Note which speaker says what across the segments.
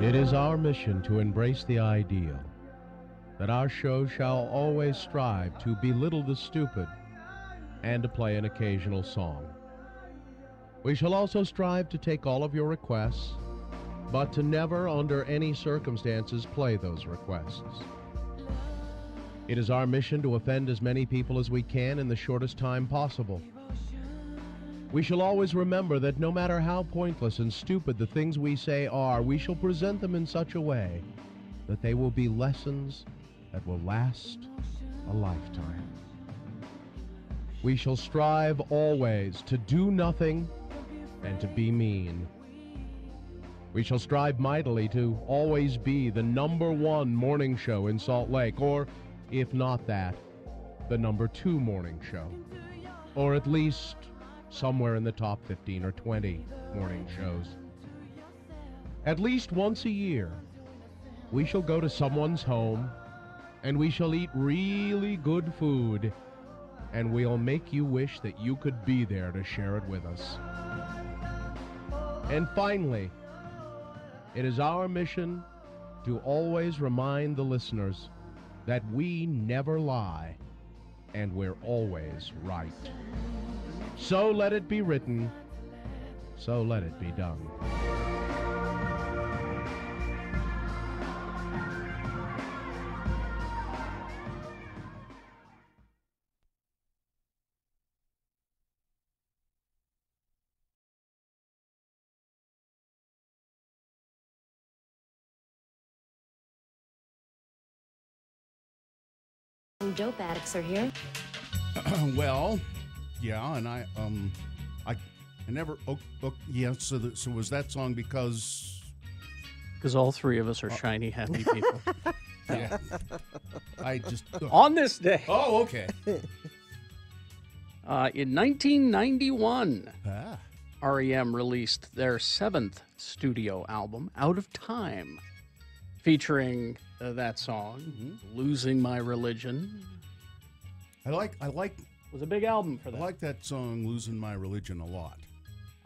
Speaker 1: It is our mission to embrace the ideal that our show shall always strive to belittle the stupid and to play an occasional song. We shall also strive to take all of your requests, but to never, under any circumstances, play those requests. It is our mission to offend as many people as we can in the shortest time possible. We shall always remember that no matter how pointless and stupid the things we say are, we shall present them in such a way that they will be lessons that will last a lifetime. We shall strive always to do nothing and to be mean. We shall strive mightily to always be the #1 morning show in Salt Lake, or, if not that, the #2 morning show, or at least somewhere in the top 15 or 20 morning shows. At least once a year, we shall go to someone's home, and we shall eat really good food, and we'll make you wish that you could be there to share it with us. And finally, it is our mission to always remind the listeners that we never lie, and we're always right. So let it be written, so let it be done.
Speaker 2: Dope addicts are here.
Speaker 3: Well, yeah, and I never. Yeah. So was that song because
Speaker 4: all three of us are shiny, happy people.
Speaker 3: Yeah. I just
Speaker 4: On this day.
Speaker 3: Oh, okay.
Speaker 4: In 1991,
Speaker 3: Ah.
Speaker 4: R.E.M. released their 7th studio album, Out of Time, featuring that song, Losing My Religion.
Speaker 3: I like
Speaker 4: It was a big album for
Speaker 3: I
Speaker 4: that.
Speaker 3: like that song, "Losing My Religion," a lot.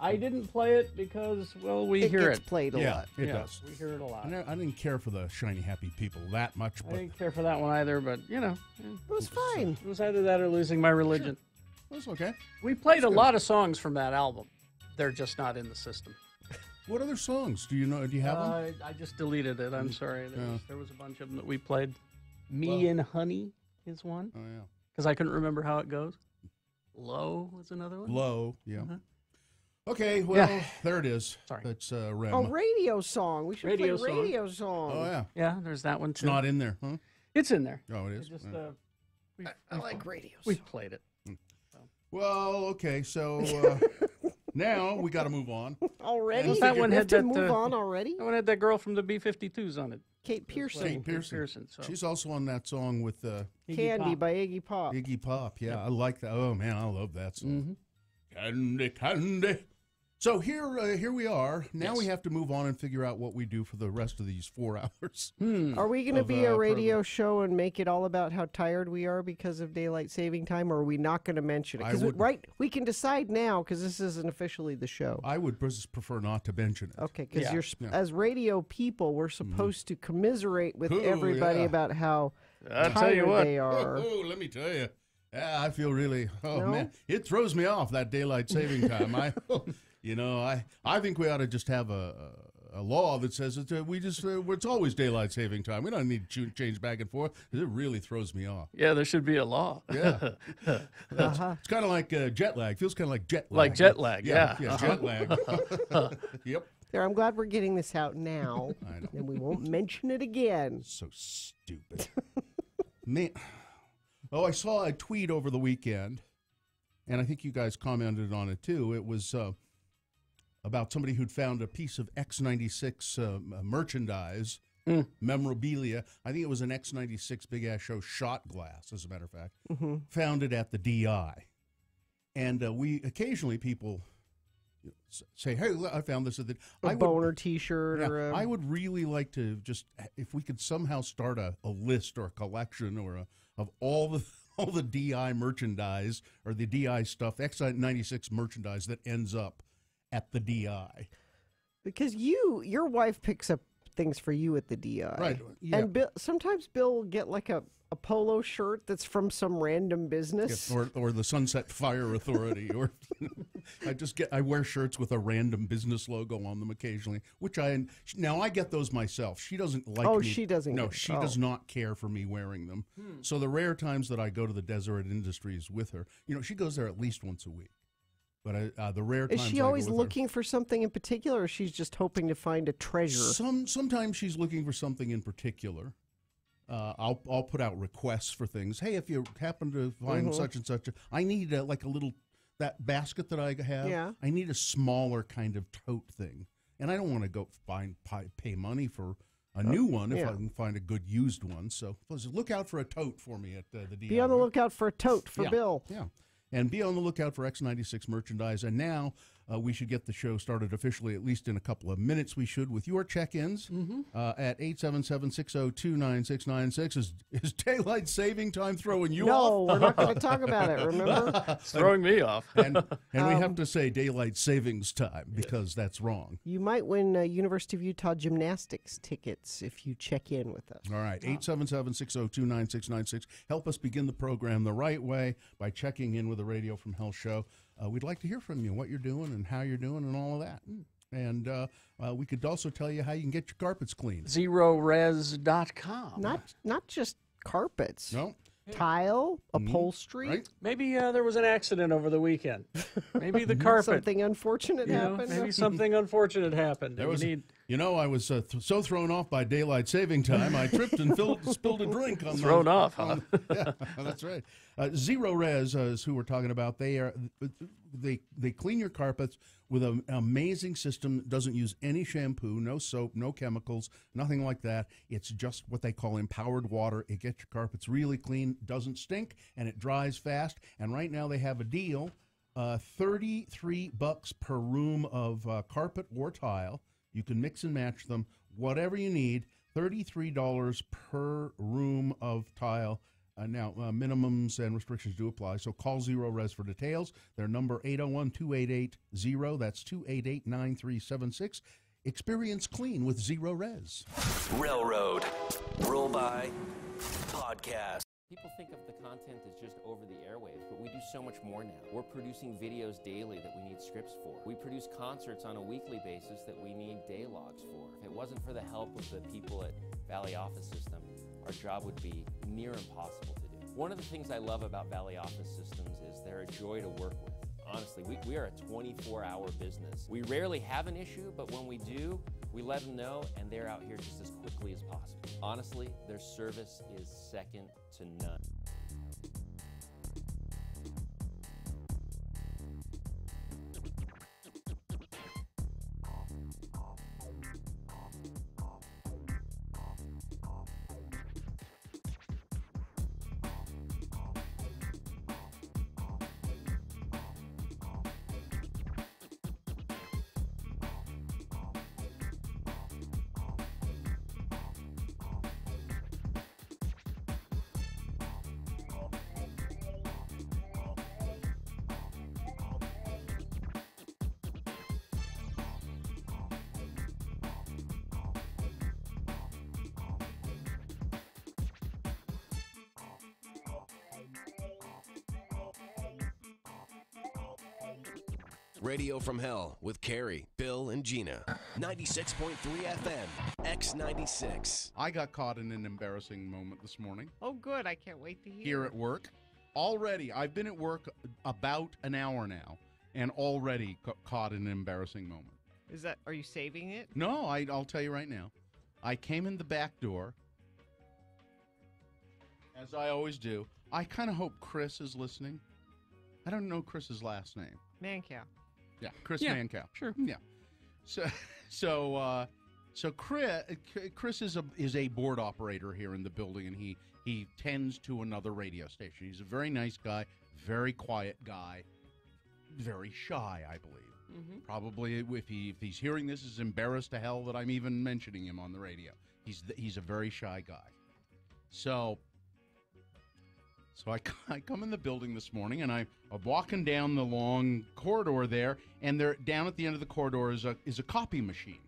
Speaker 4: I didn't play it because, well, we
Speaker 5: It
Speaker 4: hear
Speaker 5: gets
Speaker 4: it.
Speaker 5: played a
Speaker 3: Yeah,
Speaker 5: lot.
Speaker 3: it
Speaker 4: Yeah,
Speaker 3: does.
Speaker 4: we hear it a lot.
Speaker 3: I didn't care for the shiny happy people that much,
Speaker 4: I
Speaker 3: but
Speaker 4: didn't care for that one either, but, you know,
Speaker 5: It was fine.
Speaker 4: it was either that or Losing My Religion.
Speaker 3: it was okay.
Speaker 4: We played a
Speaker 3: good.
Speaker 4: lot of songs from that album. They're just not in the system.
Speaker 3: What other songs do you know? Do you have them?
Speaker 4: I just deleted it. I'm sorry.
Speaker 3: Yeah.
Speaker 4: There was a bunch of them that we played. Me and Honey is one,
Speaker 3: Oh yeah,
Speaker 4: because I couldn't remember how it goes. Low was another one.
Speaker 3: Low. Yeah.
Speaker 4: Uh-huh.
Speaker 3: Okay. Well,
Speaker 4: Yeah.
Speaker 3: there it is.
Speaker 4: Sorry.
Speaker 3: That's R.E.M.
Speaker 5: Oh, radio song. We should
Speaker 4: Radio
Speaker 5: play
Speaker 4: song.
Speaker 5: radio song.
Speaker 3: Oh yeah.
Speaker 4: Yeah, there's that one
Speaker 3: It's
Speaker 4: too.
Speaker 3: not in there, huh?
Speaker 4: It's in there.
Speaker 3: Oh, it
Speaker 4: We
Speaker 3: is.
Speaker 4: just
Speaker 3: Yeah.
Speaker 5: I like radio
Speaker 4: we
Speaker 5: song.
Speaker 4: played it.
Speaker 3: Well, okay. So now we got to move on.
Speaker 5: Already?
Speaker 4: Well, that one
Speaker 5: We have
Speaker 4: had
Speaker 5: to
Speaker 4: that,
Speaker 5: move on already?
Speaker 4: That one had that girl from the B-52s on it.
Speaker 5: Kate Pearson.
Speaker 3: Kate Pearson.
Speaker 4: So.
Speaker 3: She's also on that song with
Speaker 4: Iggy
Speaker 5: Candy
Speaker 4: Pop.
Speaker 5: by Iggy Pop.
Speaker 3: Iggy Pop. Yeah, I like that. Oh man, I love that song.
Speaker 4: Mhm.
Speaker 3: Candy, candy. So here we are. Now
Speaker 4: Yes.
Speaker 3: we have to move on and figure out what we do for the rest of these 4 hours.
Speaker 5: Are we going to
Speaker 3: Of,
Speaker 5: be a radio
Speaker 3: program.
Speaker 5: show and make it all about how tired we are because of daylight saving time, or are we not going to mention it?
Speaker 3: I
Speaker 5: Because
Speaker 3: would-
Speaker 5: we can decide now because this isn't officially the show.
Speaker 3: I would prefer not to mention it.
Speaker 5: Okay, because
Speaker 4: Yeah.
Speaker 5: as radio people, we're supposed to commiserate with
Speaker 3: Ooh,
Speaker 5: everybody
Speaker 3: yeah.
Speaker 5: about how
Speaker 4: I'll tell
Speaker 5: tired
Speaker 4: you what.
Speaker 5: they are.
Speaker 3: Oh, let me tell you. Yeah, I feel really. Oh
Speaker 5: No?
Speaker 3: man, it throws me off that daylight saving time. I think we ought to just have a law that says it's always daylight saving time. We don't need to change back and forth. It really throws me off.
Speaker 4: Yeah, there should be a law.
Speaker 3: Yeah.
Speaker 5: Uh-huh.
Speaker 3: It's kind of like jet lag. Feels kind of like jet lag.
Speaker 4: Like jet lag, yeah.
Speaker 3: jet lag. Yep.
Speaker 5: There, I'm glad we're getting this out now,
Speaker 3: I know.
Speaker 5: and we won't mention it again.
Speaker 3: So stupid. Man. Oh, I saw a tweet over the weekend, and I think you guys commented on it too. It was about somebody who'd found a piece of X96 merchandise, memorabilia. I think it was an X96 Big Ass Show shot glass, as a matter of fact. Found it at the DI. And we occasionally people say, hey, I found this at the...
Speaker 5: A Boehner T-shirt
Speaker 3: Yeah,
Speaker 5: or a...
Speaker 3: I would really like to just, if we could somehow start a list or a collection or of all all the DI merchandise or the DI stuff, X96 merchandise that ends up at the DI.
Speaker 5: Because your wife picks up things for you at the DI.
Speaker 3: Right. Yeah.
Speaker 5: And sometimes Bill will get like a polo shirt that's from some random business.
Speaker 3: Yes, or the Sunset Fire Authority, or I wear shirts with a random business logo on them occasionally, which I get those myself. She doesn't like.
Speaker 5: Oh,
Speaker 3: me.
Speaker 5: she doesn't.
Speaker 3: No, she does not care for me wearing them. So the rare times that I go to the Deseret Industries with her, she goes there at least once a week. But the rare
Speaker 5: Is
Speaker 3: times
Speaker 5: she
Speaker 3: I
Speaker 5: always
Speaker 3: go with her,
Speaker 5: looking for something in particular, or she's just hoping to find a treasure?
Speaker 3: Sometimes she's looking for something in particular. I'll put out requests for things. Hey, if you happen to find such and such, I need like a little that basket that I have.
Speaker 5: Yeah.
Speaker 3: I need a smaller kind of tote thing, and I don't want to go pay money for a new one if I can find a good used one. So look out for a tote for me at the DI.
Speaker 5: Be on the lookout for a tote for
Speaker 3: Yeah.
Speaker 5: Bill.
Speaker 3: Yeah. And be on the lookout for X96 merchandise. And now we should get the show started officially, at least in a couple of minutes. We should, with your check-ins at 877-602-9696. Is daylight saving time throwing you off?
Speaker 5: No, we're not going to talk about it, remember?
Speaker 4: It's throwing me off.
Speaker 3: And we have to say daylight savings time because that's wrong.
Speaker 5: You might win University of Utah gymnastics tickets if you check in with us.
Speaker 3: All right, 877-602-9696. Help us begin the program the right way by checking in with the Radio from Hell show. We'd like to hear from you, what you're doing and how you're doing and all of that. And we could also tell you how you can get your carpets cleaned.
Speaker 4: ZeroRes.com.
Speaker 5: Not just carpets.
Speaker 3: No?
Speaker 5: Tile, upholstery.
Speaker 3: Right?
Speaker 4: Maybe there was an accident over the weekend. Maybe the carpet.
Speaker 5: Something unfortunate happened.
Speaker 4: Maybe something unfortunate happened.
Speaker 3: I was so thrown off by daylight saving time, I tripped and spilled a drink on
Speaker 4: Thrown off, huh?
Speaker 3: Yeah, that's right. Zero Res is who we're talking about. They clean your carpets with an amazing system. Doesn't use any shampoo, no soap, no chemicals, nothing like that. It's just what they call empowered water. It gets your carpets really clean, doesn't stink, and it dries fast. And right now they have a deal, $33 per room of carpet or tile. You can mix and match them, whatever you need. $33 per room of tile. Now, minimums and restrictions do apply, so call Zero Res for details. Their number 801-288-0. That's 288-9376. Experience clean with Zero Res.
Speaker 6: Railroad. Roll by. Podcast.
Speaker 7: People think of the content as just over the airwaves, but we do so much more now. We're producing videos daily that we need scripts for. We produce concerts on a weekly basis that we need day logs for. If it wasn't for the help of the people at Valley Office System, our job would be near impossible to do. One of the things I love about Valley Office Systems is they're a joy to work with. Honestly, we are a 24-hour business. We rarely have an issue, but when we do, we let them know, and they're out here just as quickly as possible. Honestly, their service is second to none.
Speaker 6: Radio from Hell with Carrie, Bill, and Gina. 96.3 FM, X96.
Speaker 3: I got caught in an embarrassing moment this morning
Speaker 5: Oh, good. I can't wait to hear.
Speaker 3: here at work. Already, I've been at work about an hour now, and already caught in an embarrassing moment.
Speaker 5: Are you saving it?
Speaker 3: No, I'll tell you right now. I came in the back door, as I always do. I kind of hope Chris is listening. I don't know Chris's last name.
Speaker 5: Mancow.
Speaker 3: Yeah, Chris
Speaker 4: Yeah,
Speaker 3: Mancow.
Speaker 4: sure.
Speaker 3: Yeah. So Chris is a board operator here in the building, and he tends to another radio station. He's a very nice guy, very quiet guy, very shy, I believe.
Speaker 4: Mm-hmm.
Speaker 3: Probably if he's hearing this, is embarrassed to hell that I'm even mentioning him on the radio. He's a very shy guy. So So I come in the building this morning, and I'm walking down the long corridor there, and there down at the end of the corridor is a copy machine.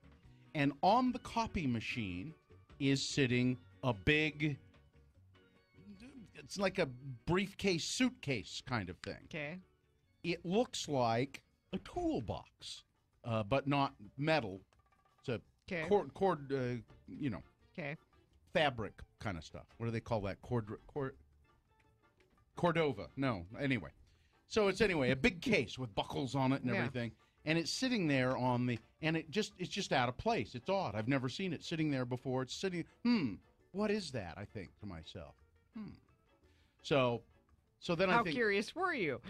Speaker 3: And on the copy machine is sitting a big, it's like a briefcase, suitcase kind of thing.
Speaker 5: Okay.
Speaker 3: It looks like a toolbox, but not metal. It's a cord, fabric kind of stuff. What do they call that? Cordova. No. Anyway. So it's a big case with buckles on it and everything. And it's sitting there and it's just out of place. It's odd. I've never seen it sitting there before. It's sitting, what is that? I think to myself. So then
Speaker 5: How curious were you?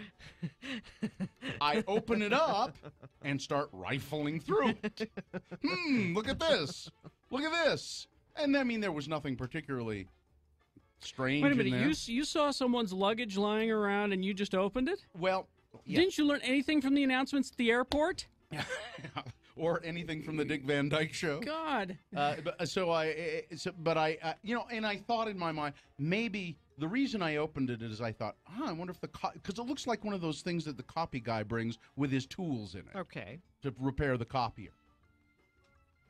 Speaker 3: I open it up and start rifling through it. Look at this. Look at this. And I mean, there was nothing particularly strange.
Speaker 4: Wait a minute,
Speaker 3: in there.
Speaker 4: you saw someone's luggage lying around and you just opened it?
Speaker 3: Well, yeah.
Speaker 4: Didn't you learn anything from the announcements at the airport?
Speaker 3: Or anything from the Dick Van Dyke Show.
Speaker 4: God.
Speaker 3: And I thought in my mind, maybe the reason I opened it is I thought, I wonder if because it looks like one of those things that the copy guy brings with his tools in it.
Speaker 5: Okay.
Speaker 3: To repair the copier.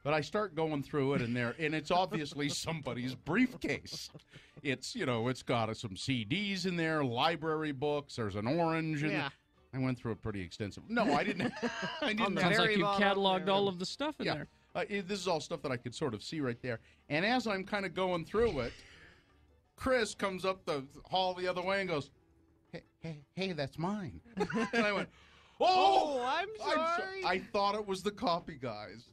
Speaker 3: But I start going through it, and it's obviously somebody's briefcase. It's got some CDs in there, library books. There's an orange in it. I went through it pretty extensive. No, I didn't.
Speaker 4: Sounds like you cataloged all of the stuff in there.
Speaker 3: This is all stuff that I could sort of see right there. And as I'm kind of going through it, Chris comes up the hall the other way and goes, hey, that's mine. And I went, oh,
Speaker 5: I'm sorry.
Speaker 3: I thought it was the copy guys.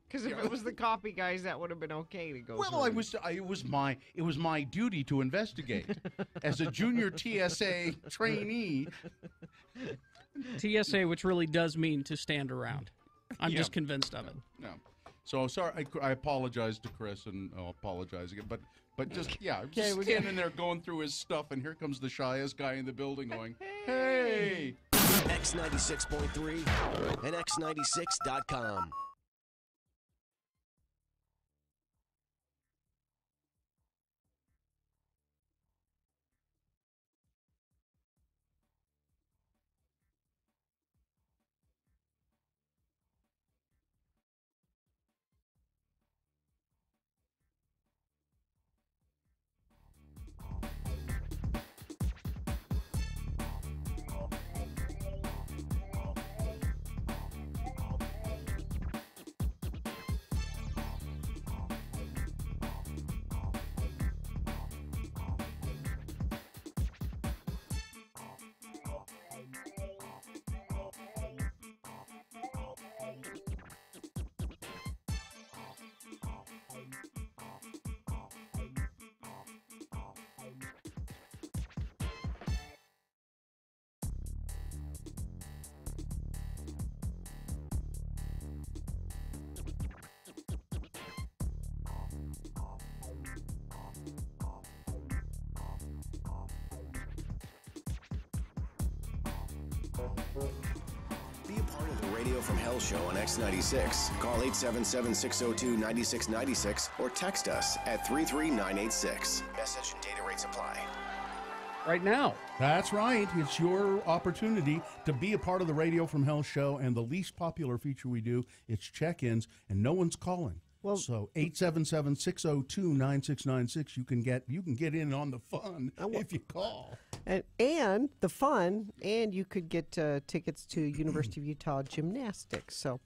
Speaker 5: Because if it was the copy guys, that would have been okay to go.
Speaker 3: Well, it was my duty to investigate as a junior TSA trainee.
Speaker 4: TSA, which really does mean to stand around. I'm just convinced of it.
Speaker 3: No. So sorry, I apologize to Chris, and I'll apologize again. But just I'm just standing there going through his stuff, and here comes the shyest guy in the building going, hey.
Speaker 6: X96.3 and X96.com. Be a part of the Radio from Hell show on X96. Call 877-602-9696 or text us at 33986. Message and data rates apply.
Speaker 4: Right now.
Speaker 3: That's right. It's your opportunity to be a part of the Radio from Hell show, and the least popular feature we do, it's check-ins, and no one's calling. Well, so 877-602-9696. You can get in on the fun if you call.
Speaker 5: And the fun, and you could get tickets to University of Utah gymnastics. So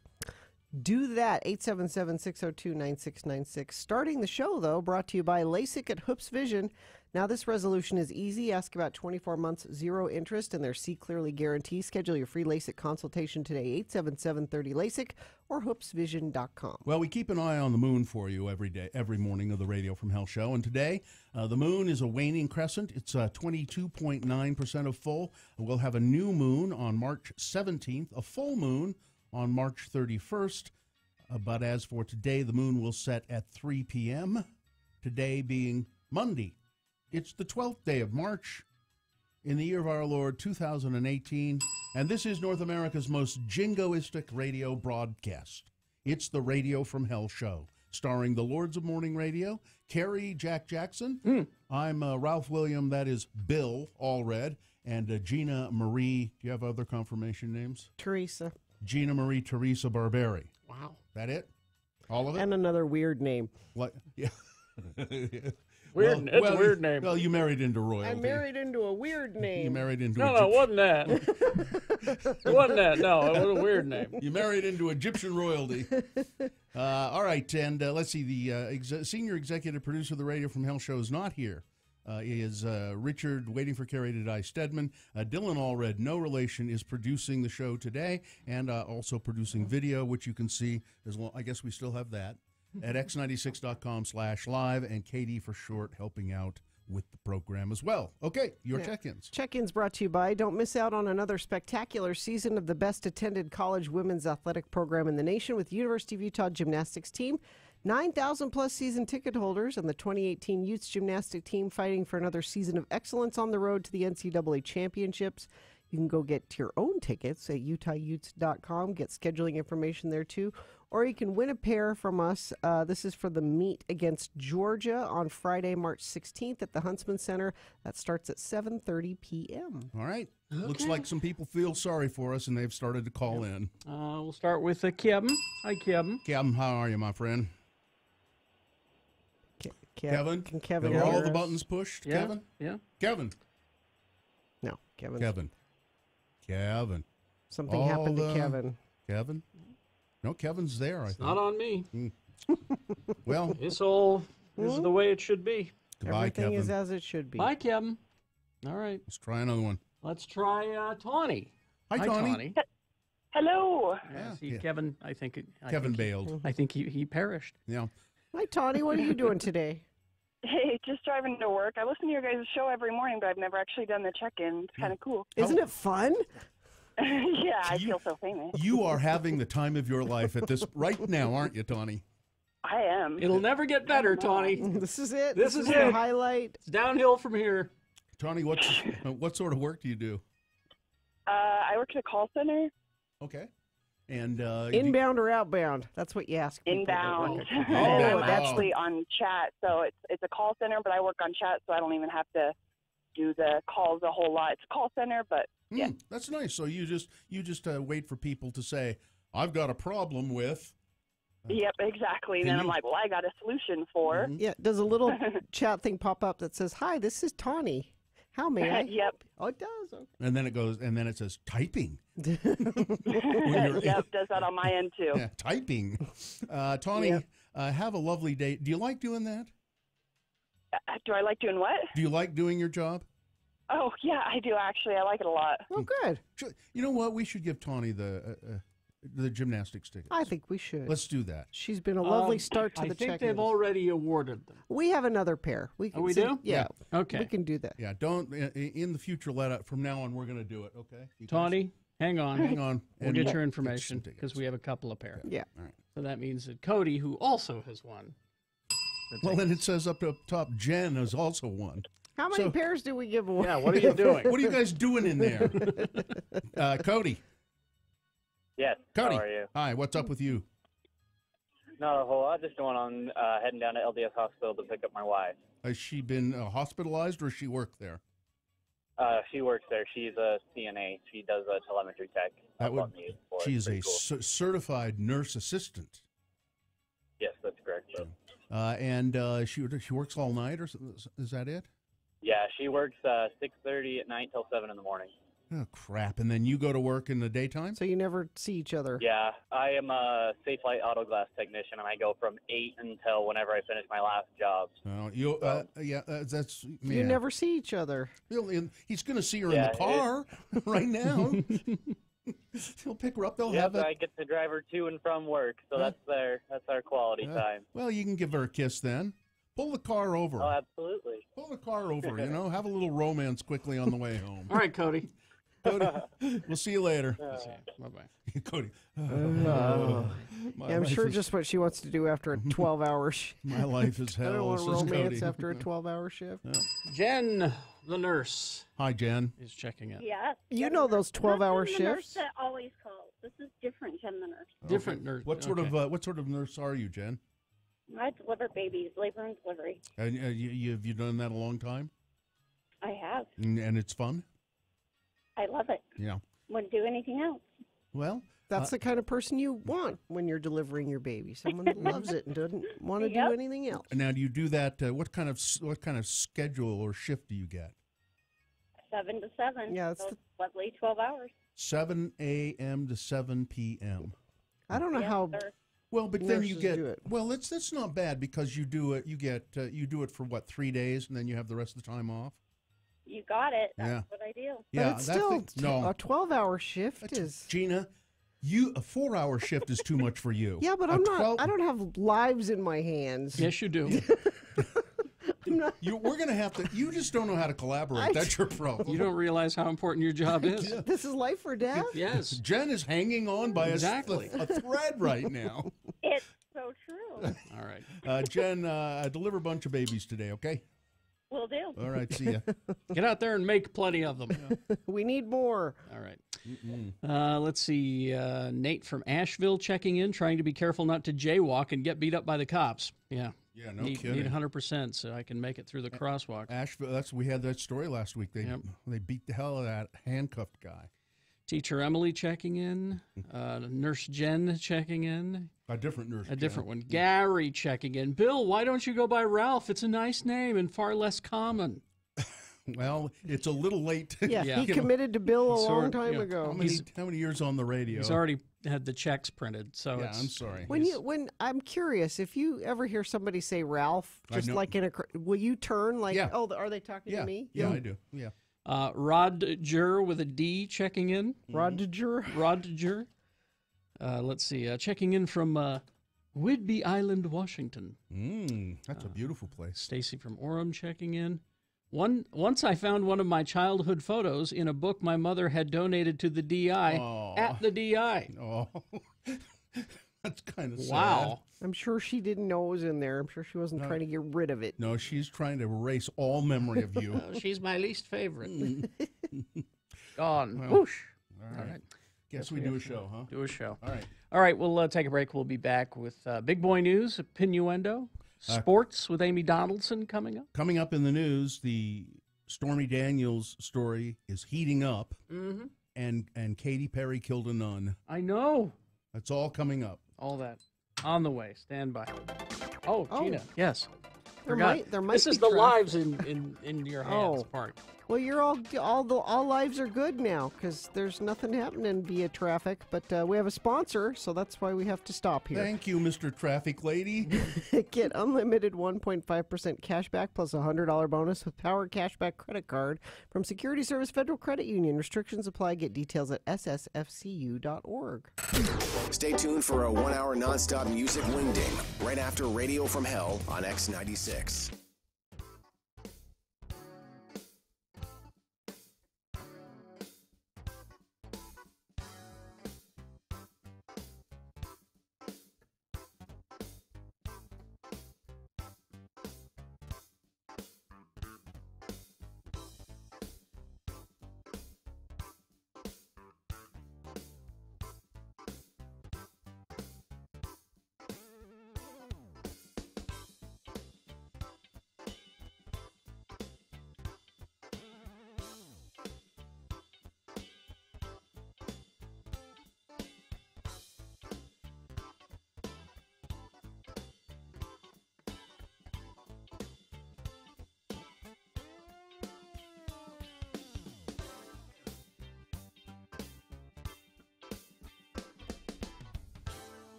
Speaker 5: do that, 877-602-9696. Starting the show, though, brought to you by LASIK at Hoops Vision. Now, this resolution is easy. Ask about 24 months, zero interest, and their See Clearly guarantee. Schedule your free LASIK consultation today, 877-30-LASIK or hoopsvision.com.
Speaker 3: Well, we keep an eye on the moon for you every day, every morning of the Radio from Hell show. And today, the moon is a waning crescent. It's 22.9% of full. We'll have a new moon on March 17th, a full moon on March 31st. But as for today, the moon will set at 3 p.m., today being Monday. It's the 12th day of March in the year of our Lord, 2018, and this is North America's most jingoistic radio broadcast. It's the Radio from Hell show. starring the Lords of Morning Radio, Carrie Jack Jackson. I'm Ralph William, that is Bill Allred, and Gina Marie. Do you have other confirmation names?
Speaker 5: Teresa.
Speaker 3: Gina Marie Teresa Barberi.
Speaker 4: Wow.
Speaker 3: That it? All of it?
Speaker 5: And another weird name.
Speaker 3: What? Yeah.
Speaker 4: Weird. It's a weird name.
Speaker 3: Well, you married into royalty.
Speaker 5: I married into a weird name.
Speaker 3: You married into
Speaker 4: No, it wasn't that. It wasn't that. No, it was a weird name.
Speaker 3: You married into Egyptian royalty. All right, and let's see. The senior executive producer of the Radio from Hell show is not here. Is Richard, waiting for Carrie to die, Stedman. Dylan Allred, no relation, is producing the show today and also producing video, which you can see as well. I guess we still have that at x96.com/live, and Katie for short helping out with the program as well. Okay, your check-ins.
Speaker 5: Check-ins brought to you by, don't miss out on another spectacular season of the best-attended college women's athletic program in the nation with University of Utah gymnastics team. 9,000-plus season ticket holders and the 2018 Utes gymnastic team fighting for another season of excellence on the road to the NCAA championships. You can go get your own tickets at utahutes.com, get scheduling information there too, or you can win a pair from us. This is for the meet against Georgia on Friday, March 16th at the Huntsman Center. That starts at 7:30 p.m.
Speaker 3: All right. Looks like some people feel sorry for us, and they've started to call in.
Speaker 4: We'll start with Kevin. Hi, Kevin.
Speaker 3: Kevin, how are you, my friend? Kevin?
Speaker 5: Can Kevin
Speaker 3: Are all
Speaker 5: hear
Speaker 3: the
Speaker 5: us?
Speaker 3: buttons pushed,
Speaker 4: Yeah.
Speaker 3: Kevin?
Speaker 4: Yeah.
Speaker 3: Kevin.
Speaker 5: No, Kevin.
Speaker 3: Kevin.
Speaker 5: Something
Speaker 3: All
Speaker 5: happened to
Speaker 3: the-
Speaker 5: Kevin.
Speaker 3: Kevin? No, Kevin's there, I think.
Speaker 4: Not on me.
Speaker 3: Well,
Speaker 4: This is the way it should be.
Speaker 3: goodbye,
Speaker 5: Everything
Speaker 3: Kevin.
Speaker 5: is as it should be.
Speaker 4: Bye, Kevin. All right.
Speaker 3: Let's try another one.
Speaker 4: Let's try Tawny.
Speaker 3: Hi, Tawny.
Speaker 8: Hello.
Speaker 4: Yeah, see,
Speaker 3: yeah.
Speaker 4: Kevin, I think
Speaker 3: Kevin bailed.
Speaker 4: I think he perished.
Speaker 3: Yeah.
Speaker 5: Hi, Tawny. What are you doing today?
Speaker 8: Hey, just driving to work. I listen to your guys' show every morning, but I've never actually done the check-in. It's kind of cool.
Speaker 5: Isn't it fun?
Speaker 8: Yeah, I feel so famous.
Speaker 3: You are having the time of your life at this right now, aren't you, Tawny?
Speaker 8: I am.
Speaker 4: It'll never get better, Tawny.
Speaker 5: This is it.
Speaker 4: This is
Speaker 5: the
Speaker 4: it.
Speaker 5: highlight.
Speaker 4: It's downhill from here.
Speaker 3: Tawny, what sort of work do you do?
Speaker 8: I work at a call center.
Speaker 3: Okay. And
Speaker 5: Inbound or outbound? That's what you ask people.
Speaker 8: Inbound.
Speaker 3: Oh,
Speaker 8: I'm
Speaker 3: wow.
Speaker 8: actually on chat, so it's a call center, but I work on chat, so I don't even have to do the calls a whole lot. It's a call center, but yeah.
Speaker 3: That's nice. So you just wait for people to say, "I've got a problem with."
Speaker 8: Yep, exactly. And then I'm like, well, I got a solution for.
Speaker 5: Yeah. Does a little chat thing pop up that says, "Hi, this is Tawny. How may I?"
Speaker 8: Yep.
Speaker 5: Oh, it does. Okay.
Speaker 3: And then it says typing.
Speaker 8: Yep, does that on my end too.
Speaker 3: Yeah, typing. Tawny, have a lovely day. Do you like doing that?
Speaker 8: Do I like doing what?
Speaker 3: Do you like doing your job?
Speaker 8: Oh, yeah, I do actually. I like it a lot.
Speaker 5: Oh, good.
Speaker 3: You know what? We should give Tawny the gymnastics tickets.
Speaker 5: I think we should.
Speaker 3: Let's do that.
Speaker 5: She's been a lovely start to
Speaker 4: I
Speaker 5: the
Speaker 4: think
Speaker 5: check.
Speaker 4: they've already awarded them.
Speaker 5: We have another pair. We can
Speaker 4: we
Speaker 5: see-
Speaker 4: do?
Speaker 5: Yeah.
Speaker 4: Okay.
Speaker 5: We can do that.
Speaker 3: Yeah, don't in the future. From now on, we're going to do it. Okay, you guys?
Speaker 4: Tawny, hang on.
Speaker 3: hang on.
Speaker 4: We'll
Speaker 3: and
Speaker 4: get your
Speaker 3: some
Speaker 4: information
Speaker 3: tickets.
Speaker 4: because we have a couple of pairs.
Speaker 5: Yeah.
Speaker 3: All right.
Speaker 4: So that means that Cody, who also has won. the
Speaker 3: Well, then it
Speaker 4: tickets.
Speaker 3: says up top, Jen has also won.
Speaker 5: How many
Speaker 3: So-
Speaker 5: pairs do we give away?
Speaker 4: Yeah, what are you doing?
Speaker 3: What are you guys doing in there? Cody.
Speaker 9: Yes.
Speaker 3: Cody.
Speaker 9: How are you?
Speaker 3: Hi, what's up with you?
Speaker 9: Not a whole lot. Just going on, heading down to LDS Hospital to pick up my wife.
Speaker 3: Has she been hospitalized or does she work there?
Speaker 9: She works there. She's a CNA. She does a telemetry tech.
Speaker 3: That
Speaker 9: up
Speaker 3: would.
Speaker 9: on the 8th floor.
Speaker 3: She is
Speaker 9: Pretty
Speaker 3: a
Speaker 9: cool.
Speaker 3: certified nurse assistant.
Speaker 9: Yes, that's correct. So.
Speaker 3: And she works all night, or is that it?
Speaker 9: Yeah, she works 6:30 at night till 7 in the morning.
Speaker 3: Oh crap! And then you go to work in the daytime.
Speaker 5: So you never see each other.
Speaker 9: Yeah, I am a Safe Light Auto Glass technician, and I go from 8 until whenever I finish my last job.
Speaker 3: That's
Speaker 5: You never see each other.
Speaker 3: He's going to see her
Speaker 9: Yeah,
Speaker 3: in the car right now. He'll pick her up. They'll have
Speaker 9: Yep,
Speaker 3: it.
Speaker 9: I get to drive her to and from work, so that's our quality time.
Speaker 3: Well, you can give her a kiss then. Pull the car over.
Speaker 9: Oh, absolutely.
Speaker 3: Pull the car over. Have a little romance quickly on the way home.
Speaker 4: All right, Cody.
Speaker 3: Cody, we'll see you later.
Speaker 4: Bye-bye.
Speaker 3: Cody.
Speaker 5: Yeah, I'm
Speaker 3: life
Speaker 5: sure
Speaker 3: is-
Speaker 5: just what she wants to do after a 12-hour shift.
Speaker 3: My life is
Speaker 5: I
Speaker 3: hell.
Speaker 5: don't want
Speaker 3: says
Speaker 5: romance
Speaker 3: Cody.
Speaker 5: after a 12-hour shift.
Speaker 4: Jen, the nurse,
Speaker 3: Hi, Jen.
Speaker 4: is checking in.
Speaker 10: Yeah.
Speaker 5: You know those 12-hour
Speaker 10: This is the nurse
Speaker 5: shifts?
Speaker 10: that always calls. This is different than the nurse.
Speaker 4: Different nurse.
Speaker 3: What sort of nurse are you, Jen?
Speaker 10: I deliver babies, labor and delivery.
Speaker 3: And have you done that a long time?
Speaker 10: I have.
Speaker 3: And it's fun?
Speaker 10: I love it.
Speaker 3: Yeah.
Speaker 10: Wouldn't do anything else.
Speaker 3: Well,
Speaker 5: That's the kind of person you want when you're delivering your baby. Someone that loves it and doesn't want to do anything else.
Speaker 3: now do you do that? What kind of schedule or shift do you get?
Speaker 10: 7 to 7.
Speaker 5: Yeah, that's
Speaker 10: so lovely 12 hours.
Speaker 3: 7 a.m. to 7 p.m.
Speaker 5: I don't know
Speaker 10: Yes,
Speaker 5: how.
Speaker 10: sir.
Speaker 3: Well, but then you
Speaker 5: Nurses
Speaker 3: get
Speaker 5: do it.
Speaker 3: well. That's not bad because you do it. You get you do it for what 3 days, and then you have the rest of the time off.
Speaker 10: You got it. That's
Speaker 3: Yeah.
Speaker 10: what I do.
Speaker 3: Yeah,
Speaker 5: But it's still
Speaker 3: no,
Speaker 5: a 12-hour shift is.
Speaker 3: Gina, a 4-hour shift is too much for you.
Speaker 5: Yeah, but
Speaker 3: A
Speaker 5: I'm not.
Speaker 3: 12
Speaker 5: I don't have lives in my hands.
Speaker 4: Yes, you do.
Speaker 3: We're gonna have to. You just don't know how to collaborate. That's your problem.
Speaker 4: You don't realize how important your job is.
Speaker 5: This is life or death.
Speaker 4: Yes.
Speaker 3: Jen is hanging on by
Speaker 4: Exactly.
Speaker 3: a thread right now.
Speaker 10: It's so true.
Speaker 4: All right.
Speaker 3: Jen, deliver a bunch of babies today, okay?
Speaker 10: Will do.
Speaker 3: All right, see ya.
Speaker 4: Get out there and make plenty of them.
Speaker 5: We need more.
Speaker 4: All right. Let's see. Nate from Asheville checking in, trying to be careful not to jaywalk and get beat up by the cops. Yeah.
Speaker 3: Yeah, no
Speaker 4: Need
Speaker 3: kidding.
Speaker 4: 100% so I can make it through the crosswalk.
Speaker 3: Asheville. We had that story last week. They beat the hell out of that handcuffed guy.
Speaker 4: Teacher Emily checking in. Nurse Jen checking in.
Speaker 3: A different nurse.
Speaker 4: A different one. Gary checking in. Bill, why don't you go by Ralph? It's a nice name and far less common.
Speaker 3: Well, it's a little late.
Speaker 5: Yeah, he committed to Bill a long time ago.
Speaker 3: How many years on the radio?
Speaker 4: He's already had the checks printed, so
Speaker 3: Yeah,
Speaker 4: it's,
Speaker 3: I'm sorry.
Speaker 5: When I'm curious, if you ever hear somebody say Ralph, just like in a, will you turn like,
Speaker 3: Yeah.
Speaker 5: oh, are they talking to me?
Speaker 3: Yeah, I do. Yeah.
Speaker 4: Rodger with a D checking in.
Speaker 5: Rodger.
Speaker 4: Rodger. Let's see. Checking in from Whidbey Island, Washington.
Speaker 3: That's a beautiful place.
Speaker 4: Stacy from Orem checking in. Once I found one of my childhood photos in a book my mother had donated to the DI at the DI.
Speaker 3: Oh, that's kind of sad.
Speaker 4: Wow.
Speaker 5: I'm sure she didn't know it was in there. I'm sure she wasn't trying to get rid of it.
Speaker 3: No, she's trying to erase all memory of you.
Speaker 4: She's my least favorite. Gone.
Speaker 3: Well,
Speaker 4: Whoosh.
Speaker 3: All right. Guess we do a show, huh?
Speaker 4: Do a show.
Speaker 3: All right.
Speaker 4: All right, we'll take a break. We'll be back with Big Boy News, Pinuendo, sports with Amy Donaldson coming up.
Speaker 3: Coming up in the news, the Stormy Daniels story is heating up, and Katy Perry killed a nun.
Speaker 4: I know.
Speaker 3: That's all coming up.
Speaker 4: All that on the way. Stand by. Oh, Gina. Yes.
Speaker 5: There
Speaker 4: Forgot.
Speaker 5: might
Speaker 4: This
Speaker 5: be
Speaker 4: is the
Speaker 5: traffic.
Speaker 4: lives in your hands part.
Speaker 5: Well, you're all lives are good now because there's nothing happening via traffic. But we have a sponsor, so that's why we have to stop here.
Speaker 3: Thank you, Mr. Traffic Lady.
Speaker 5: Get unlimited 1.5% cash back plus a $100 bonus with Power Cashback credit card from Security Service Federal Credit Union. Restrictions apply. Get details at ssfcu.org.
Speaker 6: Stay tuned for a 1-hour nonstop music wingding right after Radio from Hell on X96.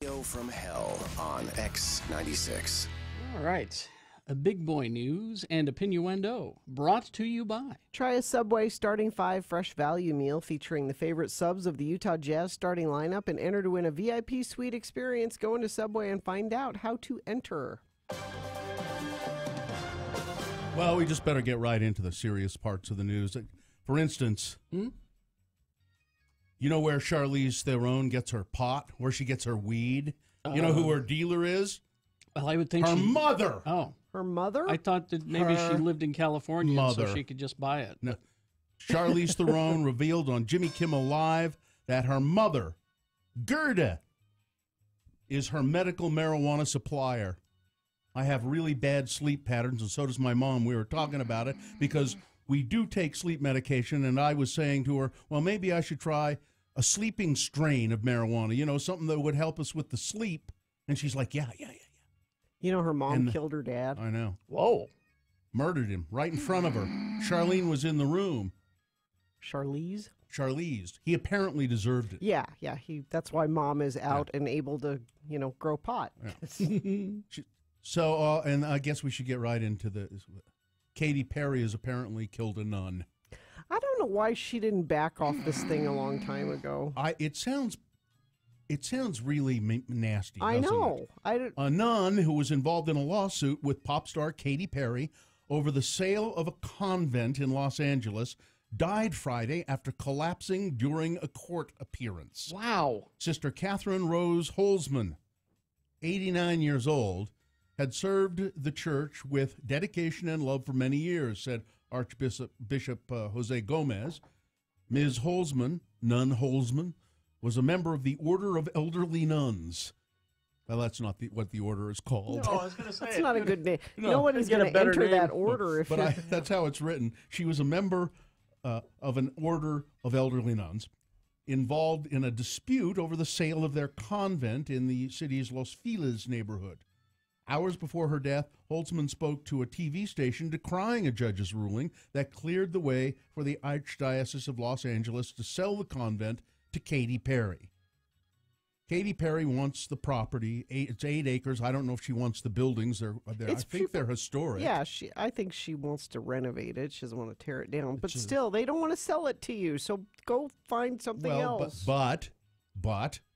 Speaker 6: From hell on X96.
Speaker 4: All right. A big boy news and opinioendo brought to you by.
Speaker 5: Try a Subway Starting 5 Fresh Value Meal featuring the favorite subs of the Utah Jazz starting lineup and enter to win a VIP suite experience. Go into Subway and find out how to enter.
Speaker 3: Well, we just better get right into the serious parts of the news. For instance, you know where Charlize Theron gets her pot, where she gets her weed? You know who her dealer is?
Speaker 4: Well, I would think
Speaker 3: her mother.
Speaker 4: Oh.
Speaker 5: Her mother?
Speaker 4: I thought that maybe she lived in California so she could just buy it.
Speaker 3: No. Charlize Theron revealed on Jimmy Kimmel Live that her mother, Gerda, is her medical marijuana supplier. I have really bad sleep patterns, and so does my mom. We were talking about it because we do take sleep medication, and I was saying to her, well, maybe I should try a sleeping strain of marijuana, you know, something that would help us with the sleep. And she's like, yeah.
Speaker 5: You know, her mom killed her dad.
Speaker 3: I know.
Speaker 4: Whoa.
Speaker 3: Murdered him right in front of her. Charlene was in the room.
Speaker 5: Charlize?
Speaker 3: Charlize. He apparently deserved it.
Speaker 5: Yeah. That's why mom is out and able to, grow pot.
Speaker 3: Yeah. So, and I guess we should get right into the... Katy Perry has apparently killed a nun.
Speaker 5: I don't know why she didn't back off this thing a long time ago.
Speaker 3: It sounds really nasty.
Speaker 5: I know.
Speaker 3: A nun who was involved in a lawsuit with pop star Katy Perry over the sale of a convent in Los Angeles died Friday after collapsing during a court appearance.
Speaker 4: Wow.
Speaker 3: Sister Catherine Rose Holzman, 89 years old, had served the church with dedication and love for many years, said Archbishop Jose Gomez. Ms. Holzman, Nun Holzman, was a member of the Order of Elderly Nuns. Well, that's not what the order is called.
Speaker 4: No, I was going to say
Speaker 5: That's not a good name.
Speaker 3: No,
Speaker 5: Nobody's going to enter that order.
Speaker 3: That's how it's written. She was a member of an Order of Elderly Nuns involved in a dispute over the sale of their convent in the city's Los Feliz neighborhood. Hours before her death, Holtzman spoke to a TV station decrying a judge's ruling that cleared the way for the Archdiocese of Los Angeles to sell the convent to Katy Perry. Katy Perry wants the property. It's 8 acres. I don't know if she wants the buildings. I think they're historic.
Speaker 5: Yeah, I think she wants to renovate it. She doesn't want to tear it down. But still, they don't want to sell it to you. So go find something else.
Speaker 3: But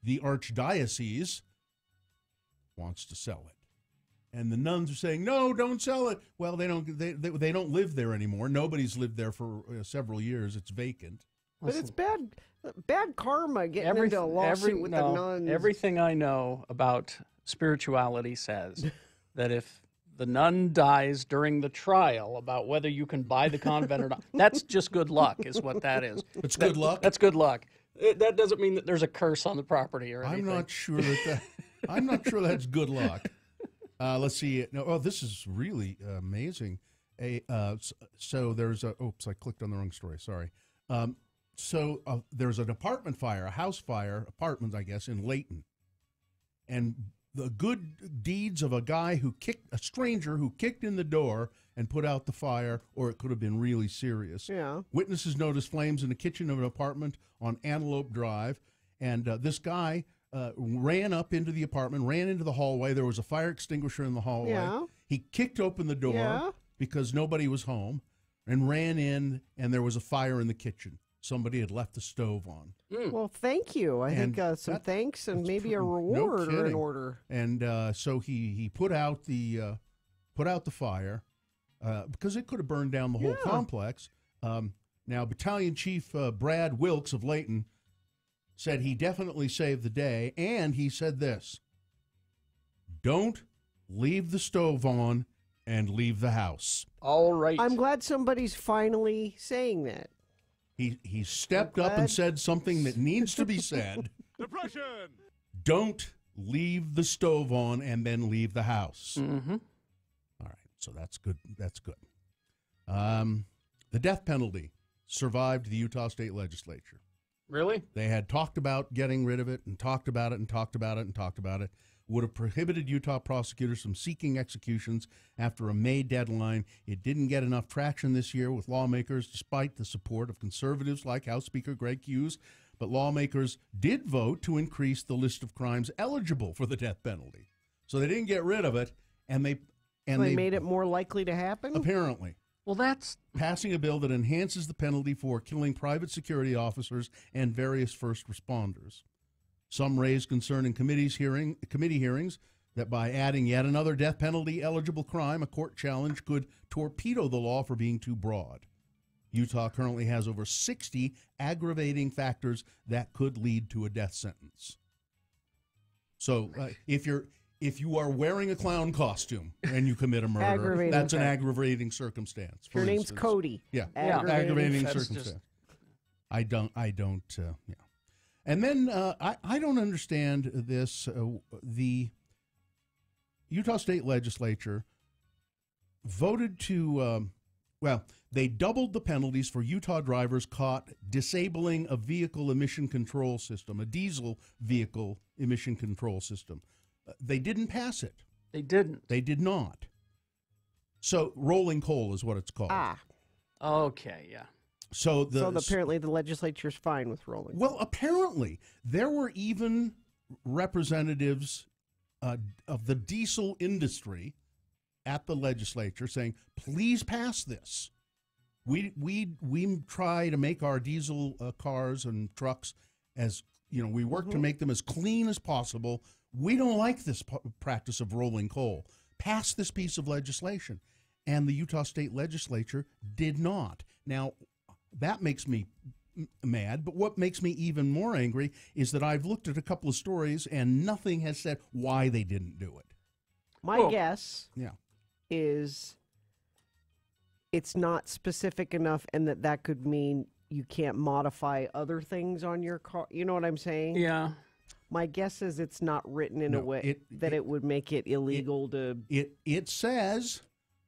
Speaker 3: the Archdiocese wants to sell it. And the nuns are saying, no, don't sell it. Well, they don't live there anymore. Nobody's lived there for several years. It's vacant.
Speaker 5: But it's bad karma getting into a lawsuit with the nuns.
Speaker 4: Everything I know about spirituality says that if the nun dies during the trial about whether you can buy the convent or not, that's just good luck is what that is.
Speaker 3: It's good luck?
Speaker 4: That's good luck. That doesn't mean that there's a curse on the property or anything.
Speaker 3: I'm not sure that's good luck. Let's see. This is really amazing. So there's a... Oops, I clicked on the wrong story. Sorry. So there's an apartment fire, a house fire, apartments, I guess, in Layton. And the good deeds of a stranger who kicked in the door and put out the fire, or it could have been really serious.
Speaker 5: Yeah.
Speaker 3: Witnesses noticed flames in the kitchen of an apartment on Antelope Drive. And this guy... ran up into the apartment, ran into the hallway. There was a fire extinguisher in the hallway.
Speaker 5: Yeah.
Speaker 3: He kicked open the door because nobody was home and ran in, and there was a fire in the kitchen. Somebody had left the stove on.
Speaker 5: Well, thank you. I think some thanks and maybe a reward are in order.
Speaker 3: And so he put out the fire because it could have burned down the whole complex. Now, Battalion Chief Brad Wilkes of Layton said he definitely saved the day, and he said this: don't leave the stove on and leave the house.
Speaker 4: All right.
Speaker 5: I'm glad somebody's finally saying that.
Speaker 3: He stepped up and said something that needs to be said.
Speaker 11: Depression!
Speaker 3: Don't leave the stove on and then leave the house.
Speaker 4: Mm-hmm.
Speaker 3: All right, so that's good. That's good. The death penalty survived the Utah State Legislature.
Speaker 4: Really?
Speaker 3: They had talked about getting rid of it and talked about it and talked about it and talked about it. would have prohibited Utah prosecutors from seeking executions after a May deadline. It didn't get enough traction this year with lawmakers, despite the support of conservatives like House Speaker Greg Hughes. But lawmakers did vote to increase the list of crimes eligible for the death penalty. So they didn't get rid of it, and they
Speaker 5: made it more likely to happen?
Speaker 3: Apparently.
Speaker 4: Well, that's
Speaker 3: passing a bill that enhances the penalty for killing private security officers and various first responders. Some raised concern in committee hearings that by adding yet another death penalty eligible crime, a court challenge could torpedo the law for being too broad. Utah currently has over 60 aggravating factors that could lead to a death sentence. So if you are wearing a clown costume and you commit a murder, that's an aggravating circumstance.
Speaker 5: Your name's Cody.
Speaker 3: Yeah, aggravating circumstance. I don't. Yeah. And then I don't understand this. The Utah State Legislature voted to, they doubled the penalties for Utah drivers caught disabling a vehicle emission control system, a diesel vehicle emission control system. They didn't pass it.
Speaker 4: They didn't.
Speaker 3: They did not. So rolling coal is what it's called.
Speaker 4: Okay, yeah.
Speaker 3: So
Speaker 5: apparently the legislature's fine with rolling.
Speaker 3: Well, apparently there were even representatives of the diesel industry at the legislature saying, "Please pass this. We try to make our diesel cars and trucks as we work to make them as clean as possible. We don't like this practice of rolling coal. Pass this piece of legislation." And the Utah State Legislature did not. Now, that makes me mad, but what makes me even more angry is that I've looked at a couple of stories and nothing has said why they didn't do it.
Speaker 5: My guess is it's not specific enough, and that could mean you can't modify other things on your car. You know what I'm saying?
Speaker 4: Yeah.
Speaker 5: My guess is it's not written in a way that it would make it illegal to...
Speaker 3: It says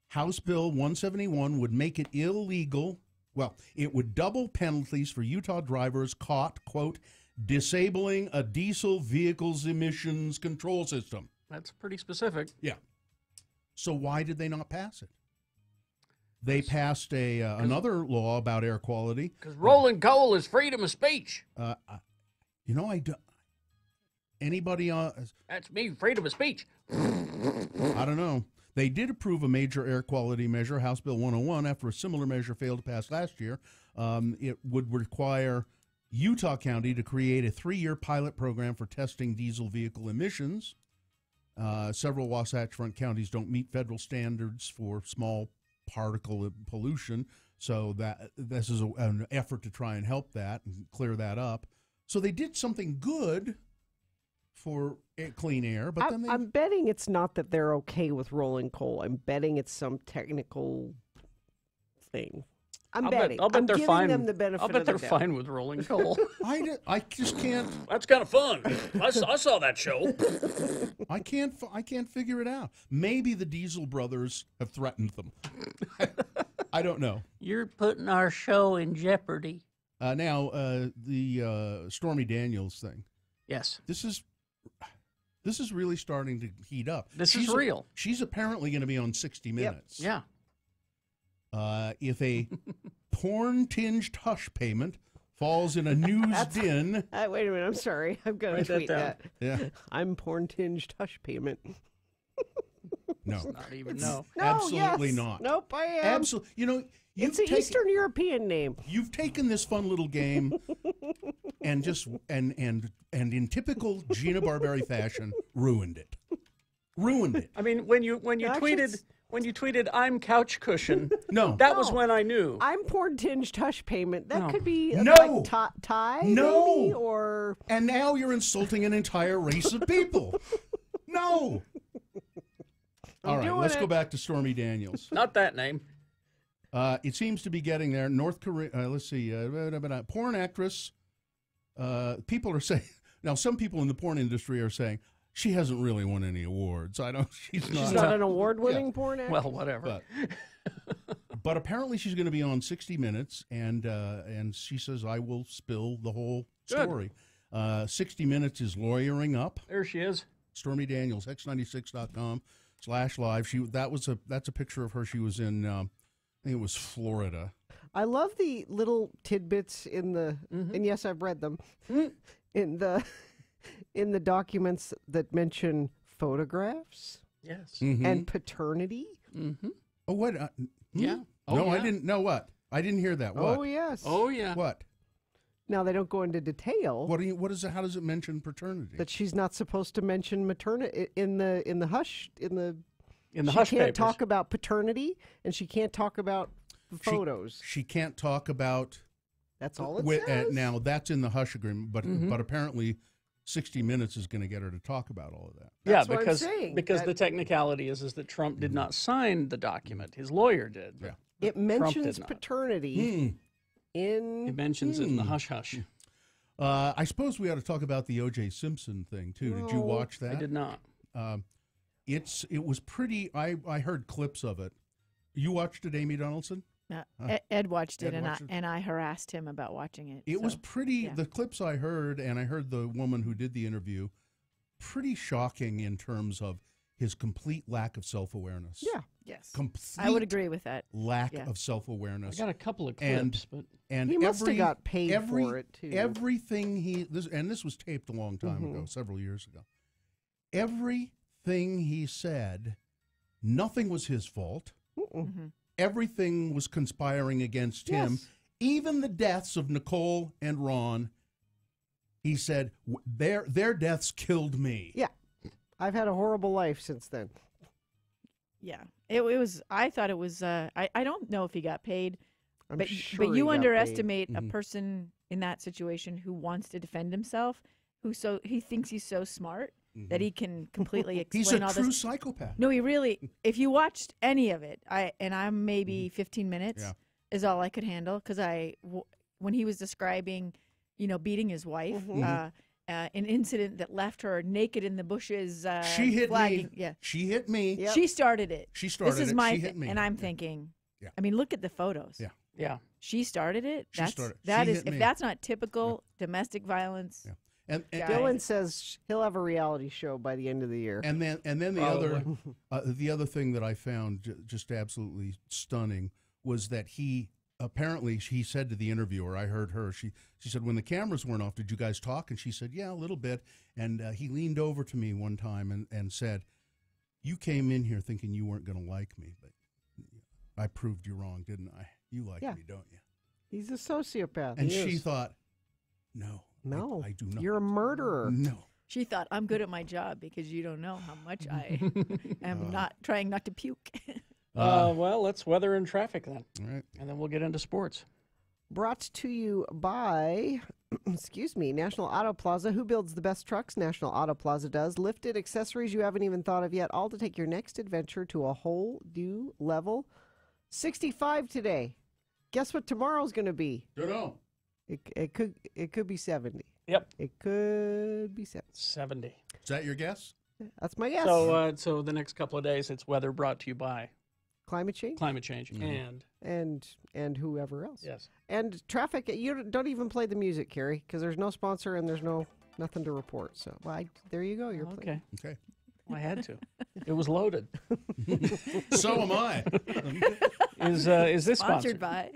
Speaker 3: House Bill 171 would make it illegal. Well, it would double penalties for Utah drivers caught, quote, disabling a diesel vehicle's emissions control system.
Speaker 4: That's pretty specific.
Speaker 3: Yeah. So why did they not pass it? They passed another law about air quality.
Speaker 4: Because rolling coal is freedom of speech.
Speaker 3: I don't. Anybody on?
Speaker 4: That's me, freedom of speech.
Speaker 3: I don't know. They did approve a major air quality measure, House Bill 101, after a similar measure failed to pass last year. It would require Utah County to create a 3-year pilot program for testing diesel vehicle emissions. Several Wasatch Front counties don't meet federal standards for small particle pollution, so that this is an effort to try and help that and clear that up. So they did something good for clean air, but then
Speaker 5: I'm betting it's not that they're okay with rolling coal. I'm betting it's some technical thing.
Speaker 4: I'll bet they're
Speaker 5: giving
Speaker 4: fine.
Speaker 5: them the benefit
Speaker 4: I'll bet
Speaker 5: of the
Speaker 4: they're
Speaker 5: doubt.
Speaker 4: fine with rolling coal.
Speaker 3: I just can't.
Speaker 4: That's kind of fun. I saw that show.
Speaker 3: I can't figure it out. Maybe the Diesel brothers have threatened them. I don't know.
Speaker 4: You're putting our show in jeopardy.
Speaker 3: Now, the Stormy Daniels thing.
Speaker 4: Yes.
Speaker 3: This is really starting to heat up.
Speaker 4: She's real.
Speaker 3: She's apparently going to be on 60 Minutes.
Speaker 4: Yep.
Speaker 3: Yeah. If a porn-tinged hush payment falls in a news bin...
Speaker 5: wait a minute. I'm sorry. I'm going to tweet that.
Speaker 3: Yeah.
Speaker 5: I'm porn-tinged hush payment.
Speaker 3: No.
Speaker 4: Not even no.
Speaker 3: Absolutely not.
Speaker 5: Nope, I am.
Speaker 3: Absolutely.
Speaker 5: It's an Eastern European name.
Speaker 3: You've taken this fun little game and just and in typical Gina Barberi fashion ruined it.
Speaker 4: I mean, when you tweeted I'm couch cushion.
Speaker 3: No,
Speaker 4: that was when I knew.
Speaker 5: I'm porn tinged hush payment. That could be
Speaker 3: no
Speaker 5: like Thai,
Speaker 3: no,
Speaker 5: maybe, or
Speaker 3: and now you're insulting an entire race of people. No. All right, let's go back to Stormy Daniels.
Speaker 4: Not that name.
Speaker 3: It seems to be getting there. North Korea. Let's see. Porn actress. People are saying now. Some people in the porn industry are saying she hasn't really won any awards. She's
Speaker 5: not an award-winning porn actress.
Speaker 4: Well, whatever.
Speaker 3: But apparently she's going to be on 60 Minutes, and she says I will spill the whole story. 60 Minutes is lawyering up.
Speaker 4: There she is.
Speaker 3: Stormy Daniels, x96.com/live. That's a picture of her. She was in, I think it was Florida.
Speaker 5: I love the little tidbits in the, and yes, I've read them, in the documents that mention photographs.
Speaker 4: Yes.
Speaker 5: And paternity.
Speaker 3: Oh, what?
Speaker 4: Yeah.
Speaker 3: No,
Speaker 4: yeah.
Speaker 3: I didn't know what. I didn't hear that. What?
Speaker 5: Oh, yes.
Speaker 4: Oh, yeah.
Speaker 3: What?
Speaker 5: Now, they don't go into detail.
Speaker 3: What is it? How does it mention paternity?
Speaker 5: That she's not supposed to mention maternity in the hush in the
Speaker 4: hush
Speaker 5: she can't
Speaker 4: papers.
Speaker 5: talk about paternity, and she can't talk about the photos.
Speaker 3: She can't talk about.
Speaker 5: That's all it says.
Speaker 3: Now that's in the hush agreement, but apparently 60 Minutes is going to get her to talk about all of that.
Speaker 5: That's
Speaker 4: yeah,
Speaker 5: what I'm saying.
Speaker 4: because the technicality is that Trump did not sign the document. His lawyer did.
Speaker 3: Yeah.
Speaker 5: It
Speaker 4: Trump
Speaker 5: mentions
Speaker 4: did not.
Speaker 5: paternity in.
Speaker 4: It mentions it in the hush hush.
Speaker 3: I suppose we ought to talk about the O.J. Simpson thing too. Did you watch that?
Speaker 4: I did not.
Speaker 3: It was pretty. I heard clips of it. You watched it, Amy Donaldson?
Speaker 11: Ed watched it,
Speaker 3: Ed watched it?
Speaker 11: and I harassed him about watching it.
Speaker 3: It was
Speaker 11: so,
Speaker 3: pretty.
Speaker 11: yeah.
Speaker 3: The clips I heard, and I heard the woman who did the interview, pretty shocking in terms of his complete lack of self-awareness.
Speaker 5: Yeah.
Speaker 11: Yes.
Speaker 3: Complete.
Speaker 11: I would agree with that.
Speaker 3: Lack
Speaker 11: Yeah.
Speaker 3: of self-awareness.
Speaker 4: I got a couple of clips, but
Speaker 3: And
Speaker 5: he must have got paid for it too.
Speaker 3: Everything this was taped a long time ago, several years ago. Everything he said, nothing was his fault. Everything was conspiring against him. Even the deaths of Nicole and Ron, he said, their deaths killed me.
Speaker 5: Yeah. I've had a horrible life since then.
Speaker 11: Yeah. It was. I thought it was. I don't know if he got paid,
Speaker 5: I'm
Speaker 11: but
Speaker 5: sure
Speaker 11: but
Speaker 5: he
Speaker 11: you
Speaker 5: got
Speaker 11: underestimate
Speaker 5: paid.
Speaker 11: a person in that situation who wants to defend himself, he thinks he's so smart that he can completely explain
Speaker 3: He's a
Speaker 11: all
Speaker 3: true
Speaker 11: this.
Speaker 3: psychopath.
Speaker 11: No, he really. If you watched any of it, I'm maybe 15 minutes is all I could handle because when he was describing, beating his wife, an incident that left her naked in the bushes.
Speaker 3: She hit
Speaker 11: flagging.
Speaker 3: me.
Speaker 11: Yeah,
Speaker 3: She hit me.
Speaker 5: Yep.
Speaker 11: she started it.
Speaker 3: She started
Speaker 11: This is
Speaker 3: it.
Speaker 11: my
Speaker 3: She hit me.
Speaker 11: and I'm thinking.
Speaker 3: Yeah.
Speaker 11: I mean, look at the photos.
Speaker 3: Yeah.
Speaker 4: yeah.
Speaker 11: She started it.
Speaker 3: She started.
Speaker 11: That
Speaker 3: She
Speaker 11: is
Speaker 3: hit
Speaker 11: if
Speaker 3: me.
Speaker 11: that's not typical domestic violence.
Speaker 3: Yeah. And
Speaker 5: Dylan says he'll have a reality show by the end of the year.
Speaker 3: And then the other thing that I found just absolutely stunning was that he said to the interviewer, I heard her, she said, when the cameras weren't off, did you guys talk? And she said, yeah, a little bit. And he leaned over to me one time and said, you came in here thinking you weren't going to like me, but I proved you wrong, didn't I? You like me, don't you?
Speaker 5: He's a sociopath.
Speaker 3: And
Speaker 5: He
Speaker 3: she
Speaker 5: is.
Speaker 3: thought, no, I do not.
Speaker 5: You're a murderer.
Speaker 3: No.
Speaker 11: She thought I'm good at my job because you don't know how much I am not trying not to puke.
Speaker 4: Well, let's weather and traffic then.
Speaker 3: All right.
Speaker 4: And then we'll get into sports.
Speaker 5: Brought to you by, National Auto Plaza. Who builds the best trucks? National Auto Plaza does. Lifted accessories you haven't even thought of yet, all to take your next adventure to a whole new level. 65 today. Guess what tomorrow's going to be?
Speaker 3: Don't know.
Speaker 5: It could be 70.
Speaker 4: Yep.
Speaker 5: It could be 70.
Speaker 4: 70.
Speaker 3: Is that your guess?
Speaker 5: That's my guess.
Speaker 4: So the next couple of days, it's weather brought to you by
Speaker 5: Climate change?
Speaker 4: climate change
Speaker 5: And whoever else.
Speaker 4: Yes.
Speaker 5: And traffic. You don't even play the music, Carrie, because there's no sponsor and there's nothing to report. So there you go. You're playing.
Speaker 3: Okay.
Speaker 4: I had to. It was loaded.
Speaker 3: So am I.
Speaker 4: Is this sponsored
Speaker 11: by?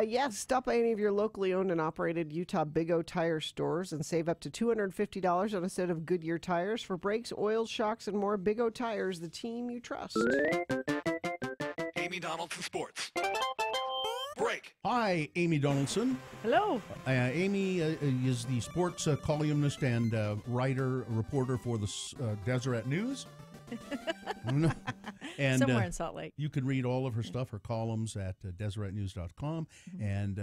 Speaker 5: Yes, stop by any of your locally owned and operated Utah Big O Tire stores and save up to $250 on a set of Goodyear tires for brakes, oils, shocks, and more. Big O Tires, the team you trust.
Speaker 12: Amy Donaldson Sports. Break.
Speaker 3: Hi, Amy Donaldson.
Speaker 11: Hello.
Speaker 3: Amy is the sports columnist and reporter for the Deseret News. And
Speaker 11: somewhere in Salt Lake.
Speaker 3: You can read all of her stuff, her columns at deseretnews.com. And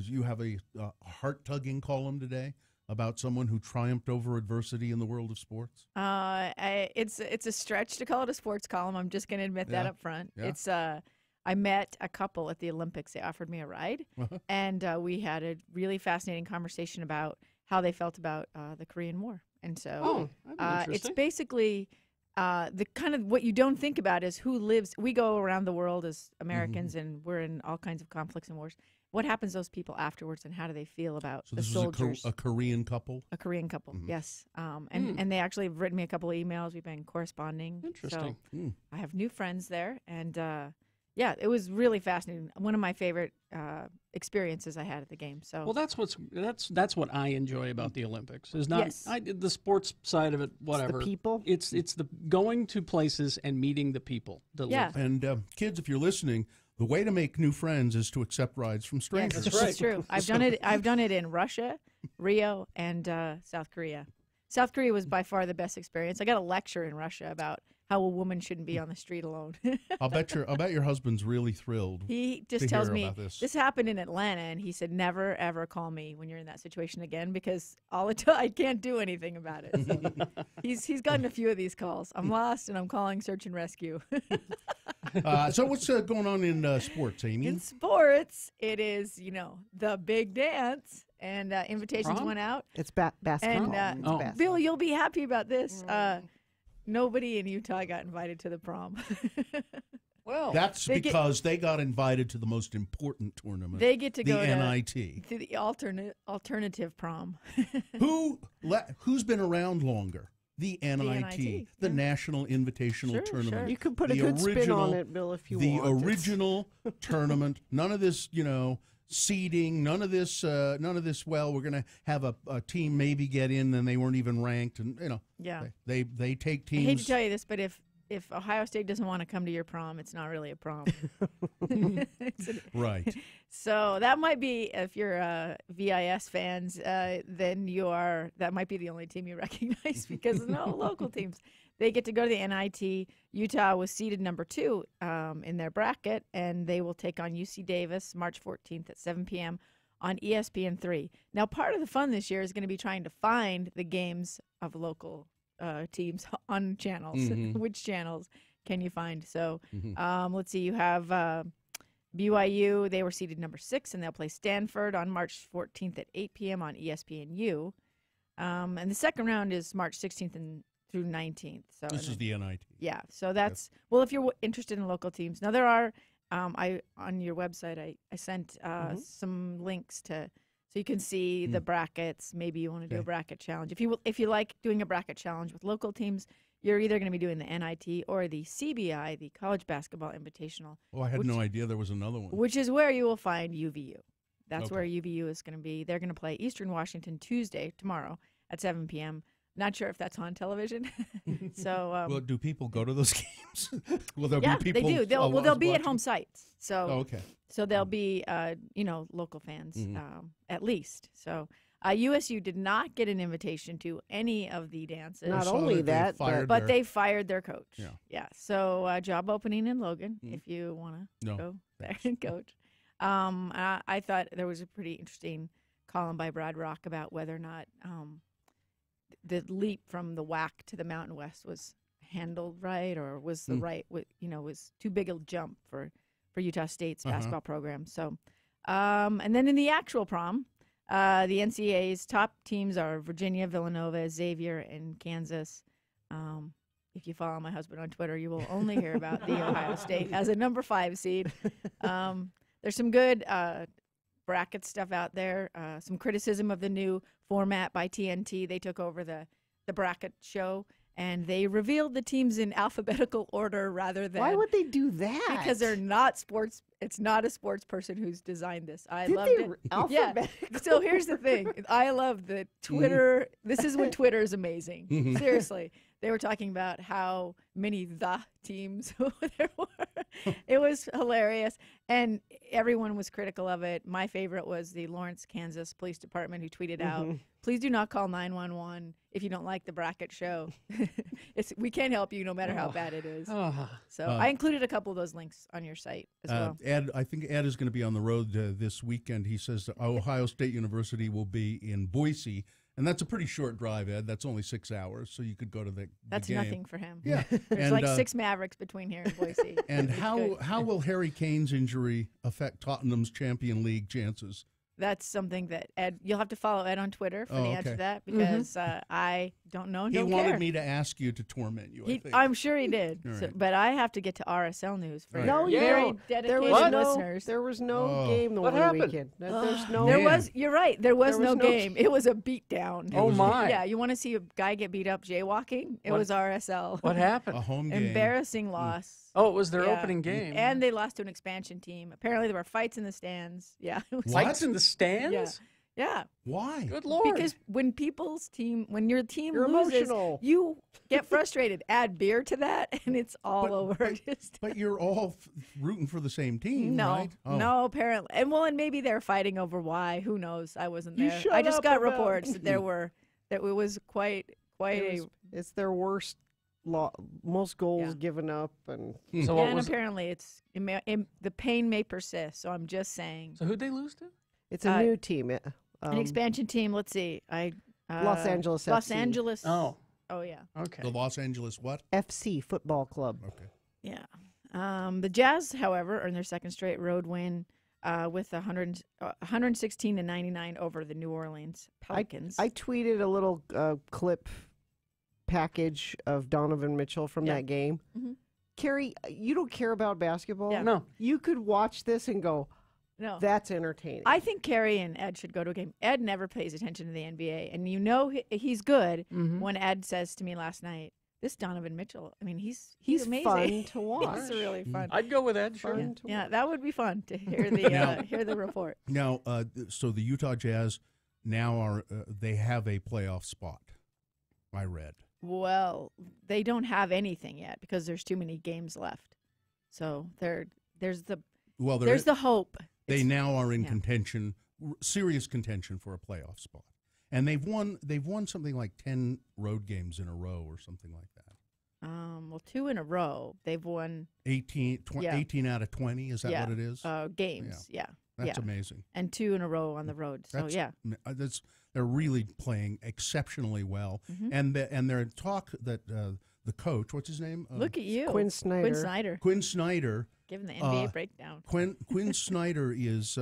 Speaker 3: you have a heart-tugging column today about someone who triumphed over adversity in the world of sports.
Speaker 11: It's a stretch to call it a sports column. I'm just going to admit that up front.
Speaker 3: Yeah.
Speaker 11: It's I met a couple at the Olympics. They offered me a ride, and we had a really fascinating conversation about how they felt about the Korean War. And so it's basically the kind of what you don't think about is who lives. We go around the world as Americans, and we're in all kinds of conflicts and wars. what happens to those people afterwards, and how do they feel about
Speaker 3: So
Speaker 11: the
Speaker 3: this
Speaker 11: soldiers?
Speaker 3: was a Korean couple?
Speaker 11: A Korean couple, yes. And they actually have written me a couple of emails. We've been corresponding.
Speaker 4: Interesting.
Speaker 11: So I have new friends there, and yeah, it was really fascinating. One of my favorite experiences I had at the game. So
Speaker 4: well, that's what I enjoy about the Olympics. Is not
Speaker 11: Yes.
Speaker 4: the sports side of it. Whatever.
Speaker 5: It's the people.
Speaker 4: It's the going to places and meeting the people. That live there.
Speaker 3: And kids, if you're listening, the way to make new friends is to accept rides from strangers.
Speaker 11: Yes, that's true. I've done it. I've done it in Russia, Rio, and South Korea. South Korea was by far the best experience. I got a lecture in Russia about how a woman shouldn't be on the street alone.
Speaker 3: I'll bet your husband's really thrilled.
Speaker 11: He just
Speaker 3: to
Speaker 11: tells
Speaker 3: hear
Speaker 11: me
Speaker 3: about this.
Speaker 11: happened in Atlanta, and he said, "Never ever call me when you're in that situation again, because I can't do anything about it." So he's gotten a few of these calls. I'm lost, and I'm calling search and rescue.
Speaker 3: So what's going on in sports, Amy?
Speaker 11: In sports, it is the big dance, and invitations
Speaker 4: Prom?
Speaker 11: went out.
Speaker 5: It's basketball.
Speaker 11: And
Speaker 5: It's basketball.
Speaker 11: Bill, you'll be happy about this. Nobody in Utah got invited to the prom.
Speaker 4: Well,
Speaker 3: That's because they got invited to the most important tournament.
Speaker 11: They get to
Speaker 3: the
Speaker 11: go
Speaker 3: NIT.
Speaker 11: to the alternative prom.
Speaker 3: Who's been around longer? The NIT, the National Invitational Tournament.
Speaker 11: Sure.
Speaker 5: You could put a good spin on it, Bill, if you want.
Speaker 3: The original tournament. None of this, seeding. None of this. Well, we're going to have a team maybe get in, then they weren't even ranked, and
Speaker 11: Yeah.
Speaker 3: They take teams.
Speaker 11: I hate to tell you this, but if Ohio State doesn't want to come to your prom, it's not really a prom.
Speaker 3: Right.
Speaker 11: So that might be, if you're VIS fans, then that might be the only team you recognize, because no local teams. They get to go to the NIT. Utah was seeded number 2 in their bracket, and they will take on UC Davis March 14th at 7 p.m. on ESPN3. Now, part of the fun this year is going to be trying to find the games of local teams on channels.
Speaker 3: Mm-hmm.
Speaker 11: Which channels can you find? So let's see. You have BYU. They were seeded number 6, and they'll play Stanford on March 14th at 8 p.m. on ESPNU. And the second round is March 16th through 19th. So
Speaker 3: This is the NIT.
Speaker 11: Yeah. So that's well, if you're interested in local teams. Now there are on your website I sent some links so you can see the brackets. Maybe you want to do a bracket challenge. If you like doing a bracket challenge with local teams, you're either going to be doing the NIT or the CBI, the College Basketball Invitational.
Speaker 3: Oh, I had no idea there was another one.
Speaker 11: Which is where you will find UVU. That's where UVU is going to be. They're going to play Eastern Washington tomorrow at 7 p.m. Not sure if that's on television. So,
Speaker 3: well, do people go to those games? Will there be people?
Speaker 11: They do. They'll be at home sites. So,
Speaker 3: okay.
Speaker 11: So they'll be, local fans at least. So, USU did not get an invitation to any of the dances.
Speaker 5: Not only that,
Speaker 11: but they fired their coach.
Speaker 3: Yeah.
Speaker 11: So, job opening in Logan if you want to go there and coach. I thought there was a pretty interesting column by Brad Rock about whether or not the leap from the WAC to the Mountain West was handled right, or was the right, was too big a jump for Utah State's basketball program. So, and then in the actual prom, the NCAA's top teams are Virginia, Villanova, Xavier, and Kansas. If you follow my husband on Twitter, you will only hear about the Ohio State as a number 5 seed. There's some good bracket stuff out there. Some criticism of the new format by TNT. They took over the bracket show, and they revealed the teams in alphabetical order rather than.
Speaker 5: Why would they do that?
Speaker 11: Because they're not sports. It's not a sports person who's designed this. I loved it.
Speaker 5: Alphabetical?
Speaker 11: Yeah. So here's the thing. I love the Twitter. This is when Twitter is amazing. Seriously. They were talking about how many the teams there were. It was hilarious, and everyone was critical of it. My favorite was the Lawrence, Kansas Police Department, who tweeted out, "Please do not call 911 if you don't like the bracket show. We can't help you no matter how bad it is." So I included a couple of those links on your site as well.
Speaker 3: Ed, I think Ed is going to be on the road this weekend. He says that Ohio State University will be in Boise. And that's a pretty short drive, Ed. That's only 6 hours, so you could go to the
Speaker 11: That's
Speaker 3: game.
Speaker 11: nothing for him.
Speaker 3: Yeah.
Speaker 11: There's like 6 Mavericks between here and Boise.
Speaker 3: And how will Harry Kane's injury affect Tottenham's Champion League chances?
Speaker 11: That's something that Ed, you'll have to follow Ed on Twitter for the answer to that, because I don't know.
Speaker 3: He
Speaker 11: Don't
Speaker 3: wanted
Speaker 11: care.
Speaker 3: me to ask you to torment you. I think.
Speaker 11: I'm sure he did.
Speaker 3: All
Speaker 11: So,
Speaker 3: right.
Speaker 11: but I have to get to RSL news for
Speaker 5: No, you
Speaker 11: very
Speaker 5: don't.
Speaker 11: dedicated
Speaker 5: Listeners. There was no
Speaker 3: Oh.
Speaker 5: game the
Speaker 4: What
Speaker 5: one
Speaker 4: happened?
Speaker 5: weekend. There's no.
Speaker 11: There
Speaker 3: Man.
Speaker 11: was. You're right. There was
Speaker 5: There was
Speaker 11: no
Speaker 5: no
Speaker 11: game. It was a beatdown.
Speaker 4: Oh, my.
Speaker 11: Yeah. You want to see a guy get beat up jaywalking? It
Speaker 4: What-
Speaker 11: was RSL.
Speaker 4: What happened?
Speaker 3: A home game.
Speaker 11: Embarrassing loss.
Speaker 4: Oh, it was their
Speaker 11: Yeah.
Speaker 4: opening game.
Speaker 11: And they lost to an expansion team. Apparently, there were fights in the stands. Yeah. It was
Speaker 3: What?
Speaker 4: Fights in the stands?
Speaker 11: Yeah. Yeah.
Speaker 3: Why?
Speaker 4: Good Lord.
Speaker 11: Because when your team
Speaker 5: You're
Speaker 11: loses,
Speaker 5: emotional.
Speaker 11: you get frustrated. Add beer to that, and it's all
Speaker 3: But-
Speaker 11: over. Just
Speaker 3: But you're all rooting for the same team,
Speaker 11: no,
Speaker 3: right? Oh.
Speaker 11: no, apparently, and maybe they're fighting over why. Who knows? I wasn't
Speaker 5: You
Speaker 11: there.
Speaker 5: shut
Speaker 11: I just
Speaker 5: up
Speaker 11: got
Speaker 5: about-
Speaker 11: reports that it was quite
Speaker 5: It's their worst. Most goals
Speaker 11: Yeah.
Speaker 5: given up, and
Speaker 4: So what
Speaker 11: and
Speaker 4: was?
Speaker 11: apparently the pain may persist. So I'm just saying,
Speaker 4: So who'd they lose to?
Speaker 5: it's a new team.
Speaker 11: an expansion team. Let's see,
Speaker 5: Los Angeles
Speaker 11: Los
Speaker 5: FC.
Speaker 11: Angeles.
Speaker 4: Oh,
Speaker 11: Oh yeah.
Speaker 4: okay.
Speaker 3: The Los Angeles what?
Speaker 5: FC Football Club.
Speaker 3: Okay.
Speaker 11: Yeah. The Jazz, however, earned their second straight road win with 116 to 99 over the New Orleans Pelicans.
Speaker 5: I tweeted a little clip package of Donovan Mitchell from
Speaker 11: Yeah.
Speaker 5: that game.
Speaker 11: Mhm.
Speaker 5: Carrie, you don't care about basketball?
Speaker 11: Yeah.
Speaker 4: No.
Speaker 5: You could watch this and go,
Speaker 11: no.
Speaker 5: that's entertaining.
Speaker 11: I think Carrie and Ed should go to a game. Ed never pays attention to the NBA, and you know he's good
Speaker 4: Mhm.
Speaker 11: when Ed says to me last night, "This Donovan Mitchell, I mean, he's
Speaker 5: He's
Speaker 11: amazing.
Speaker 5: fun to watch.
Speaker 11: He's really fun.
Speaker 4: I'd go with Ed. Sure.
Speaker 5: Fun to
Speaker 11: Yeah,
Speaker 5: watch.
Speaker 11: that would be fun to hear the
Speaker 3: Now-
Speaker 11: hear the report.
Speaker 3: Now, so the Utah Jazz now are they have a playoff spot. I read.
Speaker 11: Well, they don't have anything yet because there's too many games left. So there's the
Speaker 3: Well,
Speaker 11: there's the hope.
Speaker 3: they
Speaker 11: It's-
Speaker 3: now are in
Speaker 11: yeah.
Speaker 3: contention, serious contention for a playoff spot, and they've won something like 10 road games in a row or something like that.
Speaker 11: Well, 2 in a row. They've won
Speaker 3: 18,
Speaker 11: Yeah.
Speaker 3: 18 out of 20. Is that
Speaker 11: yeah,
Speaker 3: what it is?
Speaker 11: games. Yeah.
Speaker 3: That's
Speaker 11: yeah.
Speaker 3: amazing.
Speaker 11: And 2 in a row on the road. So
Speaker 3: That's,
Speaker 11: yeah.
Speaker 3: they're really playing exceptionally well,
Speaker 11: Mhm.
Speaker 3: and they're talk that the coach, what's his name?
Speaker 11: Look at you.
Speaker 5: Quinn Snyder.
Speaker 11: Quinn Snyder.
Speaker 3: Quinn Snyder.
Speaker 11: Giving the NBA breakdown.
Speaker 3: Quinn Snyder is.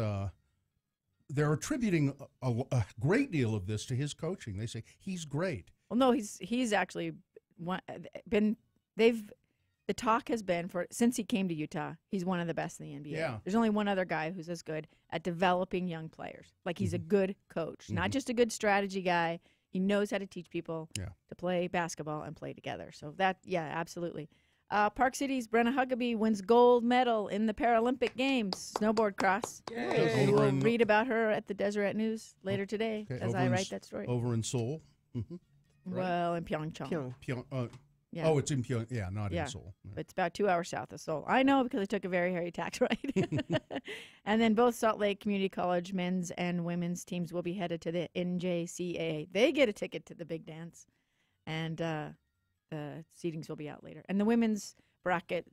Speaker 3: They're attributing a great deal of this to his coaching. They say he's great.
Speaker 11: Well, no, he's actually been. The talk has been since he came to Utah. He's one of the best in the NBA.
Speaker 3: Yeah.
Speaker 11: There's only one other guy who's as good at developing young players. Like he's a good coach, not just a good strategy guy. He knows how to teach people to play basketball and play together. So absolutely. Park City's Brenna Huckabee wins gold medal in the Paralympic Games, snowboard cross.
Speaker 3: Yay.
Speaker 11: You
Speaker 3: Over
Speaker 11: will
Speaker 3: in-
Speaker 11: read about her at the Deseret News later today
Speaker 3: Okay,
Speaker 11: as
Speaker 3: over
Speaker 11: I
Speaker 3: in
Speaker 11: write
Speaker 3: S-
Speaker 11: that story.
Speaker 3: Over in Seoul. Mm-hmm.
Speaker 11: Well, in Pyeongchang. Yeah.
Speaker 3: Oh, it's in Pyongyang. Yeah, not
Speaker 11: Yeah.
Speaker 3: in Seoul.
Speaker 11: It's about 2 hours south of Seoul. I know because I took a very hairy tax ride. And then both Salt Lake Community College men's and women's teams will be headed to the NJCAA. They get a ticket to the big dance, and the seedings will be out later. And the women's bracket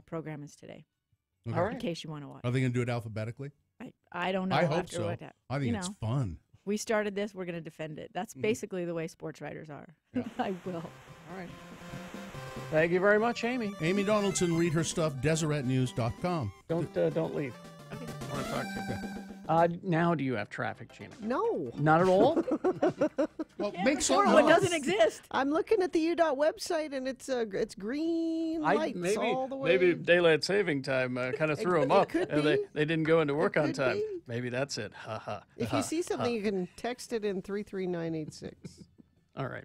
Speaker 11: program is today.
Speaker 3: Okay.
Speaker 11: All right. In case you want to watch.
Speaker 3: Are they going to do it alphabetically?
Speaker 11: I don't know.
Speaker 3: I hope
Speaker 11: after
Speaker 3: so.
Speaker 11: what
Speaker 3: I think
Speaker 11: you
Speaker 3: it's
Speaker 11: know,
Speaker 3: fun.
Speaker 11: We started this. We're going to defend it. That's basically the way sports writers are.
Speaker 3: Yeah.
Speaker 11: I will.
Speaker 4: All right. Thank you very much, Amy.
Speaker 3: Amy Donaldson, read her stuff, DeseretNews.com.
Speaker 4: Don't leave.
Speaker 11: Okay.
Speaker 4: I want to talk to you. Now, do you have traffic, Gina?
Speaker 5: No.
Speaker 4: Not at all?
Speaker 3: Well, make
Speaker 11: Or
Speaker 3: something
Speaker 11: what
Speaker 3: up.
Speaker 11: doesn't exist.
Speaker 5: I'm looking at the UDOT website, and it's green lights all the way.
Speaker 4: Maybe daylight saving time kind of threw them
Speaker 5: it
Speaker 4: up.
Speaker 5: could
Speaker 4: and
Speaker 5: be.
Speaker 4: They didn't go into work on
Speaker 5: could
Speaker 4: time.
Speaker 5: be.
Speaker 4: Maybe that's it. Ha ha.
Speaker 5: If you see something, you can text it in 33986.
Speaker 4: All right.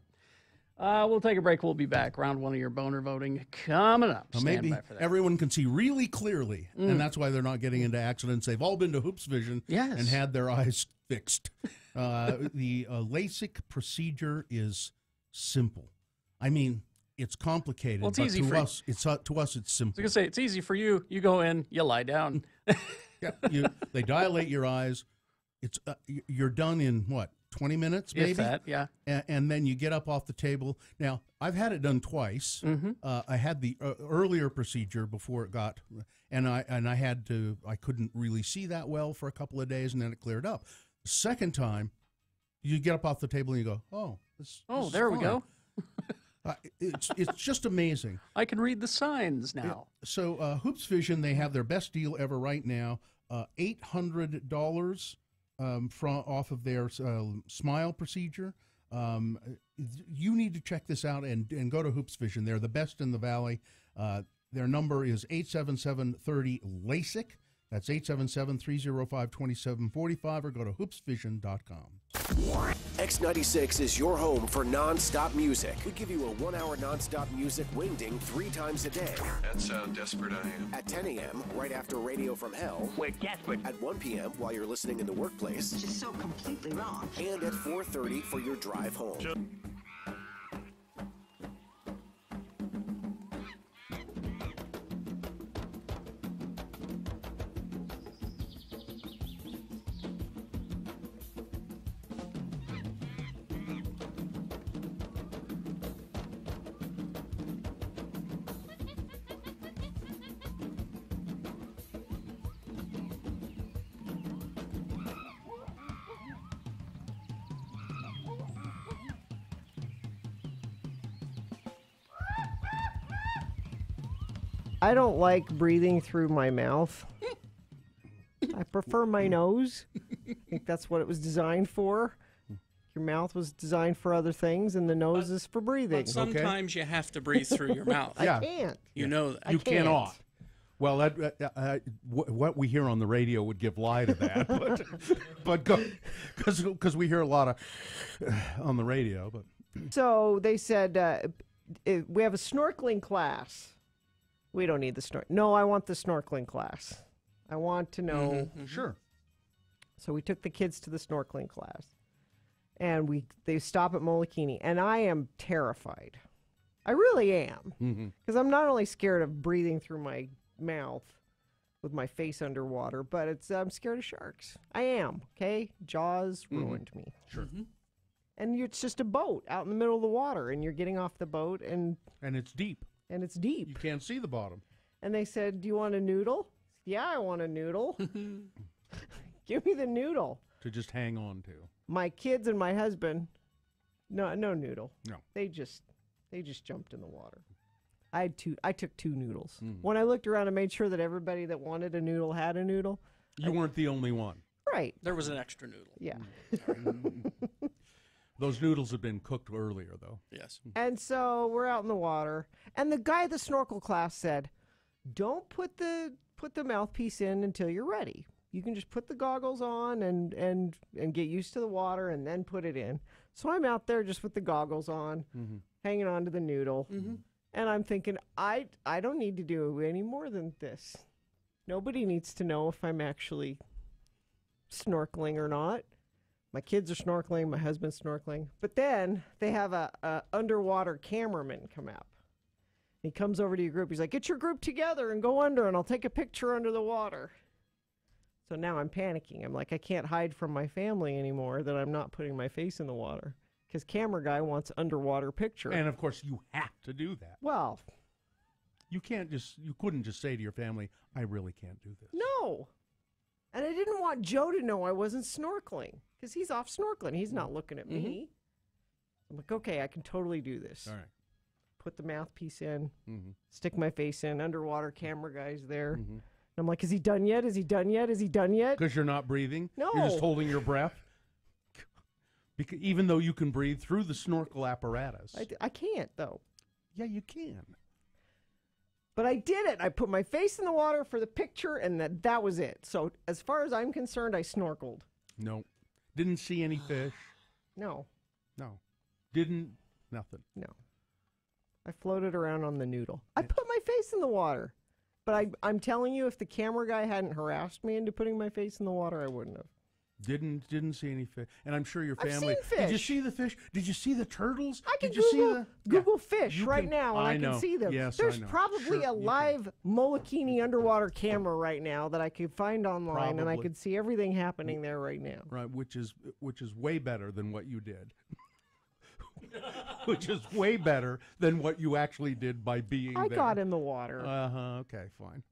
Speaker 4: We'll take a break. We'll be back. Round 1 of your boner voting coming up.
Speaker 3: Well,
Speaker 4: Stand
Speaker 3: maybe
Speaker 4: by for that.
Speaker 3: everyone can see really clearly, and that's why they're not getting into accidents. They've all been to Hoops Vision
Speaker 4: Yes.
Speaker 3: and had their eyes fixed. The LASIK procedure is simple. I mean, it's complicated,
Speaker 4: Well, it's
Speaker 3: but
Speaker 4: easy
Speaker 3: to
Speaker 4: for-
Speaker 3: us, it's
Speaker 4: I
Speaker 3: it's
Speaker 4: was
Speaker 3: simple.
Speaker 4: going to say, it's easy for you. You go in, you lie down.
Speaker 3: Yeah, they dilate your eyes. It's you're done in what, 20 minutes, maybe?
Speaker 4: If that, yeah.
Speaker 3: And then you get up off the table. Now, I've had it done twice. I had the earlier procedure before it got, and I had to. I couldn't really see that well for a couple of days, and then it cleared up. The second time, you get up off the table and you go, "Oh, this is
Speaker 4: there we
Speaker 3: fine."
Speaker 4: go.
Speaker 3: It's just amazing.
Speaker 4: I can read the signs now.
Speaker 3: So Hoops Vision, they have their best deal ever right now. $800 from off of their smile procedure. You need to check this out and go to Hoops Vision. They're the best in the Valley. Their number is 877-30-LASIK. That's 877-305-2745, or go to hoopsvision.com.
Speaker 6: X96 is your home for non-stop music. We give you a 1-hour non-stop music wingding 3 times a day.
Speaker 12: That's how desperate I am.
Speaker 6: At 10 a.m., right after Radio from Hell.
Speaker 13: We're desperate.
Speaker 6: At 1 p.m., while you're listening in the workplace.
Speaker 13: Which is so completely wrong.
Speaker 6: And at 4:30 for your drive home.
Speaker 5: I don't like breathing through my mouth. I prefer my nose. I think that's what it was designed for. Your mouth was designed for other things, and the nose is for breathing.
Speaker 4: But sometimes you have to breathe through your mouth.
Speaker 5: I can't.
Speaker 4: You know that.
Speaker 3: You cannot. Well, what we hear on the radio would give lie to that, but because we hear a lot of on the radio. But
Speaker 5: so they said we have a snorkeling class. We don't need the snorkel. No, I want the snorkeling class. I want to know.
Speaker 3: Sure.
Speaker 5: So we took the kids to the snorkeling class, and they stop at Molokini, and I am terrified. I really am, because I'm not only scared of breathing through my mouth with my face underwater, but I'm scared of sharks. I am. Okay, Jaws ruined me.
Speaker 3: Sure.
Speaker 5: And it's just a boat out in the middle of the water, and you're getting off the boat, and
Speaker 3: it's deep.
Speaker 5: And it's deep.
Speaker 3: You can't see the bottom.
Speaker 5: And they said, "Do you want a noodle?" Yeah, I want a noodle. Give me the noodle.
Speaker 3: To just hang on to.
Speaker 5: My kids and my husband, no noodle.
Speaker 3: No.
Speaker 5: They just jumped in the water. I took 2 noodles. When I looked around and made sure that everybody that wanted a noodle had a noodle.
Speaker 3: You weren't the only one.
Speaker 5: Right.
Speaker 4: There was an extra noodle.
Speaker 5: Yeah.
Speaker 3: Those noodles had been cooked earlier, though.
Speaker 4: Yes.
Speaker 5: And so we're out in the water, and the guy at the snorkel class said, "Don't put the mouthpiece in until you're ready. You can just put the goggles on and get used to the water, and then put it in." So I'm out there just with the goggles on, hanging on to the noodle, and I'm thinking, I don't need to do any more than this. Nobody needs to know if I'm actually snorkeling or not. My kids are snorkeling, my husband's snorkeling. But then they have a underwater cameraman come out. He comes over to your group. He's like, "Get your group together and go under, and I'll take a picture under the water." So now I'm panicking. I'm like, I can't hide from my family anymore that I'm not putting my face in the water, because camera guy wants underwater picture.
Speaker 3: And of course, you have to do that.
Speaker 5: Well,
Speaker 3: you couldn't just say to your family, "I really can't do this."
Speaker 5: No. And I didn't want Joe to know I wasn't snorkeling, because he's off snorkeling. He's not looking at me. I'm like, okay, I can totally do this.
Speaker 3: All right.
Speaker 5: Put the mouthpiece in, stick my face in, underwater camera guy's there. And I'm like, is he done yet? Is he done yet? Is he done yet?
Speaker 3: Because you're not breathing?
Speaker 5: No.
Speaker 3: You're just holding your breath? Because even though you can breathe through the snorkel apparatus.
Speaker 5: I can't, though.
Speaker 3: Yeah, you can.
Speaker 5: But I did it. I put my face in the water for the picture, and that was it. So as far as I'm concerned, I snorkeled.
Speaker 3: No. Didn't see any fish.
Speaker 5: No.
Speaker 3: No. Didn't. Nothing.
Speaker 5: No. I floated around on the noodle. I put my face in the water. But I'm telling you, if the camera guy hadn't harassed me into putting my face in the water, I wouldn't have.
Speaker 3: Didn't see any fish. And I'm sure your
Speaker 5: I've
Speaker 3: family.
Speaker 5: seen fish.
Speaker 3: Did you see the fish? Did you see the turtles?
Speaker 5: I can
Speaker 3: Did you see the
Speaker 5: Google fish
Speaker 3: you
Speaker 5: right
Speaker 3: can-
Speaker 5: now, and I
Speaker 3: know.
Speaker 5: can see them.
Speaker 3: Yes,
Speaker 5: There's
Speaker 3: I know.
Speaker 5: probably
Speaker 3: Sure,
Speaker 5: a
Speaker 3: you
Speaker 5: live Molokini underwater camera right now that I could find online, and I
Speaker 3: Probably.
Speaker 5: could see everything happening there right now.
Speaker 3: Right, which is way better than what you did. Which is way better than what you actually did by being
Speaker 5: I
Speaker 3: there.
Speaker 5: got in the water.
Speaker 3: Okay, fine.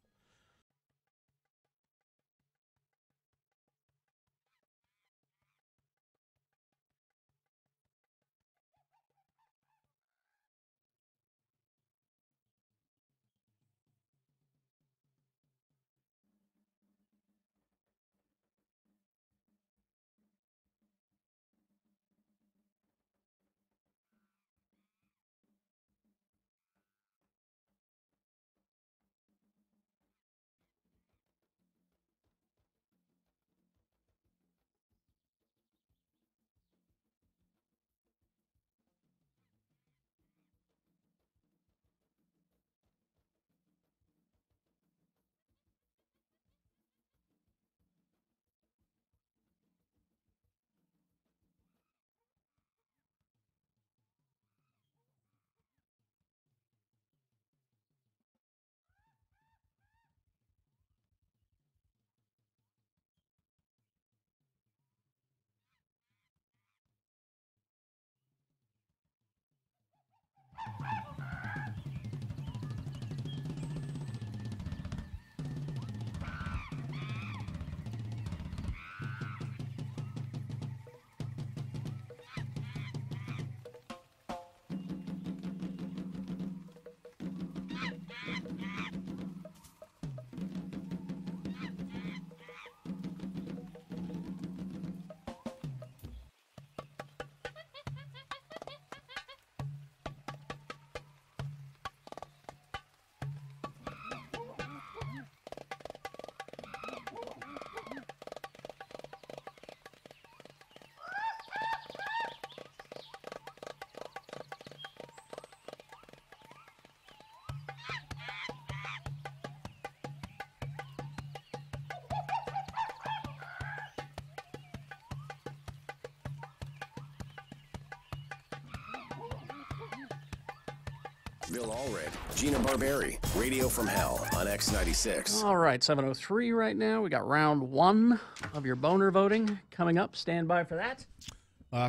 Speaker 6: Bill Allred, Gina Barberi, Radio from Hell on X96.
Speaker 4: All right, 7:03 right now. We got round one of your Boehner voting coming up. Stand by for that.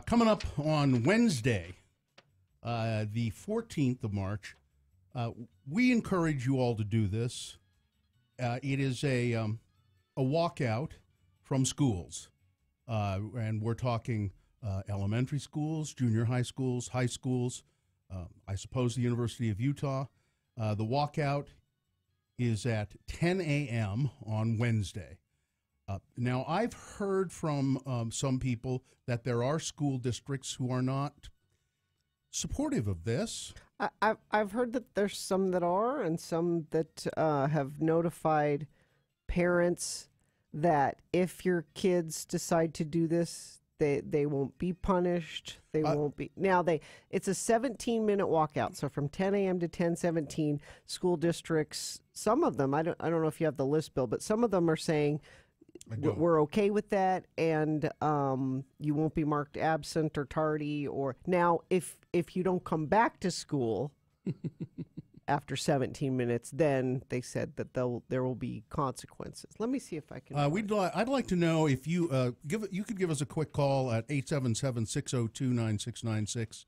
Speaker 3: Coming up on Wednesday, the 14th of March, we encourage you all to do this. It is a walkout from schools, and we're talking elementary schools, junior high schools, I suppose the University of Utah. The walkout is at 10 a.m. on Wednesday. Now, I've heard from some people that there are school districts who are not supportive of this.
Speaker 5: I've heard that there's some that are, and some that have notified parents that if your kids decide to do this, they won't be punished. They won't be. Now, it's a 17-minute walkout. So from 10 a.m. to 10:17, school districts, some of them, I don't know if you have the list, Bill, but some of them are saying we're okay with that, and you won't be marked absent or tardy. Or now, if you don't come back to school after 17 minutes, then they said that there will be consequences. Let me see if I can.
Speaker 3: I'd like to know if you could give us a quick call at 877-602-9696,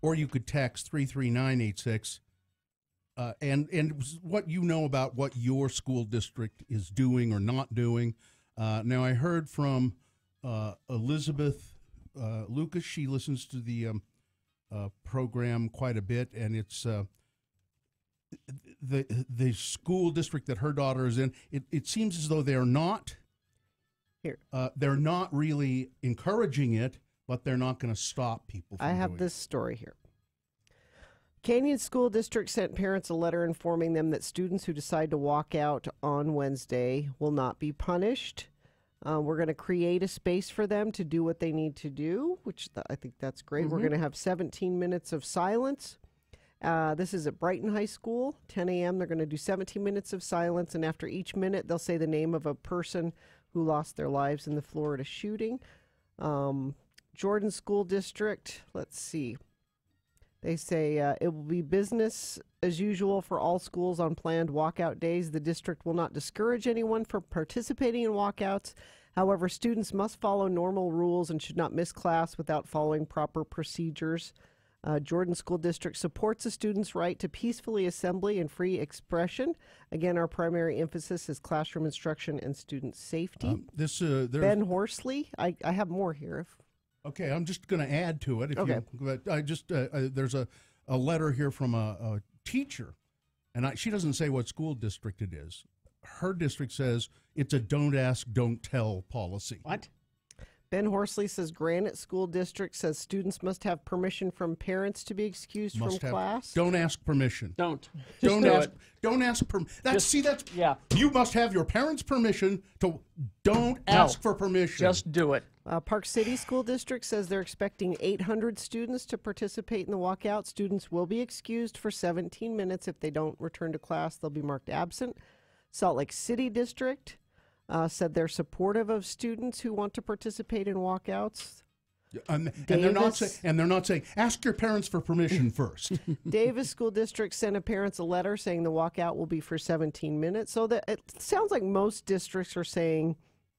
Speaker 3: or you could text 33986, and what you know about what your school district is doing or not doing. Now, I heard from Elizabeth Lucas. She listens to the program quite a bit, and it's the school district that her daughter is in. It seems as though they're not really encouraging it, but they're not going to stop people from
Speaker 5: I have
Speaker 3: doing
Speaker 5: this story here. Canyon School District sent parents a letter informing them that students who decide to walk out on Wednesday will not be punished. We're going to create a space for them to do what they need to do, which I think that's great. We're going to have 17 minutes of silence. This is at Brighton High School, 10 a.m. They're going to do 17 minutes of silence, and after each minute, they'll say the name of a person who lost their lives in the Florida shooting. Jordan School District, let's see. They say it will be business as usual for all schools on planned walkout days. The district will not discourage anyone from participating in walkouts. However, students must follow normal rules and should not miss class without following proper procedures. Jordan School District supports the students' right to peacefully assembly and free expression. Again, our primary emphasis is classroom instruction and student safety. Ben Horsley, I have more here.
Speaker 3: Okay, I'm just going to add to it. There's a letter here from a teacher, and she doesn't say what school district it is. Her district says it's a don't ask, don't tell policy.
Speaker 4: What?
Speaker 5: Ben Horsley says Granite School District says students must have permission from parents to be excused from class.
Speaker 3: Don't ask permission.
Speaker 4: Don't
Speaker 3: ask. Don't ask permission. You must have your parents' permission to. Don't ask for permission.
Speaker 4: Just do it.
Speaker 5: Park City School District says they're expecting 800 students to participate in the walkout. Students will be excused for 17 minutes. If they don't return to class, they'll be marked absent. Salt Lake City District said they're supportive of students who want to participate in walkouts.
Speaker 3: And they're not saying ask your parents for permission first.
Speaker 5: Davis School District sent parents a letter saying the walkout will be for 17 minutes. So that it sounds like most districts are saying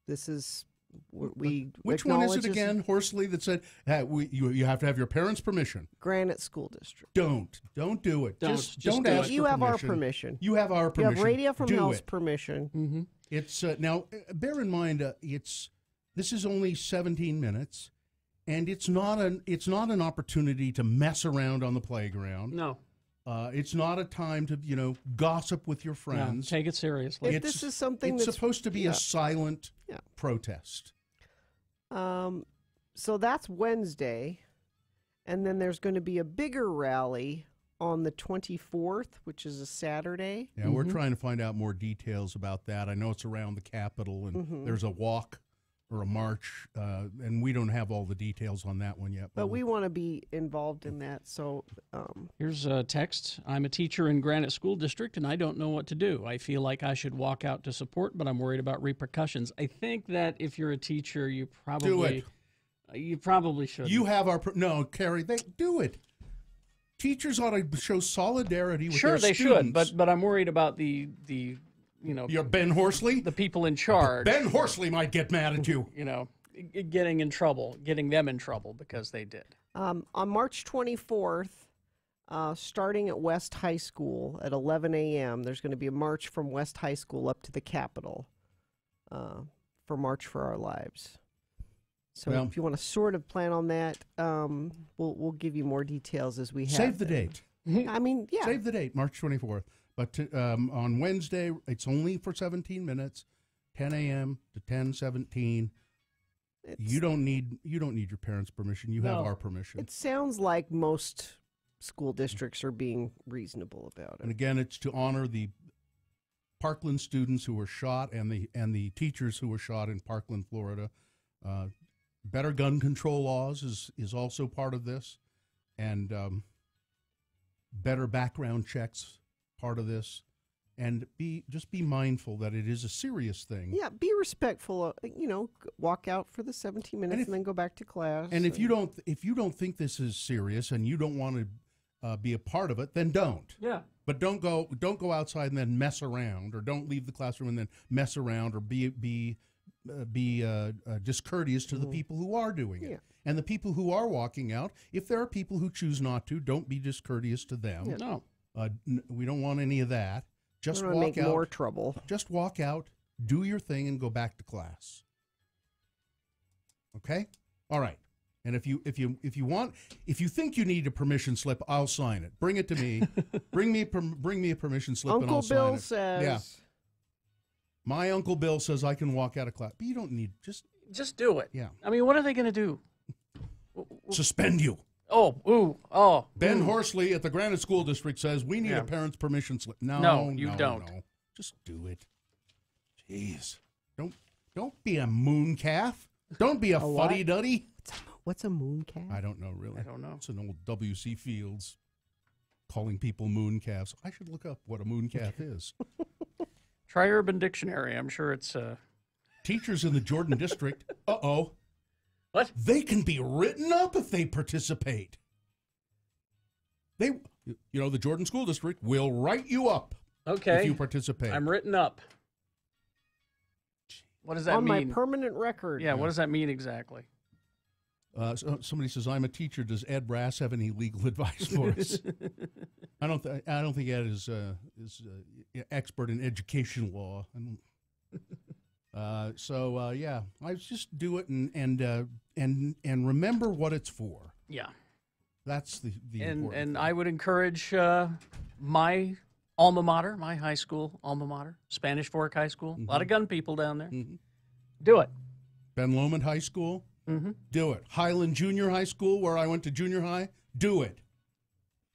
Speaker 5: this is
Speaker 3: Which one is it again, Horsley, that said you have to have your parents' permission?
Speaker 5: Granite School District.
Speaker 3: Don't do it. Don't ask.
Speaker 5: You have our permission.
Speaker 3: You have our permission.
Speaker 5: You have Radio from Hell's permission.
Speaker 3: Mm-hmm. It's now. Bear in mind, this is only 17 minutes, and it's not an opportunity to mess around on the playground.
Speaker 4: No.
Speaker 3: It's not a time to gossip with your friends.
Speaker 4: No, take it seriously.
Speaker 5: This is something
Speaker 3: it's
Speaker 5: that's
Speaker 3: supposed to be a silent protest.
Speaker 5: So that's Wednesday, and then there's going to be a bigger rally on the 24th, which is a Saturday.
Speaker 3: Yeah, we're trying to find out more details about that. I know it's around the Capitol, and there's a walk or a march, and we don't have all the details on that one yet.
Speaker 5: But we want to be involved in that. So
Speaker 4: here's a text. I'm a teacher in Granite School District, and I don't know what to do. I feel like I should walk out to support, but I'm worried about repercussions. I think that if you're a teacher, you probably
Speaker 3: do it.
Speaker 4: You probably should.
Speaker 3: You have our no, Carrie. Do it. Teachers ought to show solidarity with
Speaker 4: Sure,
Speaker 3: their
Speaker 4: they
Speaker 3: students.
Speaker 4: should, but I'm worried about the
Speaker 3: You're Ben Horsley?
Speaker 4: the people in charge.
Speaker 3: Ben Horsley might get mad at you.
Speaker 4: Getting them in trouble because they did.
Speaker 5: On March 24th, starting at West High School at 11 a.m., there's going to be a march from West High School up to the Capitol for March for Our Lives. So if you want to sort of plan on that, we'll give you more details as we have.
Speaker 3: Save the date.
Speaker 5: I mean, yeah.
Speaker 3: Save the date, March 24th. But on Wednesday, it's only for 17 minutes, 10 a.m. to 10:17. You don't need your parents' permission. You have our permission.
Speaker 5: It sounds like most school districts are being reasonable about it.
Speaker 3: And again, it's to honor the Parkland students who were shot and the teachers who were shot in Parkland, Florida. Better gun control laws is also part of this, and better background checks part of this, and just be mindful that it is a serious thing.
Speaker 5: Yeah, be respectful. Walk out for the 17 minutes and then go back to class.
Speaker 3: And if you don't think this is serious and you don't want to be a part of it, then don't.
Speaker 4: Yeah.
Speaker 3: But don't go outside and then mess around, or don't leave the classroom and then mess around, or be discourteous to the people who are doing it.
Speaker 5: Yeah.
Speaker 3: And the people who are walking out, if there are people who choose not to, don't be discourteous to them.
Speaker 5: Yeah.
Speaker 4: No.
Speaker 3: We don't want any of that. Just
Speaker 5: We're
Speaker 3: walk
Speaker 5: gonna make
Speaker 3: out.
Speaker 5: more trouble.
Speaker 3: Just walk out, do your thing, and go back to class. Okay? All right. And if you think you need a permission slip, I'll sign it. Bring it to me. bring me a permission slip, and I'll sign it.
Speaker 5: Uncle Bill says.
Speaker 3: Yeah. My Uncle Bill says I can walk out of class, but you don't need
Speaker 4: Just do it.
Speaker 3: Yeah.
Speaker 4: I mean, what are they going to do?
Speaker 3: Suspend you.
Speaker 4: Ben
Speaker 3: Horsley at the Granite School District says we need a parent's permission slip.
Speaker 4: No, you don't.
Speaker 3: No. Just do it. Jeez. Don't be a moon calf. Don't be a fuddy-duddy.
Speaker 5: What's a moon calf?
Speaker 3: I don't know, really.
Speaker 4: I don't know.
Speaker 3: It's an old W.C. Fields calling people moon calves. I should look up what a moon calf is.
Speaker 4: Try Urban Dictionary. I'm sure it's...
Speaker 3: Teachers in the Jordan District. Uh-oh.
Speaker 4: What?
Speaker 3: They can be written up if they participate. The Jordan School District will write you up if you participate.
Speaker 4: I'm written up. What does that
Speaker 5: On
Speaker 4: mean?
Speaker 5: my permanent record.
Speaker 4: Yeah, what does that mean exactly?
Speaker 3: Somebody says, I'm a teacher. Does Ed Brass have any legal advice for us? I don't think Ed is expert in education law. I just do it and remember what it's for.
Speaker 4: Yeah,
Speaker 3: that's the important
Speaker 4: and
Speaker 3: thing.
Speaker 4: I would encourage my alma mater, my high school alma mater, Spanish Fork High School. A lot of gun people down there. Do it.
Speaker 3: Ben Lomond High School. Do it. Highland Junior High School, where I went to junior high. Do it.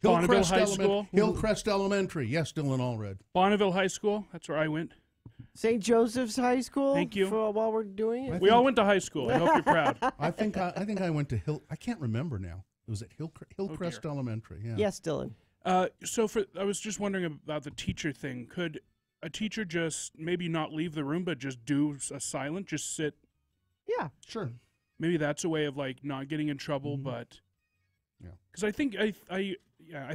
Speaker 13: Bonneville High School.
Speaker 3: Hillcrest Elementary. Yes, Dylan Allred.
Speaker 13: Bonneville High School. That's where I went.
Speaker 5: St. Joseph's High School.
Speaker 13: Thank you.
Speaker 5: While we're doing it,
Speaker 13: We all went to high school. I hope you're proud.
Speaker 3: I think I went to I can't remember now. It was at Hillcrest Elementary. Yeah.
Speaker 5: Yes, Dylan.
Speaker 13: I was just wondering about the teacher thing. Could a teacher just maybe not leave the room, but just do a silent, just sit?
Speaker 5: Yeah,
Speaker 3: sure.
Speaker 13: Maybe that's a way of not getting in trouble, but because I think I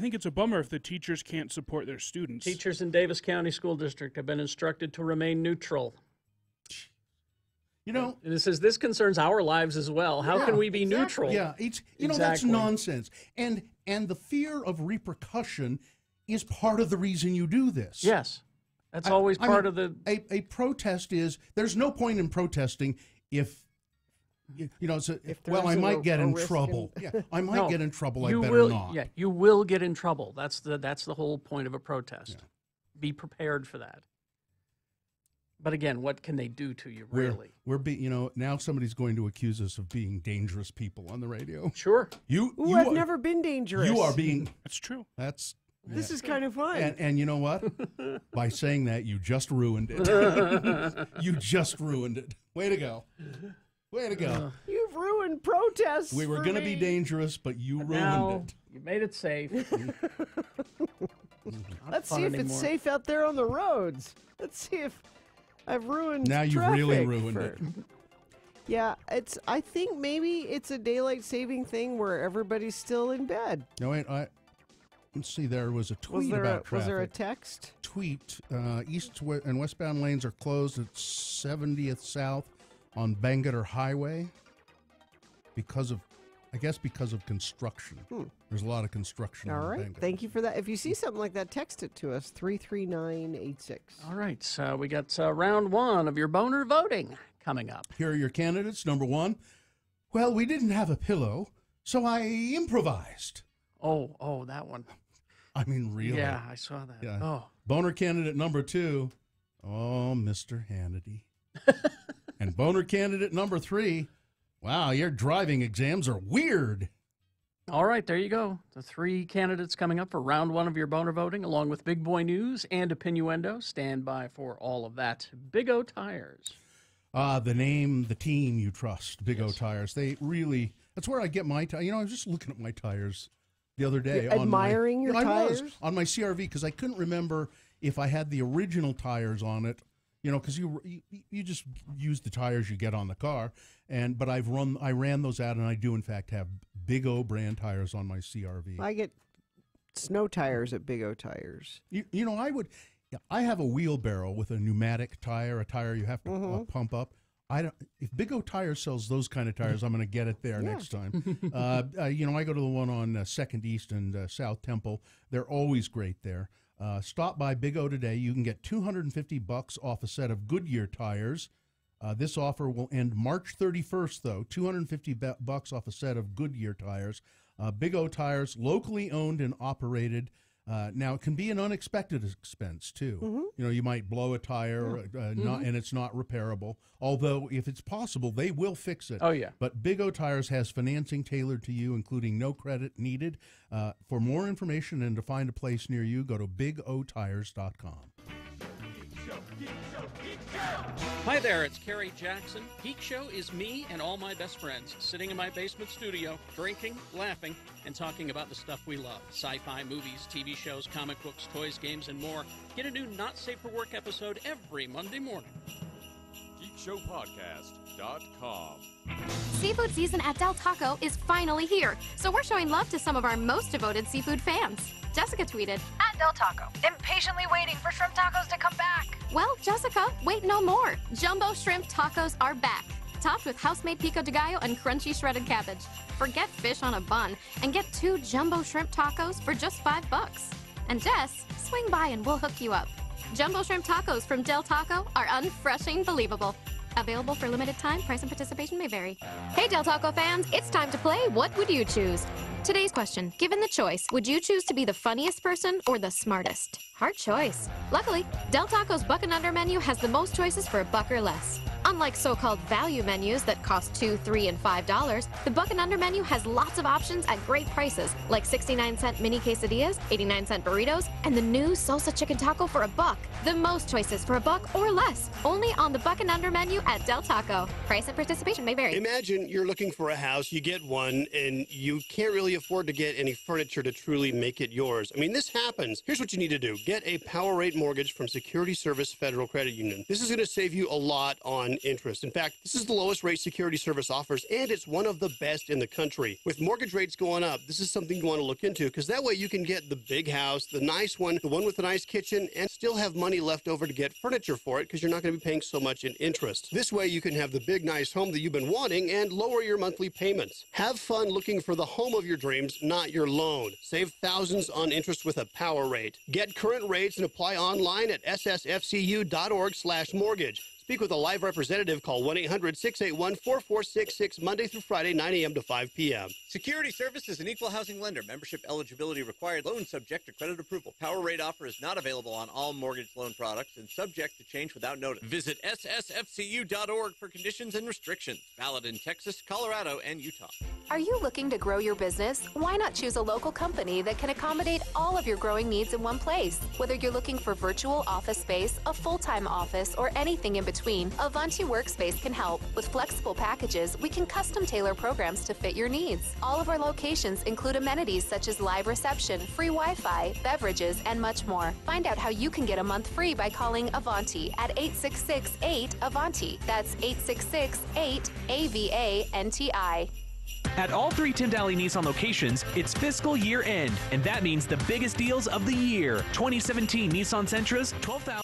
Speaker 13: think it's a bummer if the teachers can't support their students.
Speaker 4: Teachers in Davis County School District have been instructed to remain neutral. And it says this concerns our lives as well. How can we be neutral?
Speaker 3: Yeah, that's nonsense. And the fear of repercussion is part of the reason you do this.
Speaker 4: Yes, that's always part of the.
Speaker 3: A protest is there's no point in protesting if. I might get in trouble. I might get in trouble. I better not.
Speaker 4: Yeah, you will get in trouble. That's the whole point of a protest. Yeah. Be prepared for that. But again, what can they do to you, really?
Speaker 3: Now somebody's going to accuse us of being dangerous people on the radio.
Speaker 4: Sure.
Speaker 5: I've never been dangerous.
Speaker 3: You are being.
Speaker 13: That's true.
Speaker 5: This is kind of fun.
Speaker 3: And you know what? By saying that, you just ruined it. You just ruined it. Way to go. Way to go.
Speaker 5: You've ruined protests.
Speaker 3: We were going to be dangerous, but you ruined it.
Speaker 4: You made it safe.
Speaker 5: Let's see if it's safe out there on the roads. Let's see if I've ruined
Speaker 3: Now you've really ruined it.
Speaker 5: Yeah, I think maybe it's a daylight saving thing where everybody's still in bed.
Speaker 3: No, wait, let's see, there was a tweet
Speaker 5: about
Speaker 3: traffic.
Speaker 5: Was there a text?
Speaker 3: Tweet, east and westbound lanes are closed at 70th South on Banter Highway because of construction. There's a lot of construction.
Speaker 5: All
Speaker 3: on
Speaker 5: right.
Speaker 3: Banter.
Speaker 5: Thank you for that. If you see something like that, text it to us, 33986.
Speaker 4: All right. So we got round one of your Boehner voting coming up.
Speaker 3: Here are your candidates. Number one, well, we didn't have a pillow, so I improvised.
Speaker 4: Oh, that one.
Speaker 3: I mean, really?
Speaker 4: Yeah, I saw that.
Speaker 3: Yeah.
Speaker 4: Oh.
Speaker 3: Boehner candidate number two, oh, Mr. Hannity. And Boehner candidate number three, wow, your driving exams are weird.
Speaker 4: All right, there you go. The three candidates coming up for round one of your Boehner voting, along with Big Boy News and Opinnuendo. Stand by for all of that. Big O Tires.
Speaker 3: The name, the team you trust, Big O Tires. They really, that's where I get my tires. You know, I was just looking at my tires the other day.
Speaker 5: You're admiring your tires?
Speaker 3: I was, on my CRV, because I couldn't remember if I had the original tires on it. You know, because you just use the tires you get on the car, but I ran those out, and I do in fact have Big O brand tires on my CRV.
Speaker 5: I get snow tires at Big O Tires.
Speaker 3: You know, I have a wheelbarrow with a pneumatic tire, a tire you have to pump up. If Big O Tires sells those kind of tires, I'm going to get it there next time. You know, I go to the one on 2nd East and South Temple. They're always great there. Stop by Big O today. You can get $250 off a set of Goodyear tires. This offer will end March 31st, though. $250 off a set of Goodyear tires. Big O Tires, locally owned and operated. Now, it can be an unexpected expense, too. You know, you might blow a tire and it's not repairable. Although, if it's possible, they will fix it.
Speaker 4: Oh, yeah.
Speaker 3: But Big O Tires has financing tailored to you, including no credit needed. For more information and to find a place near you, go to bigotires.com.
Speaker 4: Hi there, it's Kerry Jackson. Geek Show is me and all my best friends sitting in my basement studio, drinking, laughing, and talking about the stuff we love. Sci-fi, movies, TV shows, comic books, toys, games, and more. Get a new Not Safe for Work episode every Monday morning.
Speaker 14: GeekShowPodcast.com.
Speaker 15: Seafood season at Del Taco is finally here, so we're showing love to some of our most devoted seafood fans. Jessica tweeted,
Speaker 16: "At Del Taco, impatiently waiting for shrimp tacos to come back."
Speaker 15: Well, Jessica, wait no more. Jumbo shrimp tacos are back, topped with house-made pico de gallo and crunchy shredded cabbage. Forget fish on a bun and get 2 jumbo shrimp tacos for just $5. And Jess, swing by and we'll hook you up. Jumbo shrimp tacos from Del Taco are unfreshing believable. Available for limited time. Price and participation may vary. Hey, Del Taco fans, it's time to play What Would You Choose? Today's question, given the choice, would you choose to be the funniest person or the smartest? Hard choice. Luckily, Del Taco's Buck and Under menu has the most choices for $1 or less. Unlike so-called value menus that cost $2, $3, and $5, the Buck and Under menu has lots of options at great prices, like 69-cent mini quesadillas, 89-cent burritos, and the new salsa chicken taco for $1. The most choices for $1 or less, only on the Buck and Under menu at Del Taco. Price and participation may vary.
Speaker 17: Imagine you're looking for a house, you get one, and you can't really afford to get any furniture to truly make it yours. I mean, this happens. Here's what you need to do. Get a Power Rate mortgage from Security Service Federal Credit Union. This is going to save you a lot on interest. In fact, this is the lowest rate Security Service offers, and it's one of the best in the country. With mortgage rates going up, this is something you want to look into, because that way you can get the big house, the nice one, the one with the nice kitchen, and still have money left over to get furniture for it, because you're not going to be paying so much in interest. This way you can have the big, nice home that you've been wanting and lower your monthly payments. Have fun looking for the home of your dreams, not your loan. Save thousands on interest with a Power Rate. Get current rates and apply online at ssfcu.org/mortgage. Speak with a live representative. Call 1-800-681-4466 Monday through Friday, 9 a.m. to 5 p.m.
Speaker 18: Security Service is an equal housing lender. Membership eligibility required. Loan subject to credit approval. Power Rate offer is not available on all mortgage loan products and subject to change without notice. Visit ssfcu.org for conditions and restrictions. Valid in Texas, Colorado, and Utah.
Speaker 16: Are you looking to grow your business? Why not choose a local company that can accommodate all of your growing needs in one place? Whether you're looking for virtual office space, a full-time office, or anything in between, Avanti Workspace can help. With flexible packages, we can custom tailor programs to fit your needs. All of our locations include amenities such as live reception, free Wi-Fi, beverages, and much more. Find out how you can get a month free by calling Avanti at 866-8-AVANTI. That's 866-8-AVANTI.
Speaker 14: At all 3 Tim Daly Nissan locations, it's fiscal year end, and that means the biggest deals of the year. 2017 Nissan Sentras, $12,000.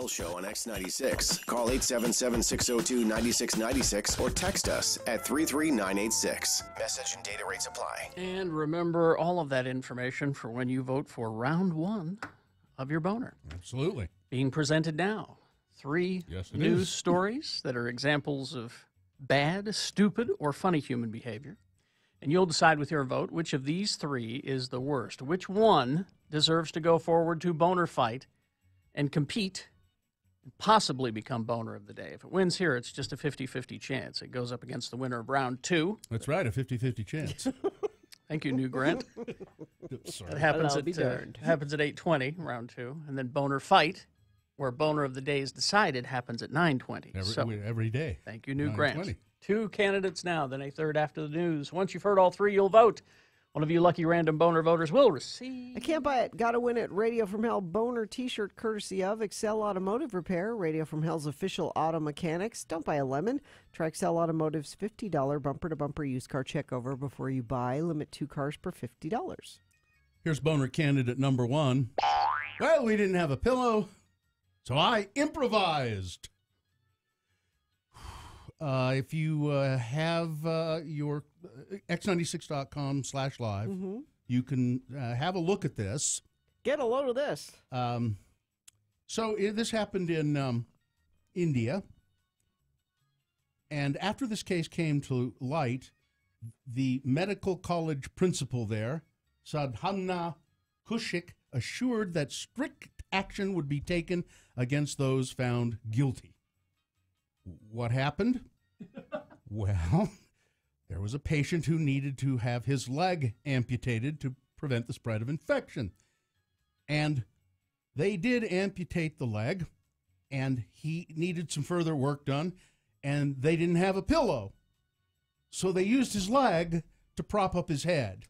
Speaker 6: Show on X96. Call 877-602-9696 or text us at 33986. Message and data rates apply.
Speaker 4: And remember all of that information for when you vote for round 1 of your Boehner.
Speaker 3: Absolutely.
Speaker 4: Being presented now. 3 news stories that are examples of bad, stupid, or funny human behavior. And you'll decide with your vote which of these 3 is the worst. Which one deserves to go forward to Boehner fight and compete, possibly become Boehner of the day. If it wins here, it's just a 50-50 chance. It goes up against the winner of round 2.
Speaker 3: That's right, a 50-50 chance.
Speaker 4: Thank you, New Grant.
Speaker 3: Sorry.
Speaker 4: It happens at 8:20, round 2. And then Boehner fight, where Boehner of the day is decided, happens at 9:20.
Speaker 3: Every day.
Speaker 4: Thank you, New
Speaker 3: 9:20.
Speaker 4: Grant. 2 candidates now, then a third after the news. Once you've heard all 3, you'll vote. One of you lucky random Boehner voters will receive.
Speaker 5: I can't buy it. Gotta win it. Radio from Hell Boehner t-shirt courtesy of Excel Automotive Repair. Radio from Hell's official auto mechanics. Don't buy a lemon. Try Excel Automotive's $50 bumper-to-bumper used car checkover before you buy. Limit 2 cars per $50.
Speaker 3: Here's Boehner candidate number 1. Well, we didn't have a pillow, so I improvised. If you have your x96.com/live, you can have a look at this.
Speaker 5: Get a load of this.
Speaker 3: This happened in India. And after this case came to light, the medical college principal there, Sadhana Kushik, assured that strict action would be taken against those found guilty. What happened? Well, there was a patient who needed to have his leg amputated to prevent the spread of infection. And they did amputate the leg, and he needed some further work done, and they didn't have a pillow. So they used his leg to prop up his head.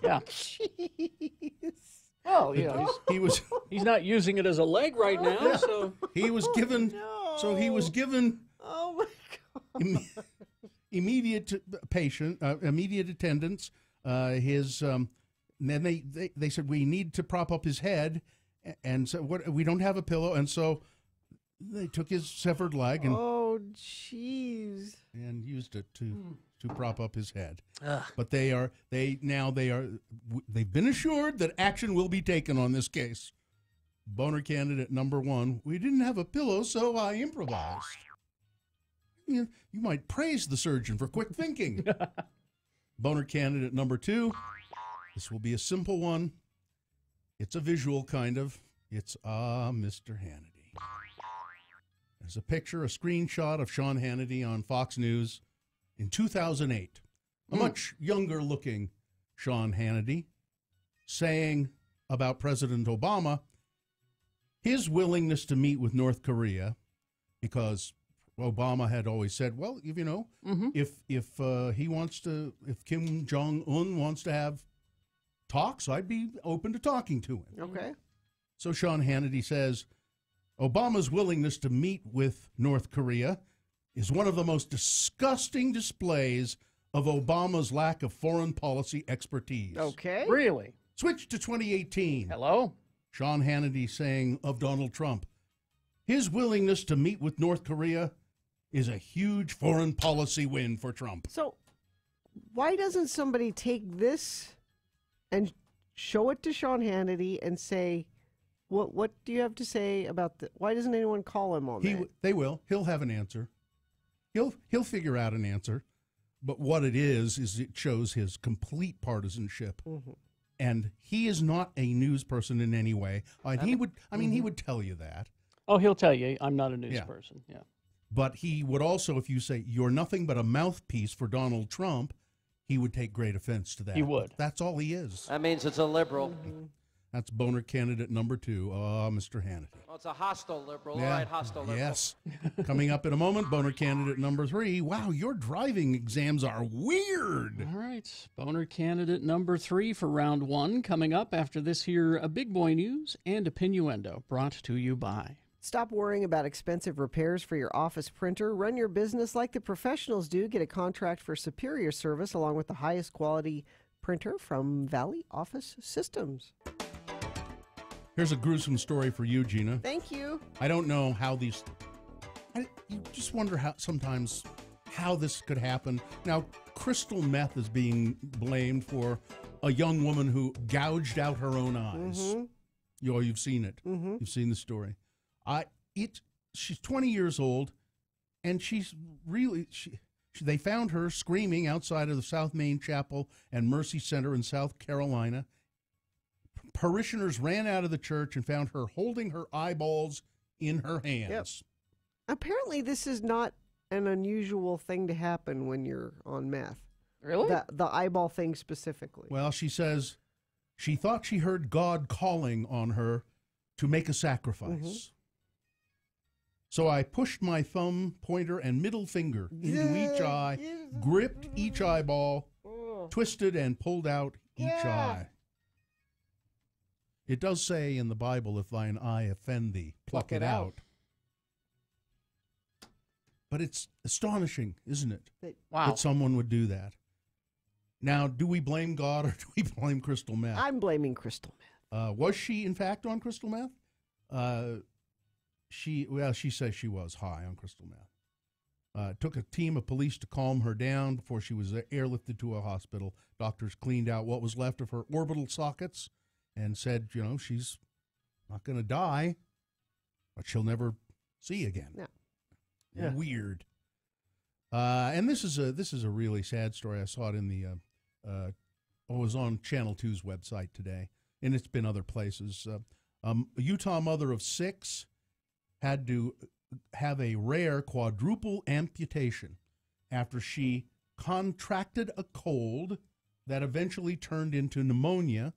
Speaker 4: Yeah.
Speaker 5: Jeez.
Speaker 4: Oh, yeah. He's not using it as a leg right now, so
Speaker 3: he was given.
Speaker 5: No.
Speaker 3: So he was given.
Speaker 5: Oh my God.
Speaker 3: Immediate attendance. Then they said we need to prop up his head, and so we don't have a pillow, and so they took his severed leg and
Speaker 5: jeez,
Speaker 3: and used it to prop up his head.
Speaker 4: Ugh.
Speaker 3: But they've been assured that action will be taken on this case. Boehner candidate number 1. We didn't have a pillow, so I improvised. You might praise the surgeon for quick thinking. Boehner candidate number 2. This will be a simple one. It's a visual kind of. It's Mr. Hannity. There's a picture, a screenshot of Sean Hannity on Fox News in 2008. A much younger looking Sean Hannity saying about President Obama his willingness to meet with North Korea, because Obama had always said, well, if Kim Jong-un wants to have talks, I'd be open to talking to him.
Speaker 5: Okay.
Speaker 3: So Sean Hannity says, Obama's willingness to meet with North Korea is one of the most disgusting displays of Obama's lack of foreign policy expertise.
Speaker 5: Okay.
Speaker 4: Really?
Speaker 3: Switch to 2018.
Speaker 4: Hello?
Speaker 3: Sean Hannity saying of Donald Trump, his willingness to meet with North Korea is a huge foreign policy win for Trump.
Speaker 5: So why doesn't somebody take this and show it to Sean Hannity and say, what do you have to say about the, why doesn't anyone call him on that?
Speaker 3: They will. He'll have an answer. He'll figure out an answer. But what it is it shows his complete partisanship.
Speaker 5: Mm-hmm.
Speaker 3: And he is not a news person in any way. He would tell you that.
Speaker 4: Oh, he'll tell you, I'm not a news person. Yeah.
Speaker 3: But he would also, if you say, you're nothing but a mouthpiece for Donald Trump, he would take great offense to that.
Speaker 4: He would.
Speaker 3: That's all he is.
Speaker 19: That means it's a liberal.
Speaker 3: Mm-hmm. That's Boehner candidate number 2, Mr. Hannity.
Speaker 19: Well, it's a hostile liberal.
Speaker 3: Yeah.
Speaker 19: All right, hostile liberal.
Speaker 3: Yes. Coming up in a moment, Boehner candidate number 3. Wow, your driving exams are weird.
Speaker 4: All right. Boehner candidate number 3 for round 1 coming up after this here a big boy news and a Pinuendo brought to you by.
Speaker 5: Stop worrying about expensive repairs for your office printer. Run your business like the professionals do. Get a contract for superior service along with the highest quality printer from Valley Office Systems.
Speaker 3: Here's a gruesome story for you, Gina.
Speaker 5: Thank you.
Speaker 3: I don't know how these... you just wonder sometimes how this could happen. Now, crystal meth is being blamed for a young woman who gouged out her own eyes.
Speaker 5: Mm-hmm.
Speaker 3: You've seen it.
Speaker 5: Mm-hmm.
Speaker 3: You've seen the story. She's 20 years old, and she's really... They found her screaming outside of the South Main Chapel and Mercy Center in South Carolina. Parishioners ran out of the church and found her holding her eyeballs in her hands.
Speaker 5: Yep. Apparently, this is not an unusual thing to happen when you're on meth.
Speaker 4: Really?
Speaker 5: The eyeball thing specifically.
Speaker 3: Well, she says she thought she heard God calling on her to make a sacrifice.
Speaker 5: Mm-hmm.
Speaker 3: So I pushed my thumb, pointer, and middle finger into each eye, gripped each eyeball, twisted and pulled out each eye. It does say in the Bible, if thine eye offend thee, pluck it out. But it's astonishing, isn't it?
Speaker 4: Wow.
Speaker 3: That someone would do that. Now, do we blame God or do we blame crystal meth?
Speaker 5: I'm blaming crystal meth.
Speaker 3: Was she, in fact, on crystal meth? She says she was high on crystal meth. It took a team of police to calm her down before she was airlifted to a hospital. Doctors cleaned out what was left of her orbital sockets and said, she's not going to die, but she'll never see again.
Speaker 5: Yeah.
Speaker 3: Weird. And this is a really sad story. I saw it in the it was on Channel 2's website today, and it's been other places. A Utah mother of 6 had to have a rare quadruple amputation after she contracted a cold that eventually turned into pneumonia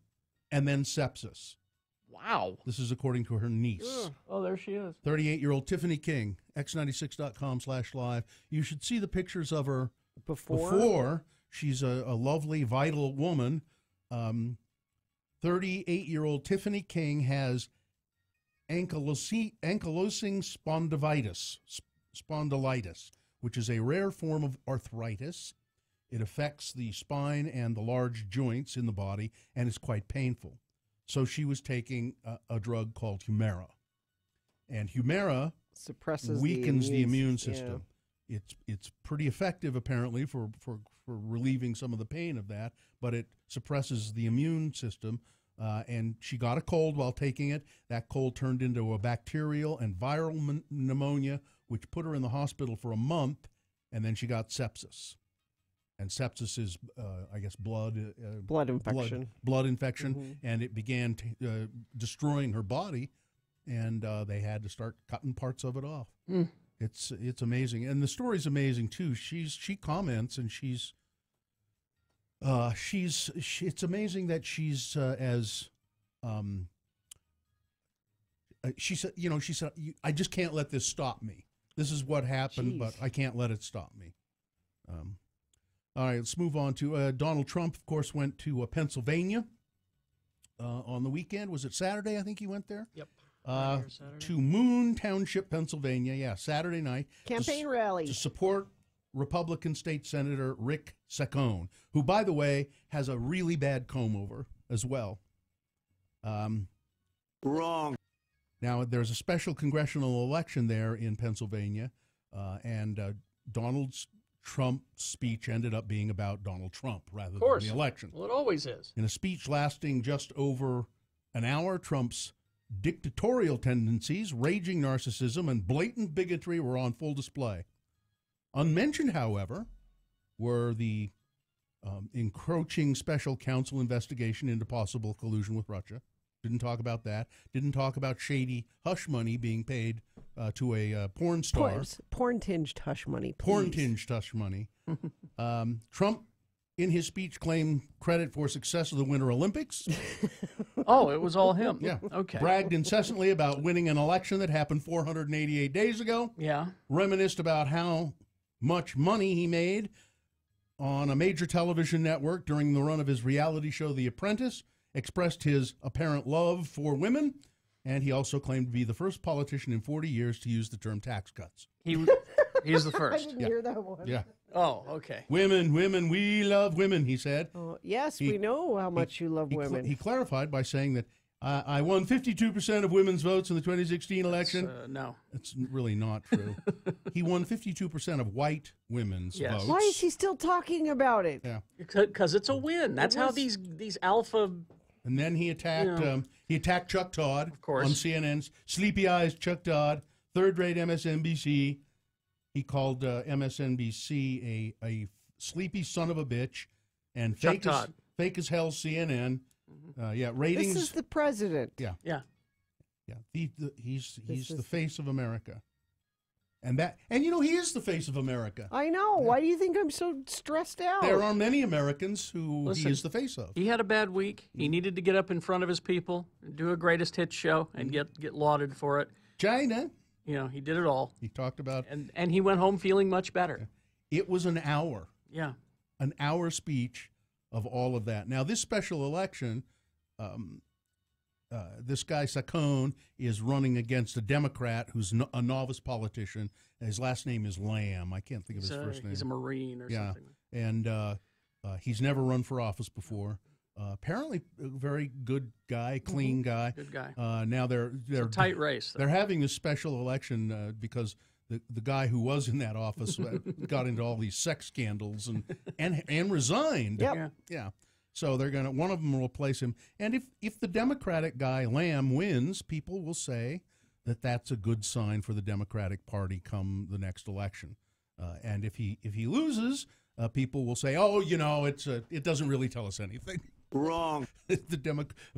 Speaker 3: and then sepsis.
Speaker 4: Wow.
Speaker 3: This is according to her niece.
Speaker 4: Oh, there she is.
Speaker 3: 38-year-old Tiffany King, x96.com/live. You should see the pictures of her
Speaker 5: before.
Speaker 3: She's a lovely, vital woman. 38-year-old Tiffany King has ankylosing spondylitis, which is a rare form of arthritis. It affects the spine and the large joints in the body, and it's quite painful. So she was taking a drug called Humira. And Humira
Speaker 5: suppresses
Speaker 3: weakens the immune system. Yeah. It's pretty effective, apparently, for relieving some of the pain of that, but it suppresses the immune system. And she got a cold while taking it. That cold turned into a bacterial and viral pneumonia, which put her in the hospital for a month, and then she got sepsis. And sepsis is, I guess, blood
Speaker 5: infection.
Speaker 3: Blood infection, and it began destroying her body, and they had to start cutting parts of it off.
Speaker 4: Mm.
Speaker 3: It's amazing, and the story's amazing too. She comments, and it's amazing that she's she said, I just can't let this stop me. This is what happened, but I can't let it stop me. All right, let's move on to Donald Trump, of course, went to Pennsylvania on the weekend. Was it Saturday? I think he went there.
Speaker 4: Yep.
Speaker 3: To Moon Township, Pennsylvania. Yeah, Saturday night.
Speaker 5: Campaign rally.
Speaker 3: To support Republican State Senator Rick Saccone, who, by the way, has a really bad comb-over as well. Wrong. Now, there's a special congressional election there in Pennsylvania, and Donald Trump's speech ended up being about Donald Trump rather than the election.
Speaker 4: Well, it always is.
Speaker 3: In a speech lasting just over an hour, Trump's dictatorial tendencies, raging narcissism, and blatant bigotry were on full display. Unmentioned, however, were the encroaching special counsel investigation into possible collusion with Russia. Didn't talk about that. Didn't talk about shady hush money being paid to a porn star.
Speaker 5: Porn-tinged hush money, please.
Speaker 3: Porn-tinged hush money. Trump, in his speech, claimed credit for success of the Winter Olympics.
Speaker 4: Oh, it was all him.
Speaker 3: Yeah.
Speaker 4: Okay.
Speaker 3: Bragged incessantly about winning an election that happened 488 days ago.
Speaker 4: Yeah.
Speaker 3: Reminisced about how much money he made on a major television network during the run of his reality show, The Apprentice. Expressed his apparent love for women, and he also claimed to be the first politician in 40 years to use the term tax cuts.
Speaker 4: He's the first.
Speaker 5: I didn't hear that one.
Speaker 3: Yeah.
Speaker 4: Oh, okay.
Speaker 3: Women, we love women, he said.
Speaker 5: Yes, we know how much you love women.
Speaker 3: He clarified by saying that I won 52% of women's votes in the 2016 election.
Speaker 4: No.
Speaker 3: It's really not true. He won 52% of white women's votes.
Speaker 5: Why is he still talking about it?
Speaker 3: Yeah.
Speaker 4: Because it's a win. That's how these alpha...
Speaker 3: And then he attacked Chuck Todd, of course, on CNN's Sleepy Eyes Chuck Todd, third-rate MSNBC. He called MSNBC a sleepy son of a bitch, and fake as hell CNN. Ratings.
Speaker 5: This is the president.
Speaker 3: Yeah. He's the face of America. And he is the face of America.
Speaker 5: I know. Yeah. Why do you think I'm so stressed out?
Speaker 3: There are many Americans who he is the face of.
Speaker 4: He had a bad week. He needed to get up in front of his people, do a greatest hits show, and get lauded for it.
Speaker 3: China.
Speaker 4: He did it all.
Speaker 3: He talked about...
Speaker 4: And he went home feeling much better.
Speaker 3: It was an hour.
Speaker 4: Yeah.
Speaker 3: An hour speech of all of that. Now, this special election... this guy Saccone is running against a Democrat who's a novice politician. His last name is Lamb. I can't think of his first name.
Speaker 4: He's a Marine or something.
Speaker 3: And he's never run for office before. Apparently, a very good guy, clean guy.
Speaker 4: Good guy.
Speaker 3: Now they're
Speaker 4: it's a tight race.
Speaker 3: They're having this special election because the guy who was in that office got into all these sex scandals and resigned.
Speaker 5: Yep.
Speaker 3: Yeah. So one of them will replace him. And if the Democratic guy, Lamb, wins, people will say that that's a good sign for the Democratic Party come the next election. And if he loses, people will say, it doesn't really tell us anything. Wrong.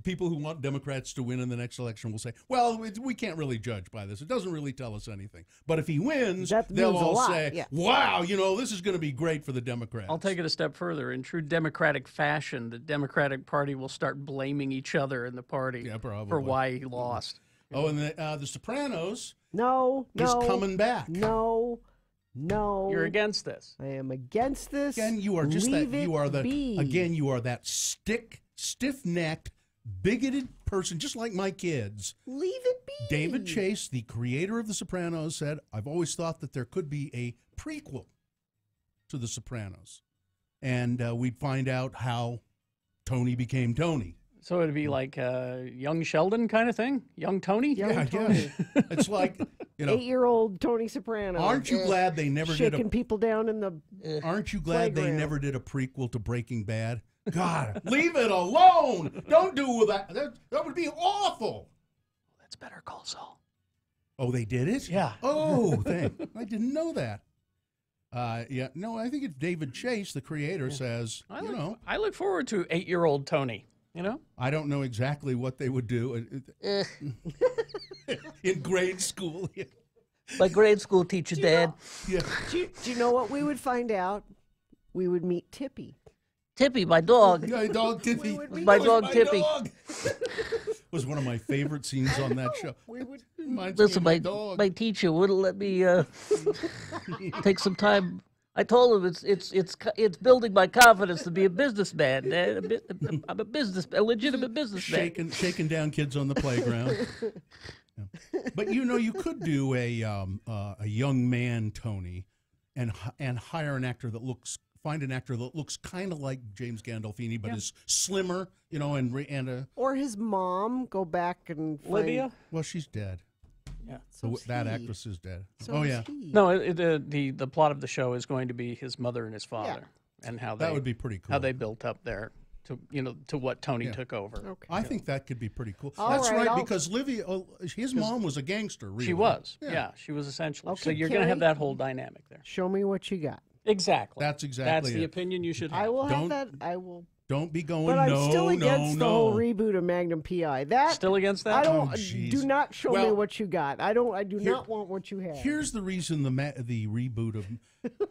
Speaker 3: People who want Democrats to win in the next election will say, well, we can't really judge by this. It doesn't really tell us anything. But if he wins, they'll all say, wow, this is going to be great for the Democrats.
Speaker 4: I'll take it a step further. In true Democratic fashion, the Democratic Party will start blaming each other in the party for why he lost.
Speaker 3: Oh, and the Sopranos
Speaker 5: is
Speaker 3: coming back.
Speaker 5: No.
Speaker 4: You're against this.
Speaker 5: I am against this.
Speaker 3: Again, you are just
Speaker 5: Leave
Speaker 3: that. You are
Speaker 5: be.
Speaker 3: Again, you are that stiff-necked, bigoted person, just like my kids.
Speaker 5: Leave it be.
Speaker 3: David Chase, the creator of The Sopranos, said, "I've always thought that there could be a prequel to The Sopranos, and we'd find out how Tony became Tony."
Speaker 4: So it'd be like young Sheldon kind of thing? Young Tony?
Speaker 3: I guess. It's like,
Speaker 5: 8-year-old Tony Soprano.
Speaker 3: Aren't you glad they never
Speaker 5: shaking people down in the
Speaker 3: Aren't you glad
Speaker 5: playground.
Speaker 3: they never did a prequel to Breaking Bad? God, leave it alone. Don't do that. That would be awful.
Speaker 4: That's Better Call Saul.
Speaker 3: Oh, they did it?
Speaker 4: Yeah.
Speaker 3: Oh, I didn't know that. I think it's David Chase, the creator, says,
Speaker 4: I look forward to 8-year-old Tony.
Speaker 3: I don't know exactly what they would do in grade school.
Speaker 20: My grade school teacher, Dad.
Speaker 3: Yeah.
Speaker 5: Do you know what we would find out? We would meet Tippy.
Speaker 20: Tippy, my dog.
Speaker 3: My dog Tippy.
Speaker 20: My dog Tippy.
Speaker 3: Was one of my favorite scenes on that show.
Speaker 20: Listen, my teacher wouldn't let me take some time I told him it's building my confidence to be a businessman. I'm a legitimate businessman.
Speaker 3: Shaking down kids on the playground. Yeah. But you could do a young man Tony, and hire an actor that find an actor that looks kind of like James Gandolfini, but is slimmer, and
Speaker 5: or his mom. Go back and
Speaker 21: Lydia.
Speaker 3: Well, she's dead.
Speaker 21: Yeah,
Speaker 3: so that actress is dead.
Speaker 5: So
Speaker 3: yeah.
Speaker 21: No, the plot of the show is going to be his mother and his father, and how
Speaker 3: that would be pretty cool.
Speaker 21: How they built up there to what Tony took over.
Speaker 5: Okay.
Speaker 3: I think that could be pretty cool.
Speaker 5: All
Speaker 3: That's
Speaker 5: right,
Speaker 3: because Livia, his mom was a gangster. Really.
Speaker 21: She was. Yeah, she was essentially.
Speaker 5: Okay,
Speaker 21: so you're going to have that whole dynamic there.
Speaker 5: Show me what you got.
Speaker 21: Exactly.
Speaker 3: That's exactly
Speaker 21: the opinion you should have.
Speaker 5: I will have that. I will.
Speaker 3: Don't be going.
Speaker 5: But I'm still against the whole reboot of Magnum PI. That
Speaker 21: still against that.
Speaker 5: I don't. Do not show me what you got. I don't. I do not want what you have.
Speaker 3: Here's the reason the reboot of.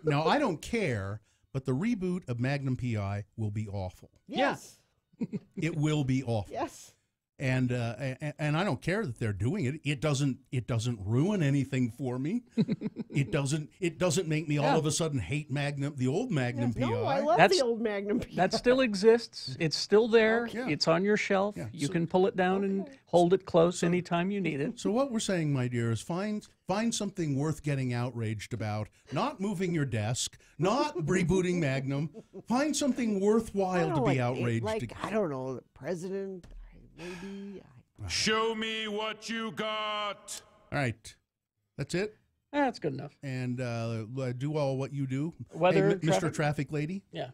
Speaker 3: Now I don't care, but the reboot of Magnum PI will be awful.
Speaker 5: Yes.
Speaker 3: It will be awful.
Speaker 5: Yes.
Speaker 3: And I don't care that they're doing it. It doesn't ruin anything for me. It doesn't make me all of a sudden hate the old Magnum PI.
Speaker 5: No, I love the old Magnum PI.
Speaker 21: That still exists. It's still there.
Speaker 3: Okay.
Speaker 21: It's on your shelf.
Speaker 3: Yeah.
Speaker 21: You can pull it down and hold it close anytime you need it.
Speaker 3: So what we're saying, my dear, is find something worth getting outraged about. Not moving your desk. Not rebooting Magnum. Find something worthwhile to be outraged.
Speaker 5: I don't know, the president. Maybe.
Speaker 22: Show me what you got.
Speaker 3: All right. That's it?
Speaker 21: That's good enough.
Speaker 3: And do all what you do.
Speaker 21: Weather,
Speaker 3: hey, Mr. Traffic Lady?
Speaker 21: Yeah.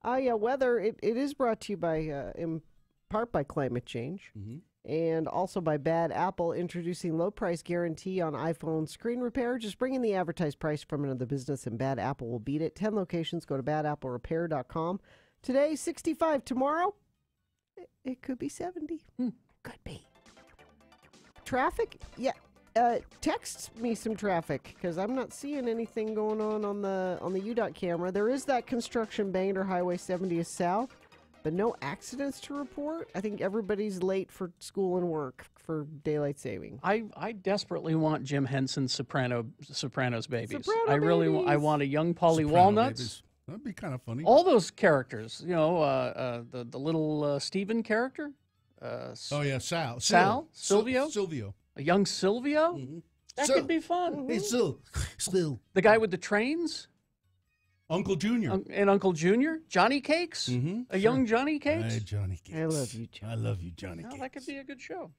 Speaker 5: Yeah, weather. It is brought to you by, in part by climate change.
Speaker 3: Mm-hmm.
Speaker 5: And also by Bad Apple, introducing low price guarantee on iPhone screen repair. Just bring in the advertised price from another business and Bad Apple will beat it. 10 locations. Go to badapplerepair.com. Today, 65. Tomorrow, it could be 70. Could be. Traffic? Yeah. Text me some traffic because I'm not seeing anything going on the UDOT camera. There is that construction Boehner Highway 70 is south, but no accidents to report. I think everybody's late for school and work for daylight saving.
Speaker 21: I desperately want Jim Henson's Sopranos babies.
Speaker 5: Soprano
Speaker 21: I really
Speaker 5: babies.
Speaker 21: I want a young Polly
Speaker 3: Soprano
Speaker 21: Walnuts.
Speaker 3: babies. That'd be kind of funny.
Speaker 21: All those characters, the little Steven character.
Speaker 3: Silvio.
Speaker 21: Silvio. A young Silvio?
Speaker 3: Mm-hmm.
Speaker 21: That could be fun.
Speaker 3: Hey, still.
Speaker 21: The guy with the trains?
Speaker 3: Uncle Junior.
Speaker 21: And Uncle Junior? Johnny Cakes?
Speaker 3: Mm-hmm.
Speaker 21: A young Johnny Cakes?
Speaker 3: Hey, Johnny Cakes.
Speaker 5: I love you, Johnny.
Speaker 3: I love you, Johnny Cakes.
Speaker 21: That could be a good show.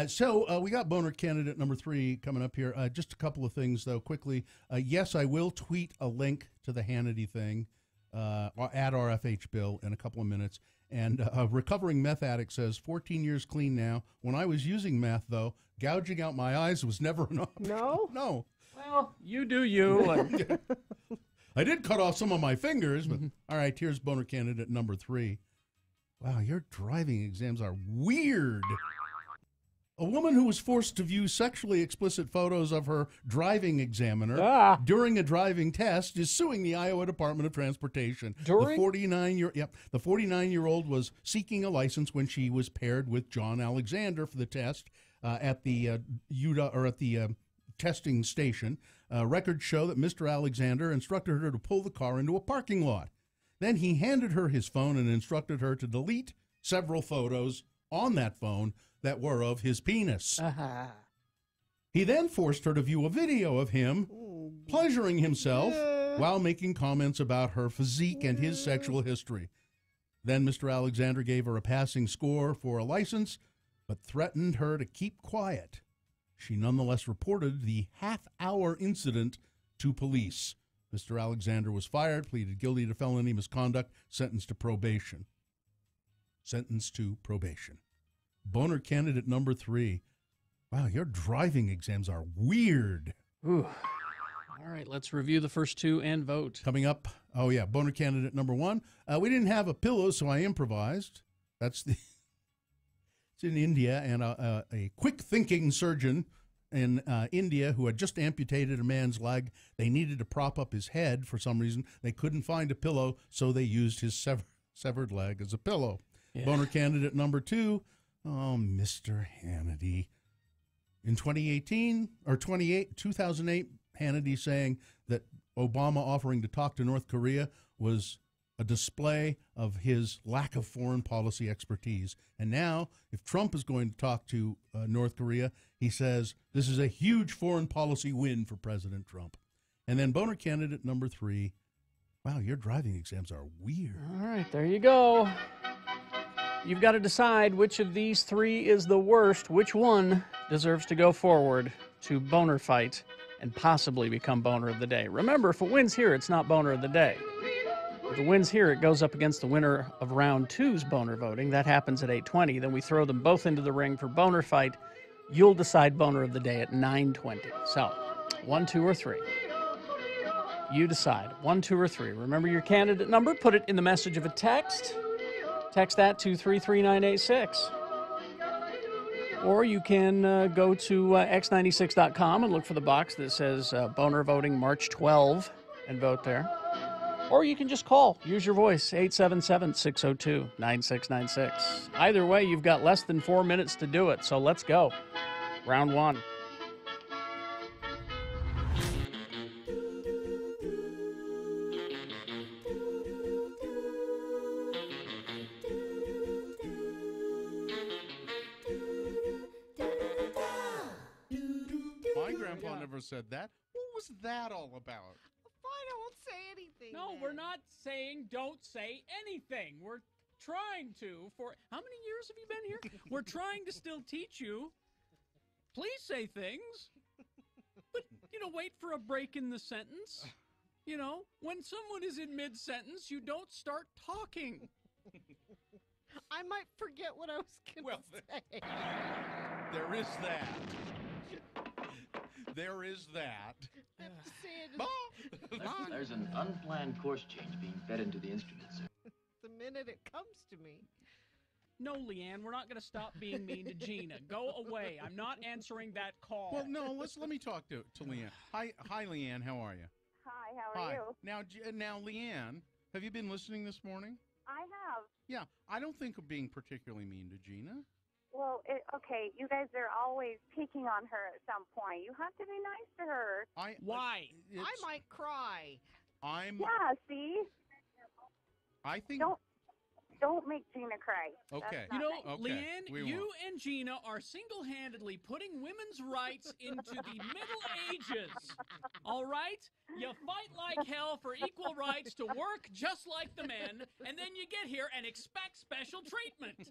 Speaker 3: So we got Boehner candidate number 3 coming up here. Just a couple of things, though, quickly. Yes, I will tweet a link to the Hannity thing at RFH Bill in a couple of minutes. And a recovering meth addict says, 14 years clean now. When I was using meth, though, gouging out my eyes was never enough.
Speaker 5: No?
Speaker 3: No.
Speaker 21: Well, you do you.
Speaker 3: I did cut off some of my fingers, but all right, here's Boehner candidate number 3. Wow, your driving exams are weird. A woman who was forced to view sexually explicit photos of her driving examiner during a driving test is suing the Iowa Department of Transportation.
Speaker 21: During?
Speaker 3: The 49-year-old was seeking a license when she was paired with John Alexander for the test at the testing station. Records show that Mr. Alexander instructed her to pull the car into a parking lot. Then he handed her his phone and instructed her to delete several photos on that phone that were of his penis. He then forced her to view a video of him pleasuring himself while making comments about her physique and his sexual history. Then Mr. Alexander gave her a passing score for a license, but threatened her to keep quiet. She nonetheless reported the half-hour incident to police. Mr. Alexander was fired, pleaded guilty to felony misconduct, sentenced to probation. Boehner candidate number 3. Wow, your driving exams are weird.
Speaker 21: Ooh. All right, let's review the first 2 and vote.
Speaker 3: Coming up, Boehner candidate number 1. We didn't have a pillow, so I improvised. It's in India, and a quick-thinking surgeon in India who had just amputated a man's leg. They needed to prop up his head for some reason. They couldn't find a pillow, so they used his severed leg as a pillow. Yeah. Boehner candidate number 2. Oh, Mr. Hannity. In 2008, Hannity saying that Obama offering to talk to North Korea was a display of his lack of foreign policy expertise. And now, if Trump is going to talk to North Korea, he says this is a huge foreign policy win for President Trump. And then Boehner candidate number 3. Wow, your driving exams are weird.
Speaker 21: All right, there you go. You've got to decide which of these 3 is the worst, which one deserves to go forward to Boehner fight and possibly become Boehner of the Day. Remember, if it wins here, it's not Boehner of the Day. If it wins here, it goes up against the winner of round 2's Boehner voting. That happens at 8:20. Then we throw them both into the ring for Boehner fight. You'll decide Boehner of the Day at 9:20. So, 1, 2, or 3. You decide. 1, 2, or 3. Remember your candidate number. Put it in the message of a text. Text that to 33986. Or you can go to x96.com and look for the box that says Boehner voting March 12 and vote there. Or you can just call. Use your voice, 877-602-9696. Either way, you've got less than 4 minutes to do it, so let's go. Round 1.
Speaker 3: My grandpa never said that. What was that all about?
Speaker 5: Fine, I won't say anything.
Speaker 11: No,
Speaker 5: then.
Speaker 11: we're not saying don't say anything. We're trying to for how many years have you been here? We're trying to still teach you. Please say things. But, wait for a break in the sentence. When someone is in mid-sentence, you don't start talking.
Speaker 5: I might forget what I was going to say.
Speaker 3: There is that. There is that.
Speaker 1: There's an unplanned course change being fed into the instruments, sir.
Speaker 5: The minute it comes to me.
Speaker 11: No, Leanne, we're not going to stop being mean to Gina. Go away. I'm not answering that call.
Speaker 3: Well, no, let me talk to Leanne. Hi, Leanne. How are you?
Speaker 10: Hi, how are you?
Speaker 3: Now, Leanne, have you been listening this morning?
Speaker 10: I have.
Speaker 3: Yeah, I don't think of being particularly mean to Gina.
Speaker 10: Well, okay, you guys are always picking on her at some point. You have to be nice to her.
Speaker 11: Why?
Speaker 5: I might cry.
Speaker 10: Yeah, see?
Speaker 3: I think...
Speaker 10: Don't make Gina cry.
Speaker 3: Okay.
Speaker 10: That's not nice.
Speaker 11: Leanne, you and Gina are single-handedly putting women's rights into the Middle Ages. All right? You fight like hell for equal rights to work just like the men, and then you get here and expect special treatment.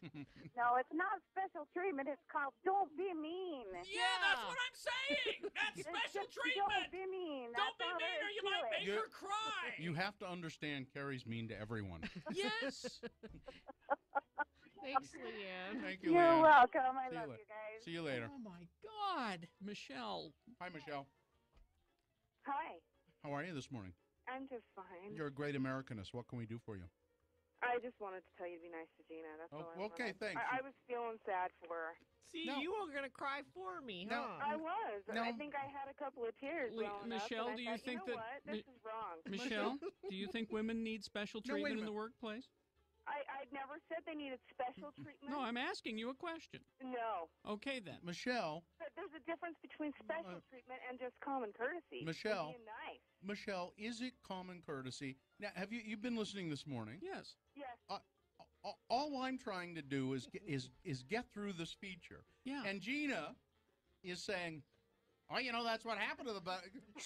Speaker 10: No, it's not special treatment. It's called don't be mean.
Speaker 11: Yeah, that's what I'm saying. That's special treatment.
Speaker 10: Don't be mean.
Speaker 11: Don't be mean or you might make her cry.
Speaker 3: You have to understand Carrie's mean to everyone.
Speaker 11: Yes.
Speaker 5: Thanks, Leanne.
Speaker 3: Thank you,
Speaker 10: You're
Speaker 3: Leanne.
Speaker 10: welcome. I love you guys.
Speaker 3: See you later.
Speaker 11: Oh, my God. Michelle.
Speaker 3: Hi, Michelle.
Speaker 10: Hi.
Speaker 3: How are you this morning?
Speaker 2: I'm just fine.
Speaker 3: You're a great Americanist. What can we do for you?
Speaker 2: I just wanted to tell you to be nice to Gina. That's all I
Speaker 3: okay,
Speaker 2: wanted.
Speaker 3: thanks.
Speaker 2: I was feeling sad for her.
Speaker 5: See, you were going to cry for me, huh?
Speaker 2: I was. I think I had a couple of tears.
Speaker 11: Michelle, do you think that...
Speaker 2: What? This is wrong.
Speaker 11: Michelle, do you think women need special treatment in the workplace?
Speaker 2: I never said they needed special treatment.
Speaker 11: No, I'm asking you a question.
Speaker 2: No.
Speaker 11: Okay, then.
Speaker 3: Michelle.
Speaker 2: But there's a difference between special treatment and just common courtesy.
Speaker 3: Michelle.
Speaker 2: Being nice.
Speaker 3: Michelle, is it common courtesy? Now, have you've been listening this morning?
Speaker 11: Yes.
Speaker 2: Yes.
Speaker 3: All I'm trying to do is get through this feature.
Speaker 11: Yeah.
Speaker 3: And Gina is saying, "Oh, that's what happened to the."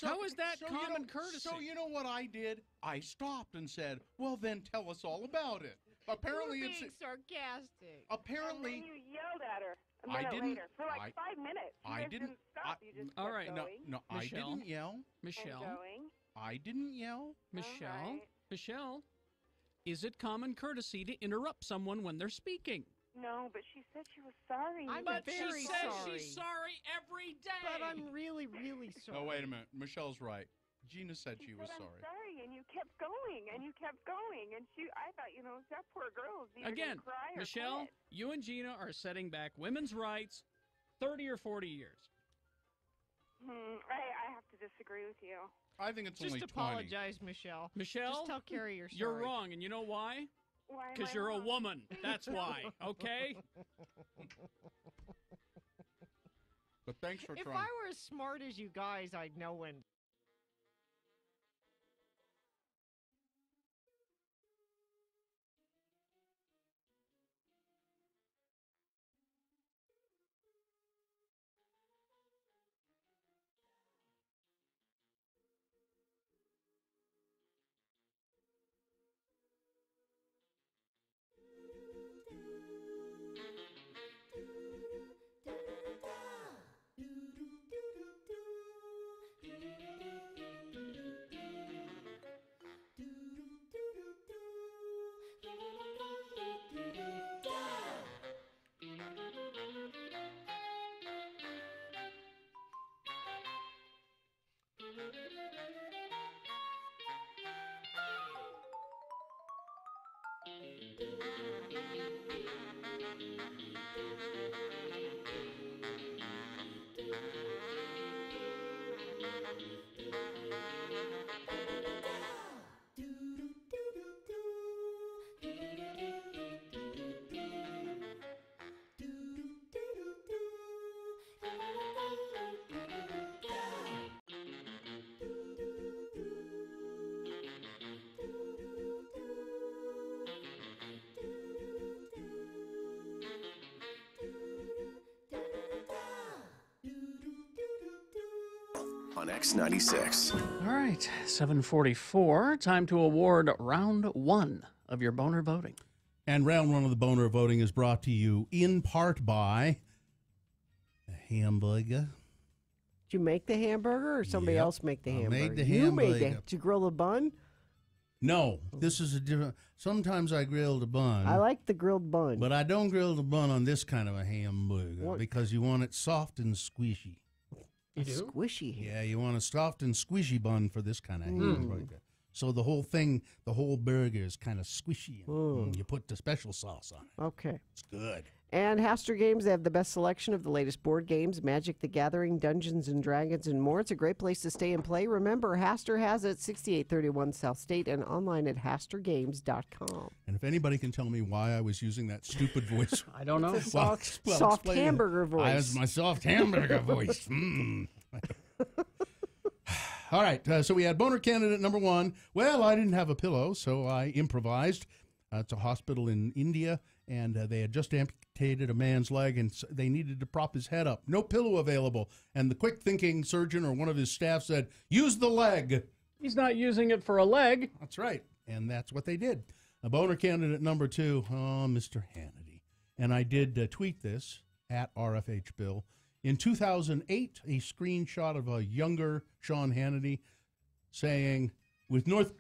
Speaker 11: How is that common courtesy?
Speaker 3: So you know what I did? I stopped and said, "Well, then tell us all about it." Apparently,
Speaker 5: You're
Speaker 3: it's
Speaker 5: being sarcastic.
Speaker 3: Apparently,
Speaker 2: and then you yelled at her a
Speaker 3: I
Speaker 2: minute
Speaker 3: didn't.
Speaker 2: later for like 5 minutes. You
Speaker 3: I
Speaker 2: guys
Speaker 3: didn't
Speaker 2: stop. You just
Speaker 11: all
Speaker 2: kept
Speaker 11: right.
Speaker 2: going.
Speaker 3: No,
Speaker 11: Michelle,
Speaker 3: I didn't yell.
Speaker 11: Michelle.
Speaker 2: And going.
Speaker 3: I didn't yell.
Speaker 11: Michelle.
Speaker 2: Right.
Speaker 11: Michelle. Is it common courtesy to interrupt someone when they're speaking?
Speaker 2: No, but she said she was sorry.
Speaker 11: But
Speaker 5: very
Speaker 11: she says
Speaker 5: sorry.
Speaker 11: she's sorry every day.
Speaker 5: But I'm really, really sorry.
Speaker 3: Oh, wait a minute. Michelle's right. Gina said she was
Speaker 2: said,
Speaker 3: sorry.
Speaker 2: I'm sorry, and you kept going, and you kept going, and I thought, that poor girl is either
Speaker 11: Again,
Speaker 2: gonna cry or
Speaker 11: Michelle,
Speaker 2: quit.
Speaker 11: you and Gina are setting back women's rights 30 or 40 years.
Speaker 2: I have to disagree with you.
Speaker 3: I think it's only 20.
Speaker 5: Just apologize, Michelle.
Speaker 11: Michelle,
Speaker 5: just tell Carrie you're sorry.
Speaker 11: You're wrong, and you know why?
Speaker 2: Why am
Speaker 11: Because
Speaker 2: I
Speaker 11: you're a
Speaker 2: wrong?
Speaker 11: woman. That's why, okay?
Speaker 3: But thanks for
Speaker 5: If
Speaker 3: trying.
Speaker 5: I were as smart as you guys, I'd know when.
Speaker 6: on X96.
Speaker 21: All right, 7:44. Time to award round one of your boner voting.
Speaker 3: And round one of the boner voting is brought to you in part by a hamburger.
Speaker 5: Did you make the hamburger or somebody else make the hamburger?
Speaker 3: Made the
Speaker 5: you
Speaker 3: hamburger.
Speaker 5: made it. Did you grill the bun?
Speaker 3: No, this is a different. Sometimes I grill the bun.
Speaker 5: I like the grilled bun.
Speaker 3: But I don't grill the bun on this kind of a hamburger because you want it soft and squishy.
Speaker 21: You do?
Speaker 5: Squishy.
Speaker 3: Yeah, you want a soft and squishy bun for this kind of hamburger. So the whole thing, the whole burger is kind of squishy. And you put the special sauce on it.
Speaker 5: Okay.
Speaker 3: It's good.
Speaker 5: And Haster Games, they have the best selection of the latest board games, Magic the Gathering, Dungeons and Dragons, and more. It's a great place to stay and play. Remember, Haster has it 6831 South State and online at hastergames.com.
Speaker 3: And if anybody can tell me why I was using that stupid voice.
Speaker 21: I don't know.
Speaker 5: It's a soft hamburger voice.
Speaker 3: I was my soft hamburger voice. All right, so we had boner candidate number one. Well, I didn't have a pillow, so I improvised. It's a hospital in India, and they had just amputated a man's leg, and they needed to prop his head up. No pillow available. And the quick-thinking surgeon or one of his staff said, use the leg.
Speaker 21: He's not using it for a leg.
Speaker 3: That's right, and that's what they did. A boner candidate number two, Mr. Hannity. And I did tweet this at RFH Bill. In 2008, a screenshot of a younger Sean Hannity saying, with North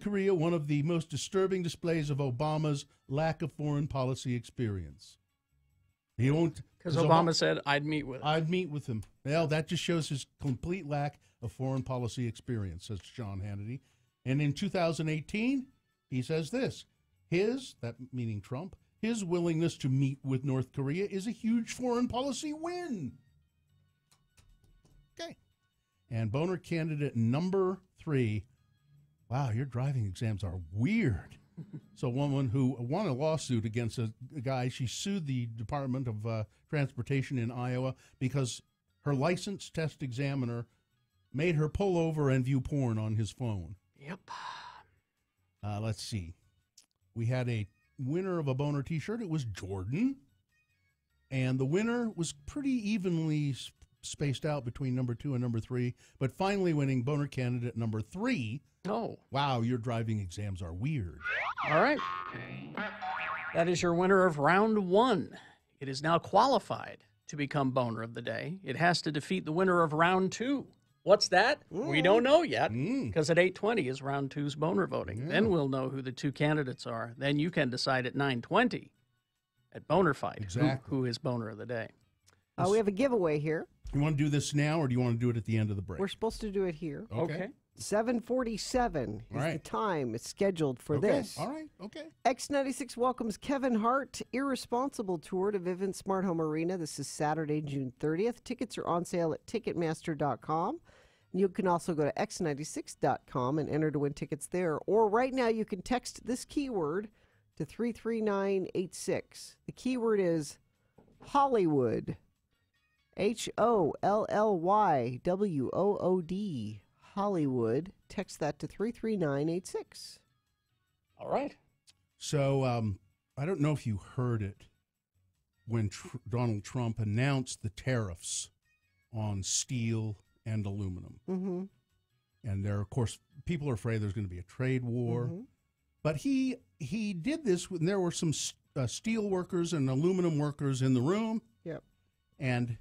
Speaker 3: Korea, one of the most disturbing displays of Obama's lack of foreign policy experience. He won't...
Speaker 21: Because Obama said, I'd meet with him.
Speaker 3: I'd meet with him. Well, that just shows his complete lack of foreign policy experience, says Sean Hannity. And in 2018, he says this, that meaning Trump, his willingness to meet with North Korea is a huge foreign policy win. Okay. And boner candidate number three, wow, your driving exams are weird. So one woman who won a lawsuit against a guy, she sued the Department of Transportation in Iowa because her license test examiner made her pull over and view porn on his phone.
Speaker 21: Yep.
Speaker 3: Let's see. We had a winner of a boner T-shirt. It was Jordan. And the winner was pretty evenly spaced out between number two and number three, but finally winning boner candidate number three.
Speaker 21: Oh.
Speaker 3: Wow, your driving exams are weird.
Speaker 21: All right. That is your winner of round one. It is now qualified to become boner of the day. It has to defeat the winner of round two. What's that? We don't know yet, because at 8:20 is round two's boner voting. Then we'll know who the two candidates are. Then you can decide at 9:20 at Boner Fight who is boner of the day.
Speaker 5: We have a giveaway here.
Speaker 3: You want to do this now, or do you want to do it at the end of the break?
Speaker 5: We're supposed to do it here.
Speaker 3: Okay.
Speaker 5: 7:47 is the time. It's scheduled for this.
Speaker 3: All right. Okay.
Speaker 5: X96 welcomes Kevin Hart Irresponsible Tour to Vivint Smart Home Arena. This is Saturday, June 30th. Tickets are on sale at Ticketmaster.com. You can also go to x96.com and enter to win tickets there. Or right now you can text this keyword to 33986. The keyword is Hollywood. HOLLYWOOD. Hollywood. Text that to 33986.
Speaker 21: All right.
Speaker 3: So I don't know if you heard it when Donald Trump announced the tariffs on steel and aluminum.
Speaker 5: Mm-hmm.
Speaker 3: And there, of course, people are afraid there's going to be a trade war.
Speaker 5: Mm-hmm.
Speaker 3: But he did this when there were some steel workers and aluminum workers in the room.
Speaker 5: Yep.
Speaker 3: And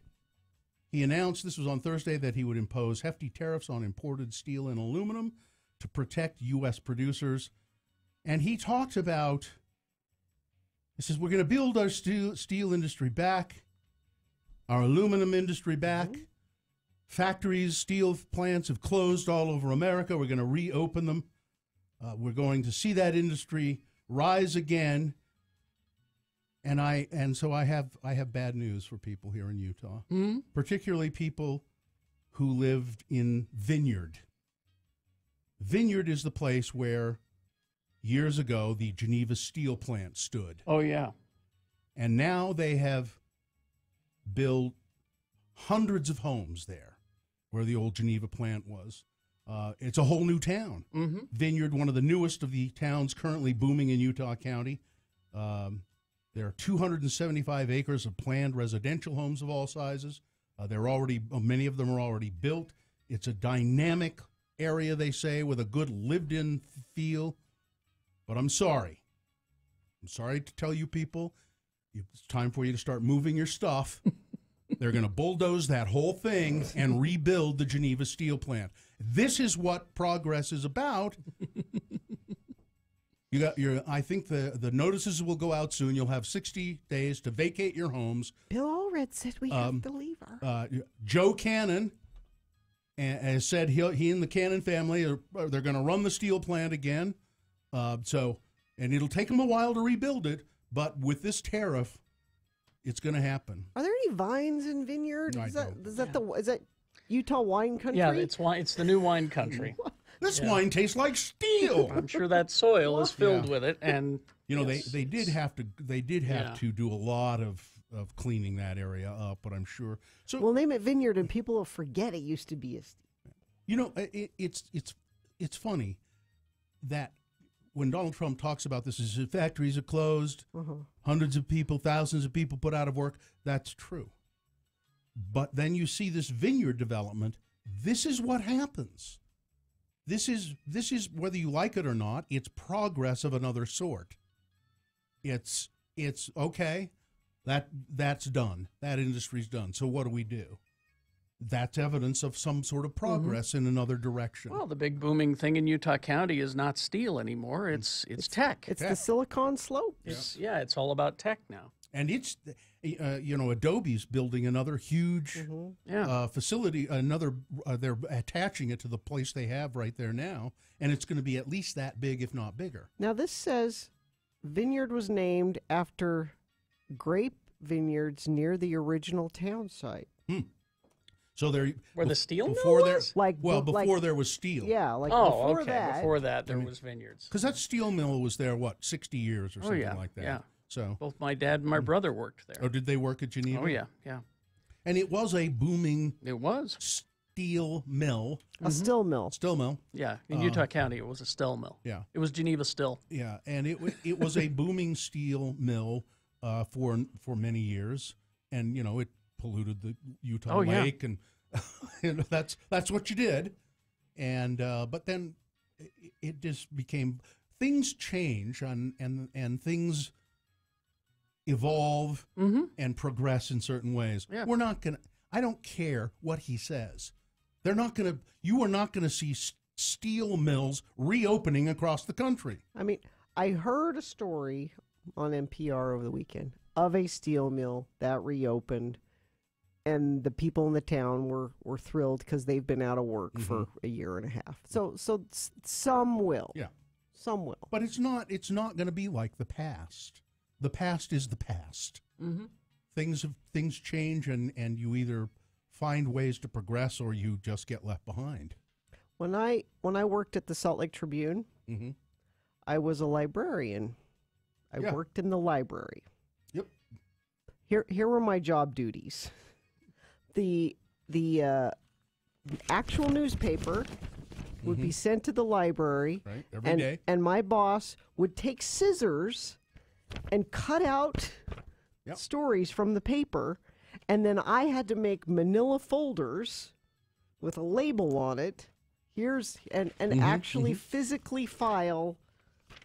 Speaker 3: he announced, this was on Thursday, that he would impose hefty tariffs on imported steel and aluminum to protect U.S. producers. And he talked about, he says, we're going to build our steel industry back, our aluminum industry back. Mm-hmm. Factories, steel plants have closed all over America. We're going to reopen them. We're going to see that industry rise again. And so I have bad news for people here in Utah, particularly people who lived in Vineyard. Vineyard is the place where years ago the Geneva steel plant stood.
Speaker 21: Oh, yeah.
Speaker 3: And now they have built hundreds of homes there where the old Geneva plant was. It's a whole new town.
Speaker 21: Mm-hmm.
Speaker 3: Vineyard, one of the newest of the towns currently booming in Utah County. There are 275 acres of planned residential homes of all sizes. Many of them are already built. It's a dynamic area, they say, with a good lived-in feel. But I'm sorry. I'm sorry to tell you people, it's time for you to start moving your stuff. They're going to bulldoze that whole thing and rebuild the Geneva steel plant. This is what progress is about. I think the notices will go out soon. You'll have 60 days to vacate your homes.
Speaker 5: Bill Allred said we have to leave her.
Speaker 3: Joe Cannon has said he and the Cannon family they're going to run the steel plant again. And it'll take them a while to rebuild it, but with this tariff, it's going to happen.
Speaker 5: Are there any vines in Vineyard? Is that Utah wine country?
Speaker 21: Yeah, it's the new wine country.
Speaker 3: This wine tastes like steel.
Speaker 21: I'm sure that soil is filled with it, and
Speaker 3: they did have to do a lot of cleaning that area up, but I'm sure. So
Speaker 5: we'll name it Vineyard, and people will forget it used to be a steel.
Speaker 3: It's funny that when Donald Trump talks about this, his factories are closed, hundreds of people, thousands of people put out of work. That's true. But then you see this vineyard development. This is what happens. This is whether you like it or not. It's progress of another sort. It's okay. That's done. That industry's done. So what do we do? That's evidence of some sort of progress in another direction.
Speaker 21: Well, the big booming thing in Utah County is not steel anymore. It's tech.
Speaker 5: It's the Silicon Slope.
Speaker 21: It's all about tech now.
Speaker 3: And it's, Adobe's building another huge facility. They're attaching it to the place they have right there now, and it's going to be at least that big, if not bigger.
Speaker 5: Now this says Vineyard was named after grape vineyards near the original town site.
Speaker 3: So there,
Speaker 21: where the steel mill was?
Speaker 3: Before there was steel.
Speaker 5: Yeah, before that.
Speaker 21: Before that, there was vineyards.
Speaker 3: Because that steel mill was there, 60 years or something like that.
Speaker 21: Yeah.
Speaker 3: So
Speaker 21: both my dad and my brother worked there.
Speaker 3: Oh, did they work at Geneva?
Speaker 21: Oh, yeah.
Speaker 3: And it was a booming.
Speaker 21: It was
Speaker 3: steel mill.
Speaker 5: A still mill.
Speaker 3: Still mill.
Speaker 21: Yeah, in Utah County, it was a still mill.
Speaker 3: Yeah,
Speaker 21: it was Geneva Still.
Speaker 3: Yeah, and it was a booming steel mill for many years, and it polluted the Utah Lake, and that's what you did, and but then it just became, things change and things evolve and progress in certain ways.
Speaker 21: Yeah.
Speaker 3: We're not gonna. I don't care what he says. They're not gonna. You are not gonna see steel mills reopening across the country.
Speaker 5: I mean, I heard a story on NPR over the weekend of a steel mill that reopened, and the people in the town were thrilled because they've been out of work for a year and a half. So some will.
Speaker 3: Yeah.
Speaker 5: Some will.
Speaker 3: But it's not going to be like the past. The past is the past. Things change, and you either find ways to progress or you just get left behind.
Speaker 5: When I worked at the Salt Lake Tribune, I was a librarian. I worked in the library.
Speaker 3: Yep.
Speaker 5: Here were my job duties. The actual newspaper would be sent to the library
Speaker 3: every day.
Speaker 5: And my boss would take scissors and cut out stories from the paper, and then I had to make manila folders with a label on it. And actually physically file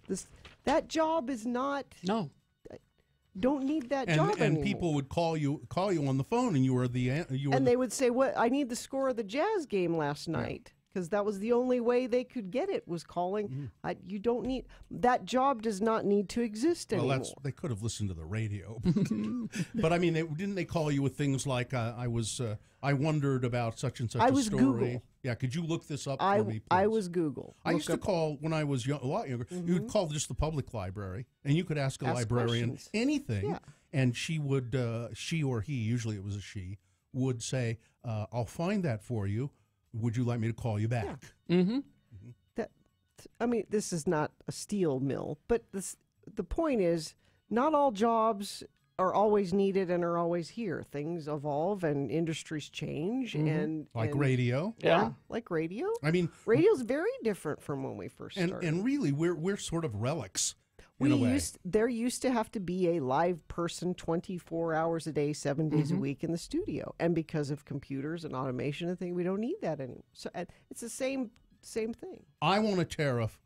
Speaker 5: this. That job is not.
Speaker 21: No.
Speaker 5: Don't need that job anymore.
Speaker 3: And people would call you on the phone, and you were
Speaker 5: they would say, "What? I need the score of the Jazz game last night." Because that was the only way they could get it, was calling. You don't need that job. Does not need to exist anymore.
Speaker 3: They could have listened to the radio, but I mean, didn't they call you with things like I wondered about such and such
Speaker 5: I
Speaker 3: a
Speaker 5: was
Speaker 3: story?
Speaker 5: Google.
Speaker 3: Yeah, could you look this up for me, please?
Speaker 5: I was Google.
Speaker 3: I used to call when I was a lot younger. You would call just the public library, and you could ask a librarian
Speaker 5: questions.
Speaker 3: anything, and she would, she or he, usually it was a she, would say, "I'll find that for you. Would you like me to call you back?"
Speaker 5: Yeah. I mean, this is not a steel mill, but the point is, not all jobs are always needed and are always here. Things evolve and industries change, and
Speaker 3: radio.
Speaker 5: Yeah, like radio.
Speaker 3: I mean,
Speaker 5: radio's very different from when we first started.
Speaker 3: And really, we're sort of relics. in a way.
Speaker 5: There used to have to be a live person 24 hours a day, 7 days a week in the studio. And because of computers and automation and things, we don't need that anymore. So it's the same thing.
Speaker 3: I want a tariff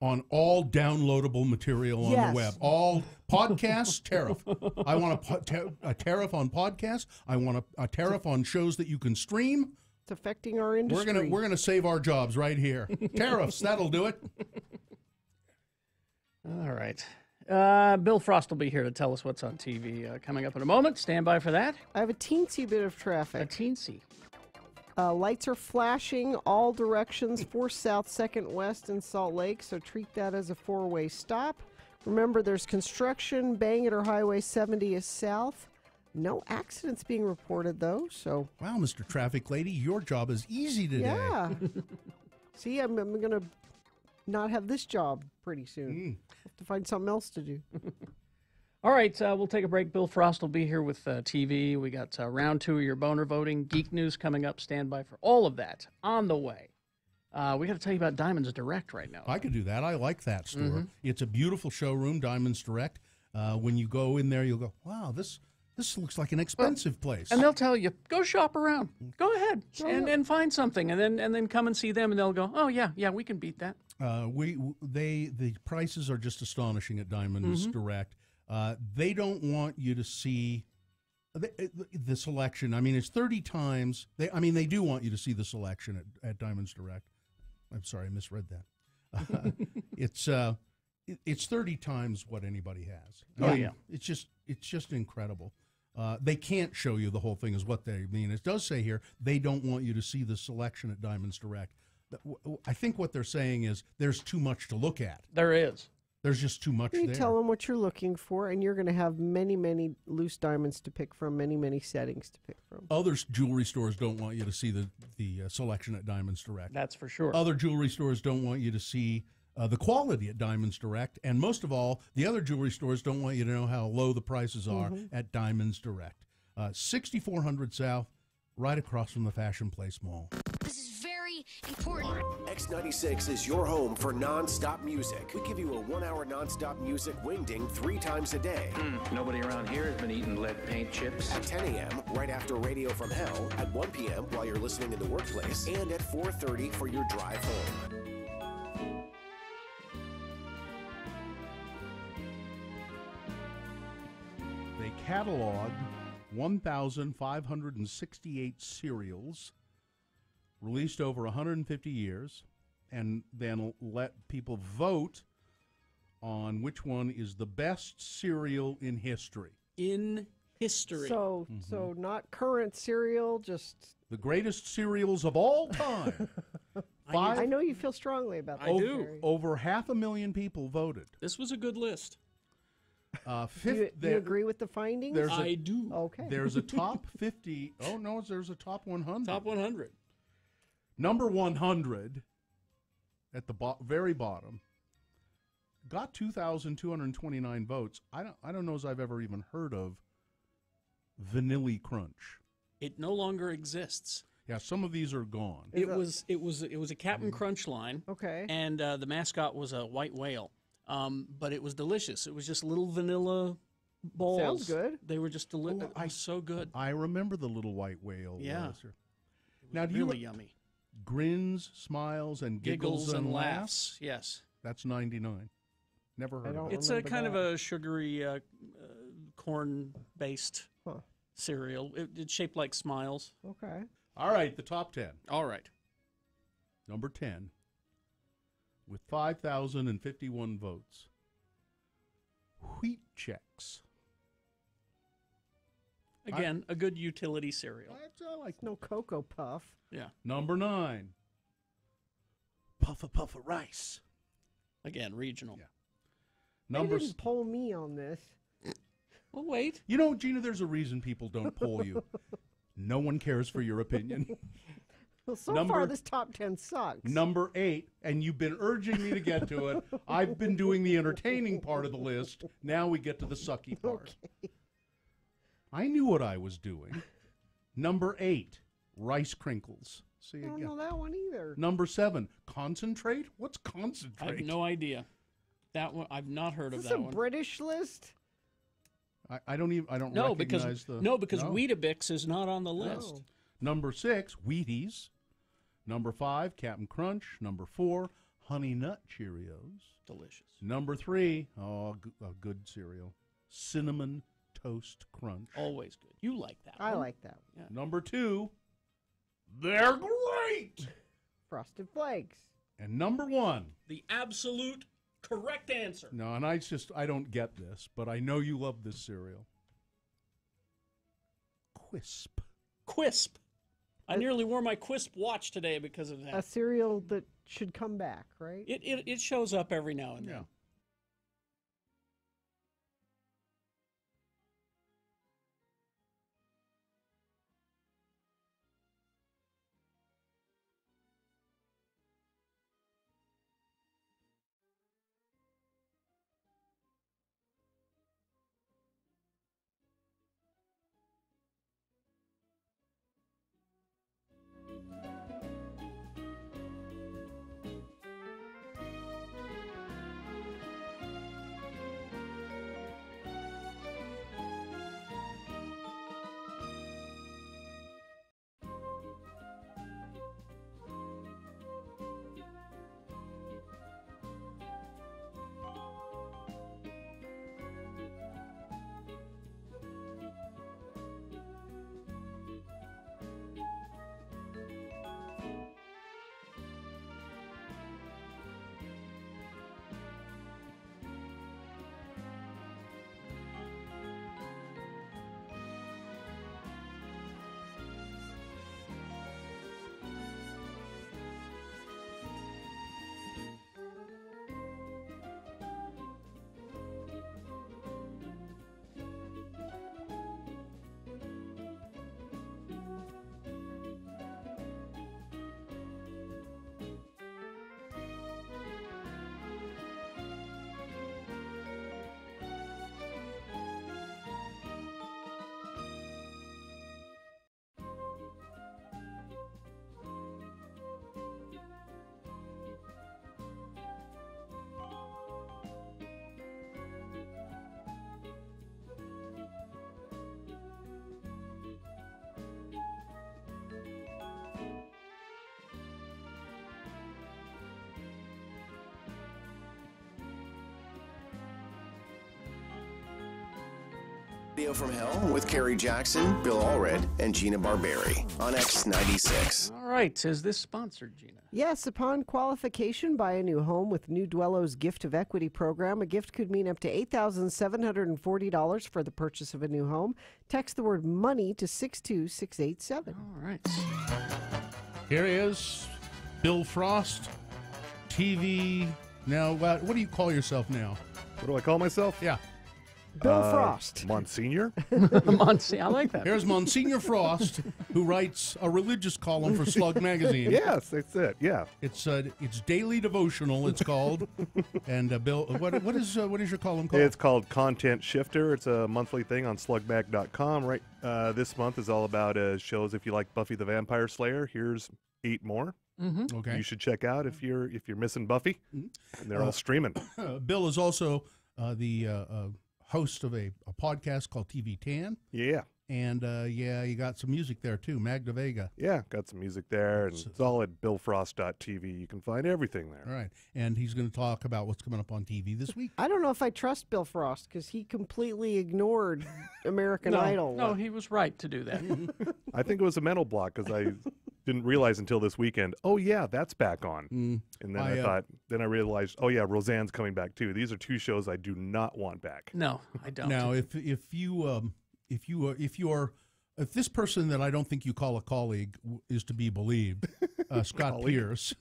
Speaker 3: on all downloadable material on the web. All podcasts, tariff. I want a tariff on podcasts. I want a tariff on shows that you can stream.
Speaker 5: It's affecting our industry.
Speaker 3: We're gonna save our jobs right here. Tariffs, that'll do it.
Speaker 21: All right. Bill Frost will be here to tell us what's on TV coming up in a moment. Stand by for that.
Speaker 5: I have a teensy bit of traffic.
Speaker 21: A teensy.
Speaker 5: Lights are flashing all directions, 4th South, 2nd West in Salt Lake, so treat that as a 4-way stop. Remember, there's construction. Bangor Highway 70 is south. No accidents being reported, though, so...
Speaker 3: Wow, Mr. Traffic Lady, your job is easy today.
Speaker 5: Yeah. See, I'm going to not have this job pretty soon. Have to find something else to do.
Speaker 21: All right, we'll take a break. Bill Frost will be here with TV. We got round 2 of your boner voting. Geek News coming up. Stand by for all of that on the way. We got to tell you about Diamonds Direct right now.
Speaker 3: I could do that. I like that store. It's a beautiful showroom, Diamonds Direct. When you go in there, you'll go, wow, this looks like an expensive place.
Speaker 21: And they'll tell you, go shop around. Go ahead and find something, and then come and see them, and they'll go, oh yeah, we can beat that.
Speaker 3: The prices are just astonishing at Diamonds Direct. They don't want you to see the selection. I mean, it's 30 times. They do want you to see the selection at Diamonds Direct. I'm sorry, I misread that. It's 30 times what anybody has.
Speaker 21: Oh, yeah.
Speaker 3: It's just incredible. They can't show you the whole thing is what they mean. It does say here, they don't want you to see the selection at Diamonds Direct. I think what they're saying is there's too much to look at.
Speaker 21: There is.
Speaker 3: There's just too much
Speaker 5: you
Speaker 3: there.
Speaker 5: Tell them what you're looking for, and you're going to have many, many loose diamonds to pick from, many, many settings to pick from.
Speaker 3: Other jewelry stores don't want you to see the selection at Diamonds Direct.
Speaker 21: That's for sure.
Speaker 3: Other jewelry stores don't want you to see the quality at Diamonds Direct. And most of all, the other jewelry stores don't want you to know how low the prices are at Diamonds Direct. 6400 South, right across from the Fashion Place Mall.
Speaker 15: This is very important.
Speaker 6: X96 is your home for non-stop music. We give you a 1-hour non-stop music wingding 3 times a day.
Speaker 1: Nobody around here has been eating lead paint chips.
Speaker 6: At 10 a.m., right after Radio from Hell, at 1 p.m. while you're listening in the workplace, and at 4:30 for your drive home.
Speaker 3: They cataloged 1,568 serials, released over 150 years, and then let people vote on which one is the best serial in history.
Speaker 21: In history.
Speaker 5: So not current serial, just...
Speaker 3: The greatest serials of all time.
Speaker 5: I know you feel strongly about that.
Speaker 21: I do.
Speaker 3: Over 500,000 people voted.
Speaker 21: This was a good list.
Speaker 5: Do you agree with the findings?
Speaker 21: I do.
Speaker 5: Okay.
Speaker 3: There's a top 50. Oh, no, there's a top 100.
Speaker 21: Top 100.
Speaker 3: Number 100 at the very bottom got 2,229 votes. I don't know as I've ever even heard of Vanilla Crunch.
Speaker 21: It no longer exists.
Speaker 3: Yeah, some of these are gone.
Speaker 21: It was a Captain Crunch line.
Speaker 5: Okay.
Speaker 21: And the mascot was a white whale. But it was delicious. It was just little vanilla balls.
Speaker 5: Sounds good.
Speaker 21: They were just delicious. So good.
Speaker 3: I remember the little white whale.
Speaker 21: Yeah.
Speaker 3: Now, do
Speaker 21: really yummy.
Speaker 3: Grins, Smiles, and Giggles and Laughs?
Speaker 21: Yes.
Speaker 3: That's 99. Never heard of it.
Speaker 21: It's a kind of a sugary corn-based cereal. It's shaped like Smiles.
Speaker 5: Okay.
Speaker 3: All right, the top 10.
Speaker 21: All right.
Speaker 3: Number 10. With 5,051 votes, Wheat Checks.
Speaker 21: Again, a good utility cereal.
Speaker 3: I like
Speaker 5: no Cocoa Puff.
Speaker 21: Yeah.
Speaker 3: Number 9, Puffa Puffa Rice.
Speaker 21: Again, regional.
Speaker 3: Yeah.
Speaker 5: They didn't poll me on this.
Speaker 21: Well, wait.
Speaker 3: You know, Gina, there's a reason people don't poll you. No one cares for your opinion.
Speaker 5: Well, so far this top 10 sucks.
Speaker 3: Number 8, and you've been urging me to get to it. I've been doing the entertaining part of the list. Now we get to the sucky part.
Speaker 5: Okay.
Speaker 3: I knew what I was doing. Number 8, Rice Crinkles. See
Speaker 5: I don't know that one either.
Speaker 3: Number 7, Concentrate? What's Concentrate?
Speaker 21: I have no idea. That one I've not heard of
Speaker 5: Is this
Speaker 21: that
Speaker 5: a
Speaker 21: one.
Speaker 5: British list?
Speaker 3: I don't
Speaker 21: No,
Speaker 3: recognize
Speaker 21: because Weetabix is not on the list.
Speaker 3: Number 6, Wheaties. Number 5, Captain Crunch. Number 4, Honey Nut Cheerios.
Speaker 21: Delicious.
Speaker 3: Number 3, a good cereal, Cinnamon Toast Crunch.
Speaker 21: Always good. You like that one.
Speaker 5: I like that one.
Speaker 21: Yeah.
Speaker 3: Number 2, they're great.
Speaker 5: Frosted Flakes.
Speaker 3: And number 1.
Speaker 21: The absolute correct answer.
Speaker 3: No, and I don't get this, but I know you love this cereal. Quisp.
Speaker 21: Quisp. I nearly wore my Quisp watch today because of that.
Speaker 5: A cereal that should come back, right?
Speaker 21: It shows up every now and then.
Speaker 6: Radio from Hell with Kerry Jackson, Bill Allred, and Gina Barberi on X96.
Speaker 21: All right. Is this sponsored, Gina?
Speaker 5: Yes, upon qualification, buy a new home with New Dwello's Gift of Equity program. A gift could mean up to $8,740 for the purchase of a new home. Text the word money to 62687.
Speaker 21: All right.
Speaker 3: Here he is, Bill Frost, TV. Now, what do you call yourself now?
Speaker 7: What do I call myself?
Speaker 3: Yeah.
Speaker 5: Bill Frost.
Speaker 7: Monsignor?
Speaker 21: I like that.
Speaker 3: Here's Monsignor Frost, who writes a religious column for Slug Magazine.
Speaker 7: Yes, that's it. Yeah.
Speaker 3: It's daily devotional. It's called. And Bill, what is your column called?
Speaker 7: It's called Content Shifter. It's a monthly thing on slugbag.com. Right. This month is all about shows. If you like Buffy the Vampire Slayer, here's 8 more.
Speaker 21: Mm-hmm.
Speaker 3: Okay.
Speaker 7: You should check out if you're missing Buffy. And they're all streaming.
Speaker 3: Bill is also the host of a podcast called TV Tan.
Speaker 7: Yeah.
Speaker 3: And, you got some music there, too, Magda Vega.
Speaker 7: Yeah, got some music there, and it's all at billfrost.tv. You can find everything there.
Speaker 3: All right. And he's going to talk about what's coming up on TV this week.
Speaker 5: I don't know if I trust Bill Frost because he completely ignored American Idol.
Speaker 21: No, he was right to do that.
Speaker 7: I think it was a mental block because I didn't realize until this weekend, oh, yeah, that's back on. And then I realized, oh, yeah, Roseanne's coming back, too. These are 2 shows I do not want back.
Speaker 21: No, I don't.
Speaker 3: Now, if this person that I don't think you call a colleague is to be believed, Scott Pierce.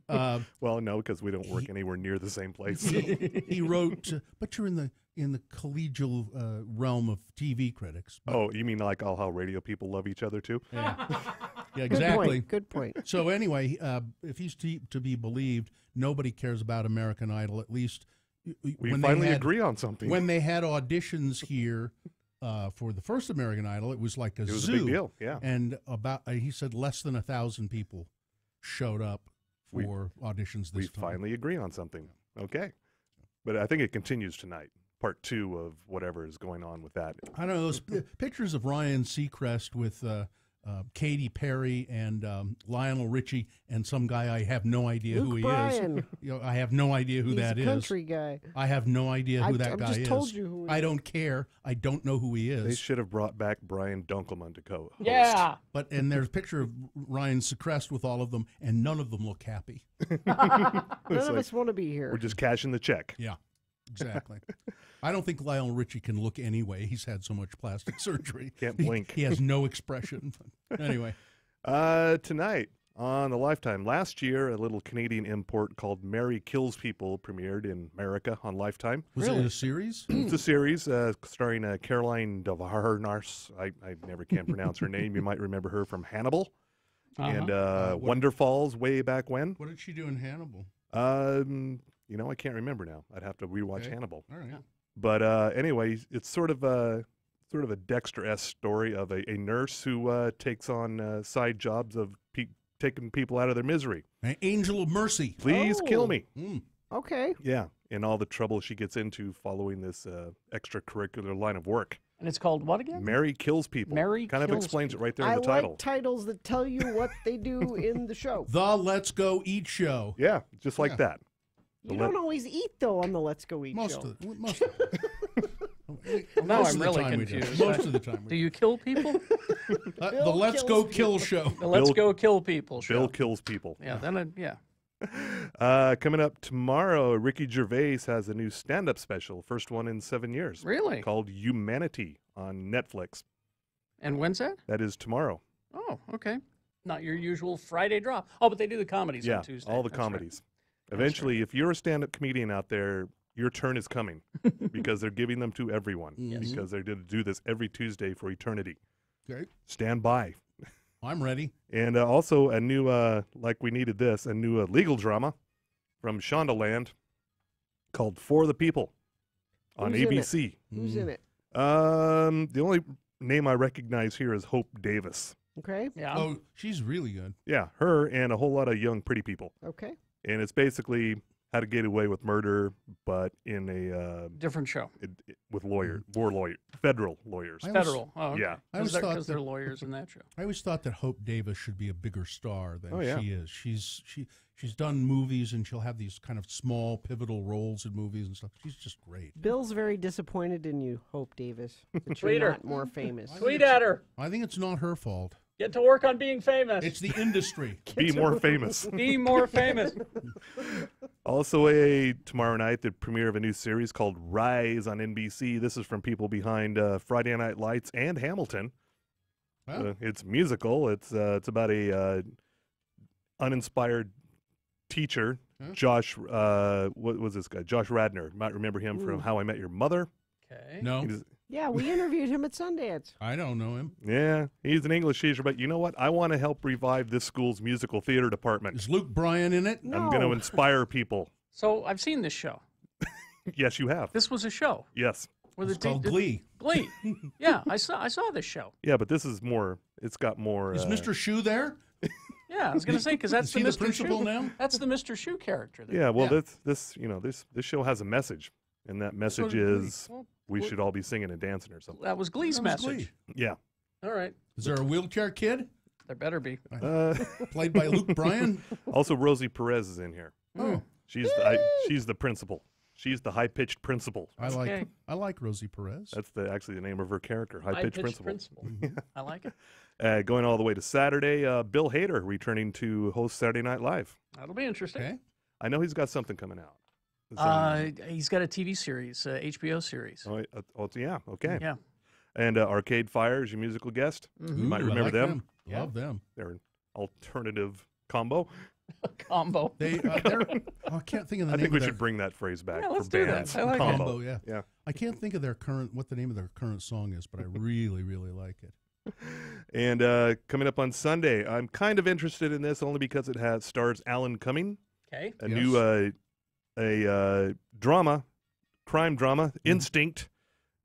Speaker 7: Well, no, because we don't work anywhere near the same place.
Speaker 3: He wrote, but you're in the collegial realm of TV critics.
Speaker 7: Oh, you mean like all how radio people love each other too?
Speaker 3: Yeah, yeah, exactly.
Speaker 5: Good point.
Speaker 3: So anyway, if he's to be believed, nobody cares about American Idol. At least
Speaker 7: we finally agree on something.
Speaker 3: When they had auditions here. For the first American Idol, it was like a zoo.
Speaker 7: It was a big deal, yeah.
Speaker 3: And he said less than 1,000 people showed up for auditions this time.
Speaker 7: We finally agree on something. Okay. But I think it continues tonight. Part 2 of whatever is going on with that.
Speaker 3: I don't know, those pictures of Ryan Seacrest with Katy Perry and Lionel Richie and some guy I have no idea
Speaker 5: Luke
Speaker 3: who he
Speaker 5: Bryan.
Speaker 3: is. I have no idea who
Speaker 5: He's
Speaker 3: that
Speaker 5: a
Speaker 3: is.
Speaker 5: country guy.
Speaker 3: I have no idea who that
Speaker 5: I've
Speaker 3: guy
Speaker 5: just
Speaker 3: is.
Speaker 5: told you who he
Speaker 3: I
Speaker 5: is.
Speaker 3: don't care. I don't know who he is.
Speaker 7: They should have brought back Brian Dunkelman to co-host.
Speaker 21: Yeah.
Speaker 3: And there's a picture of Ryan Seacrest with all of them, and none of them look happy.
Speaker 5: None of us want to be here.
Speaker 7: We're just cashing the check.
Speaker 3: Yeah, exactly. I don't think Lionel Richie can look anyway. He's had so much plastic surgery.
Speaker 7: Can't blink.
Speaker 3: He has no expression. Anyway.
Speaker 7: Tonight on the Lifetime. Last year, a little Canadian import called Mary Kills People premiered in America on Lifetime.
Speaker 3: Was it a series?
Speaker 7: It's a series starring Caroline Davarnars. I never can pronounce her name. You might remember her from Hannibal and Wonder Falls way back when.
Speaker 3: What did she do in Hannibal?
Speaker 7: I can't remember now. I'd have to rewatch Hannibal.
Speaker 3: All right.
Speaker 7: But anyway, it's sort of a Dexter-esque story of a nurse who takes on side jobs of taking people out of their misery.
Speaker 3: An angel of mercy.
Speaker 7: Please kill me.
Speaker 5: Okay.
Speaker 7: Yeah, and all the trouble she gets into following this extracurricular line of work.
Speaker 21: And it's called what again?
Speaker 7: Mary Kills People.
Speaker 21: Mary
Speaker 7: kind of
Speaker 21: Kills
Speaker 7: explains
Speaker 21: People.
Speaker 7: it right there in the title.
Speaker 5: I like titles that tell you what they do in the show.
Speaker 3: The Let's Go Eat Show.
Speaker 7: Yeah, just like that.
Speaker 5: You don't always eat, though, on the Let's Go Eat
Speaker 3: Most
Speaker 5: show.
Speaker 3: Most
Speaker 21: Now
Speaker 3: most
Speaker 21: I'm
Speaker 3: of the
Speaker 21: really
Speaker 3: time we do.
Speaker 21: confused.
Speaker 3: Most of the time we
Speaker 21: Do you kill people?
Speaker 3: the Let's Go Kill Show.
Speaker 21: The Let's Go Kill People show.
Speaker 7: Bill Kills People.
Speaker 21: Yeah, then yeah.
Speaker 7: Coming up tomorrow, Ricky Gervais has a new stand-up special, first one in 7 years.
Speaker 21: Really?
Speaker 7: Called Humanity on Netflix.
Speaker 21: And when's that?
Speaker 7: That is tomorrow.
Speaker 21: Oh, okay. Not your usual Friday drop. Oh, but they do the comedies on Tuesday.
Speaker 7: all the
Speaker 21: That's right.
Speaker 7: comedies. Eventually, if you're a stand-up comedian out there, your turn is coming because they're giving them to everyone because they're going to do this every Tuesday for eternity.
Speaker 3: Okay.
Speaker 7: Stand by.
Speaker 3: I'm ready.
Speaker 7: And also a new, like we needed this, a new legal drama from Shondaland called For the People on
Speaker 5: Who's in
Speaker 7: ABC.
Speaker 5: it? Who's in it?
Speaker 7: The only name I recognize here is Hope Davis.
Speaker 5: Okay.
Speaker 21: Yeah.
Speaker 3: Oh, she's really good.
Speaker 7: Yeah, her and a whole lot of young, pretty people.
Speaker 5: Okay.
Speaker 7: And it's basically how to get away with murder, but in a
Speaker 21: different show
Speaker 7: with federal lawyers.
Speaker 21: Federal. Oh, okay.
Speaker 7: Yeah.
Speaker 3: I always thought
Speaker 21: because they're lawyers in that show.
Speaker 3: I always thought that Hope Davis should be a bigger star than
Speaker 7: yeah.
Speaker 3: she is. She's done movies and she'll have these kind of small pivotal roles in movies and stuff. She's just great.
Speaker 5: Bill's very disappointed in you, Hope Davis, that
Speaker 21: Tweet
Speaker 5: you're
Speaker 21: her.
Speaker 5: not more famous.
Speaker 21: Tweet at her.
Speaker 3: I think it's not her fault.
Speaker 21: Get to work on being famous.
Speaker 3: It's the industry.
Speaker 7: Be more famous.
Speaker 21: Be more famous.
Speaker 7: Also, tomorrow night, the premiere of a new series called Rise on NBC. This is from people behind Friday Night Lights and Hamilton.
Speaker 3: Wow.
Speaker 7: It's musical. It's about a uninspired teacher, Josh. What was this guy? Josh Radnor. You might remember him from How I Met Your Mother.
Speaker 21: Okay.
Speaker 3: No.
Speaker 5: Yeah, we interviewed him at Sundance.
Speaker 3: I don't know him.
Speaker 7: Yeah, he's an English teacher, but you know what? I want to help revive this school's musical theater department.
Speaker 3: Is Luke Bryan in it?
Speaker 7: I'm going to inspire people.
Speaker 21: So I've seen this show.
Speaker 7: Yes, you have.
Speaker 21: This was a show.
Speaker 7: Yes.
Speaker 3: It's called Glee.
Speaker 21: Glee. Yeah, I saw this show.
Speaker 7: Yeah, but this is more. It's got more.
Speaker 3: Is Mr. Shu there?
Speaker 21: Yeah, I was going to say because that's
Speaker 3: Is he
Speaker 21: the
Speaker 3: the
Speaker 21: Mr.
Speaker 3: principal
Speaker 21: Shu.
Speaker 3: now?
Speaker 21: That's the Mr. Shu character. There.
Speaker 7: Yeah, well, this show has a message, and that message is
Speaker 21: Well,
Speaker 7: we should all be singing and dancing or something.
Speaker 21: That was Glee's
Speaker 3: That was
Speaker 21: message.
Speaker 3: Glee.
Speaker 7: Yeah.
Speaker 21: All right.
Speaker 3: Is there a wheelchair kid?
Speaker 21: There better be.
Speaker 3: Played by Luke Bryan?
Speaker 7: Also, Rosie Perez is in here.
Speaker 3: Oh.
Speaker 7: She's the principal. She's the high-pitched principal.
Speaker 3: I like Rosie Perez.
Speaker 7: That's actually the name of her character, high-pitched principal.
Speaker 21: I like it.
Speaker 7: Going all the way to Saturday, Bill Hader returning to host Saturday Night Live.
Speaker 21: That'll be interesting.
Speaker 3: Okay.
Speaker 7: I know he's got something coming out.
Speaker 21: He's got a TV series, HBO series.
Speaker 7: Yeah, okay.
Speaker 21: Yeah.
Speaker 7: And Arcade Fire is your musical guest. You might
Speaker 3: Ooh, I
Speaker 7: remember
Speaker 3: like
Speaker 7: them.
Speaker 21: Yeah.
Speaker 3: Love them.
Speaker 7: They're an alternative combo.
Speaker 21: Combo.
Speaker 3: I can't think of the name.
Speaker 7: I think we
Speaker 3: of
Speaker 7: should bring that phrase back
Speaker 21: Yeah,
Speaker 7: for
Speaker 21: let's do that.
Speaker 7: bands.
Speaker 21: I like
Speaker 7: combo.
Speaker 3: Combo, yeah.
Speaker 7: Yeah.
Speaker 3: I can't think of what the name of their current song is, but I really, really like it.
Speaker 7: And coming up on Sunday, I'm kind of interested in this only because it stars Alan Cumming.
Speaker 21: Okay.
Speaker 7: A new drama, crime drama, Instinct.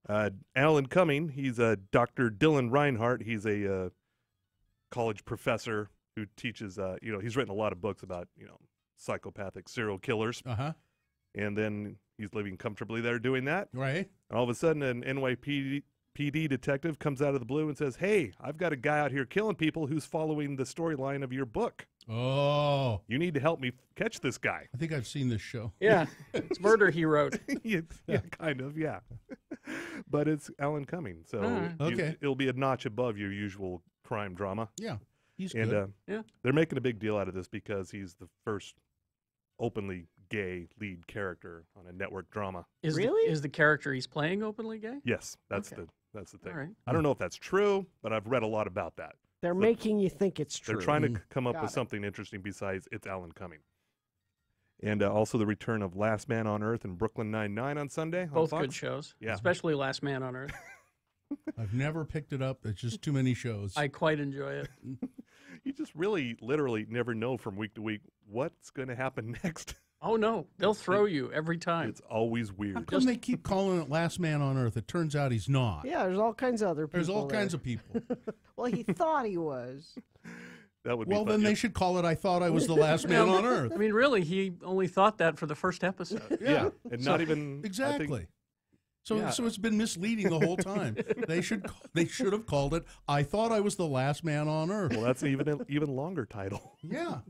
Speaker 7: Alan Cumming, he's Dr. Dylan Reinhardt. He's a college professor who teaches, he's written a lot of books about, psychopathic serial killers.
Speaker 3: Uh-huh.
Speaker 7: And then He's living comfortably there doing that.
Speaker 3: Right.
Speaker 7: And all of a sudden, an NYPD detective comes out of the blue and says, "Hey, I've got a guy out here killing people who's following the storyline of your book.
Speaker 3: Oh.
Speaker 7: You need to help me catch this guy."
Speaker 3: I think I've seen this show.
Speaker 21: Yeah. It's Murder, he wrote.
Speaker 7: yeah, kind of, yeah. But it's Alan Cumming, so
Speaker 3: Okay.
Speaker 7: it'll be a notch above your usual crime drama.
Speaker 3: Yeah. He's
Speaker 7: And
Speaker 3: good.
Speaker 7: they're making a big deal out of this because he's the first openly gay lead character on a network drama.
Speaker 21: Is the character he's playing openly gay?
Speaker 7: Yes, that's
Speaker 21: Okay.
Speaker 7: the thing.
Speaker 21: All right.
Speaker 7: I don't know if that's true, but I've read a lot about that.
Speaker 5: They're making you think it's true.
Speaker 7: They're trying to come up
Speaker 5: Got
Speaker 7: with
Speaker 5: it.
Speaker 7: something interesting besides it's Alan Cumming. And also the return of Last Man on Earth and Brooklyn Nine-Nine on Sunday. On
Speaker 21: Both
Speaker 7: Fox.
Speaker 21: good shows.
Speaker 7: Yeah.
Speaker 21: Especially Last Man on Earth.
Speaker 3: I've never picked it up. It's just too many shows.
Speaker 21: I quite enjoy it.
Speaker 7: You just really, literally never know from week to week what's going to happen next.
Speaker 21: Oh, no. They'll throw you every time.
Speaker 7: It's always weird.
Speaker 3: How come they keep calling it Last Man on Earth? It turns out he's not.
Speaker 5: Yeah, there's all kinds of other people.
Speaker 3: There's all
Speaker 5: there.
Speaker 3: kinds of people.
Speaker 5: Well, he thought he was.
Speaker 7: That would be
Speaker 3: Well,
Speaker 7: fun.
Speaker 3: then they should call it I Thought I Was the Last Man on Earth.
Speaker 21: I mean, really, he only thought that for the first episode.
Speaker 7: Yeah, and not even
Speaker 3: Exactly. So
Speaker 21: Yeah.
Speaker 3: it's been misleading the whole time. They should have called it I Thought I Was the Last Man on Earth.
Speaker 7: Well, that's an even longer title.
Speaker 3: Yeah.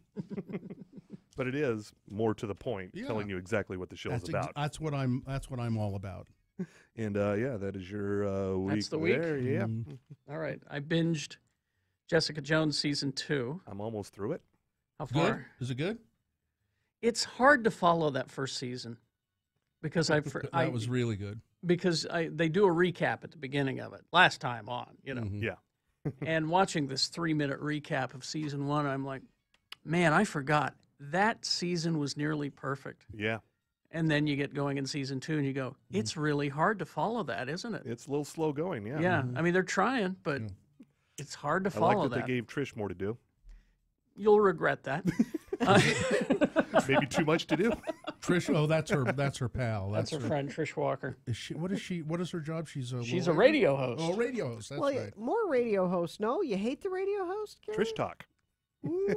Speaker 7: But it is more to the point,
Speaker 3: Yeah.
Speaker 7: telling you exactly what the show's about.
Speaker 3: That's what I'm all about.
Speaker 7: And that is your week.
Speaker 21: That's the week?
Speaker 7: There. Yeah.
Speaker 21: All right. I binged Jessica Jones season 2.
Speaker 7: I'm almost through it.
Speaker 21: How
Speaker 3: Good?
Speaker 21: far?
Speaker 3: Is it good?
Speaker 21: It's hard to follow that first season because
Speaker 3: That was really good.
Speaker 21: Because they do a recap at the beginning of it last time on, you know.
Speaker 3: Mhm.
Speaker 7: Yeah.
Speaker 21: And watching this 3-minute recap of season 1, I'm like, man, I forgot that season was nearly perfect.
Speaker 7: Yeah.
Speaker 21: And then you get going in season 2 and you go, it's really hard to follow that, isn't it?
Speaker 7: It's a little slow going, yeah.
Speaker 21: Yeah. I mean, they're trying, but it's hard to
Speaker 7: I
Speaker 21: follow
Speaker 7: like that
Speaker 21: that.
Speaker 7: they gave Trish more to do.
Speaker 21: You'll regret that.
Speaker 7: Maybe too much to do.
Speaker 3: Trish, that's her pal.
Speaker 21: That's her friend, Trish Walker.
Speaker 3: What is her job? She's
Speaker 21: a radio host.
Speaker 3: Oh, radio host. That's
Speaker 5: well,
Speaker 3: right.
Speaker 5: more radio hosts. No, you hate the radio host, Gary?
Speaker 7: Trish talk.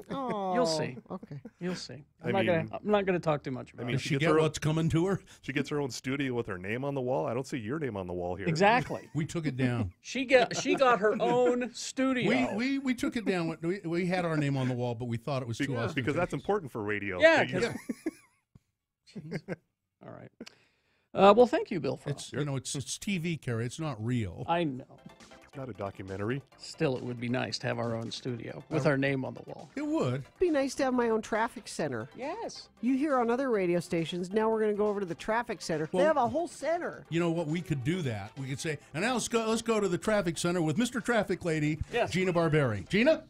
Speaker 5: Oh,
Speaker 21: You'll see.
Speaker 5: Okay.
Speaker 21: You'll see.
Speaker 7: I
Speaker 21: I'm not gonna talk too much about
Speaker 3: Does
Speaker 21: it.
Speaker 3: she get what's coming to her?
Speaker 7: She gets her own studio with her name on the wall. I don't see your name on the wall here.
Speaker 21: Exactly.
Speaker 3: We took it down.
Speaker 21: She got her own studio.
Speaker 3: We took it down. We had our name on the wall, but we thought it was too ostentatious.
Speaker 7: Because that's important for radio.
Speaker 21: Yeah.
Speaker 7: That you-
Speaker 21: Jeez. All right. Well, thank you, Bill Frost.
Speaker 3: It's TV, Carrie. It's not real.
Speaker 21: I know.
Speaker 7: It's not a documentary.
Speaker 21: Still, it would be nice to have our own studio with our name on the wall.
Speaker 3: It would.
Speaker 5: It'd be nice to have my own traffic center.
Speaker 21: Yes.
Speaker 5: You hear on other radio stations, now we're going to go over to the traffic center. They
Speaker 3: Well-
Speaker 5: have a whole center.
Speaker 3: You know what? We could do that. We could say, and now let's go to the traffic center with Mr. Traffic Lady,
Speaker 21: Yes.
Speaker 3: Gina Barberi. Gina?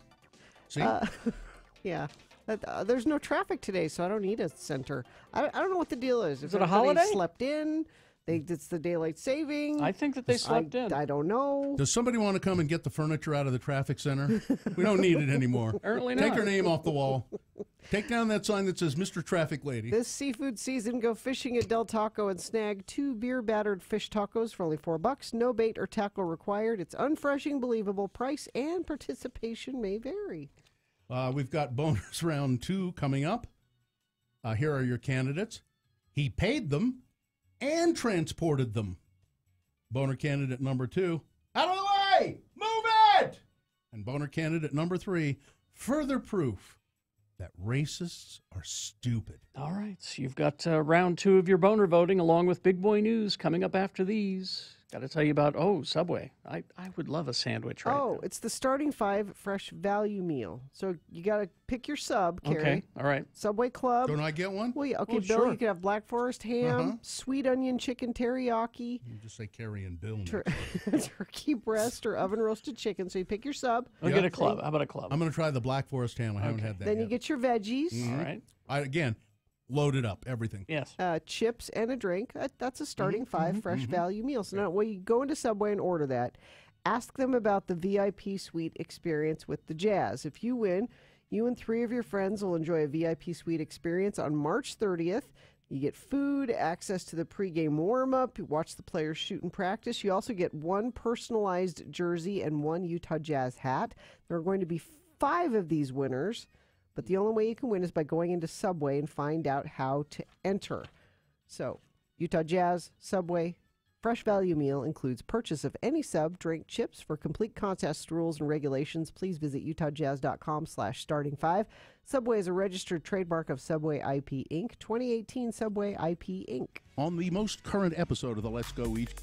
Speaker 3: See?
Speaker 5: Yeah. There's no traffic today, so I don't need a center. I don't know what the deal is.
Speaker 21: Is it a
Speaker 5: everybody
Speaker 21: holiday?
Speaker 5: Slept in. It's the daylight saving.
Speaker 21: I think that they slept in.
Speaker 5: I don't know.
Speaker 3: Does somebody want to come and get the furniture out of the traffic center? We don't need it anymore.
Speaker 21: Apparently
Speaker 3: Take
Speaker 21: not.
Speaker 3: her name off the wall. Take down that sign that says Mr. Traffic Lady.
Speaker 5: This seafood season, go fishing at Del Taco and snag 2 beer-battered fish tacos for only $4. No bait or tackle required. It's unfreshing, believable. Price and participation may vary.
Speaker 3: We've got bonus round 2 coming up. Here are your candidates. He paid them and transported them. Boner candidate number 2, out of the way! Move it! And boner candidate number 3, further proof that racists are stupid.
Speaker 21: All right. So you've got round 2 of your boner voting along with big boy news coming up after these. Got to tell you about, Subway. I would love a sandwich right now.
Speaker 5: It's the starting 5 fresh value meal. So you got to pick your sub, Carrie.
Speaker 21: Okay. All right.
Speaker 5: Subway Club.
Speaker 3: Don't I get one?
Speaker 5: Well, yeah, okay,
Speaker 21: Oh,
Speaker 5: Bill,
Speaker 21: sure.
Speaker 5: you could have Black Forest ham, sweet onion chicken teriyaki,
Speaker 3: You just say Carrie and Bill.
Speaker 5: turkey breast, or oven roasted chicken. So you pick your sub.
Speaker 21: I'll get a club. How about a club?
Speaker 3: I'm going to try the Black Forest ham. I haven't had that
Speaker 5: Then
Speaker 3: yet.
Speaker 5: you get your veggies.
Speaker 21: All right.
Speaker 3: Again, load it up, everything.
Speaker 21: Yes.
Speaker 5: Chips and a drink. That's a starting 5 fresh value meal. So now when you go into Subway and order that, ask them about the VIP suite experience with the Jazz. If you win, you and 3 of your friends will enjoy a VIP suite experience on March 30th. You get food, access to the pregame warm-up, you watch the players shoot and practice. You also get 1 personalized jersey and 1 Utah Jazz hat. There are going to be 5 of these winners. But the only way you can win is by going into Subway and find out how to enter. So Utah Jazz, Subway, Fresh Value Meal includes purchase of any sub, drink, chips. For complete contest rules and regulations, please visit utahjazz.com/starting5. Subway is a registered trademark of Subway IP Inc. 2018 Subway IP Inc.
Speaker 3: On the most current episode of the Let's Go Eat.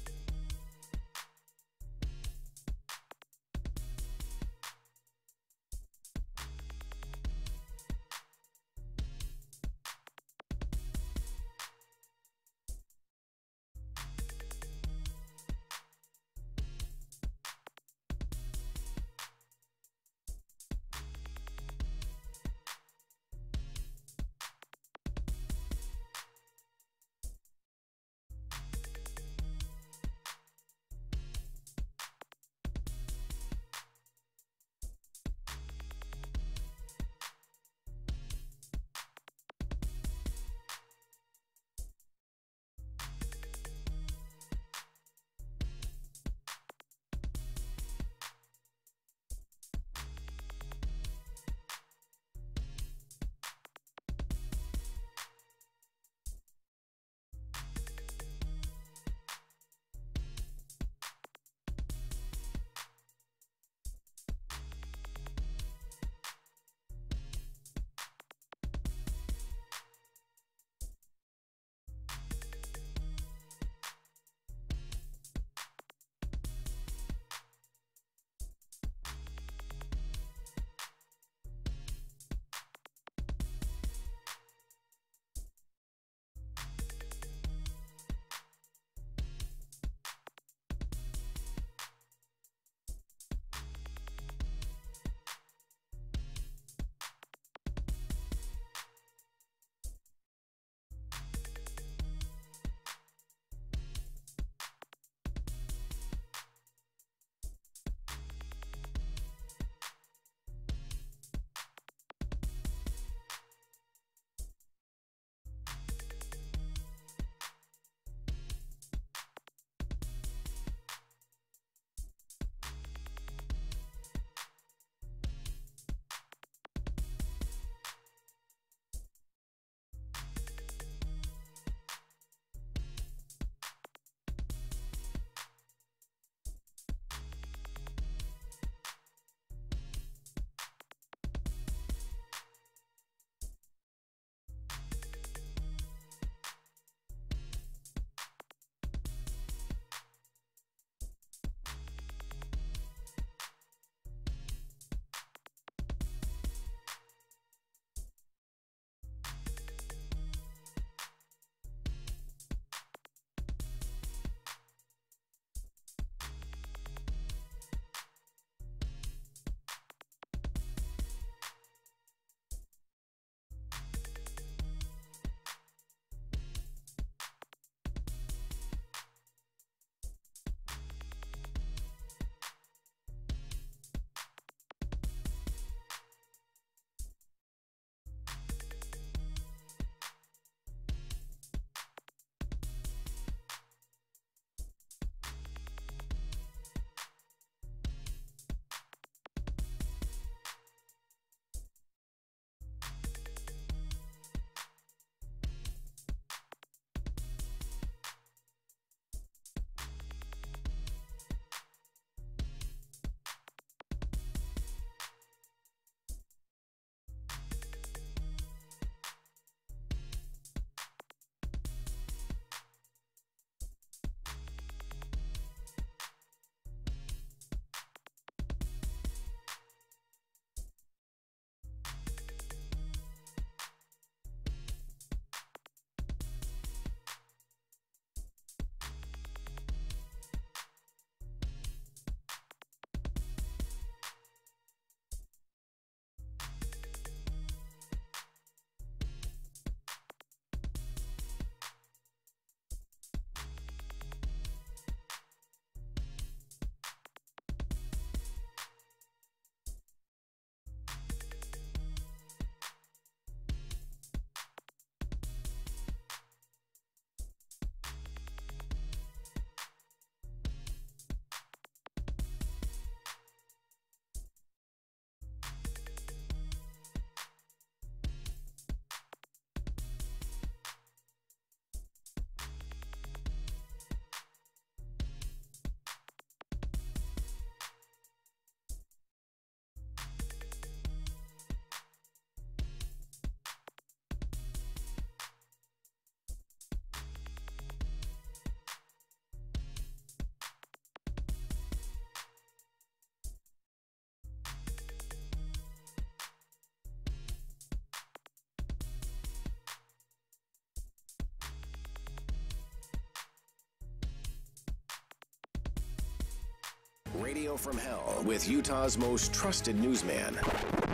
Speaker 6: Radio from Hell with Utah's most trusted newsman.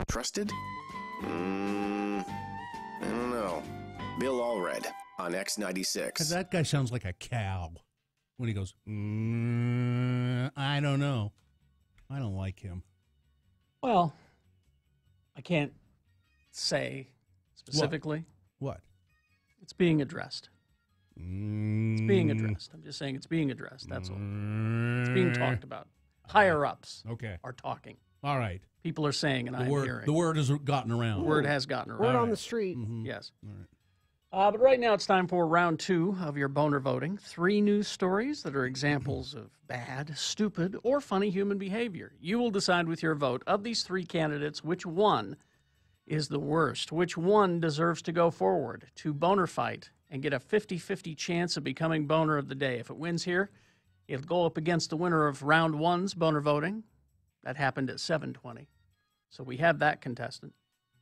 Speaker 6: Trusted? I don't know. Bill Allred on X96.
Speaker 3: 'Cause that guy sounds like a cow when he goes, I don't know. I don't like him.
Speaker 21: Well, I can't say specifically.
Speaker 3: What?
Speaker 21: It's being addressed. It's being addressed. I'm just saying it's being addressed. That's all. It's being talked about. Higher ups are talking.
Speaker 3: All right.
Speaker 21: People are saying, and I'm hearing.
Speaker 3: The word has gotten around.
Speaker 21: The word has gotten around.
Speaker 5: Word on the street.
Speaker 21: Yes.
Speaker 3: All right.
Speaker 21: But right now it's time for round 2 of your boner voting. 3 news stories that are examples of bad, stupid, or funny human behavior. You will decide with your vote of these 3 candidates which one is the worst, which one deserves to go forward to boner fight and get a 50-50 chance of becoming boner of the day. If it wins here, it'll go up against the winner of round 1's boner voting. That happened at 7:20. So we have that contestant.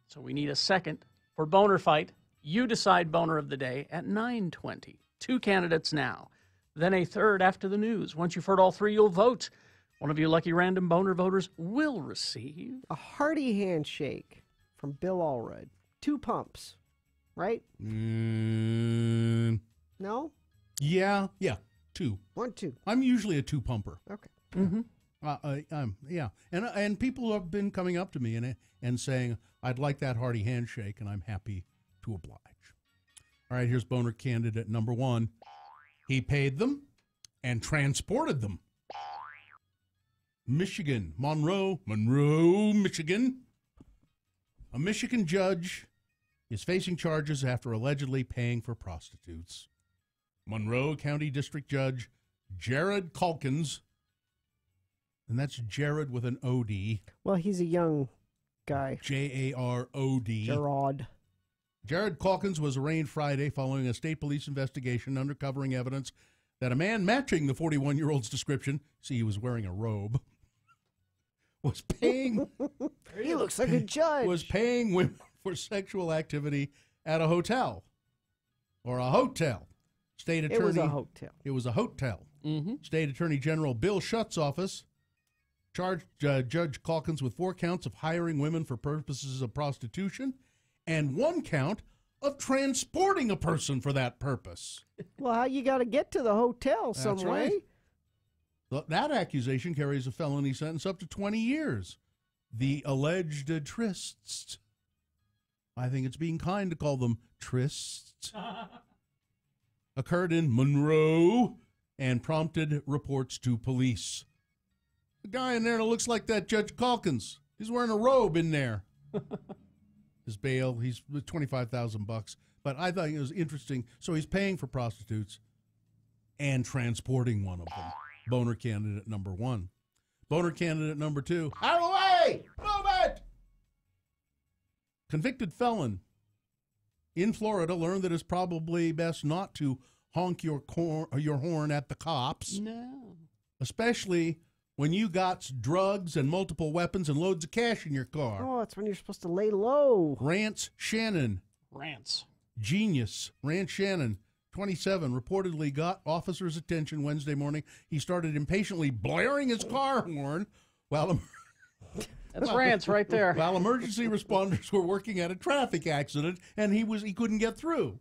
Speaker 21: So we need a second for boner fight. You decide boner of the day at 9:20. 2 candidates now. Then a third after the news. Once you've heard all 3, you'll vote. One of you lucky random boner voters will receive
Speaker 5: a hearty handshake from Bill Allred. 2 pumps, right? No?
Speaker 3: Yeah, 2.
Speaker 5: 1, 2.
Speaker 3: I'm usually a 2 pumper.
Speaker 5: Okay.
Speaker 21: Mm-hmm.
Speaker 3: Yeah, and people have been coming up to me and saying, I'd like that hearty handshake, and I'm happy to oblige. All right, here's boner candidate number 1. He paid them and transported them. Michigan, Monroe, Michigan. A Michigan judge is facing charges after allegedly paying for prostitutes. Monroe County District Judge Jared Calkins, and that's Jared with an O-D.
Speaker 5: Well, he's a young guy.
Speaker 3: J-A-R-O-D. Jared Calkins was arraigned Friday following a state police investigation uncovering evidence that a man matching the 41-year-old's description, see, he was wearing a robe, was paying...
Speaker 5: He looks like a judge.
Speaker 3: Was paying women for sexual activity at a hotel. Or a hotel. State attorney...
Speaker 5: It was a hotel.
Speaker 3: It was a hotel.
Speaker 21: Mm-hmm.
Speaker 3: State Attorney General Bill Schutt's office charged Judge Calkins with 4 counts of hiring women for purposes of prostitution and 1 count of transporting a person for that purpose.
Speaker 5: Well, you got to get to the hotel some
Speaker 3: That's
Speaker 5: way.
Speaker 3: right. That accusation carries a felony sentence up to 20 years. The alleged trysts, I think it's being kind to call them trysts, occurred in Monroe and prompted reports to police. The guy in there that looks like that Judge Calkins, he's wearing a robe in there. His bail, he's $25,000. But I thought it was interesting. So he's paying for prostitutes and transporting one of them. Boner candidate number 1. Boner candidate number 2. Out of the way! Move it! Convicted felon in Florida learned that it's probably best not to honk your horn at the cops.
Speaker 21: No.
Speaker 3: Especially when you got drugs and multiple weapons and loads of cash in your car.
Speaker 5: Oh, that's when you're supposed to lay low.
Speaker 3: Rance Shannon. Genius. Rance Shannon, 27, reportedly got officers' attention Wednesday morning. He started impatiently blaring his car horn while...
Speaker 21: That's Rance right there.
Speaker 3: While emergency responders were working at a traffic accident, and he couldn't get through.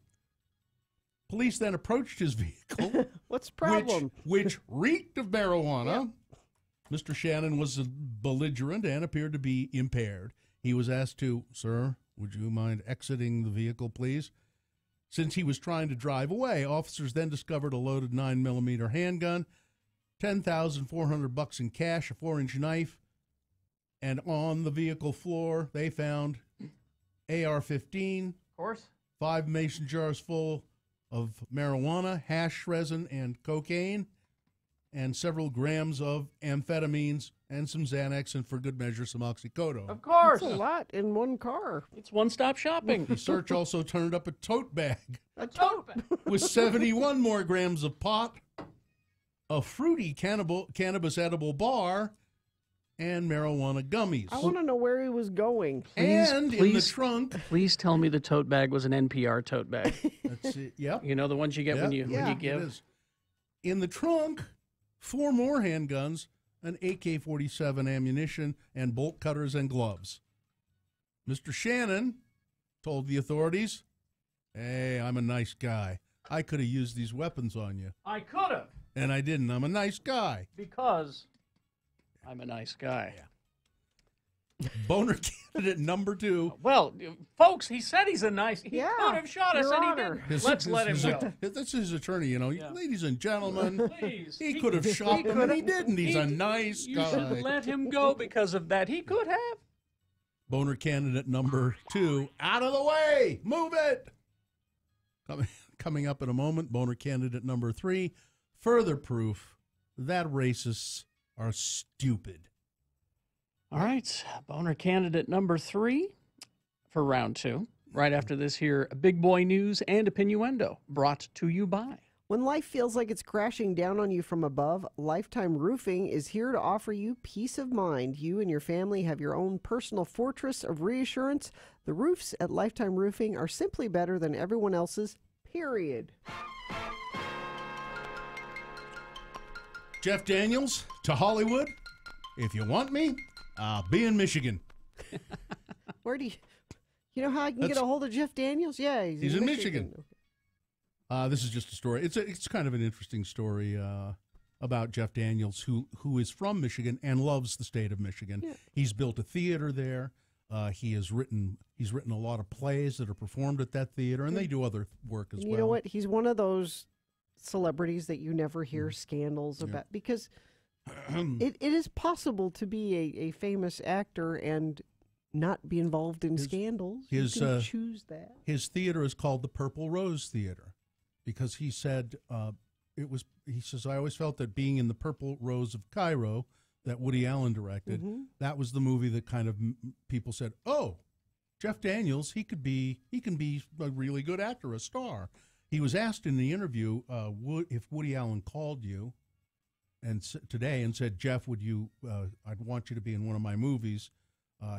Speaker 3: Police then approached his vehicle.
Speaker 5: What's the problem?
Speaker 3: Which reeked of marijuana. Yep. Mr. Shannon was belligerent and appeared to be impaired. He was asked to, "Sir, would you mind exiting the vehicle, please?" Since he was trying to drive away, officers then discovered a loaded 9mm handgun, $10,400 in cash, a 4-inch knife, and on the vehicle floor they found AR-15,
Speaker 21: of course,
Speaker 3: 5 mason jars full of marijuana, hash resin, and cocaine, and several grams of amphetamines and some Xanax, and for good measure, some oxycodone.
Speaker 21: Of course.
Speaker 5: That's a lot in one car.
Speaker 21: It's one-stop shopping.
Speaker 3: The search also turned up a tote bag.
Speaker 21: A tote bag.
Speaker 3: With 71 more grams of pot, a fruity cannabis edible bar, and marijuana gummies.
Speaker 5: I want to know where he was going.
Speaker 3: In the trunk.
Speaker 21: Please tell me the tote bag was an NPR tote bag.
Speaker 3: That's it. Yep.
Speaker 21: You know, the ones you get when you give.
Speaker 3: It is. In the trunk, 4 more handguns, an AK-47 ammunition, and bolt cutters and gloves. Mr. Shannon told the authorities, "Hey, I'm a nice guy. I could have used these weapons on you."
Speaker 21: I could have.
Speaker 3: And I didn't. I'm a nice guy.
Speaker 21: Because I'm a nice guy.
Speaker 3: Boner candidate number 2.
Speaker 21: Well, folks, he said he's a nice... He
Speaker 5: Yeah,
Speaker 21: could have shot us,
Speaker 5: Your
Speaker 21: and
Speaker 5: Honor.
Speaker 21: he didn't. Let's let him go.
Speaker 3: That's his attorney, you know.
Speaker 21: Yeah.
Speaker 3: Ladies and gentlemen,
Speaker 21: Please.
Speaker 3: he could have shot them, and he didn't. He's a nice
Speaker 21: You
Speaker 3: guy.
Speaker 21: should let him go because of that. He could have.
Speaker 3: Boner candidate number 2, out of the way! Move it! Coming up in a moment, boner candidate number 3, further proof that racists are stupid.
Speaker 21: All right, boner candidate number 3 for round 2. Right after this here, Big Boy News and Opinioendo, brought to you by.
Speaker 5: When life feels like it's crashing down on you from above, Lifetime Roofing is here to offer you peace of mind. You and your family have your own personal fortress of reassurance. The roofs at Lifetime Roofing are simply better than everyone else's, period.
Speaker 3: Jeff Daniels to Hollywood. If you want me, I'll be in Michigan.
Speaker 5: Where do you know how I can get a hold of Jeff Daniels? Yeah,
Speaker 3: He's in Michigan. This is just a story. It's kind of an interesting story about Jeff Daniels, who is from Michigan and loves the state of Michigan.
Speaker 5: Yeah.
Speaker 3: He's built a theater there. He's written a lot of plays that are performed at that theater, and they do other work as well.
Speaker 5: You know what? He's one of those celebrities that you never hear scandals about, because it is possible to be a famous actor and not be involved in scandals. You can choose that.
Speaker 3: His theater is called the Purple Rose Theater because he said he says, I always felt that being in the Purple Rose of Cairo that Woody Allen directed, that was the movie that kind of people said, oh, Jeff Daniels, he can be a really good actor, a star. He was asked in the interview if Woody Allen called you today and said, Jeff, would you? I'd want you to be in one of my movies.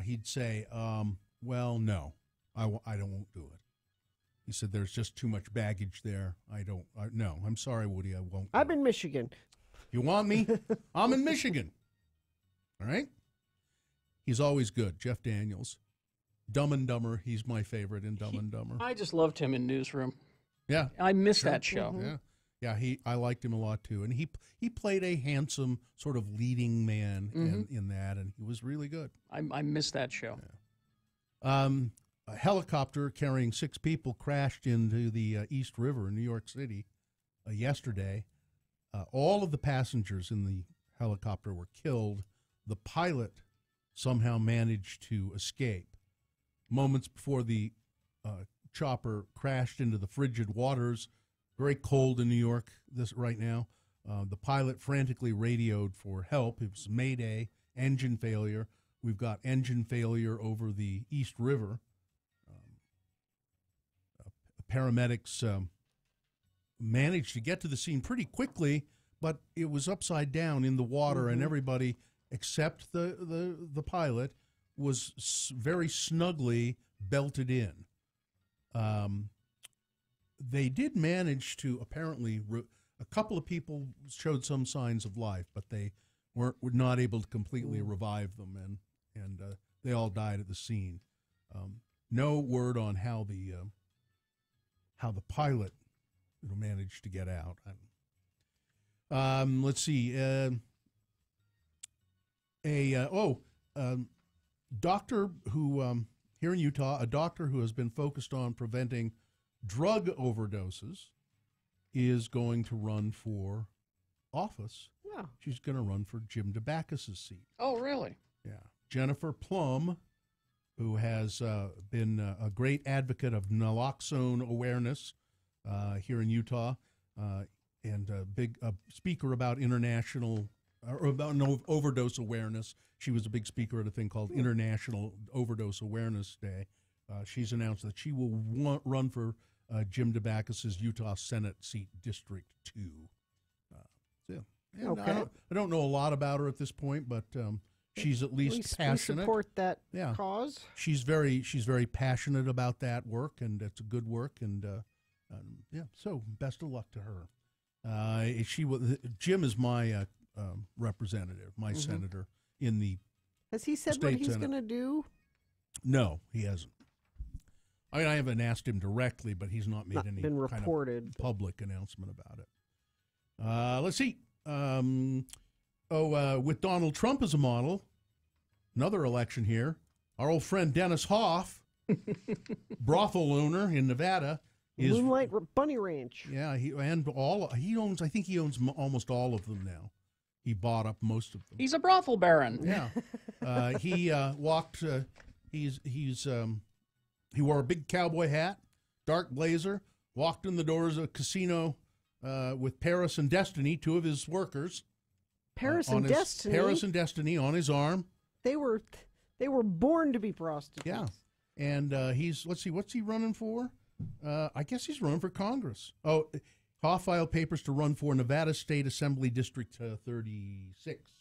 Speaker 3: He'd say, well, no, I don't do it. He said, there's just too much baggage there. No, I'm sorry, Woody, I won't.
Speaker 5: I'm in Michigan.
Speaker 3: You want me? I'm in Michigan. All right? He's always good, Jeff Daniels. Dumb and Dumber, he's my favorite in Dumb and Dumber.
Speaker 21: I just loved him in Newsroom.
Speaker 3: Yeah.
Speaker 21: I miss that show.
Speaker 3: Yeah. Yeah, I liked him a lot too. And he played a handsome sort of leading man in that, and he was really good.
Speaker 21: I miss that show.
Speaker 3: Yeah. A helicopter carrying 6 people crashed into the East River in New York City yesterday. All of the passengers in the helicopter were killed. The pilot somehow managed to escape. Moments before the chopper crashed into the frigid waters, very cold in New York right now. The pilot frantically radioed for help. It was Mayday, engine failure. We've got engine failure over the East River. Paramedics managed to get to the scene pretty quickly, but it was upside down in the water, and everybody except the pilot was very snugly belted in. They did manage to apparently a couple of people showed some signs of life, but they were not able to completely revive them, and they all died at the scene. No word on how the pilot managed to get out. Let's see. Doctor who here in Utah, a doctor who has been focused on preventing drug overdoses is going to run for office.
Speaker 5: Yeah.
Speaker 3: She's going to run for Jim DeBaccus's seat.
Speaker 21: Oh, really?
Speaker 3: Yeah. Jennifer Plum, who has been a great advocate of naloxone awareness here in Utah, and a big speaker about overdose awareness. She was a big speaker at a thing called International Overdose Awareness Day. She's announced that she will run for Jim DeBaccus's Utah Senate seat, District 2.
Speaker 5: Okay.
Speaker 3: I don't know a lot about her at this point, but she's at least passionate.
Speaker 5: We support that cause.
Speaker 3: She's very passionate about that work, and it's a good work, and so best of luck to her. Jim is my representative, my senator in the
Speaker 5: Has he said
Speaker 3: state
Speaker 5: what he's
Speaker 3: Senate.
Speaker 5: going to do?
Speaker 3: No, he hasn't. I mean, I haven't asked him directly, but he's not made
Speaker 5: Not
Speaker 3: any
Speaker 5: been
Speaker 3: kind
Speaker 5: reported,
Speaker 3: of public announcement about it. Let's see. With Donald Trump as a model, another election here. Our old friend Dennis Hoff, brothel owner in Nevada, is
Speaker 5: Moonlight Bunny Ranch.
Speaker 3: yeah. He owns. I think he owns almost all of them now. He bought up most of them.
Speaker 21: He's a brothel baron.
Speaker 3: Yeah. He walked. He wore a big cowboy hat, dark blazer, walked in the doors of a casino with Paris and Destiny, two of his workers.
Speaker 5: Paris and Destiny.
Speaker 3: Paris and Destiny on his arm.
Speaker 5: They were born to be prostitutes.
Speaker 3: Yeah. And let's see, what's he running for? I guess he's running for Congress. Oh, Hoff filed papers to run for Nevada State Assembly District 36,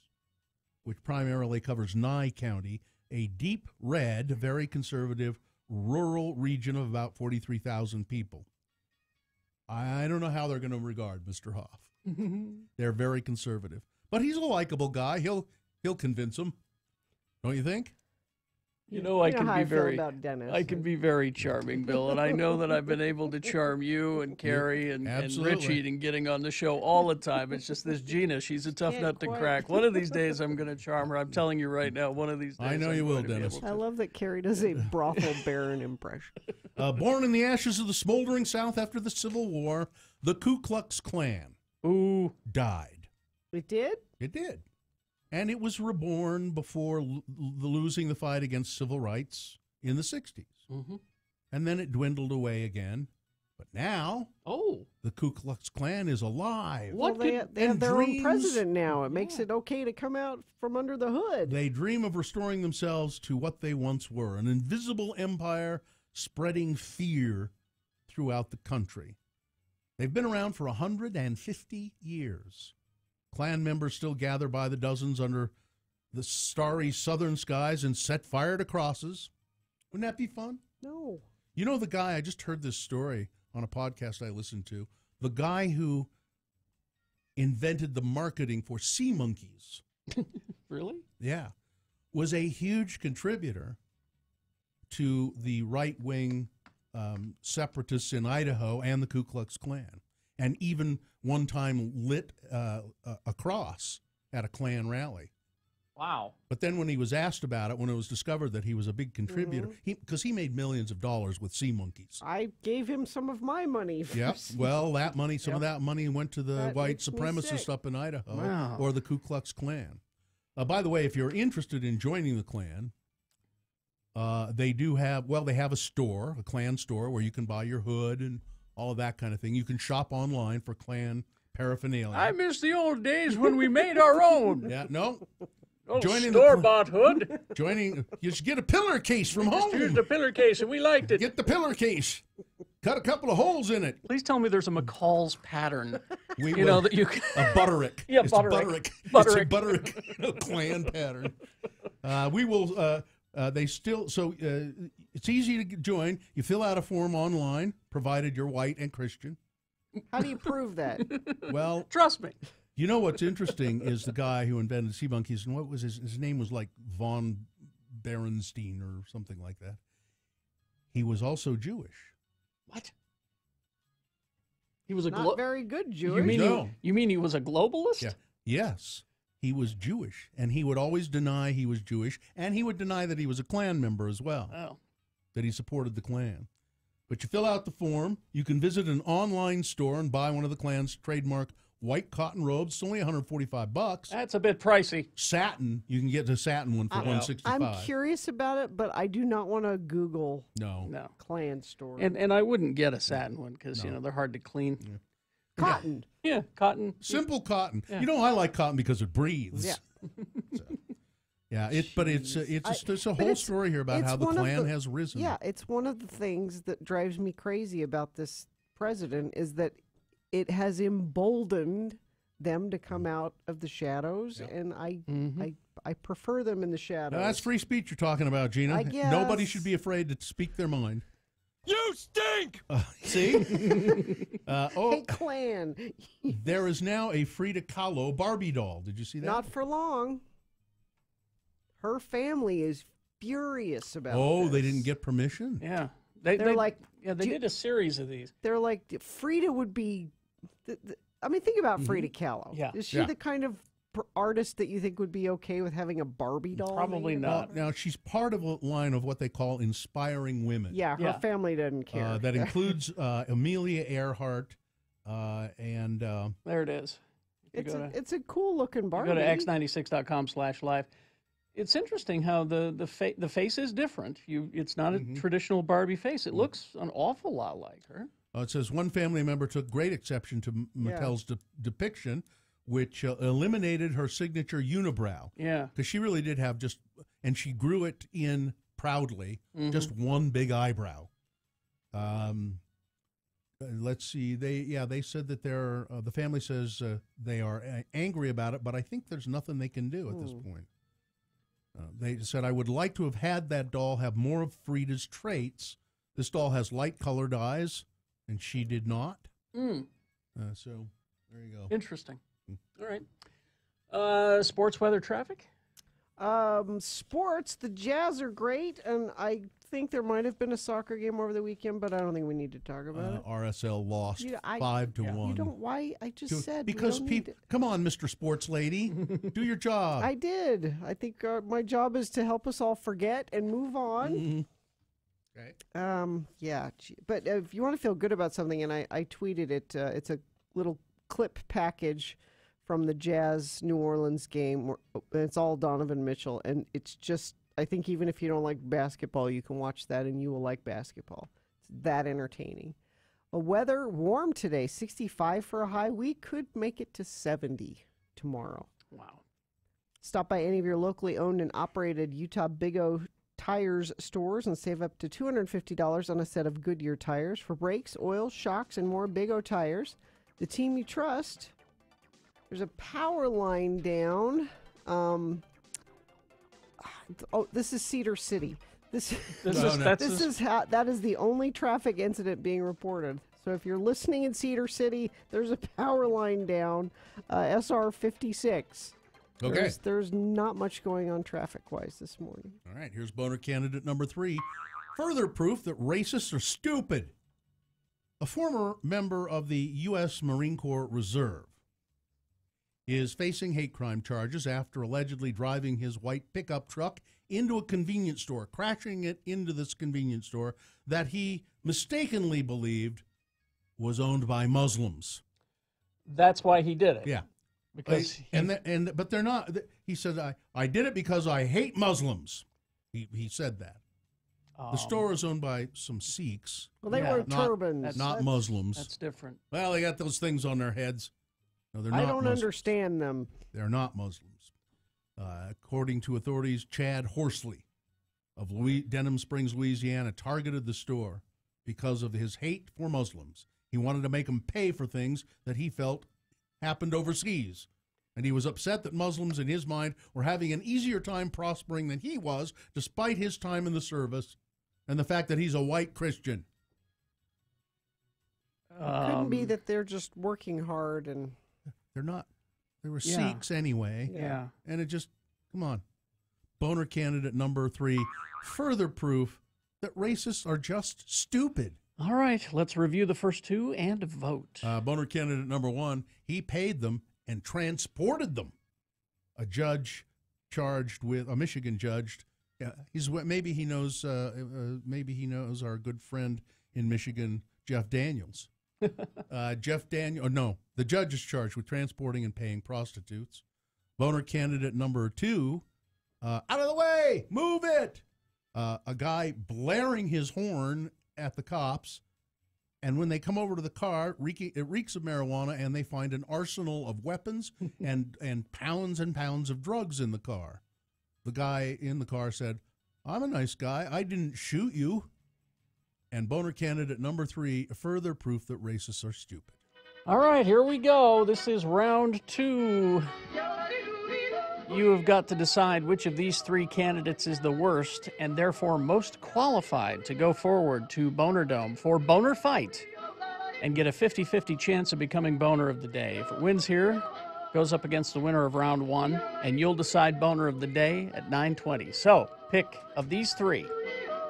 Speaker 3: which primarily covers Nye County, a deep red, very conservative rural region of about 43,000 people. I don't know how they're going to regard Mr. Hoff. They're very conservative. But he's a likable guy. He'll convince them. Don't you think?
Speaker 21: You know, I can
Speaker 5: how
Speaker 21: be
Speaker 5: I feel
Speaker 21: very,
Speaker 5: about Dennis.
Speaker 21: I can be very charming, Bill, and I know that I've been able to charm you and Carrie and Richie and getting on the show all the time. It's just this Gina, she's a tough nut to crack. One of these days, I'm going to charm her. I'm telling you right now, one of these days.
Speaker 3: I know you will, Dennis.
Speaker 5: I love that Carrie does a brothel baron impression.
Speaker 3: Born in the ashes of the smoldering South after the Civil War, the Ku Klux Klan died.
Speaker 5: It did?
Speaker 3: It did. And it was reborn before losing the fight against civil rights in the 60s. And then it dwindled away again. But now, the Ku Klux Klan is alive.
Speaker 5: Well, they have their own president now. It makes it okay to come out from under the hood.
Speaker 3: They dream of restoring themselves to what they once were, an invisible empire spreading fear throughout the country. They've been around for 150 years. Klan members still gather by the dozens under the starry southern skies and set fire to crosses. Wouldn't that be fun?
Speaker 5: No.
Speaker 3: You know the guy, I just heard this story on a podcast I listened to, the guy who invented the marketing for sea monkeys.
Speaker 21: Really?
Speaker 3: Yeah. Was a huge contributor to the right-wing separatists in Idaho and the Ku Klux Klan. And even one time lit a cross at a Klan rally.
Speaker 21: Wow.
Speaker 3: But then when he was asked about it, when it was discovered that he was a big contributor, because he made millions of dollars with sea monkeys.
Speaker 5: I gave him some of my money.
Speaker 3: Yep. Well, that money, some of that money went to the
Speaker 5: That
Speaker 3: white
Speaker 5: makes me
Speaker 3: supremacists
Speaker 5: sick.
Speaker 3: up in Idaho
Speaker 21: Wow.
Speaker 3: or the Ku Klux Klan. By the way, if you're interested in joining the Klan, they have a store, a Klan store, where you can buy your hood and all of that kind of thing. You can shop online for Klan paraphernalia.
Speaker 21: I miss the old days when we made our own.
Speaker 3: Yeah, no.
Speaker 21: Oh,
Speaker 3: Joining
Speaker 21: store-bought hood.
Speaker 3: You should get a pillar case from home.
Speaker 21: Just used the pillar case, and we liked it.
Speaker 3: Get the pillar case. Cut a couple of holes in it.
Speaker 21: Please tell me there's a McCall's pattern.
Speaker 3: We
Speaker 21: you know that you can...
Speaker 3: A Butterick.
Speaker 21: Yeah,
Speaker 3: it's
Speaker 21: Butterick.
Speaker 3: It's a Butterick Klan pattern. We will. They still. So it's easy to join. You fill out a form online, provided you're white and Christian.
Speaker 5: How do you prove that?
Speaker 3: Well,
Speaker 21: trust me.
Speaker 3: You know what's interesting is the guy who invented sea monkeys, and what was his name was like von Berenstein or something like that. He was also Jewish.
Speaker 21: What? He was a
Speaker 5: Not very good Jewish.
Speaker 21: You mean he was a globalist?
Speaker 3: Yeah. Yes. He was Jewish, and he would always deny he was Jewish, and he would deny that he was a Klan member as well.
Speaker 21: Oh.
Speaker 3: That he supported the Klan. But you fill out the form. You can visit an online store and buy one of the Klan's trademark white cotton robes. It's only $145.
Speaker 21: That's a bit pricey.
Speaker 3: Satin, you can get the satin one for $165.
Speaker 5: I'm curious about it, but I do not want to Google
Speaker 21: No.
Speaker 5: Klan store.
Speaker 21: And I wouldn't get a satin one because they're hard to clean.
Speaker 3: Yeah.
Speaker 5: Cotton.
Speaker 21: Yeah, cotton.
Speaker 3: Simple cotton.
Speaker 21: Yeah.
Speaker 3: You know, I like cotton because it breathes.
Speaker 5: Yeah.
Speaker 3: It's a whole story here about how the Klan has risen.
Speaker 5: Yeah, it's one of the things that drives me crazy about this president is that it has emboldened them to come out of the shadows, and I prefer them in the shadows.
Speaker 3: Now, that's free speech you're talking about, Gina.
Speaker 5: I guess.
Speaker 3: Nobody should be afraid to speak their mind.
Speaker 22: You stink!
Speaker 3: See?
Speaker 5: Hey, Clan.
Speaker 3: There is now a Frida Kahlo Barbie doll. Did you see that?
Speaker 5: Not for long. Her family is furious about this.
Speaker 3: They didn't get permission?
Speaker 21: Yeah.
Speaker 5: They're
Speaker 21: they
Speaker 5: like...
Speaker 21: Yeah, they did a series of these.
Speaker 5: They're like, Frida would be... I mean, think about Frida Kahlo.
Speaker 21: Yeah.
Speaker 5: Is she the kind of artist that you think would be okay with having a Barbie doll?
Speaker 21: Probably
Speaker 5: made?
Speaker 21: not.
Speaker 3: Now, she's part of a line of what they call inspiring women.
Speaker 5: Yeah, her family doesn't care.
Speaker 3: That includes Amelia Earhart and...
Speaker 21: there it is.
Speaker 5: It's a cool-looking Barbie.
Speaker 21: Go to x96.com/live. It's interesting how the face is different. It's not a traditional Barbie face. It looks an awful lot like her.
Speaker 3: It says one family member took great exception to Mattel's depiction, which eliminated her signature unibrow.
Speaker 21: Yeah.
Speaker 3: Because she really did have and she grew it in proudly, just one big eyebrow. Let's see. They said that the family says they are angry about it, but I think there's nothing they can do at this point. They said, I would like to have had that doll have more of Frida's traits. This doll has light-colored eyes, and she did not. So there you go.
Speaker 21: Interesting. All right. Sports, weather, traffic?
Speaker 5: Sports, the Jazz are great, and I think there might have been a soccer game over the weekend, but I don't think we need to talk about it.
Speaker 3: RSL lost 5-1.
Speaker 5: You don't. Why? I just said
Speaker 3: because people. Come on, Mr. Sports Lady, do your job.
Speaker 5: I did. I think my job is to help us all forget and move on.
Speaker 3: Okay.
Speaker 5: Yeah. But if you want to feel good about something, and I tweeted it. It's a little clip package from the Jazz New Orleans game. It's all Donovan Mitchell, and it's just. I think even if you don't like basketball, you can watch that and you will like basketball. It's that entertaining. Weather, warm today, 65 for a high. We could make it to 70 tomorrow.
Speaker 21: Wow.
Speaker 5: Stop by any of your locally owned and operated Utah Big O Tires stores and save up to $250 on a set of Goodyear tires for brakes, oil, shocks, and more. Big O Tires, the team you trust. There's a power line down. This is Cedar City. That is the only traffic incident being reported. So if you're listening in Cedar City, there's a power line down, SR 56.
Speaker 3: Okay.
Speaker 5: There's not much going on traffic-wise this morning.
Speaker 3: All right, here's Boehner candidate number 3. Further proof that racists are stupid. A former member of the U.S. Marine Corps Reserve is facing hate crime charges after allegedly driving his white pickup truck into a convenience store, crashing it into this convenience store that he mistakenly believed was owned by Muslims.
Speaker 21: That's why he did it.
Speaker 3: Yeah.
Speaker 21: Because
Speaker 3: but they're not. He said, I did it because I hate Muslims. He said that. The store is owned by some Sikhs.
Speaker 5: Well, they wear turbans.
Speaker 3: Not Muslims.
Speaker 21: That's different.
Speaker 3: Well, they got those things on their heads. No, they're not
Speaker 5: I don't
Speaker 3: Muslims.
Speaker 5: understand them.
Speaker 3: They're not Muslims. According to authorities, Chad Horsley of Denham Springs, Louisiana, targeted the store because of his hate for Muslims. He wanted to make them pay for things that he felt happened overseas. And he was upset that Muslims, in his mind, were having an easier time prospering than he was, despite his time in the service and the fact that he's a white Christian.
Speaker 5: Couldn't be that they're just working hard and...
Speaker 3: They're not. They were Sikhs anyway.
Speaker 21: Yeah.
Speaker 3: And it just, come on. Boehner candidate number 3, further proof that racists are just stupid.
Speaker 21: All right, let's review the first two and vote.
Speaker 3: Boehner candidate number 1, he paid them and transported them. A judge charged with, a Michigan judge, maybe he knows our good friend in Michigan, Jeff Daniels. The judge is charged with transporting and paying prostitutes. Boehner candidate number 2, out of the way, move it. A guy blaring his horn at the cops, and when they come over to the car, it reeks of marijuana, and they find an arsenal of weapons and pounds and pounds of drugs in the car. The guy in the car said, "I'm a nice guy. I didn't shoot you." And Boehner candidate number 3, further proof that racists are stupid.
Speaker 21: All right, here we go. This is round 2. You have got to decide which of these three candidates is the worst and therefore most qualified to go forward to Boehner Dome for Boehner Fight and get a 50-50 chance of becoming Boehner of the Day. If it wins here, goes up against the winner of round one, and you'll decide Boehner of the Day at 9:20. So, pick of these three,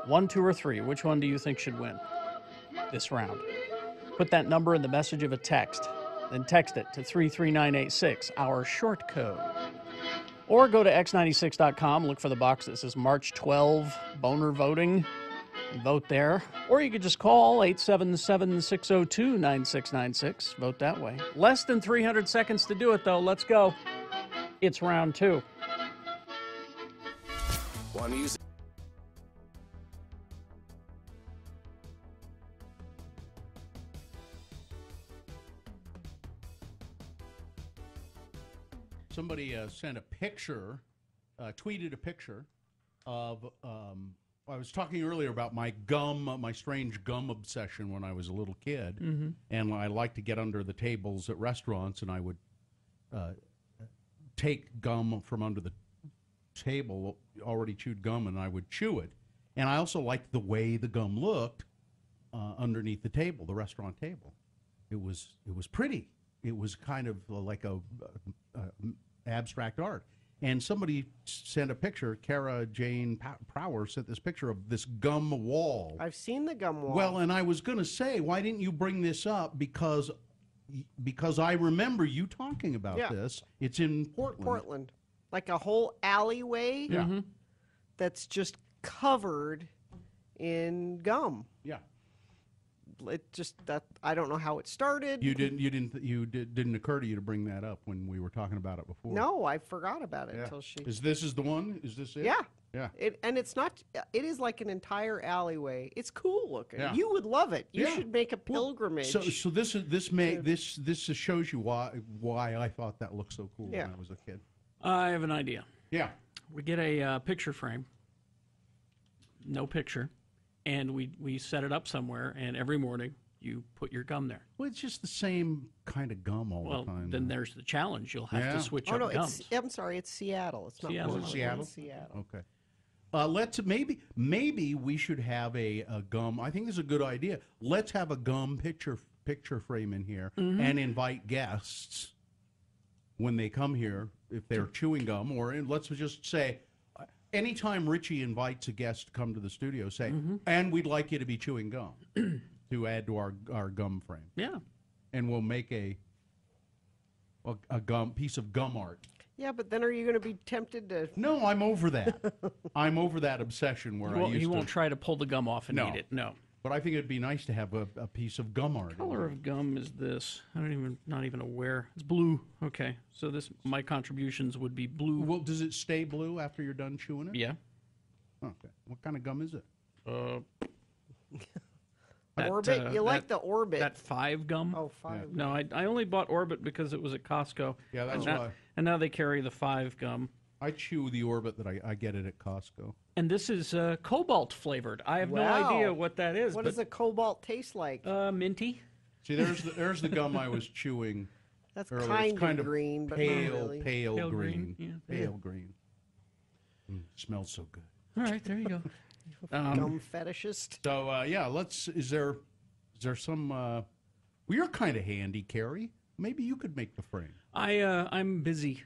Speaker 21: 1, 2, or 3, which one do you think should win this round? Put that number in the message of a text, then text it to 33986, our short code. Or go to x96.com, look for the box that says March 12 Boehner voting, and vote there. Or you could just call 877-602-9696. Vote that way. Less than 300 seconds to do it, though. Let's go. It's round two.
Speaker 6: Want to use
Speaker 3: Somebody sent a picture, tweeted a picture of, I was talking earlier about my strange gum obsession when I was a little kid.
Speaker 21: Mm-hmm.
Speaker 3: And I liked to get under the tables at restaurants, and I would take gum from under the table, already chewed gum, and I would chew it. And I also liked the way the gum looked underneath the table, the restaurant table. It was pretty. It was kind of like a abstract art. And somebody sent a picture, Kara Jane Prower sent this picture of this gum wall.
Speaker 5: I've seen the gum wall.
Speaker 3: Well, and I was going to say, why didn't you bring this up? Because I remember you talking about this. It's in Portland.
Speaker 5: Portland. Like a whole alleyway that's just covered in gum.
Speaker 3: Yeah.
Speaker 5: It just that I don't know how it started.
Speaker 3: Didn't occur to you to bring that up when we were talking about it before.
Speaker 5: No, I forgot about it until she.
Speaker 3: Is the one? Is this it?
Speaker 5: Yeah.
Speaker 3: Yeah.
Speaker 5: And it's not. It is like an entire alleyway. It's cool looking.
Speaker 3: Yeah.
Speaker 5: You would love it. You should make a pilgrimage.
Speaker 3: So this shows you why I thought that looked so cool when I was a kid.
Speaker 21: I have an idea.
Speaker 3: Yeah.
Speaker 21: We get a picture frame, no picture, and we set it up somewhere, and every morning you put your gum there.
Speaker 3: Well, it's just the same kind of gum all the time.
Speaker 21: Then there's the challenge. You'll have to switch up gums.
Speaker 5: I'm sorry, it's Seattle. It's not
Speaker 21: Seattle.
Speaker 5: Portland.
Speaker 3: Seattle?
Speaker 5: It's Seattle.
Speaker 3: Okay. Let's maybe we should have a gum. I think this is a good idea. Let's have a gum picture frame in here and invite guests when they come here if they're chewing gum, or let's just say anytime Richie invites a guest to come to the studio, say, and we'd like you to be chewing gum to add to our gum frame.
Speaker 21: Yeah.
Speaker 3: And we'll make a piece of gum art.
Speaker 5: Yeah, but then are you going to be tempted to?
Speaker 3: No, I'm over that. I'm over that obsession where
Speaker 21: you won't try to pull the gum off and eat it. No.
Speaker 3: But I think it'd be nice to have a piece of gum art.
Speaker 21: What color of gum is this? Not even aware. It's blue. Okay, so my contributions would be blue.
Speaker 3: Well, does it stay blue after you're done chewing it?
Speaker 21: Yeah.
Speaker 3: Okay. What kind of gum is it?
Speaker 5: Orbit? You like the Orbit.
Speaker 21: That 5 gum?
Speaker 5: Oh, 5.
Speaker 21: No, I only bought Orbit because it was at Costco.
Speaker 3: Yeah, that's why.
Speaker 21: And now they carry the 5 gum.
Speaker 3: I chew the Orbit that I get it at Costco.
Speaker 21: And this is cobalt flavored. I have no idea what that is.
Speaker 5: What does a cobalt taste like?
Speaker 21: Minty.
Speaker 3: See, there's the gum I was chewing.
Speaker 5: That's
Speaker 3: earlier.
Speaker 5: kind of green, but
Speaker 3: pale,
Speaker 5: not really.
Speaker 3: pale green.
Speaker 21: Yeah.
Speaker 3: Pale green. Smells so good.
Speaker 21: All right, there you go.
Speaker 5: Gum fetishist.
Speaker 3: So is there some? You're kind of handy, Carrie. Maybe you could make the frame.
Speaker 21: I'm busy.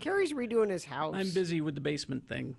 Speaker 5: Carrie's redoing his house.
Speaker 21: I'm busy with the basement thing.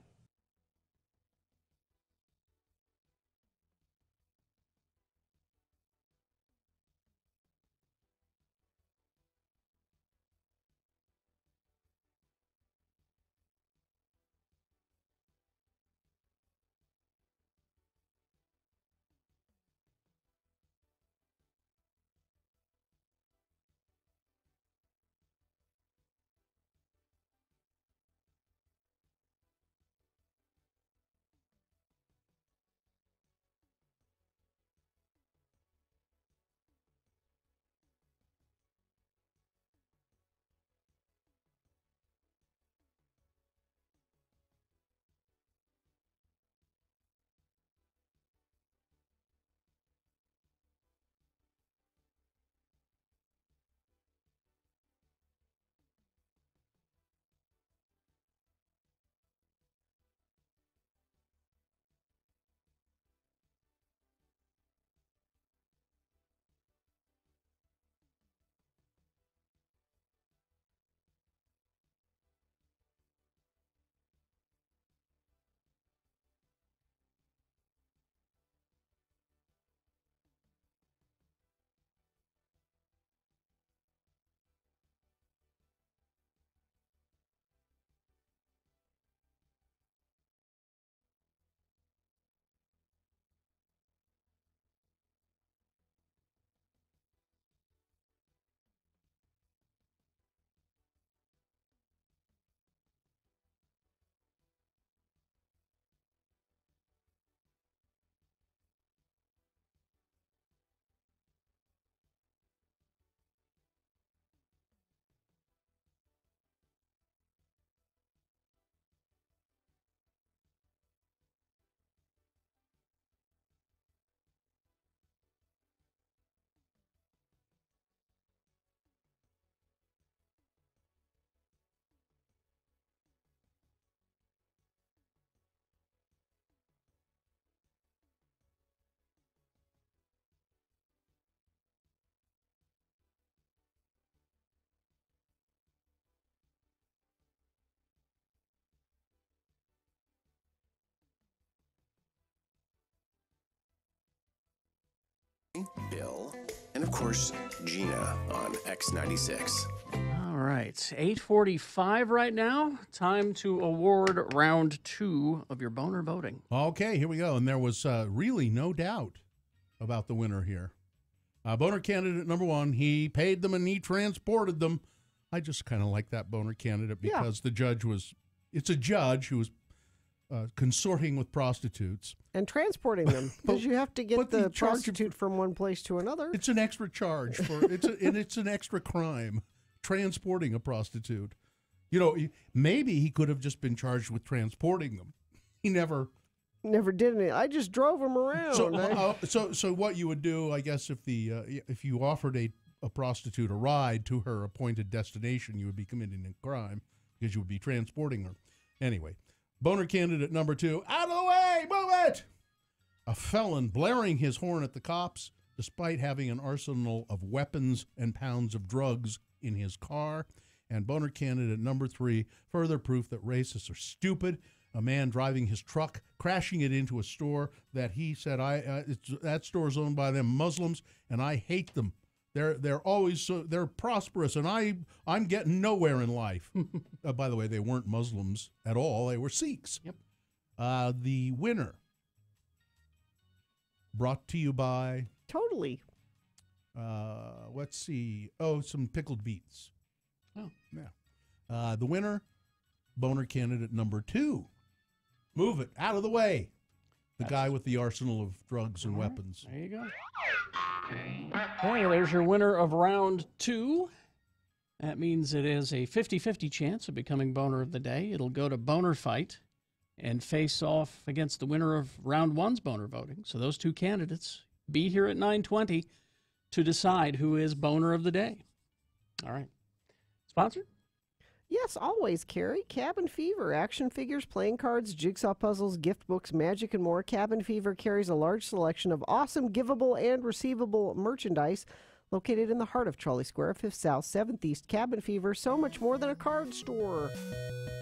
Speaker 6: Bill, and of course, Gina on X96.
Speaker 21: All right, 8:45 right now. Time to award round 2 of your boner voting.
Speaker 3: Okay, here we go. And there was really no doubt about the winner here. Boner candidate number 1, he paid them and he transported them. I just kind of like that boner candidate because the judge was, it's a judge who was consorting with prostitutes.
Speaker 5: And transporting them, because you have to get the prostitute from one place to another.
Speaker 3: It's an extra charge for it's an extra crime, transporting a prostitute. You know, maybe he could have just been charged with transporting them. He never
Speaker 5: did any. I just drove them around.
Speaker 3: So what you would do, I guess, if you offered a prostitute a ride to her appointed destination, you would be committing a crime because you would be transporting her. Anyway. Boner candidate number 2, out of the way, move it! A felon blaring his horn at the cops despite having an arsenal of weapons and pounds of drugs in his car. And boner candidate number 3, further proof that racists are stupid. A man driving his truck, crashing it into a store that he said, that store's owned by them Muslims, and I hate them. They're always they're prosperous, and I'm getting nowhere in life. By the way, they weren't Muslims at all; they were Sikhs.
Speaker 21: Yep.
Speaker 3: The winner, brought to you by
Speaker 5: Totally.
Speaker 3: Let's see. Oh, some pickled beets.
Speaker 21: Oh,
Speaker 3: yeah. The winner, boner candidate number 2. Move it out of the way. The guy with the arsenal of drugs and weapons.
Speaker 21: There you go. Okay, there's your winner of round 2. That means it is a 50-50 chance of becoming boner of the day. It'll go to Boner Fight and face off against the winner of round 1's boner voting. So those 2 candidates be here at 9:20 to decide who is boner of the day. All right. Sponsor?
Speaker 5: Yes, always, Carrie. Cabin Fever. Action figures, playing cards, jigsaw puzzles, gift books, magic, and more. Cabin Fever carries a large selection of awesome giveable and receivable merchandise located in the heart of Trolley Square, 5th South, 7th East. Cabin Fever, so much more than a card store.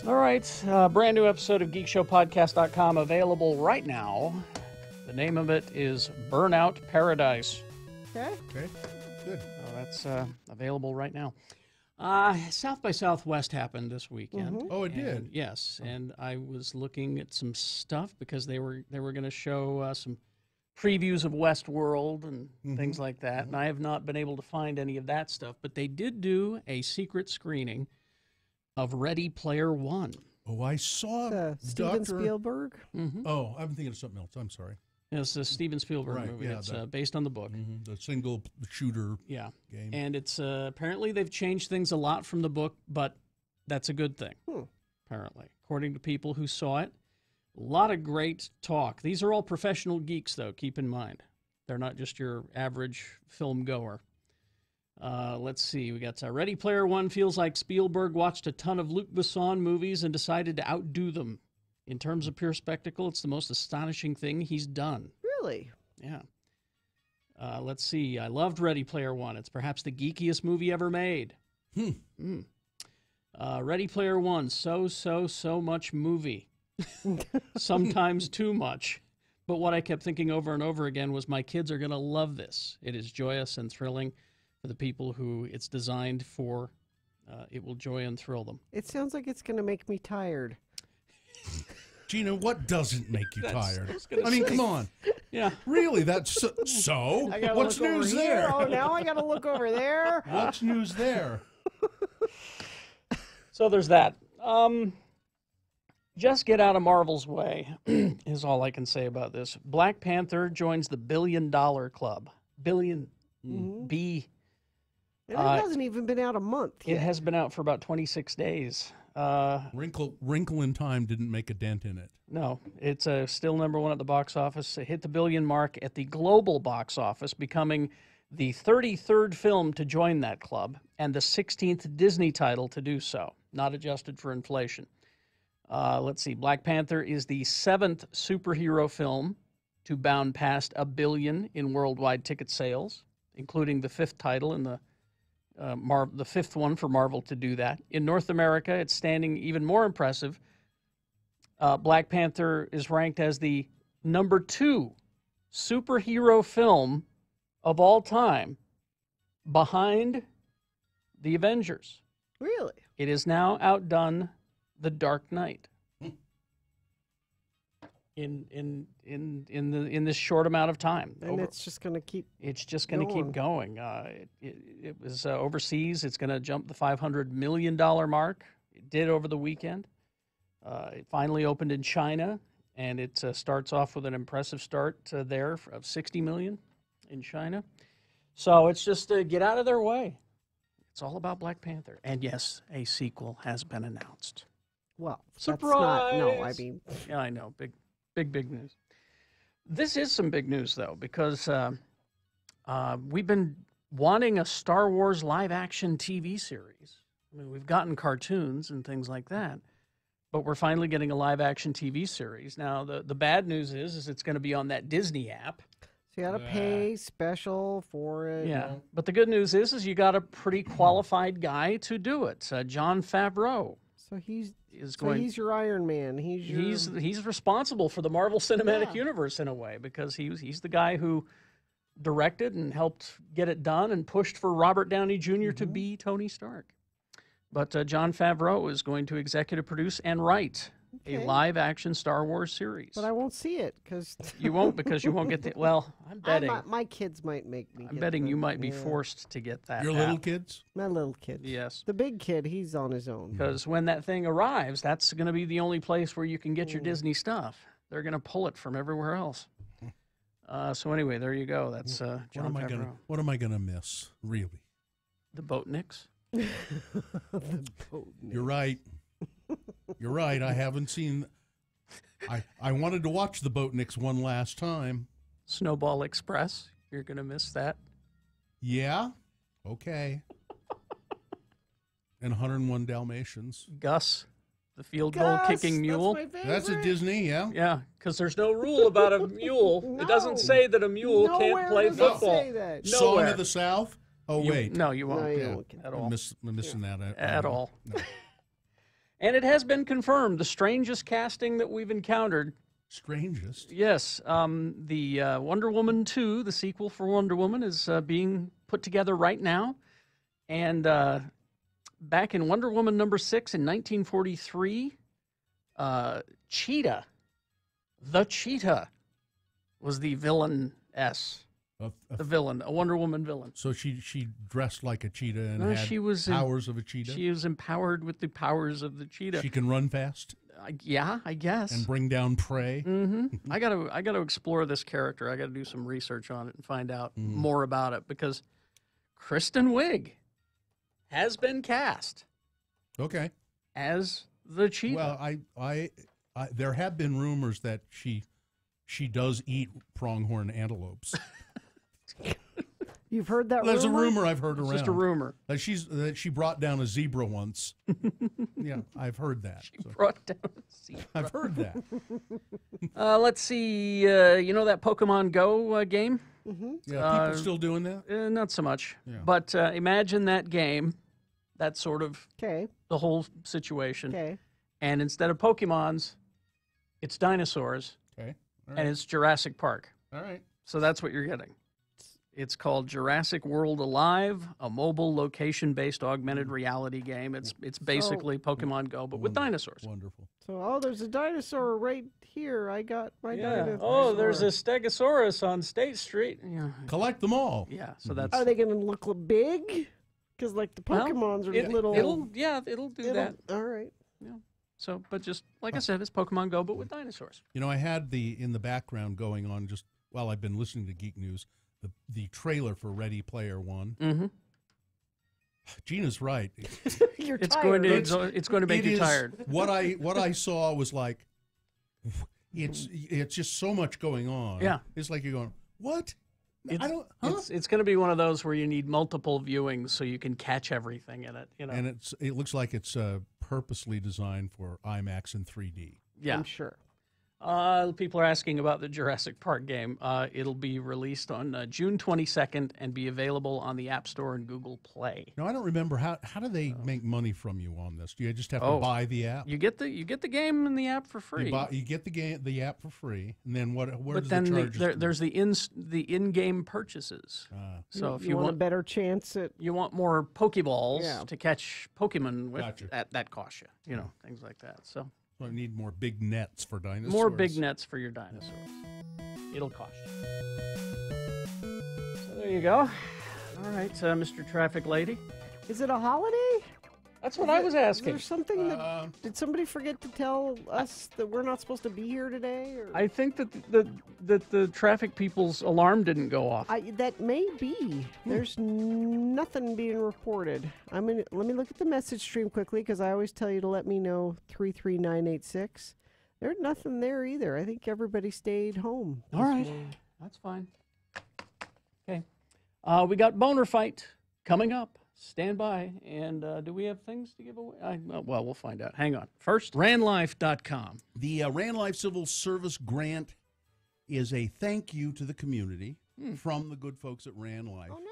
Speaker 21: All right. Brand new episode of GeekShowPodcast.com available right now. The name of it is Burnout Paradise.
Speaker 5: Okay.
Speaker 3: Okay. Good.
Speaker 21: That's available right now. South by Southwest happened this weekend.
Speaker 3: Mm-hmm. Oh, it did?
Speaker 21: Yes, and I was looking at some stuff because they were going to show some previews of Westworld and things like that, and I have not been able to find any of that stuff, but they did do a secret screening of Ready Player One.
Speaker 3: Oh, I saw
Speaker 5: Steven Spielberg?
Speaker 3: Oh, I'm thinking of something else. I'm sorry.
Speaker 21: It's a Steven Spielberg movie.
Speaker 3: Yeah,
Speaker 21: it's based on the book.
Speaker 3: The single shooter game.
Speaker 21: And it's apparently they've changed things a lot from the book, but that's a good thing, apparently. According to people who saw it, a lot of great talk. These are all professional geeks, though, keep in mind. They're not just your average film goer. Let's see. We got Ready Player One feels like Spielberg watched a ton of Luc Besson movies and decided to outdo them. In terms of pure spectacle, it's the most astonishing thing he's done.
Speaker 5: Really?
Speaker 21: Yeah. Let's see. I loved Ready Player One. It's perhaps the geekiest movie ever made. Ready Player One. So much movie. Sometimes too much. But what I kept thinking over and over again was my kids are going to love this. It is joyous and thrilling for the people who it's designed for. It will joy and thrill them.
Speaker 5: It sounds like it's going to make me tired.
Speaker 3: Gina, what doesn't make you tired? I mean, come on.
Speaker 21: Yeah.
Speaker 3: Really? That's so? What's news there?
Speaker 5: Oh, now I got to look over there.
Speaker 3: What's news there?
Speaker 21: So there's that. Just get out of Marvel's way is all I can say about this. Black Panther joins the $1 billion club. Billion. B.
Speaker 5: And it hasn't even been out a month yet.
Speaker 21: It has been out for about 26 days.
Speaker 3: Wrinkle in Time didn't make a dent in it.
Speaker 21: No, it's still #1 at the box office. It hit the $1 billion mark at the global box office, becoming the 33rd film to join that club and the 16th Disney title to do so, not adjusted for inflation. Let's see. Black Panther is the 7th superhero film to bound past $1 billion in worldwide ticket sales, including the 5th title in the 5th one for Marvel to do that. In North America, it's standing even more impressive. Black Panther is ranked as the #2 superhero film of all time behind the Avengers.
Speaker 5: Really?
Speaker 21: It has now outdone The Dark Knight in this short amount of time.
Speaker 5: And it's just going to keep.
Speaker 21: It's just going to keep going. It was overseas. It's going to jump the $500 million mark. It did over the weekend. It finally opened in China, and it starts off with an impressive start there of $60 million in China. So it's just get out of their way. It's all about Black Panther. And yes, a sequel has been announced.
Speaker 5: Well,
Speaker 21: surprise!
Speaker 5: That's not, no, I mean.
Speaker 21: Yeah, I know. Big news. This is some big news, though, because we've been wanting a Star Wars live-action TV series. I mean, we've gotten cartoons and things like that, but we're finally getting a live-action TV series. Now, the bad news is it's going to be on that Disney app.
Speaker 5: So you got to pay special for it.
Speaker 21: Yeah, but the good news is you got a pretty qualified guy to do it, Jon Favreau.
Speaker 5: So he's your Iron Man.
Speaker 21: He's responsible for the Marvel Cinematic Universe in a way, because he's the guy who directed and helped get it done and pushed for Robert Downey Jr. to be Tony Stark. But Jon Favreau is going to executive produce and write a live-action Star Wars series.
Speaker 5: But I won't see it because
Speaker 21: you won't, because you won't get the. Well, I'm betting
Speaker 5: my kids might make me.
Speaker 21: I'm betting you might be forced to get that.
Speaker 3: Your
Speaker 21: app.
Speaker 3: little kids?
Speaker 5: My little kids.
Speaker 21: Yes.
Speaker 5: The big kid, he's on his own.
Speaker 21: Because when that thing arrives, that's going to be the only place where you can get your Disney stuff. They're going to pull it from everywhere else. So anyway, there you go. That's Jon Favreau.
Speaker 3: What am I gonna miss? Really?
Speaker 21: The Boatniks.
Speaker 3: You're right. You're right. I haven't seen. I wanted to watch the Boatniks one last time.
Speaker 21: Snowball Express. You're gonna miss that.
Speaker 3: Yeah. Okay. And 101 Dalmatians.
Speaker 21: Gus, the field goal kicking mule.
Speaker 5: That's my favorite.
Speaker 3: That's a Disney, yeah.
Speaker 21: Yeah, because there's no rule about a mule. It doesn't say that a mule can't play football.
Speaker 5: Say that.
Speaker 3: Song of the South. Oh wait.
Speaker 21: No, you won't.
Speaker 5: No, you won't.
Speaker 21: At all.
Speaker 3: I'm missing that
Speaker 21: at all.
Speaker 3: No.
Speaker 21: And it has been confirmed, the strangest casting that we've encountered.
Speaker 3: Strangest?
Speaker 21: Yes. The Wonder Woman 2, the sequel for Wonder Woman, is being put together right now. And back in Wonder Woman number 6 in 1943, Cheetah, the Cheetah, was the villainess. The villain, a Wonder Woman villain.
Speaker 3: So she dressed like a cheetah and had
Speaker 21: she was
Speaker 3: powers of a cheetah?
Speaker 21: She is empowered with the powers of the cheetah.
Speaker 3: She can run fast?
Speaker 21: Yeah, I guess.
Speaker 3: And bring down prey?
Speaker 21: Mm-hmm. I gotta explore this character. I gotta do some research on it and find out more about it, because Kristen Wiig has been cast.
Speaker 3: Okay.
Speaker 21: As the cheetah.
Speaker 3: Well, I there have been rumors that she does eat pronghorn antelopes.
Speaker 5: You've heard that?
Speaker 3: There's a rumor I've heard around.
Speaker 21: Just a rumor
Speaker 3: that she brought down a zebra once. Yeah, I've heard that.
Speaker 21: She brought down a zebra.
Speaker 3: I've heard that.
Speaker 21: Let's see. You know that Pokemon Go game?
Speaker 5: Mm-hmm.
Speaker 3: Yeah, people still doing that?
Speaker 21: Not so much.
Speaker 3: Yeah.
Speaker 21: But imagine that game. That sort of
Speaker 5: the
Speaker 21: whole situation.
Speaker 5: Okay.
Speaker 21: And instead of Pokemons, it's dinosaurs.
Speaker 3: Okay.
Speaker 21: And it's Jurassic Park.
Speaker 3: All right.
Speaker 21: So that's what you're getting. It's called Jurassic World Alive, a mobile location-based augmented reality game. It's basically Pokemon Go, but with dinosaurs.
Speaker 3: Wonderful.
Speaker 5: So, there's a dinosaur right here. I got my dinosaur.
Speaker 21: Oh, there's a Stegosaurus on State Street. Yeah.
Speaker 3: Collect them all.
Speaker 21: Yeah, so that's...
Speaker 5: Are they going to look big? Because, like, the Pokemons are little...
Speaker 21: It'll do that.
Speaker 5: All right.
Speaker 21: Yeah. So, but just, like I said, it's Pokemon Go, but with dinosaurs.
Speaker 3: You know, I had in the background going on just while I've been listening to Geek News, the trailer for Ready Player One.
Speaker 21: Mm-hmm.
Speaker 3: Gina's right.
Speaker 5: You're
Speaker 21: it's
Speaker 5: tired.
Speaker 21: It's going to make you tired.
Speaker 3: What I saw was like, it's just so much going on.
Speaker 21: Yeah.
Speaker 3: It's like you're going, what?
Speaker 21: It's going to be one of those where you need multiple viewings so you can catch everything in it. You know.
Speaker 3: And it looks like it's purposely designed for IMAX and 3D.
Speaker 21: Yeah,
Speaker 5: I'm sure.
Speaker 21: People are asking about the Jurassic Park game. It'll be released on June 22nd and be available on the App Store and Google Play.
Speaker 3: Now, I don't remember how do they make money from you on this? Do you just have to buy the app?
Speaker 21: You get the game and the app for free.
Speaker 3: You get the app for free, and then where
Speaker 21: but
Speaker 3: does
Speaker 21: then
Speaker 3: the charges?
Speaker 21: There's the in-game purchases. So if you
Speaker 5: want a better chance at,
Speaker 21: you want more Pokeballs to catch Pokemon with
Speaker 3: Gotcha.
Speaker 21: that cost you, things like that. So
Speaker 3: I need more big nets for dinosaurs.
Speaker 21: more big nets for your dinosaurs. It'll cost you. So there you go. All right, Mr. Traffic Lady.
Speaker 5: Is it a holiday?
Speaker 21: That's what I was asking.
Speaker 5: Is there something that did somebody forget to tell us that we're not supposed to be here today? Or?
Speaker 21: I think that the traffic people's alarm didn't go off.
Speaker 5: That may be. There's nothing being reported. Let me look at the message stream quickly because I always tell you to let me know 33986. There's nothing there either. I think everybody stayed home.
Speaker 21: All right, that's fine. Okay, we got Boehner fight coming up. Stand by. And do we have things to give away? Well, we'll find out. Hang on. First, ranlife.com.
Speaker 3: The Rand Life Civil Service Grant is a thank you to the community from the good folks at Rand Life. Oh, no.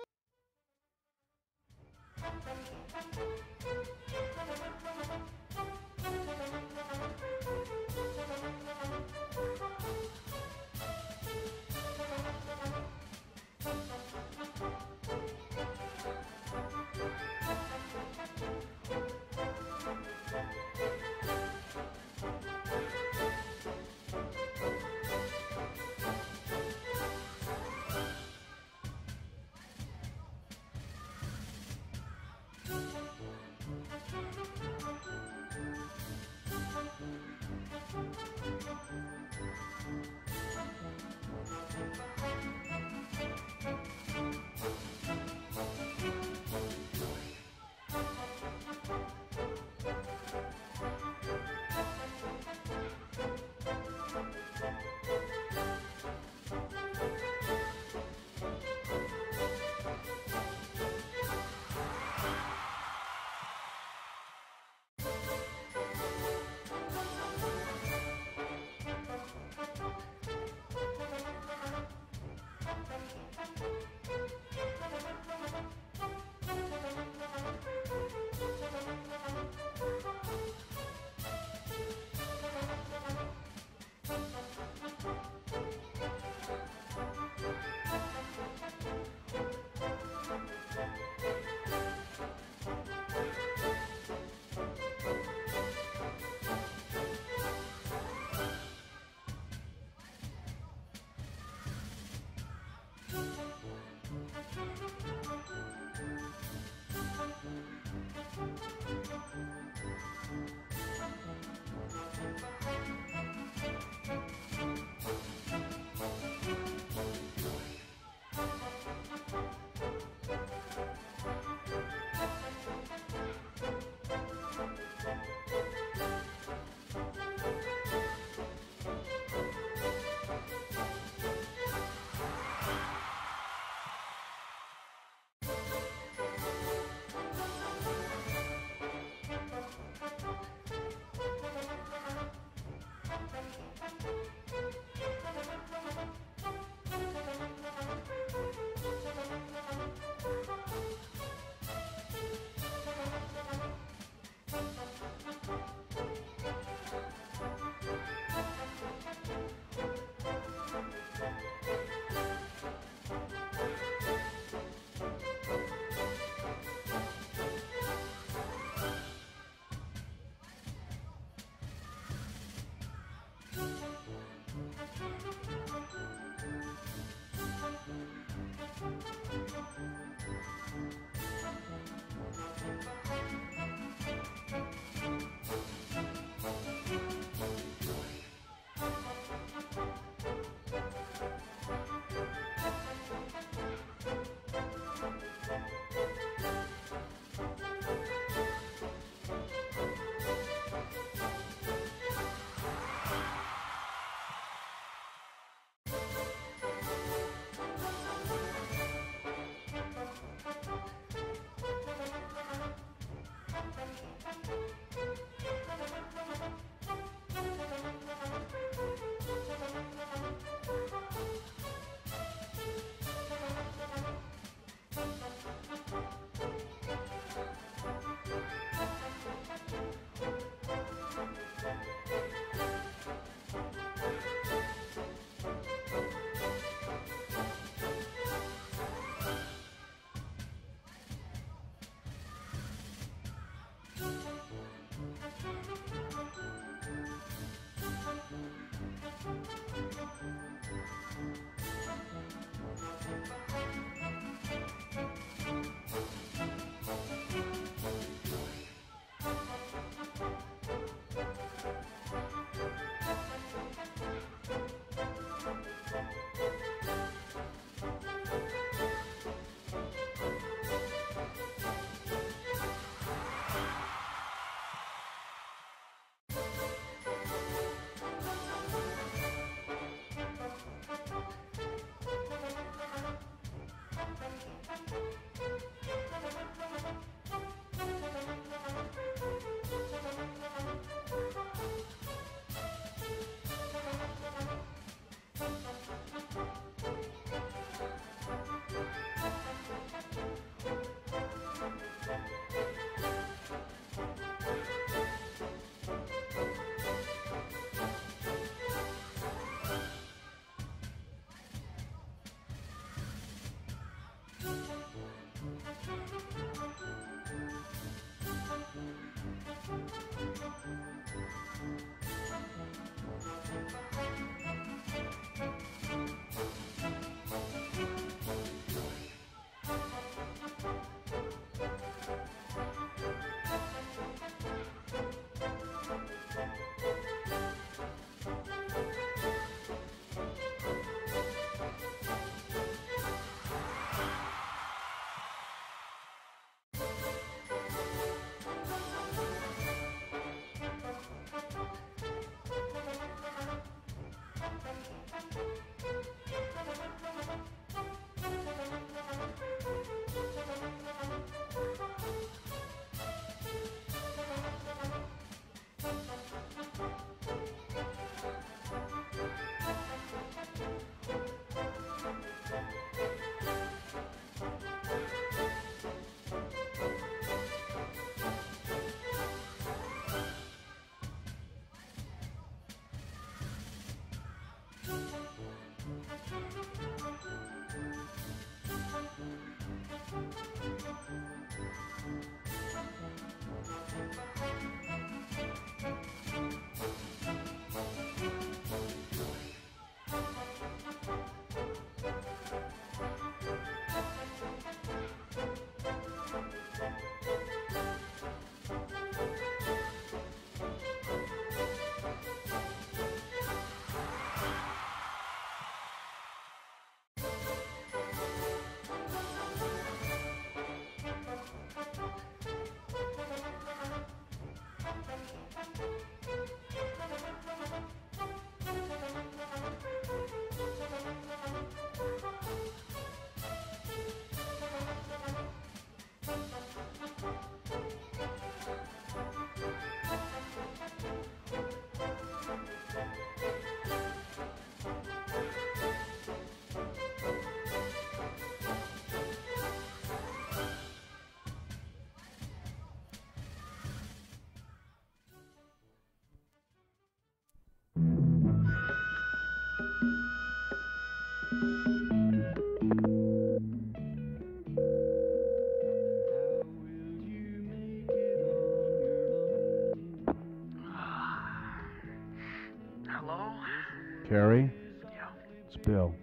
Speaker 8: Carrie? Yeah. It's Bill.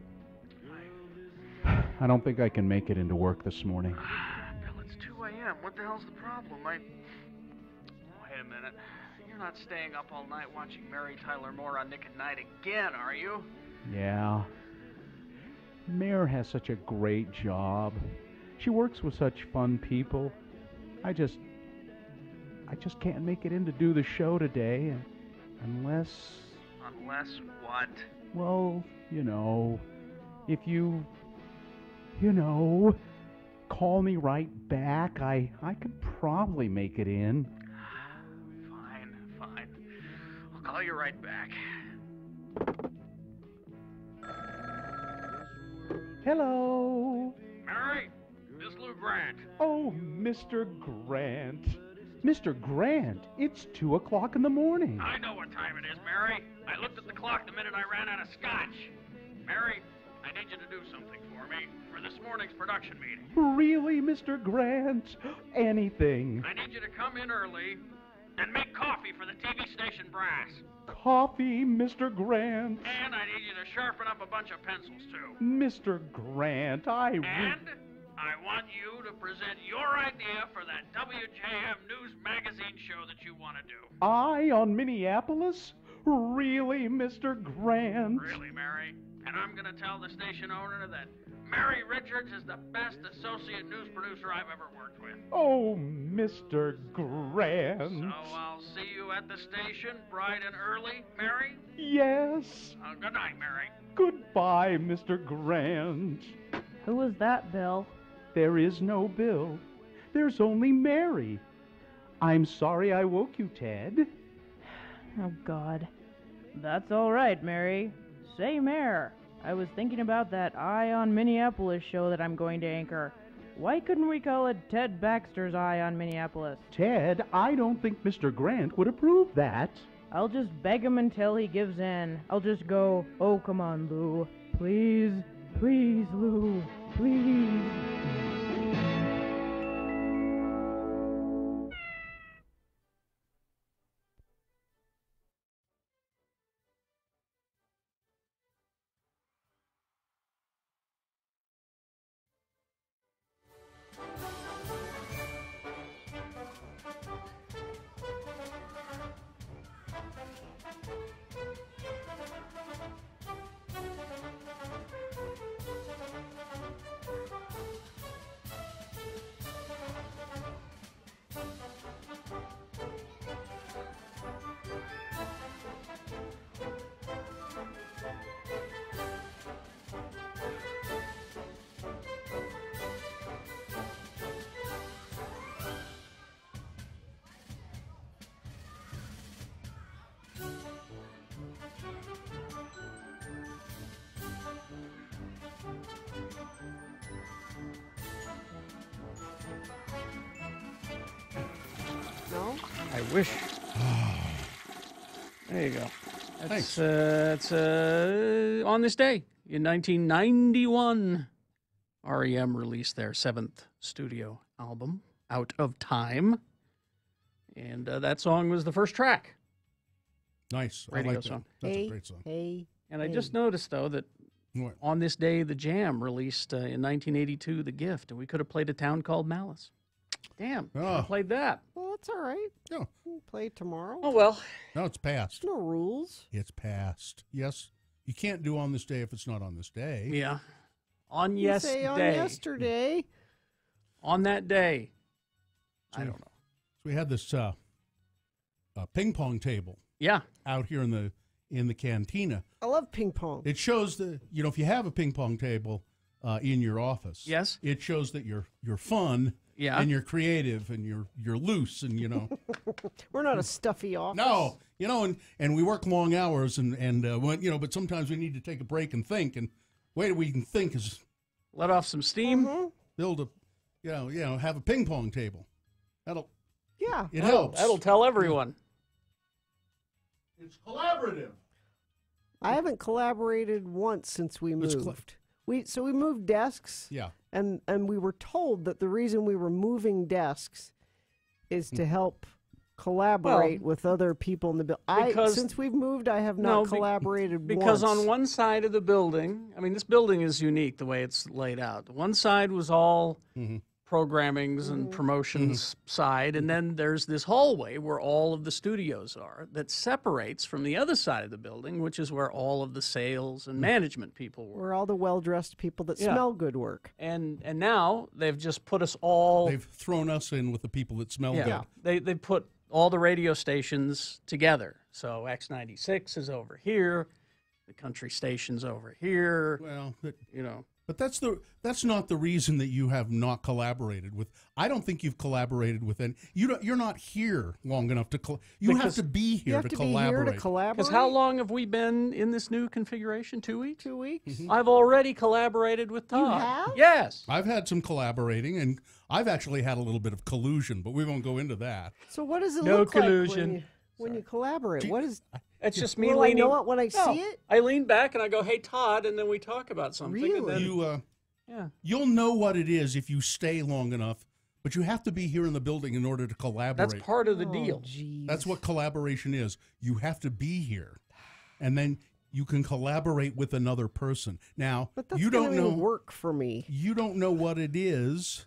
Speaker 8: I don't think I can make it into work this morning.
Speaker 21: Bill, it's 2 a.m. What the hell's the problem? Wait a minute. You're not staying up all night watching Mary Tyler Moore on Nick at Night again, are you?
Speaker 8: Yeah. Mayor has such a great job. She works with such fun people. I just can't make it in to do the show today unless...
Speaker 21: Unless what?
Speaker 8: Well, if you call me right back, I could probably make it in.
Speaker 21: Fine. I'll call you right back.
Speaker 8: Hello.
Speaker 21: Mary, this Lou Grant.
Speaker 8: Oh, Mr. Grant. Mr. Grant, it's 2 o'clock in the morning.
Speaker 21: I know what time it is, Mary. I looked at the clock the minute I ran out of scotch. Mary, I need you to do something for me for this morning's production meeting.
Speaker 8: Really, Mr. Grant? Anything.
Speaker 21: I need you to come in early and make coffee for the TV station brass.
Speaker 8: Coffee, Mr. Grant.
Speaker 21: And I need you to sharpen up a bunch of pencils, too.
Speaker 8: Mr. Grant,
Speaker 21: And I want you to present your idea for that WJM News Magazine show that you want to do.
Speaker 8: I on Minneapolis? Really, Mr. Grant?
Speaker 21: Really, Mary? And I'm going to tell the station owner that Mary Richards is the best associate news producer I've ever worked with.
Speaker 8: Oh, Mr. Grant.
Speaker 21: So I'll see you at the station bright and early, Mary?
Speaker 8: Yes.
Speaker 21: Good night, Mary.
Speaker 8: Goodbye, Mr. Grant.
Speaker 20: Who was that, Bill?
Speaker 8: There is no Bill. There's only Mary. I'm sorry I woke you, Ted.
Speaker 9: Oh, God. That's all right, Mary. Same here. I was thinking about that Eye on Minneapolis show that I'm going to anchor. Why couldn't we call it Ted Baxter's Eye on Minneapolis?
Speaker 8: Ted, I don't think Mr. Grant would approve that.
Speaker 9: I'll just beg him until he gives in. I'll just go, oh, come on, Lou. Please, please, Lou. Please.
Speaker 5: No?
Speaker 21: I wish. There you go.
Speaker 3: Thanks.
Speaker 21: It's on this day in 1991, R.E.M. released their 7th studio album, Out of Time. And that song was the first track.
Speaker 3: Nice.
Speaker 21: Radio
Speaker 3: I like
Speaker 21: song.
Speaker 3: that. That's a great song.
Speaker 21: And I just noticed, though, that
Speaker 3: What?
Speaker 21: on this day, The Jam released in 1982 The Gift, and we could have played A Town Called Malice. Damn, we
Speaker 3: Oh.
Speaker 21: played that.
Speaker 5: Well, that's all right.
Speaker 3: Yeah.
Speaker 5: We'll play it tomorrow.
Speaker 21: Oh, well.
Speaker 3: No, it's past.
Speaker 5: No rules.
Speaker 3: It's past. Yes. You can't do on this day if it's not on this day.
Speaker 21: Yeah. On
Speaker 5: You
Speaker 21: yes
Speaker 5: say on
Speaker 21: day.
Speaker 5: yesterday.
Speaker 21: On that day.
Speaker 3: So
Speaker 21: I don't know.
Speaker 3: So we had this ping pong table.
Speaker 21: Yeah.
Speaker 3: Out here in the cantina.
Speaker 5: I love ping pong.
Speaker 3: It shows that, you know, if you have a ping pong table in your office,
Speaker 21: yes,
Speaker 3: it shows that you're fun,
Speaker 21: yeah,
Speaker 3: and you're creative, and you're loose, and you know.
Speaker 5: We're not a stuffy office.
Speaker 3: No, you know, and we work long hours, and when, you know, but sometimes we need to take a break and think, and the way that we can think is
Speaker 21: let off some steam,
Speaker 3: build a, you know, have a ping pong table. It helps.
Speaker 21: That'll tell everyone.
Speaker 3: It's collaborative.
Speaker 5: I haven't collaborated once since we moved. We moved desks.
Speaker 3: Yeah.
Speaker 5: And we were told that the reason we were moving desks is to help collaborate with other people in the building. Since we've moved, I have not collaborated
Speaker 21: because
Speaker 5: once.
Speaker 21: on one side of the building, I mean, this building is unique the way it's laid out. One side was all programmings and promotions side, and then there's this hallway where all of the studios are that separates from the other side of the building, which is where all of the sales and management people were.
Speaker 5: Where all the well-dressed people that smell good work.
Speaker 21: And now they've just put us all.
Speaker 3: They've thrown us in with the people that smell good.
Speaker 21: They put all the radio stations together. So X96 is over here, the country station's over here.
Speaker 3: Well,
Speaker 21: you know.
Speaker 3: But that's not the reason that you have not collaborated with. I don't think you've collaborated with any. You're not here long enough to. You have to be here to collaborate.
Speaker 21: Because how long have we been in this new configuration? 2 weeks.
Speaker 5: 2 weeks.
Speaker 21: I've already collaborated with Todd.
Speaker 5: You have?
Speaker 21: Yes.
Speaker 3: I've had some collaborating, and I've actually had a little bit of collusion, but we won't go into that.
Speaker 5: So what does it
Speaker 21: No
Speaker 5: look
Speaker 21: collusion.
Speaker 5: like when you collaborate? What is?
Speaker 21: It's just me
Speaker 5: Will
Speaker 21: leaning.
Speaker 5: I know it when I see it?
Speaker 21: I lean back and I go, "Hey, Todd," and then we talk about something.
Speaker 5: Really?
Speaker 21: And then,
Speaker 3: You'll know what it is if you stay long enough, but you have to be here in the building in order to collaborate.
Speaker 21: That's part of the deal.
Speaker 3: That's what collaboration is. You have to be here, and then you can collaborate with another person. Now,
Speaker 5: But that's
Speaker 3: you don't
Speaker 5: gonna
Speaker 3: know
Speaker 5: work for me.
Speaker 3: You don't know what it is,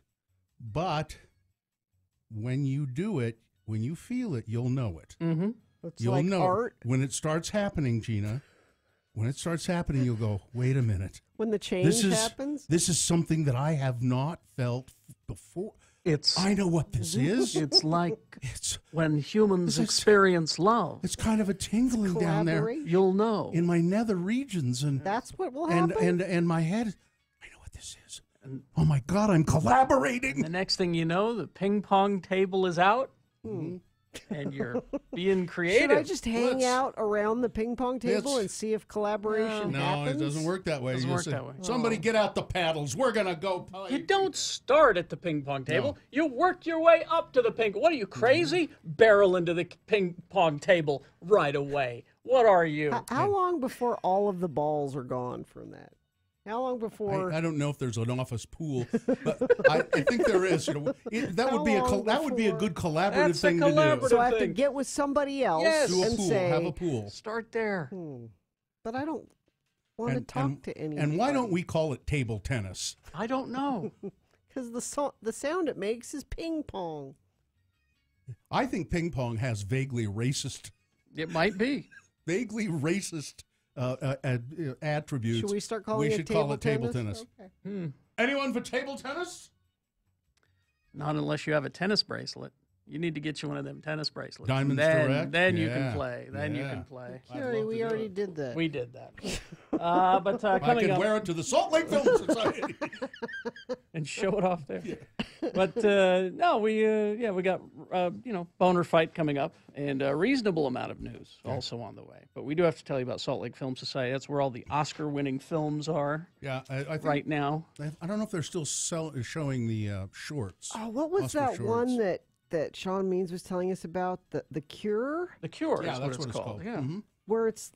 Speaker 3: but when you do it, when you feel it, you'll know it.
Speaker 21: Mm-hmm.
Speaker 3: You'll
Speaker 5: like
Speaker 3: know
Speaker 5: art.
Speaker 3: when it starts happening, Gina. When it starts happening, you'll go, "Wait a minute."
Speaker 5: When the change happens?
Speaker 3: This is something that I have not felt before. I know what this is.
Speaker 21: It's like when humans experience love.
Speaker 3: It's kind of a tingling down there.
Speaker 5: Collaboration.
Speaker 21: You'll know
Speaker 3: in my nether regions, and
Speaker 5: that's what will happen.
Speaker 3: And my head. I know what this is. Oh my God, I'm collaborating.
Speaker 21: The next thing you know, the ping pong table is out. And you're being creative.
Speaker 5: Should I just hang out around the ping pong table and see if collaboration happens?
Speaker 3: No, it doesn't work that way.
Speaker 21: Doesn't work that way.
Speaker 3: Somebody get out the paddles. We're going to go play.
Speaker 21: You don't start at the ping pong table. You work your way up to the ping. What are you, crazy? Barrel into the ping pong table right away. What are you?
Speaker 5: How long before all of the balls are gone from that? How long before?
Speaker 3: I don't know if there's an office pool, but I think there is. That would be a good collaborative thing to do.
Speaker 5: So I have to get with somebody else and say,
Speaker 3: have a pool.
Speaker 21: Start there.
Speaker 5: But I don't want to talk to anyone.
Speaker 3: And why don't we call it table tennis?
Speaker 21: I don't know.
Speaker 5: Because the sound it makes is ping pong.
Speaker 3: I think ping pong has vaguely racist.
Speaker 21: It might be
Speaker 3: vaguely racist. Attributes.
Speaker 5: Should we start calling it table tennis?
Speaker 3: Okay. Anyone for table tennis?
Speaker 21: Not unless you have a tennis bracelet. You need to get you one of them tennis bracelets.
Speaker 3: Diamonds Direct?
Speaker 21: Then you can play. Then you can play.
Speaker 5: We already did that.
Speaker 21: We did that. But
Speaker 3: I can wear it to the Salt Lake Film Society
Speaker 21: and show it off there. Yeah. But no, we got Boehner fight coming up and a reasonable amount of news also on the way. But we do have to tell you about Salt Lake Film Society. That's where all the Oscar-winning films are.
Speaker 3: Yeah, I think
Speaker 21: right now.
Speaker 3: I don't know if they're still showing the shorts.
Speaker 5: Oh, what was
Speaker 3: Oscar
Speaker 5: that
Speaker 3: shorts.
Speaker 5: one that Sean Means was telling us about? The Cure?
Speaker 21: The Cure.
Speaker 3: Yeah,
Speaker 21: is
Speaker 3: that's
Speaker 21: what it's called. Yeah.
Speaker 3: Mm-hmm.
Speaker 5: Where it's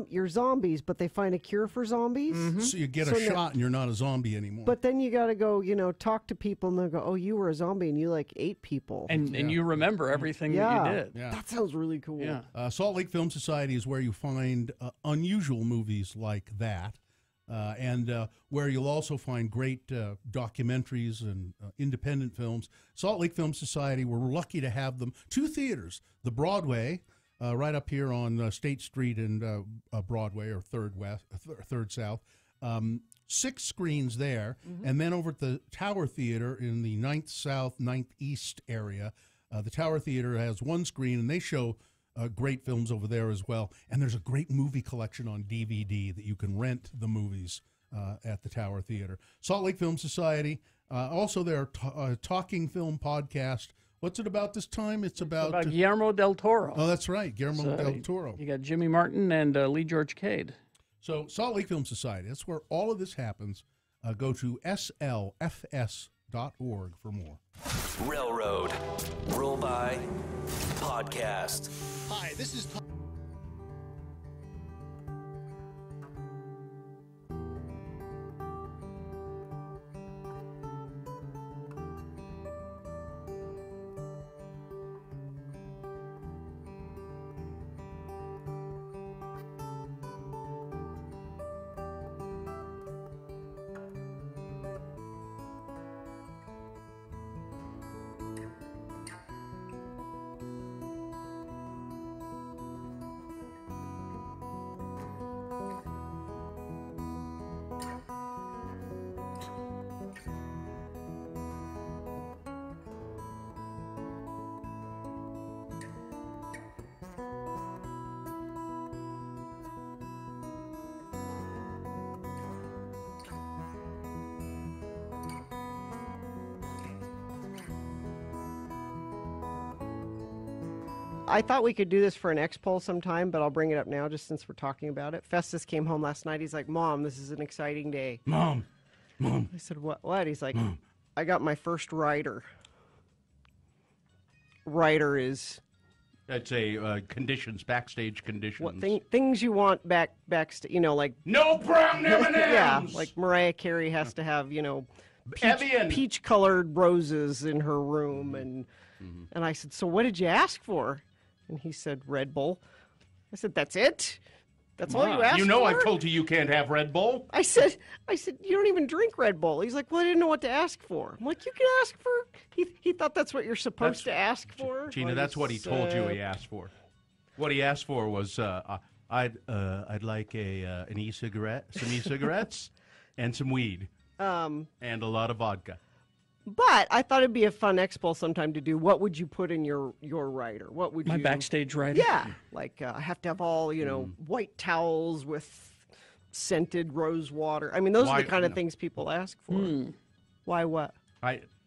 Speaker 5: you're zombies, but they find a cure for zombies.
Speaker 21: Mm-hmm.
Speaker 3: So you get a shot and you're not a zombie anymore.
Speaker 5: But then you got to go, talk to people and they'll go, oh, you were a zombie and you ate people.
Speaker 21: And you remember everything that you did.
Speaker 3: Yeah.
Speaker 5: That sounds really cool.
Speaker 21: Yeah.
Speaker 3: Salt Lake Film Society is where you find unusual movies like that. And where you'll also find great documentaries and independent films. Salt Lake Film Society, we're lucky to have them. 2 theaters, the Broadway, right up here on State Street and Broadway, or 3rd South. 6 screens there. Mm-hmm. And then over at the Tower Theater in the 9th South, 9th East area, the Tower Theater has 1 screen, and they show great films over there as well. And there's a great movie collection on DVD that you can rent the movies at the Tower Theater. Salt Lake Film Society, also their Talking Film podcast. What's it about this time? It's about
Speaker 21: Guillermo del Toro.
Speaker 3: Oh, that's right, Guillermo del Toro.
Speaker 21: You got Jimmy Martin and Lee George Cade.
Speaker 3: So Salt Lake Film Society, that's where all of this happens. Go to slfs.org for more.
Speaker 12: Railroad. Roll by podcast.
Speaker 17: Hi, this is Tom.
Speaker 5: I thought we could do this for an X-Poll sometime, but I'll bring it up now just since we're talking about it. Festus came home last night. He's like, Mom, this is an exciting day.
Speaker 3: Mom.
Speaker 5: I said, what? He's like, Mom. I got my first rider. Rider is...
Speaker 13: That's a conditions, backstage conditions.
Speaker 5: What things you want backstage, like...
Speaker 13: No brown M&Ms!
Speaker 5: Yeah, like Mariah Carey has to have, peach-colored roses in her room. And I said, so what did you ask for? And he said, Red Bull. I said, that's it? That's all you asked for?
Speaker 13: You know I told you can't have Red Bull.
Speaker 5: I said, you don't even drink Red Bull. He's like, well, I didn't know what to ask for. I'm like, you can ask for... He thought that's what you're supposed to ask for.
Speaker 13: Gina, that's what he told you he asked for. What he asked for was, I'd like an e-cigarette, some e-cigarettes, and some weed, and a lot of vodka.
Speaker 5: But I thought it'd be a fun X-Poll sometime to do. What would you put in your rider? What would
Speaker 21: backstage rider?
Speaker 5: Yeah, like I have to have all white towels with scented rose water. I mean, those are the kind of things people ask for. Why what?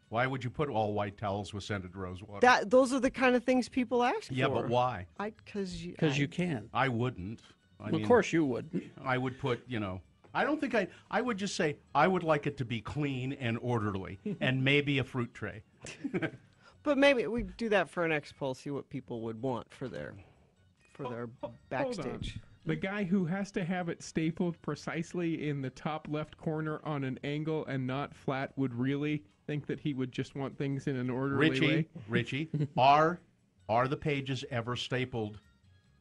Speaker 13: Why would you put all white towels with scented rose water?
Speaker 5: Those are the kind of things people ask for.
Speaker 13: Yeah, but why?
Speaker 5: Because
Speaker 21: you can.
Speaker 13: I wouldn't.
Speaker 21: Of course you would.
Speaker 13: I would put, I don't think I would just say I would like it to be clean and orderly and maybe a fruit tray.
Speaker 5: But maybe we do that for an expo, see what people would want for their backstage.
Speaker 16: The guy who has to have it stapled precisely in the top left corner on an angle and not flat would really think that he would just want things in an orderly way?
Speaker 13: Richie, are the pages ever stapled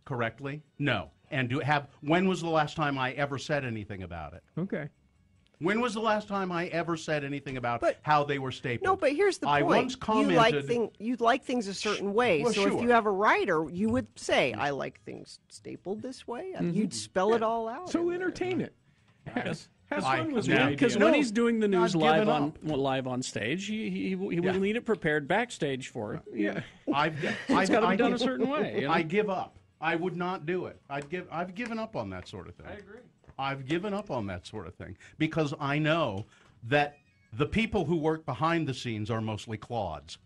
Speaker 13: correctly? No. And when was the last time I ever said anything about it?
Speaker 16: Okay.
Speaker 13: When was the last time I ever said anything about how they were stapled?
Speaker 5: No, but here's the point.
Speaker 13: I once commented...
Speaker 5: You like things a certain way.
Speaker 13: Well,
Speaker 5: so
Speaker 13: sure.
Speaker 5: if you have a writer, you would say, I like things stapled this way. You'd spell it all out.
Speaker 16: So entertain it. Has fun with
Speaker 21: it. Because when he's doing the news live
Speaker 16: on
Speaker 21: on stage, he will need it prepared backstage for it.
Speaker 16: Yeah.
Speaker 21: It's got to be done a certain way.
Speaker 13: I give up. I would not do it. I've given up on that sort of thing.
Speaker 21: I agree.
Speaker 13: I've given up on that sort of thing because I know that the people who work behind the scenes are mostly clods.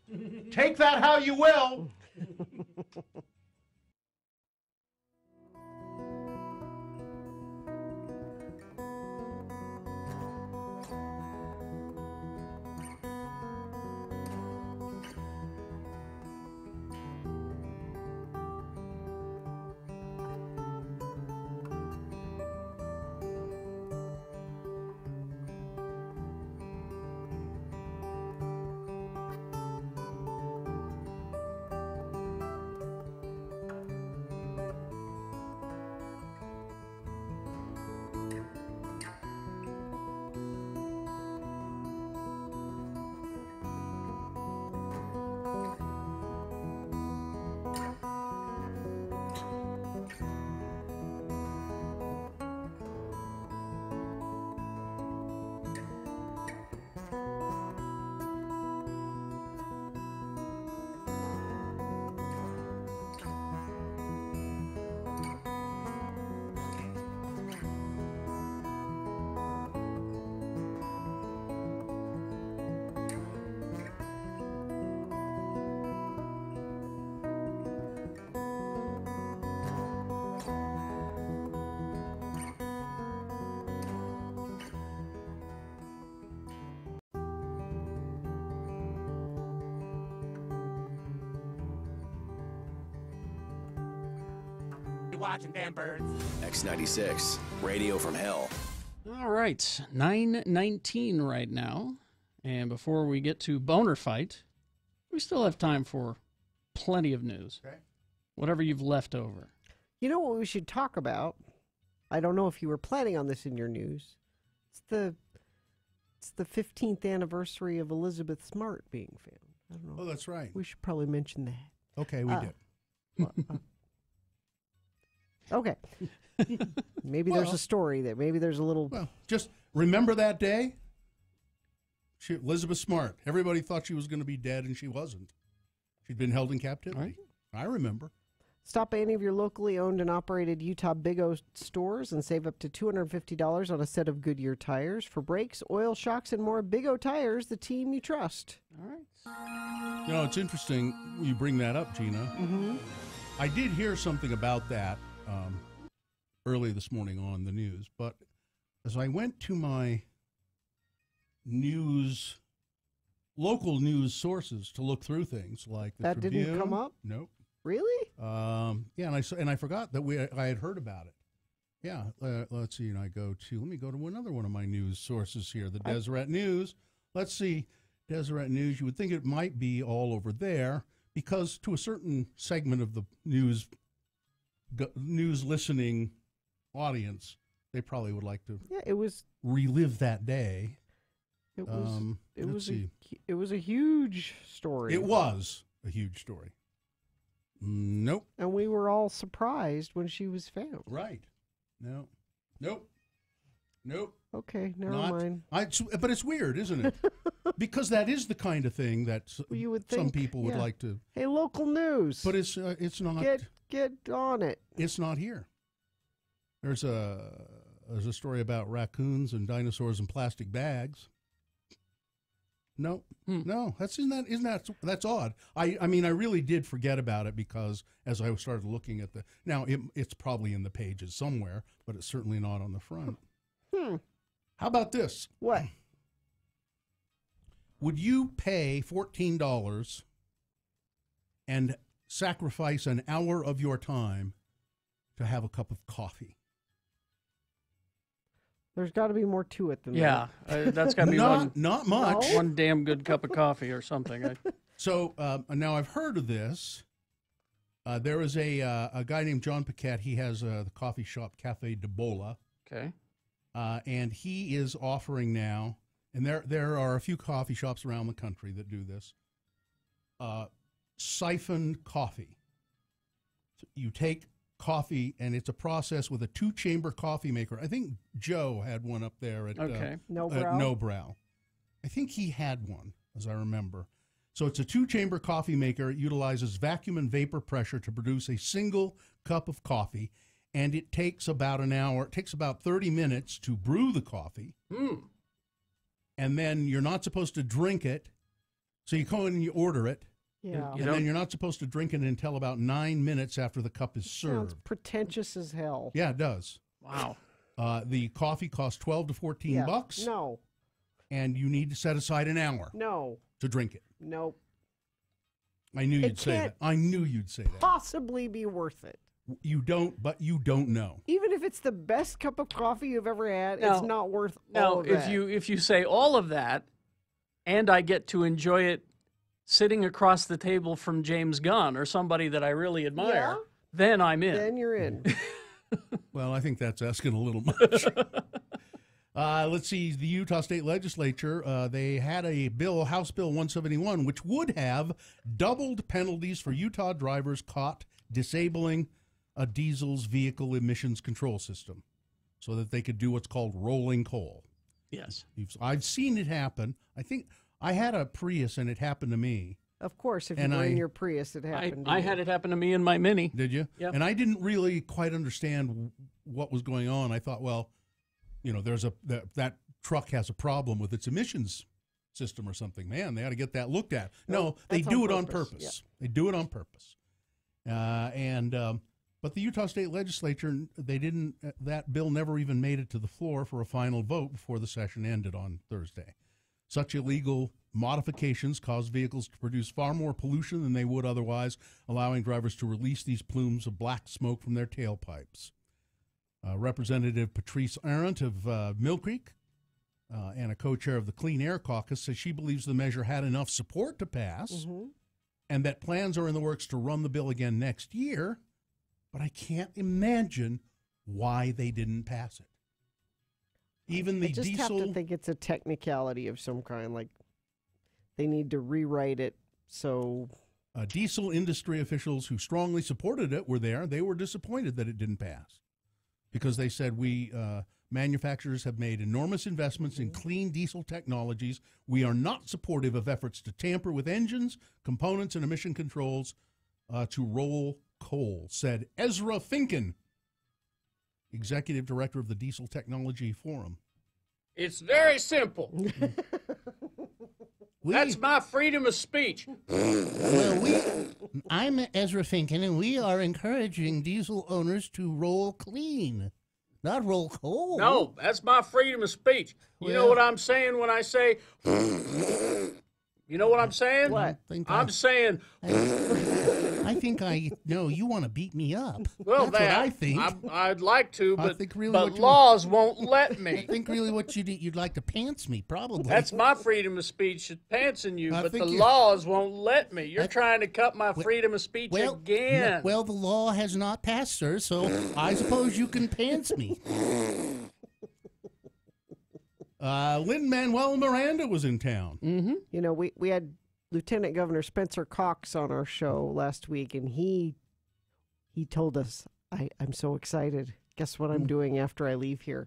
Speaker 13: Take that how you will.
Speaker 18: Watching damn birds.
Speaker 6: X96, radio from hell.
Speaker 21: All right, 9:19 right now. And before we get to Boehner fight, we still have time for plenty of news.
Speaker 3: Okay.
Speaker 21: Whatever you've left over.
Speaker 5: You know what we should talk about? I don't know if you were planning on this in your news. It's the 15th anniversary of Elizabeth Smart being found. I don't know.
Speaker 3: Oh, that's right.
Speaker 5: We should probably mention that.
Speaker 3: Okay, we did.
Speaker 5: Okay. Maybe there's a story there. Maybe there's a little...
Speaker 3: Well, just remember that day? Elizabeth Smart. Everybody thought she was going to be dead, and she wasn't. She'd been held in captivity. Right. I remember.
Speaker 5: Stop by any of your locally owned and operated Utah Big O stores and save up to $250 on a set of Goodyear tires. For brakes, oil, shocks, and more, Big O Tires, the team you trust.
Speaker 21: All right.
Speaker 3: You know, it's interesting you bring that up, Gina.
Speaker 5: Mm-hmm.
Speaker 3: I did hear something about that early this morning on the news, but as I went to my local news sources to look through things like the
Speaker 5: that
Speaker 3: Tribune,
Speaker 5: didn't come up?
Speaker 3: Nope.
Speaker 5: Really?
Speaker 3: Yeah, and I forgot that I had heard about it. Yeah, let's see, and let me go to another one of my news sources here, the Deseret News. Let's see, Deseret News. You would think it might be all over there because to a certain segment of the news listening audience, they probably would like to relive that day.
Speaker 5: It was a huge story.
Speaker 3: It was a huge story. Nope.
Speaker 5: And we were all surprised when she was found.
Speaker 3: Right. No. Nope.
Speaker 5: Okay, never mind.
Speaker 3: But it's weird, isn't it? Because that is the kind of thing that
Speaker 5: you would think,
Speaker 3: some people would like to.
Speaker 5: Hey, local news.
Speaker 3: But it's not.
Speaker 5: Get on it.
Speaker 3: It's not here. There's a there's a story about raccoons and dinosaurs in plastic bags. No, no, that's odd. I mean, I really did forget about it because as I started looking at it's probably in the pages somewhere, but it's certainly not on the front. How about this?
Speaker 5: What?
Speaker 3: Would you pay $14 and sacrifice an hour of your time to have a cup of coffee?
Speaker 5: There's got to be more to it than that.
Speaker 21: That's got to be
Speaker 3: not much.
Speaker 21: One damn good cup of coffee or something.
Speaker 3: So now I've heard of this. There is a guy named John Paquette. He has the coffee shop Cafe de Bola.
Speaker 21: Okay.
Speaker 3: And he is offering now, and there are a few coffee shops around the country that do this, siphoned coffee. So you take coffee, and it's a process with a 2-chamber coffee maker. I think Joe had one up there at No Brow. I think he had one, as I remember. So it's a 2-chamber coffee maker. It utilizes vacuum and vapor pressure to produce a single cup of coffee, and it takes about an hour. It takes about 30 minutes to brew the coffee. And then you're not supposed to drink it. So you go in and you order it.
Speaker 5: Yeah.
Speaker 3: And then you're not supposed to drink it until about 9 minutes after the cup is served.
Speaker 5: Sounds pretentious as hell.
Speaker 3: Yeah, it does.
Speaker 21: Wow.
Speaker 3: The coffee costs $12 to $14.
Speaker 5: No.
Speaker 3: And you need to set aside an hour.
Speaker 5: No.
Speaker 3: To drink it.
Speaker 5: Nope.
Speaker 3: I knew you'd say that. I knew you'd say that.
Speaker 5: Possibly be worth it.
Speaker 3: You don't, but you don't know.
Speaker 5: Even if it's the best cup of coffee you've ever had, it's not worth all of that.
Speaker 21: If you say all of that, and I get to enjoy it sitting across the table from James Gunn or somebody that I really admire, then I'm in.
Speaker 5: Then you're in.
Speaker 3: Well, I think that's asking a little much. Let's see. The Utah State Legislature, they had a bill, House Bill 171, which would have doubled penalties for Utah drivers caught disabling a diesel's vehicle emissions control system so that they could do what's called rolling coal.
Speaker 21: Yes.
Speaker 3: I've seen it happen. I think I had a Prius and it happened to me.
Speaker 5: Of course, if you were in your Prius, it happened.
Speaker 21: I had it happen to me in my Mini.
Speaker 3: Did you?
Speaker 21: Yeah.
Speaker 3: And I didn't really quite understand what was going on. I thought, well, you know, that truck has a problem with its emissions system or something. Man, they ought to get that looked at. No, they do it on purpose. Yeah. They do it on purpose. But the Utah State Legislature, that bill never even made it to the floor for a final vote before the session ended on Thursday. Such illegal modifications cause vehicles to produce far more pollution than they would otherwise, allowing drivers to release these plumes of black smoke from their tailpipes. Representative Patrice Arendt of Mill Creek and a co-chair of the Clean Air Caucus says she believes the measure had enough support to pass and that plans are in the works to run the bill again next year, but I can't imagine why they didn't pass it. Even the
Speaker 5: I just have to think it's a technicality of some kind, like they need to rewrite it so...
Speaker 3: diesel industry officials who strongly supported it were there. They were disappointed that it didn't pass because they said manufacturers have made enormous investments in clean diesel technologies. We are not supportive of efforts to tamper with engines, components, and emission controls to roll coal, said Ezra Finken, executive director of the Diesel Technology Forum.
Speaker 21: It's very simple. That's my freedom of speech.
Speaker 14: Well, I'm Ezra Finken, and we are encouraging diesel owners to roll clean, not roll coal.
Speaker 21: No, that's my freedom of speech. You know what I'm saying when I say... You know what I'm saying?
Speaker 5: What?
Speaker 21: I'm saying...
Speaker 14: I think I know you want to beat me up.
Speaker 21: Well,
Speaker 14: that's what I think.
Speaker 21: I'd like to, but,
Speaker 14: really
Speaker 21: but laws won't let me.
Speaker 14: I think really what you'd like to pants me, probably.
Speaker 21: That's my freedom of speech, pantsing you, but the laws won't let me. You're trying to cut my freedom of speech again.
Speaker 14: Well, the law has not passed, sir, so I suppose you can pants me.
Speaker 3: Lin-Manuel Miranda was in town.
Speaker 5: Mm-hmm. You know, we had Lieutenant Governor Spencer Cox on our show last week, and he told us, I'm so excited. Guess what I'm doing after I leave here?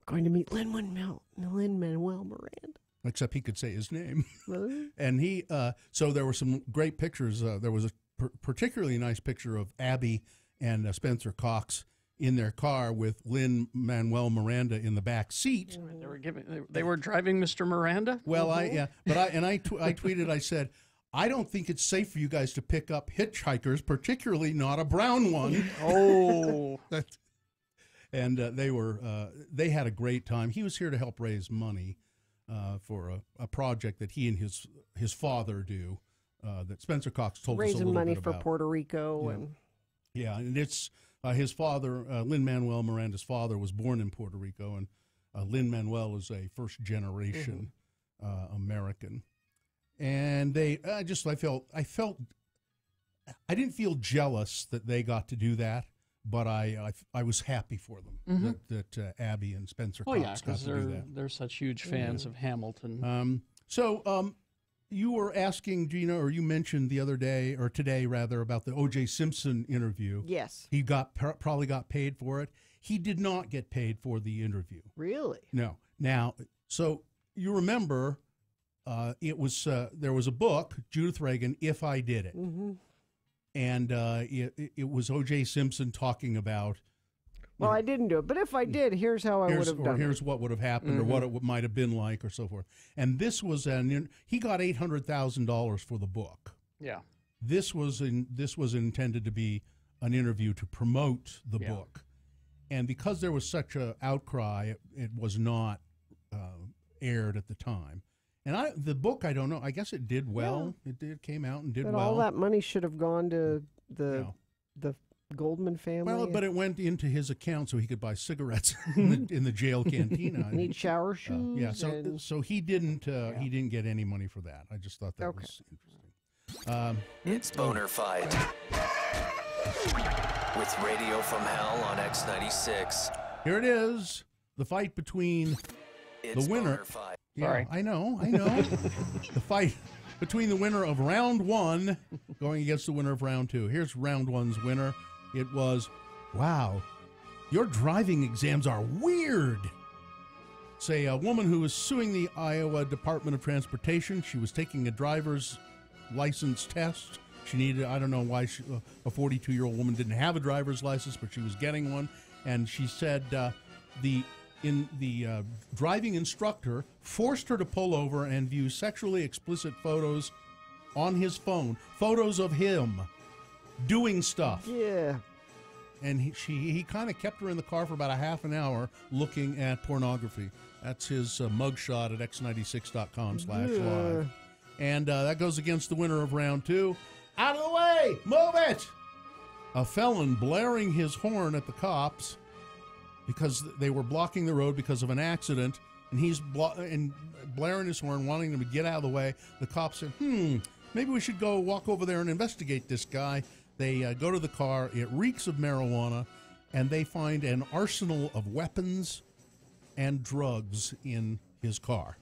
Speaker 5: I'm going to meet Lin-Manuel Miranda.
Speaker 3: Except he could say his name.
Speaker 5: Really?
Speaker 3: And so there were some great pictures. There was a particularly nice picture of Abby and Spencer Cox in their car with Lin-Manuel Miranda in the back seat.
Speaker 21: They were driving Mr. Miranda?
Speaker 3: Well, I tweeted, I said, I don't think it's safe for you guys to pick up hitchhikers, particularly not a brown one.
Speaker 21: Oh.
Speaker 3: And they had a great time. He was here to help raise money for a project that he and his father do, that Spencer Cox told us a little bit about.
Speaker 5: Raising money for Puerto Rico.
Speaker 3: And it's his father, Lin-Manuel Miranda's father, was born in Puerto Rico, and Lin-Manuel is a first-generation American. And I didn't feel jealous that they got to do that, but I was happy for them that Abby and Spencer Cox got to do that.
Speaker 21: They're such huge fans of Hamilton.
Speaker 3: So you were asking, Gina, or you mentioned the other day, or today rather, about the O.J. Simpson interview.
Speaker 5: Yes.
Speaker 3: He probably got paid for it. He did not get paid for the interview.
Speaker 5: Really?
Speaker 3: No. Now, so you remember there was a book, Judith Reagan, If I Did It.
Speaker 5: Mm-hmm.
Speaker 3: And it was O.J. Simpson talking about.
Speaker 5: Well, I didn't do it, but if I did, here's how I would have done it.
Speaker 3: Here's what would have happened, or what it might have been like, or so forth. And this was he got $800,000 for the book.
Speaker 21: Yeah.
Speaker 3: This was intended to be an interview to promote the book, and because there was such an outcry, it was not aired at the time. And the book, I don't know. I guess it did well. It came out and did well.
Speaker 5: But all that money should have gone to the Goldman family.
Speaker 3: Well, but it went into his account so he could buy cigarettes in the jail cantina.
Speaker 5: Need shower shoes.
Speaker 3: So he didn't get any money for that. I just thought that was interesting.
Speaker 12: It's Boner Fight with Radio from Hell on X96.
Speaker 3: Here it is, the fight between the winner.
Speaker 12: Boner Fight.
Speaker 3: Yeah,
Speaker 21: Sorry.
Speaker 3: I know. The fight between the winner of round 1 going against the winner of round 2. Here's round 1's winner. It was, wow, your driving exams are weird. Say a woman who was suing the Iowa Department of Transportation. She was taking a driver's license test. She needed, I don't know why a 42-year-old woman didn't have a driver's license, but she was getting one. And she said the driving instructor forced her to pull over and view sexually explicit photos on his phone, photos of him doing stuff.
Speaker 5: Yeah.
Speaker 3: And he kind of kept her in the car for about a half an hour looking at pornography. That's his mugshot at x96.com/live. And that goes against the winner of round 2. Out of the way! Move it! A felon blaring his horn at the cops because they were blocking the road because of an accident, and he's blaring his horn, wanting them to get out of the way. The cops said, maybe we should go walk over there and investigate this guy. They go to the car. It reeks of marijuana, and they find an arsenal of weapons and drugs in his car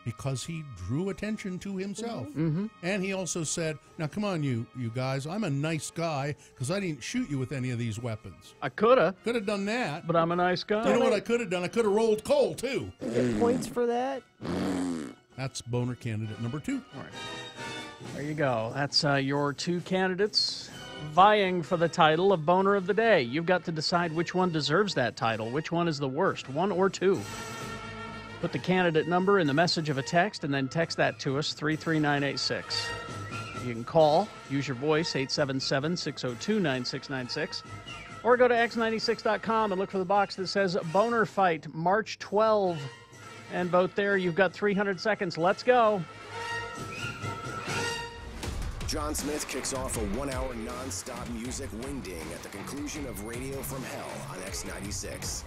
Speaker 3: because he drew attention to himself.
Speaker 21: Mm-hmm.
Speaker 3: And he also said, now, come on, you guys, I'm a nice guy because I didn't shoot you with any of these weapons.
Speaker 21: I could have.
Speaker 3: Could have done that.
Speaker 21: But I'm a nice guy.
Speaker 3: You know what I could have done? I could have rolled coal, too.
Speaker 5: Points for that?
Speaker 3: That's boner candidate number 2.
Speaker 21: All right. There you go. That's your 2 candidates vying for the title of Boner of the Day. You've got to decide which one deserves that title. Which one is the worst, 1 or 2? Put the candidate number in the message of a text and then text that to us, 33986. You can call, use your voice, 877-602-9696, or go to x96.com and look for the box that says Boner Fight, March 12, and vote there. You've got 300 seconds. Let's go.
Speaker 6: John Smith kicks off a 1-hour non-stop music wingding at the conclusion of Radio from Hell on X96.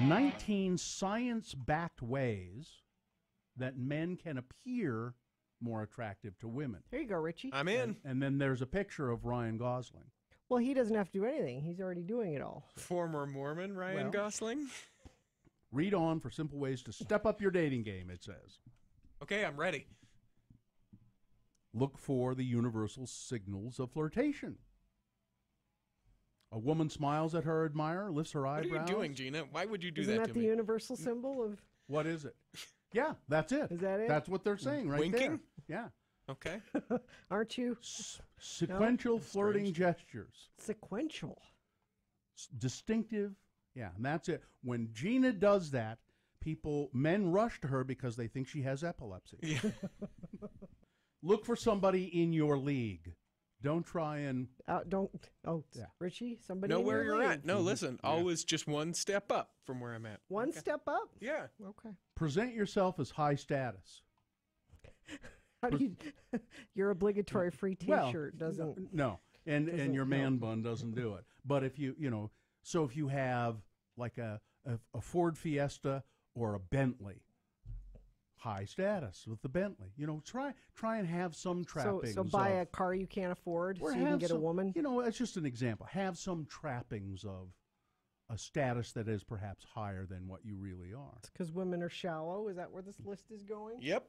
Speaker 3: 19 science-backed ways that men can appear more attractive to women.
Speaker 5: There you go, Richie.
Speaker 4: I'm in.
Speaker 3: And then there's a picture of Ryan Gosling.
Speaker 5: Well, he doesn't have to do anything. He's already doing it all.
Speaker 4: Former Mormon Ryan Gosling.
Speaker 3: Read on for simple ways to step up your dating game, it says.
Speaker 4: Okay, I'm ready.
Speaker 3: Look for the universal signals of flirtation. A woman smiles at her admirer, lifts her eyebrows.
Speaker 4: What are you doing, Gina? Why would you do
Speaker 5: Isn't
Speaker 4: that
Speaker 5: that
Speaker 4: to
Speaker 5: the
Speaker 4: me?
Speaker 5: universal symbol of...
Speaker 3: What is it? Yeah, that's it.
Speaker 5: Is that it?
Speaker 3: That's what they're saying right
Speaker 4: Winking?
Speaker 3: there. Yeah.
Speaker 4: Okay.
Speaker 5: Aren't you?
Speaker 3: Sequential flirting gestures.
Speaker 5: Sequential.
Speaker 3: Distinctive. Yeah, and that's it. When Gina does that, men rush to her because they think she has epilepsy.
Speaker 4: Yeah.
Speaker 3: Look for somebody in your league. Don't try and...
Speaker 5: Richie, somebody
Speaker 4: Know
Speaker 5: in
Speaker 4: where
Speaker 5: your
Speaker 4: you're
Speaker 5: league.
Speaker 4: at. No, listen, always just one step up from where I'm at.
Speaker 5: One step up?
Speaker 4: Yeah.
Speaker 5: Okay.
Speaker 3: Present yourself as high status.
Speaker 5: How do you... Your obligatory free T-shirt doesn't...
Speaker 3: No, and your man
Speaker 5: help.
Speaker 3: bun doesn't do it. But if so if you have like a Ford Fiesta or a Bentley, high status with the Bentley. Try and have some trappings.
Speaker 5: So buy a car you can't afford
Speaker 3: or
Speaker 5: so you can get a woman?
Speaker 3: That's just an example. Have some trappings of a status that is perhaps higher than what you really are.
Speaker 5: It's because women are shallow. Is that where this list is going?
Speaker 4: Yep.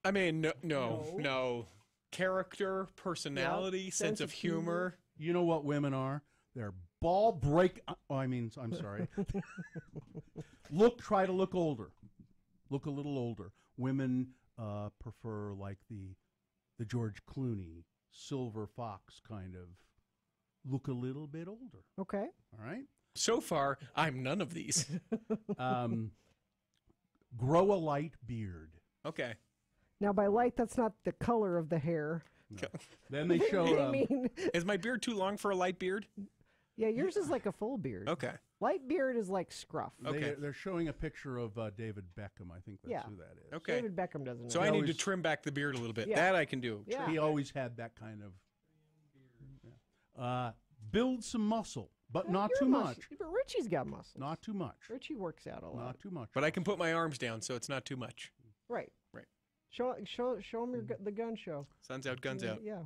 Speaker 4: I mean, no. Character, personality, sense of humor.
Speaker 3: You know what women are? They're ball break. I'm sorry. Try to look older. Look a little older. Women prefer like the George Clooney, Silver Fox kind of look a little bit older.
Speaker 5: Okay.
Speaker 3: All right.
Speaker 4: So far, I'm none of these.
Speaker 3: Grow a light beard.
Speaker 4: Okay.
Speaker 5: Now, by light, that's not the color of the hair.
Speaker 3: No. Then they show...
Speaker 4: Is my beard too long for a light beard?
Speaker 5: Yeah, yours is like a full beard.
Speaker 4: Okay.
Speaker 5: Light beard is like scruff.
Speaker 4: Okay.
Speaker 3: They're showing a picture of David Beckham. I think that's who that is.
Speaker 4: Okay.
Speaker 5: David Beckham doesn't know.
Speaker 4: So I need to trim back the beard a little bit.
Speaker 5: Yeah.
Speaker 4: That I can do.
Speaker 5: Yeah.
Speaker 3: He always had that kind of... build some muscle, but not too much.
Speaker 5: But Richie's got muscle.
Speaker 3: Not too much.
Speaker 5: Richie works out a lot.
Speaker 3: Not too much.
Speaker 4: But I can put my arms down, so it's not too much.
Speaker 5: Right.
Speaker 4: Right.
Speaker 5: Show him the gun show.
Speaker 4: Sun's out, guns out.
Speaker 5: Yeah.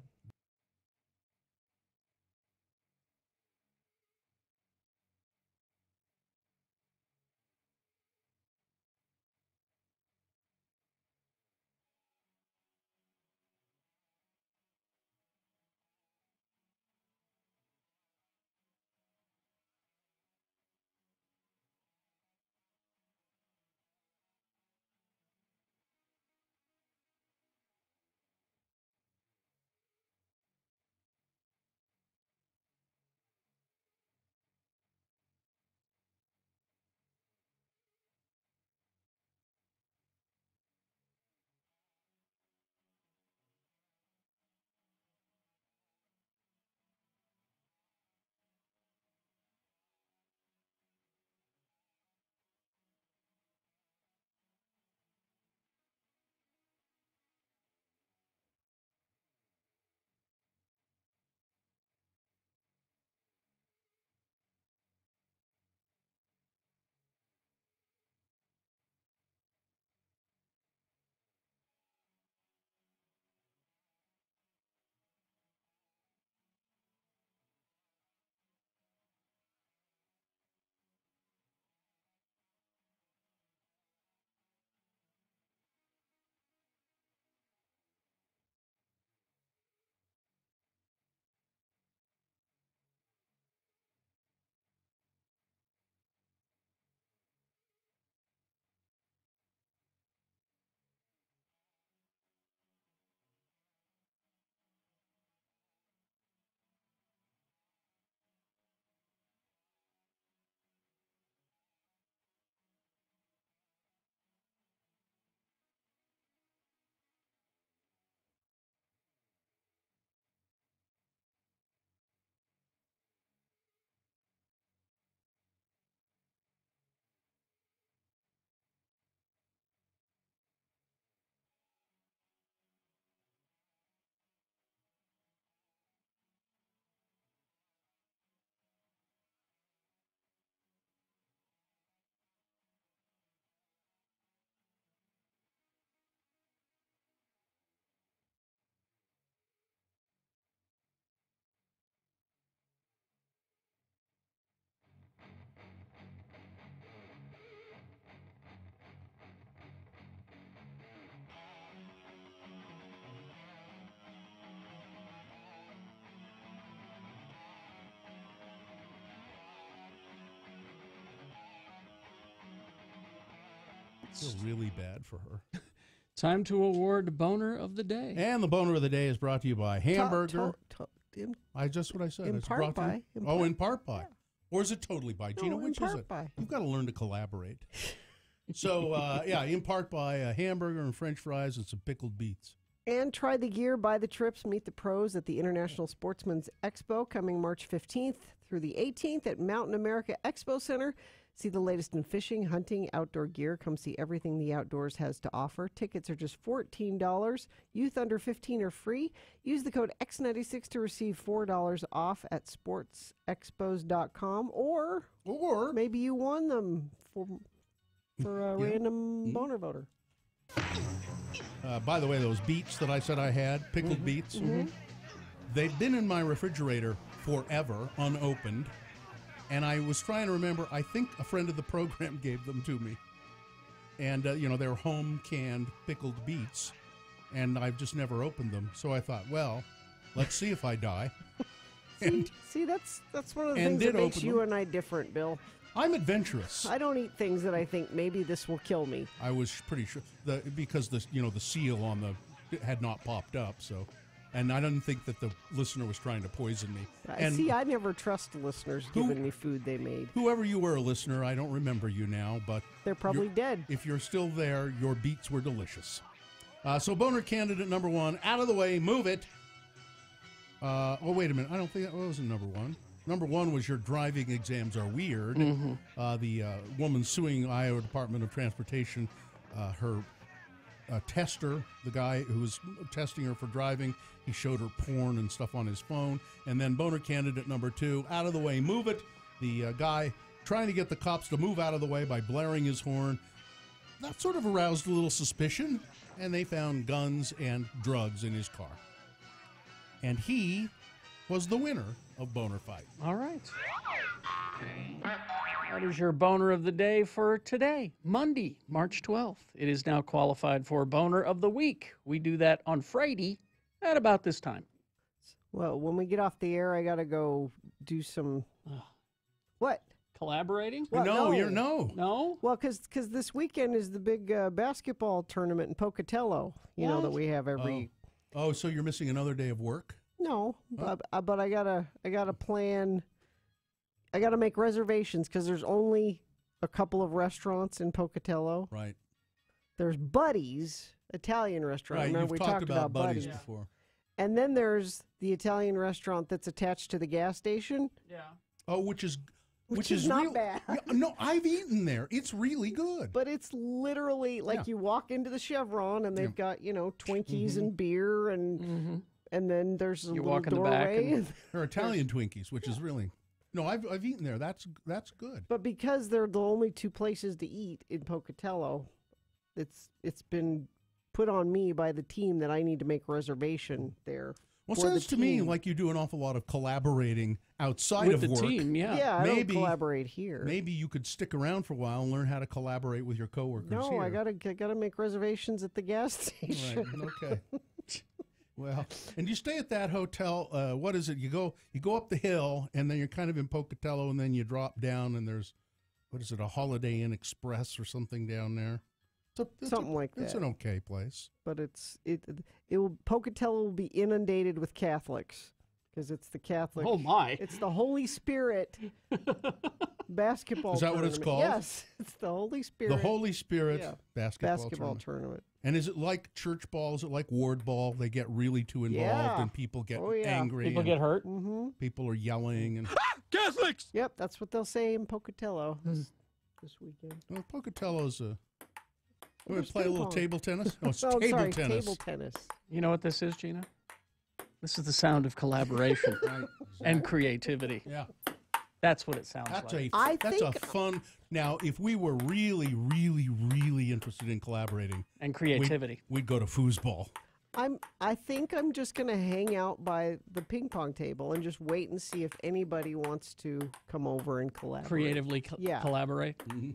Speaker 3: I feel really bad for her.
Speaker 21: Time to award Boner of the Day.
Speaker 3: And the Boner of the Day is brought to you by Hamburger. Just what I said.
Speaker 5: In
Speaker 3: It's
Speaker 5: part
Speaker 3: brought to
Speaker 5: by.
Speaker 3: you. In part by. Or is it totally by? Gina, which is it?
Speaker 5: By.
Speaker 3: You've got to learn to collaborate. So, in part by a hamburger and french fries and some pickled beets.
Speaker 5: And try the gear, buy the trips, meet the pros at the International Sportsman's Expo coming March 15th through the 18th at Mountain America Expo Center. See the latest in fishing, hunting, outdoor gear. Come see everything the outdoors has to offer. Tickets are just $14. Youth under 15 are free. Use the code X96 to receive $4 off at sportsexpos.com. Or maybe you won them for a random boner voter.
Speaker 3: By the way, those beets that I said I had, pickled beets, they've been in my refrigerator forever, unopened. And I was trying to remember, I think a friend of the program gave them to me. And, they were home canned pickled beets. And I've just never opened them. So I thought, well, let's see if I die.
Speaker 5: See, that's one of the things that makes you and I different, Bill.
Speaker 3: I'm adventurous.
Speaker 5: I don't eat things that I think maybe this will kill me.
Speaker 3: I was pretty sure because the seal on had not popped up, so, and I didn't think that the listener was trying to poison me.
Speaker 5: I never trust listeners giving me food they made.
Speaker 3: Whoever you were, a listener, I don't remember you now, but
Speaker 5: they're probably dead.
Speaker 3: If you're still there, your beets were delicious. So Boner candidate number 1, out of the way, move it. Wait a minute, I don't think that wasn't number 1. Number 1 was your driving exams are weird. The woman suing Iowa Department of Transportation, her tester, the guy who was testing her for driving, he showed her porn and stuff on his phone. And then Boner candidate number 2, out of the way, move it. The guy trying to get the cops to move out of the way by blaring his horn. That sort of aroused a little suspicion, and they found guns and drugs in his car. And he was the winner of Boner Fight.
Speaker 21: All right. That is your Boner of the Day for today, Monday, March 12th. It is now qualified for Boner of the Week. We do that on Friday at about this time.
Speaker 5: Well, when we get off the air, I got to go do some... What?
Speaker 21: Collaborating?
Speaker 5: Well,
Speaker 21: No?
Speaker 5: Well, because this weekend is the big basketball tournament in Pocatello, that we have every...
Speaker 3: Oh, so you're missing another day of work?
Speaker 5: No, but I gotta plan. I gotta make reservations because there's only a couple of restaurants in Pocatello.
Speaker 3: Right.
Speaker 5: There's Buddy's Italian restaurant.
Speaker 3: Right.
Speaker 5: Remember
Speaker 3: You've
Speaker 5: we
Speaker 3: talked about Buddy's
Speaker 5: Buddy's
Speaker 3: before.
Speaker 5: And then there's the Italian restaurant that's attached to the gas station.
Speaker 21: Yeah.
Speaker 3: Oh, which is
Speaker 5: not bad.
Speaker 3: Yeah, no, I've eaten there. It's really good.
Speaker 5: But it's literally like you walk into the Chevron and they've got Twinkies and beer and then there's a little doorway.
Speaker 3: They're Italian Twinkies, which is really I've eaten there. That's good.
Speaker 5: But because they're the only two places to eat in Pocatello, it's been put on me by the team that I need to make reservation there.
Speaker 3: Well, it sounds to me like you do an awful lot of collaborating outside
Speaker 21: with
Speaker 3: of work.
Speaker 21: The team, yeah.
Speaker 5: Yeah, I don't collaborate here.
Speaker 3: Maybe you could stick around for a while and learn how to collaborate with your coworkers.
Speaker 5: No,
Speaker 3: here.
Speaker 5: I gotta make reservations at the gas station.
Speaker 3: Right. Okay. Well, and you stay at that hotel. What is it? You go up the hill, and then you're kind of in Pocatello, and then you drop down, and there's a Holiday Inn Express or something down there.
Speaker 5: Something like that.
Speaker 3: It's an okay place,
Speaker 5: but Pocatello will be inundated with Catholics because it's the Catholic.
Speaker 21: Oh my!
Speaker 5: It's the Holy Spirit basketball.
Speaker 3: Is that
Speaker 5: tournament.
Speaker 3: what it's called?
Speaker 5: Yes, it's the Holy Spirit.
Speaker 3: The Holy Spirit basketball
Speaker 5: tournament.
Speaker 3: And is it like church ball? Is it like ward ball? They get really too involved, and people get angry.
Speaker 21: People get hurt.
Speaker 5: Mm-hmm.
Speaker 3: People are yelling and
Speaker 22: Catholics.
Speaker 5: Yep, that's what they'll say in Pocatello this weekend.
Speaker 3: Well, Pocatello's we're going to play a little table tennis? No, it's
Speaker 5: table
Speaker 3: tennis.
Speaker 5: Table tennis.
Speaker 21: You know what this is, Gina? This is the sound of collaboration and creativity.
Speaker 3: Yeah.
Speaker 21: That's what it sounds like.
Speaker 3: That's a fun... Now, if we were really, really, really interested in collaborating...
Speaker 21: And creativity.
Speaker 3: We'd go to foosball.
Speaker 5: I think I'm just going to hang out by the ping pong table and just wait and see if anybody wants to come over and collaborate.
Speaker 21: Creatively collaborate?
Speaker 3: Mm-hmm.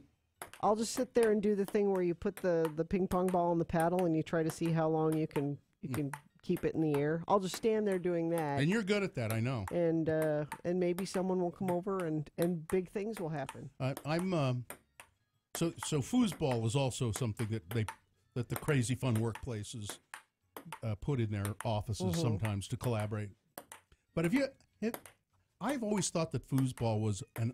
Speaker 5: I'll just sit there and do the thing where you put the ping pong ball on the paddle and you try to see how long you can keep it in the air. I'll just stand there doing that.
Speaker 3: And you're good at that, I know.
Speaker 5: And maybe someone will come over and big things will happen.
Speaker 3: So foosball is also something that the crazy fun workplaces put in their offices sometimes to collaborate. But I've always thought that foosball was an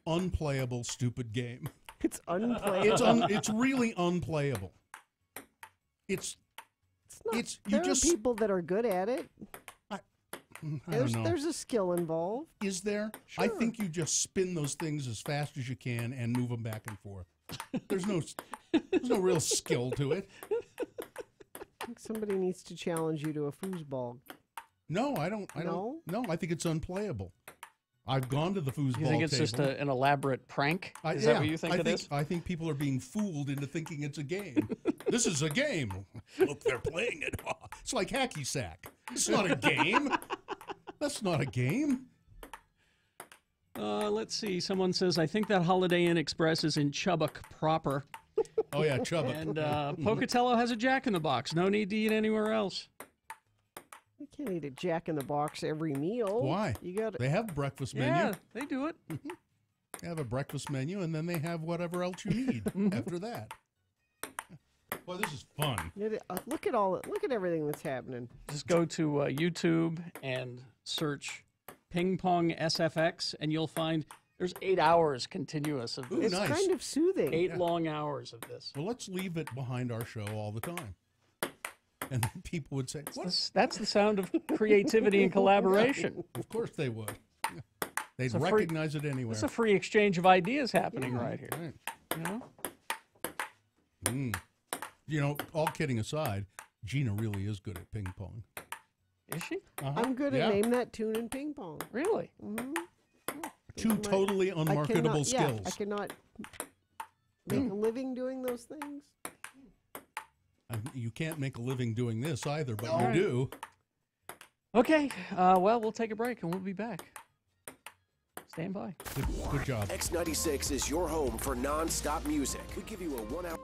Speaker 3: unplayable, stupid game.
Speaker 5: It's unplayable.
Speaker 3: It's really unplayable. It's
Speaker 5: not.
Speaker 3: You
Speaker 5: There are people that are good at it.
Speaker 3: I don't know.
Speaker 5: There's a skill involved.
Speaker 3: Is there?
Speaker 5: Sure.
Speaker 3: I think you just spin those things as fast as you can and move them back and forth. There's no real skill to it.
Speaker 5: I think somebody needs to challenge you to a foosball.
Speaker 3: No, I don't. No, I think it's unplayable. I've gone to the foosball
Speaker 21: You think it's
Speaker 3: table.
Speaker 21: just an elaborate prank? Is that what you think it is?
Speaker 3: I think people are being fooled into thinking it's a game. This is a game. Look, they're playing it. It's like hacky sack. It's not a game. That's not a game.
Speaker 21: Let's see. Someone says, I think that Holiday Inn Express is in Chubbuck proper.
Speaker 3: Oh, yeah, Chubbuck.
Speaker 21: And Pocatello has a Jack in the Box. No need to eat anywhere else.
Speaker 5: You can't eat a Jack in the Box every meal.
Speaker 3: Why?
Speaker 5: You got
Speaker 3: They have breakfast menu.
Speaker 21: Yeah, they do it.
Speaker 3: They have a breakfast menu, and then they have whatever else you need after that. Boy, this is fun.
Speaker 5: Look at everything that's happening.
Speaker 21: Just go to YouTube and search Ping Pong SFX, and you'll find there's 8 hours continuous of this.
Speaker 5: It's kind of soothing.
Speaker 21: 8 long hours of this.
Speaker 3: Well, let's leave it behind our show all the time. And then people would say,
Speaker 21: That's the sound of creativity and collaboration.
Speaker 3: Of course they would. They'd
Speaker 21: It's a free-
Speaker 3: recognize it anywhere.
Speaker 21: It's a free exchange of ideas happening right here.
Speaker 3: Right.
Speaker 21: You know?
Speaker 3: You know, all kidding aside, Gina really is good at ping pong.
Speaker 21: Is she?
Speaker 5: I'm good at name that tune in ping pong.
Speaker 21: Really?
Speaker 5: Mm-hmm.
Speaker 3: Two totally unmarketable skills.
Speaker 5: I cannot make a living doing those things.
Speaker 3: You can't make a living doing this either, but
Speaker 21: All
Speaker 3: you
Speaker 21: right.
Speaker 3: do.
Speaker 21: Okay. Well, we'll take a break and we'll be back. Stand by.
Speaker 3: Good job.
Speaker 6: X96 is your home for non-stop music. We give you a 1 hour.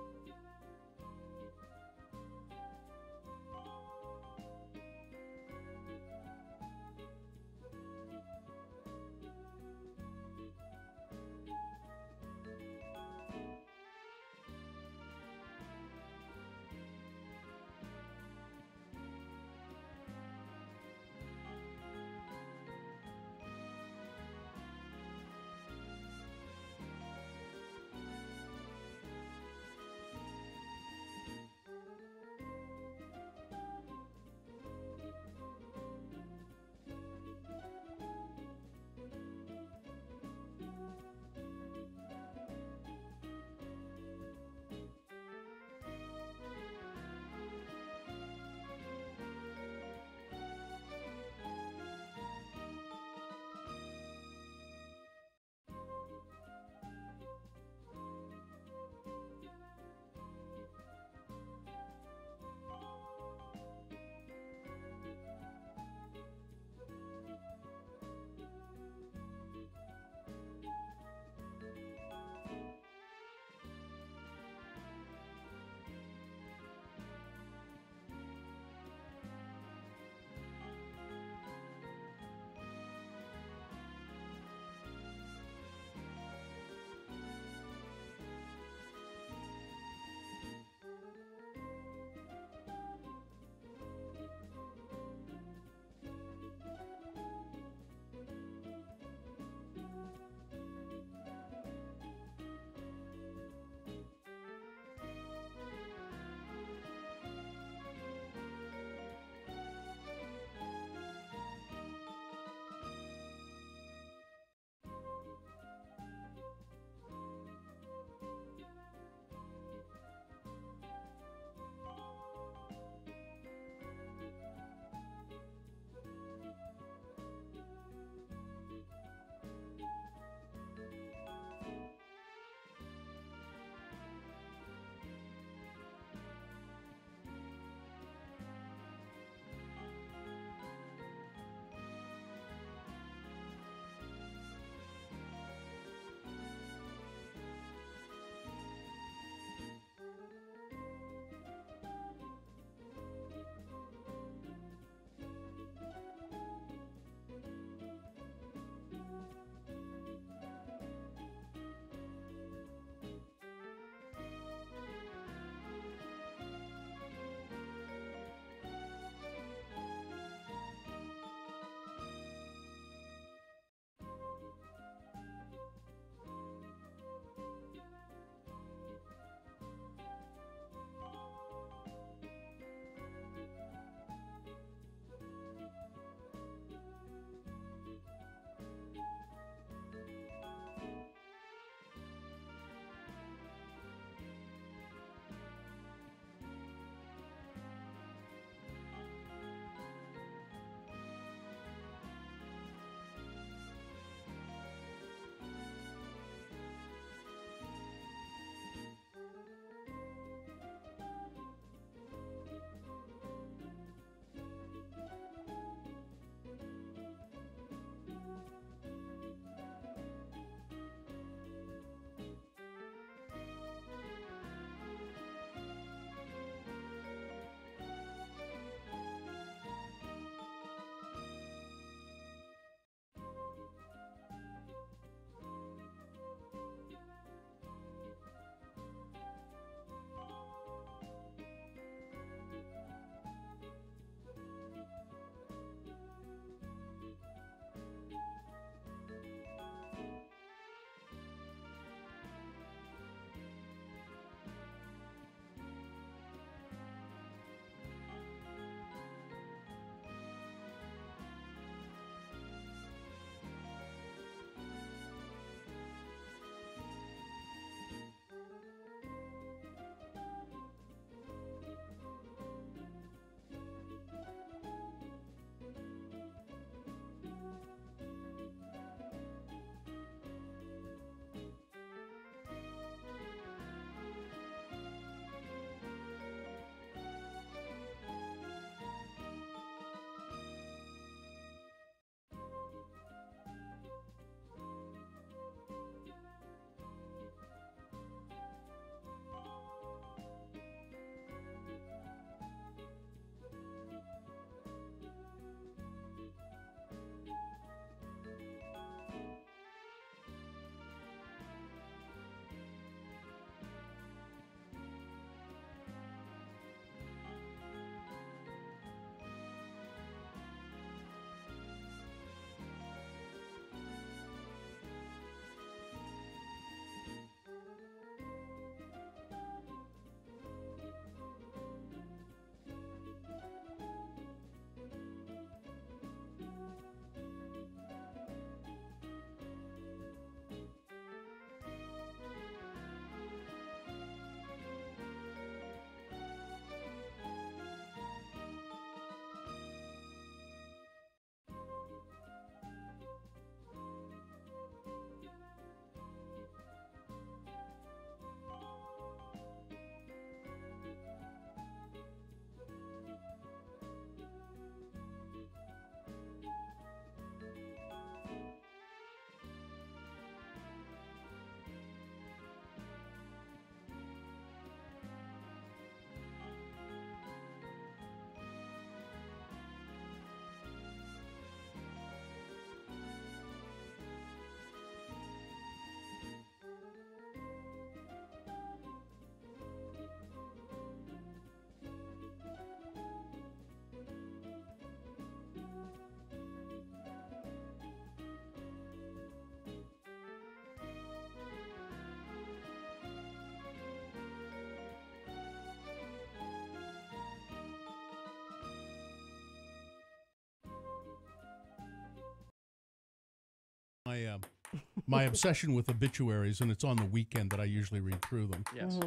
Speaker 3: my obsession with obituaries, and it's on the weekend that I usually read through them.
Speaker 21: Yes.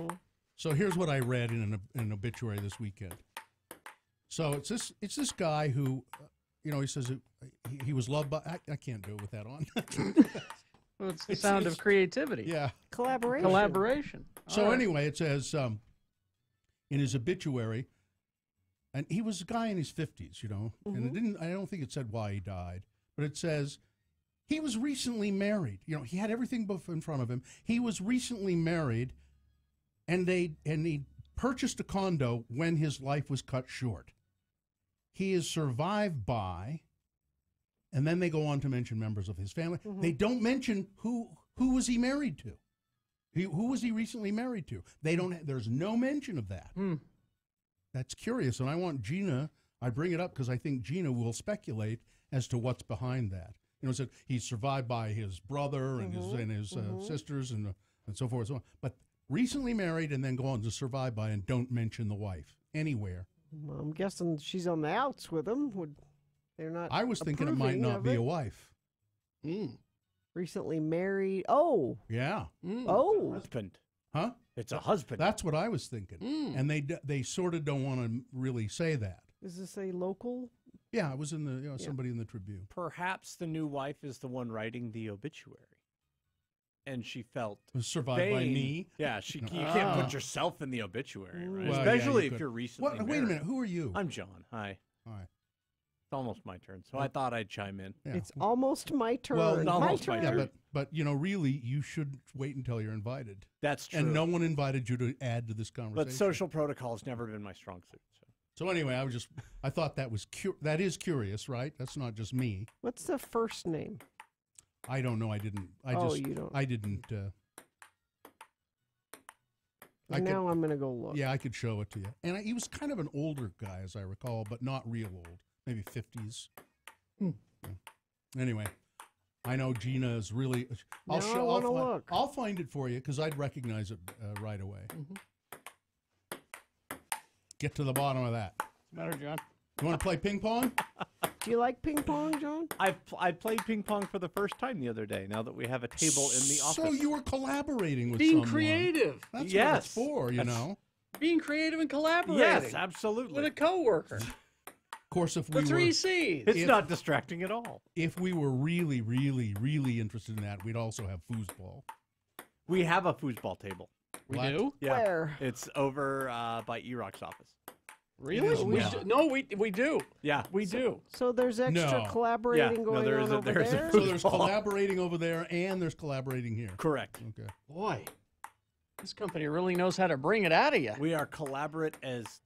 Speaker 3: So here's what I read in an obituary this weekend. So it's this guy who, he says he was loved by. I can't do it with that on.
Speaker 21: Well, it's the sound of creativity.
Speaker 3: Yeah.
Speaker 21: Collaboration.
Speaker 3: So
Speaker 21: All right.
Speaker 3: anyway, it says in his obituary, and he was a guy in his 50s, and I don't think it said why he died, but it says he was recently married. He had everything in front of him. He was recently married, and he purchased a condo when his life was cut short. He is survived by, and then they go on to mention members of his family. They don't mention who was he married to. Who was he recently married to? They don't. There's no mention of that. That's curious, and I want Gina. I bring it up because I think Gina will speculate as to what's behind that. Said he's survived by his brother and his sisters and so forth and so on. But recently married, and then go on to survive by, and don't mention the wife anywhere.
Speaker 5: Well, I'm guessing she's on the outs with him. They're not.
Speaker 3: I was thinking it might not be a wife.
Speaker 5: Recently married. Oh.
Speaker 3: Yeah.
Speaker 5: Oh.
Speaker 10: Husband.
Speaker 3: Huh?
Speaker 10: It's a husband.
Speaker 3: That's what I was thinking. And they sort of don't want to really say that.
Speaker 5: Is this a local?
Speaker 3: Yeah, it was in the somebody in the Tribune.
Speaker 10: Perhaps the new wife is the one writing the obituary. And she felt
Speaker 3: was survived by me.
Speaker 10: Yeah, you can't put yourself in the obituary, right?
Speaker 3: Well,
Speaker 10: especially
Speaker 3: if
Speaker 10: you're recently married.
Speaker 3: Wait a minute, who are you?
Speaker 10: I'm John. Hi.
Speaker 3: Hi.
Speaker 10: It's almost my turn, so I thought I'd chime in.
Speaker 3: Yeah.
Speaker 5: It's almost my turn.
Speaker 10: Well, almost
Speaker 5: my turn.
Speaker 10: my turn.
Speaker 3: Yeah, but really, you should wait until you're invited.
Speaker 10: That's true.
Speaker 3: And no one invited you to add to this conversation.
Speaker 10: But social protocol has never been my strong suit.
Speaker 3: So anyway, I thought that was that is curious, right? That's not just me.
Speaker 5: What's the first name?
Speaker 3: I don't know. I didn't.
Speaker 5: You don't.
Speaker 3: I didn't.
Speaker 5: Now I'm going to go look.
Speaker 3: Yeah, I could show it to you. And he was kind of an older guy, as I recall, but not real old. Maybe 50s. Yeah. Anyway, I know Gina is really. I'll find it for you because I'd recognize it right away. Get to the bottom of that.
Speaker 21: Better, John.
Speaker 3: You want to play ping pong?
Speaker 5: Do you like ping pong, John?
Speaker 10: I played ping pong for the first time the other day. Now that we have a table in the office.
Speaker 3: So you were collaborating with
Speaker 21: being
Speaker 3: someone.
Speaker 21: creative.
Speaker 3: That's what it's for, you know.
Speaker 21: Being creative and collaborating.
Speaker 10: Yes, absolutely.
Speaker 21: With a coworker.
Speaker 3: Of course, if we
Speaker 21: the three C's.
Speaker 10: It's not distracting at all.
Speaker 3: If we were really, really, really interested in that, we'd also have foosball.
Speaker 10: We have a foosball table.
Speaker 21: We do?
Speaker 10: Yeah.
Speaker 5: Where?
Speaker 10: It's over by E-Rock's office.
Speaker 21: Really? We do.
Speaker 10: Yeah,
Speaker 21: we do.
Speaker 5: So there's extra collaborating going on over there?
Speaker 3: So there's collaborating over there, and there's collaborating here.
Speaker 10: Correct.
Speaker 3: Okay.
Speaker 21: Boy, this company really knows how to bring it out of you.
Speaker 10: We are collaborate as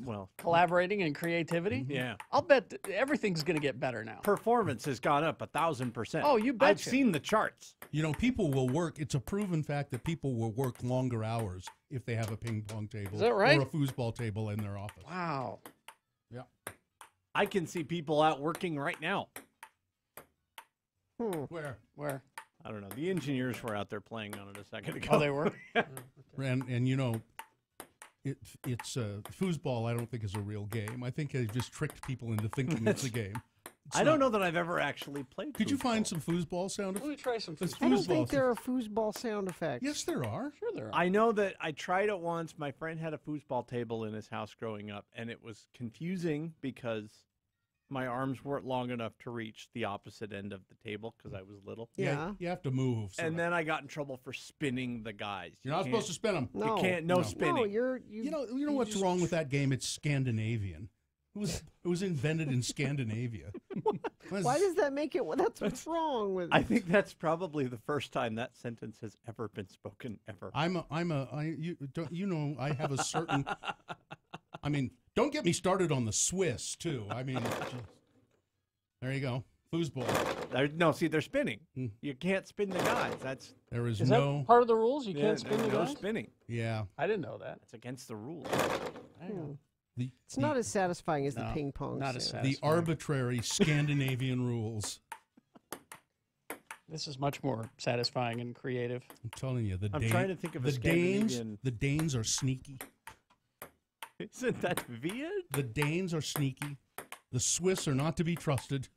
Speaker 10: well.
Speaker 21: Collaborating and creativity?
Speaker 10: Yeah.
Speaker 21: I'll bet everything's going to get better now.
Speaker 10: Performance has gone up 1,000%.
Speaker 21: Oh, you betcha.
Speaker 10: I've seen the charts.
Speaker 3: You know, people will work. It's a proven fact that people will work longer hours if they have a ping pong table
Speaker 21: Is that right?
Speaker 3: or a foosball table in their office.
Speaker 21: Wow.
Speaker 3: Yeah.
Speaker 10: I can see people out working right now.
Speaker 3: Where?
Speaker 10: I don't know. The engineers were out there playing on it a second ago.
Speaker 21: Oh, they were?
Speaker 3: And you know, it's foosball. I don't think is a real game. I think they've just tricked people into thinking it's a game.
Speaker 10: I don't know that I've ever actually played.
Speaker 3: Could you find some foosball sound effects?
Speaker 21: Let me try some
Speaker 5: I don't think there are foosball sound effects.
Speaker 3: Yes, there are.
Speaker 21: Sure there are.
Speaker 10: I know that I tried it once. My friend had a foosball table in his house growing up, and it was confusing because my arms weren't long enough to reach the opposite end of the table because I was little.
Speaker 3: Yeah. You have to move.
Speaker 10: And then I got in trouble for spinning the guys.
Speaker 3: You're not supposed to spin them.
Speaker 10: You can't. No spinning.
Speaker 5: No,
Speaker 3: You know what's wrong with that game? It's Scandinavian. It was invented in Scandinavia.
Speaker 5: Why does that make it? That's what's wrong with it.
Speaker 10: I think that's probably the first time that sentence has ever been spoken ever.
Speaker 3: I have a certain. I mean, don't get me started on the Swiss too. I mean, there you go, foosball.
Speaker 10: No, see, they're spinning. You can't spin the guys.
Speaker 3: There is
Speaker 21: no that part of the rules. You can't spin the
Speaker 10: no
Speaker 21: guys.
Speaker 10: spinning.
Speaker 3: Yeah,
Speaker 21: I didn't know that.
Speaker 10: It's against the rules.
Speaker 5: It's not as satisfying as the ping pong.
Speaker 21: Not as
Speaker 3: the arbitrary Scandinavian rules.
Speaker 21: This is much more satisfying and creative.
Speaker 3: I'm telling you,
Speaker 10: I'm trying to think of a Scandinavian.
Speaker 3: The Danes are sneaky.
Speaker 10: Isn't that weird?
Speaker 3: The Danes are sneaky. The Swiss are not to be trusted.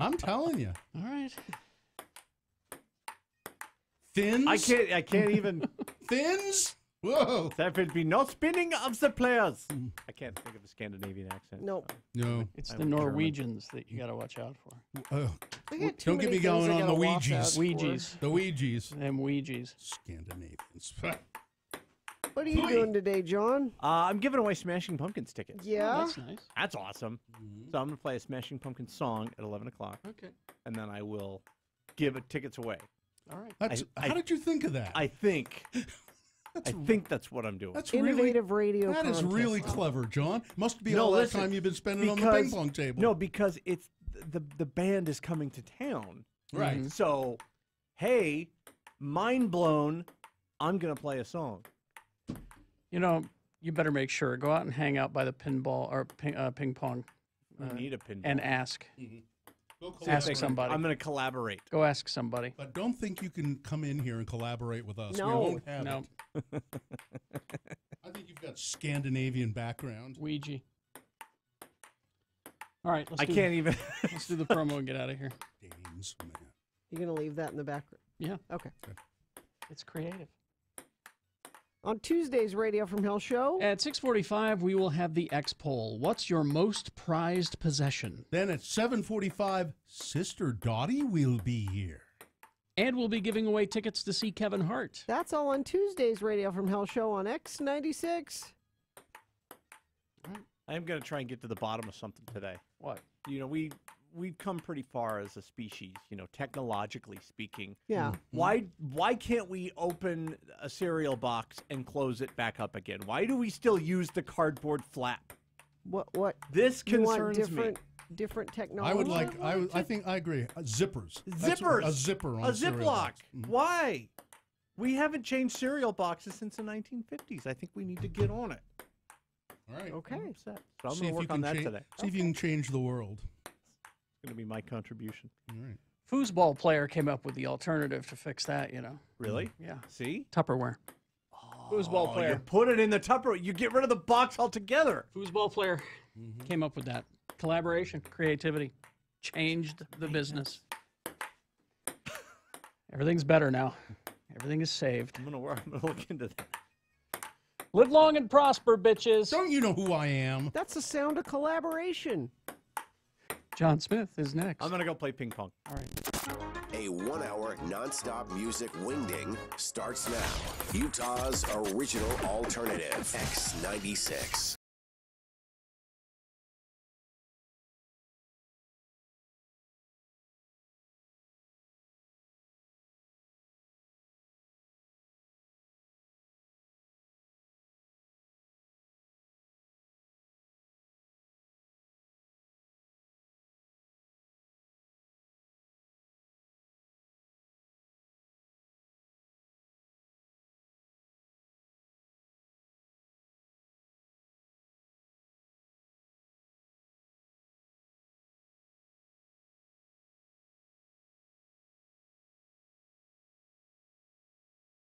Speaker 3: I'm telling you.
Speaker 21: All right.
Speaker 3: Fins?
Speaker 10: I can't even.
Speaker 3: Fins? Whoa.
Speaker 10: There will be no spinning of the players. I can't think of a Scandinavian accent.
Speaker 5: No.
Speaker 3: No.
Speaker 21: It's the Norwegians that you got to watch out for.
Speaker 3: Don't get me going on the Ouija's.
Speaker 21: Ouija's.
Speaker 3: The Ouija's.
Speaker 21: Them Ouija's.
Speaker 3: Scandinavians.
Speaker 5: What are you doing today, John?
Speaker 10: I'm giving away Smashing Pumpkins tickets.
Speaker 5: Yeah?
Speaker 21: Oh, that's nice.
Speaker 10: That's awesome. So I'm going to play a Smashing Pumpkins song at 11 o'clock.
Speaker 21: Okay.
Speaker 10: And then I will give tickets away.
Speaker 21: All right.
Speaker 3: How did you think of that?
Speaker 10: I think that's what I'm doing.
Speaker 3: That's
Speaker 5: Innovative radio
Speaker 3: That is
Speaker 5: contest.
Speaker 3: really clever, John. Must be
Speaker 10: No,
Speaker 3: all
Speaker 10: listen,
Speaker 3: that time you've been spending on the ping pong table.
Speaker 10: No, because it's the band is coming to town.
Speaker 3: Right.
Speaker 10: So, hey, mind blown, I'm going to play a song.
Speaker 21: You know, you better make sure. Go out and hang out by the pinball or ping pong.
Speaker 10: We need a pinball.
Speaker 21: And ask.
Speaker 3: Go
Speaker 21: Ask somebody.
Speaker 10: I'm going to collaborate.
Speaker 21: Go ask somebody.
Speaker 3: But don't think you can come in here and collaborate with us.
Speaker 5: No.
Speaker 3: We won't have
Speaker 21: No.
Speaker 3: it. I think you've got Scandinavian background.
Speaker 21: Ouija. All right.
Speaker 10: I can't even.
Speaker 21: Let's do the promo and get out of here.
Speaker 3: Danes, man.
Speaker 5: You're going to leave that in the background?
Speaker 21: Yeah.
Speaker 5: Okay.
Speaker 21: It's creative.
Speaker 5: On Tuesday's Radio from Hell show.
Speaker 21: At 6:45, we will have the X poll. What's your most prized possession?
Speaker 3: Then at 7:45, Sister Dottie will be here.
Speaker 21: And we'll be giving away tickets to see Kevin Hart.
Speaker 5: That's all on Tuesday's Radio from Hell show on X96.
Speaker 10: I'm going to try and get to the bottom of something today.
Speaker 21: What?
Speaker 10: You know, we've come pretty far as a species, you know, technologically speaking.
Speaker 5: Yeah.
Speaker 10: Why can't we open a cereal box and close it back up again? Why do we still use the cardboard flap?
Speaker 5: What?
Speaker 10: This
Speaker 5: You want
Speaker 10: concerns me.
Speaker 5: different technology?
Speaker 3: I would like. I think I agree. Zippers. That's
Speaker 10: Zippers.
Speaker 3: A zipper on
Speaker 10: a
Speaker 3: a cereal
Speaker 10: Ziploc.
Speaker 3: box.
Speaker 10: Why? We haven't changed cereal boxes since the 1950s. I think we need to get on it.
Speaker 3: All right.
Speaker 5: Okay.
Speaker 10: I'm upset. So I'm
Speaker 3: See
Speaker 10: going
Speaker 3: if
Speaker 10: to work
Speaker 3: you
Speaker 10: on
Speaker 3: can
Speaker 10: that
Speaker 3: cha-
Speaker 10: today.
Speaker 3: See if you can change the world.
Speaker 10: It's going to be my contribution.
Speaker 3: All right.
Speaker 21: Foosball player came up with the alternative to fix that, you know.
Speaker 10: Really?
Speaker 21: Yeah.
Speaker 10: See?
Speaker 21: Tupperware. Foosball
Speaker 10: You
Speaker 21: player.
Speaker 10: put it in the Tupperware. You get rid of the box altogether.
Speaker 21: Foosball player came up with that. Collaboration, creativity, changed the business. Everything's better now. Everything is saved.
Speaker 10: I'm going to look into that.
Speaker 21: Live long and prosper, bitches.
Speaker 3: Don't you know who I am?
Speaker 5: That's the sound of collaboration.
Speaker 21: John Smith is next.
Speaker 10: I'm going to go play ping pong.
Speaker 21: All right.
Speaker 6: A 1-hour nonstop music wingding starts now. Utah's original alternative, X96.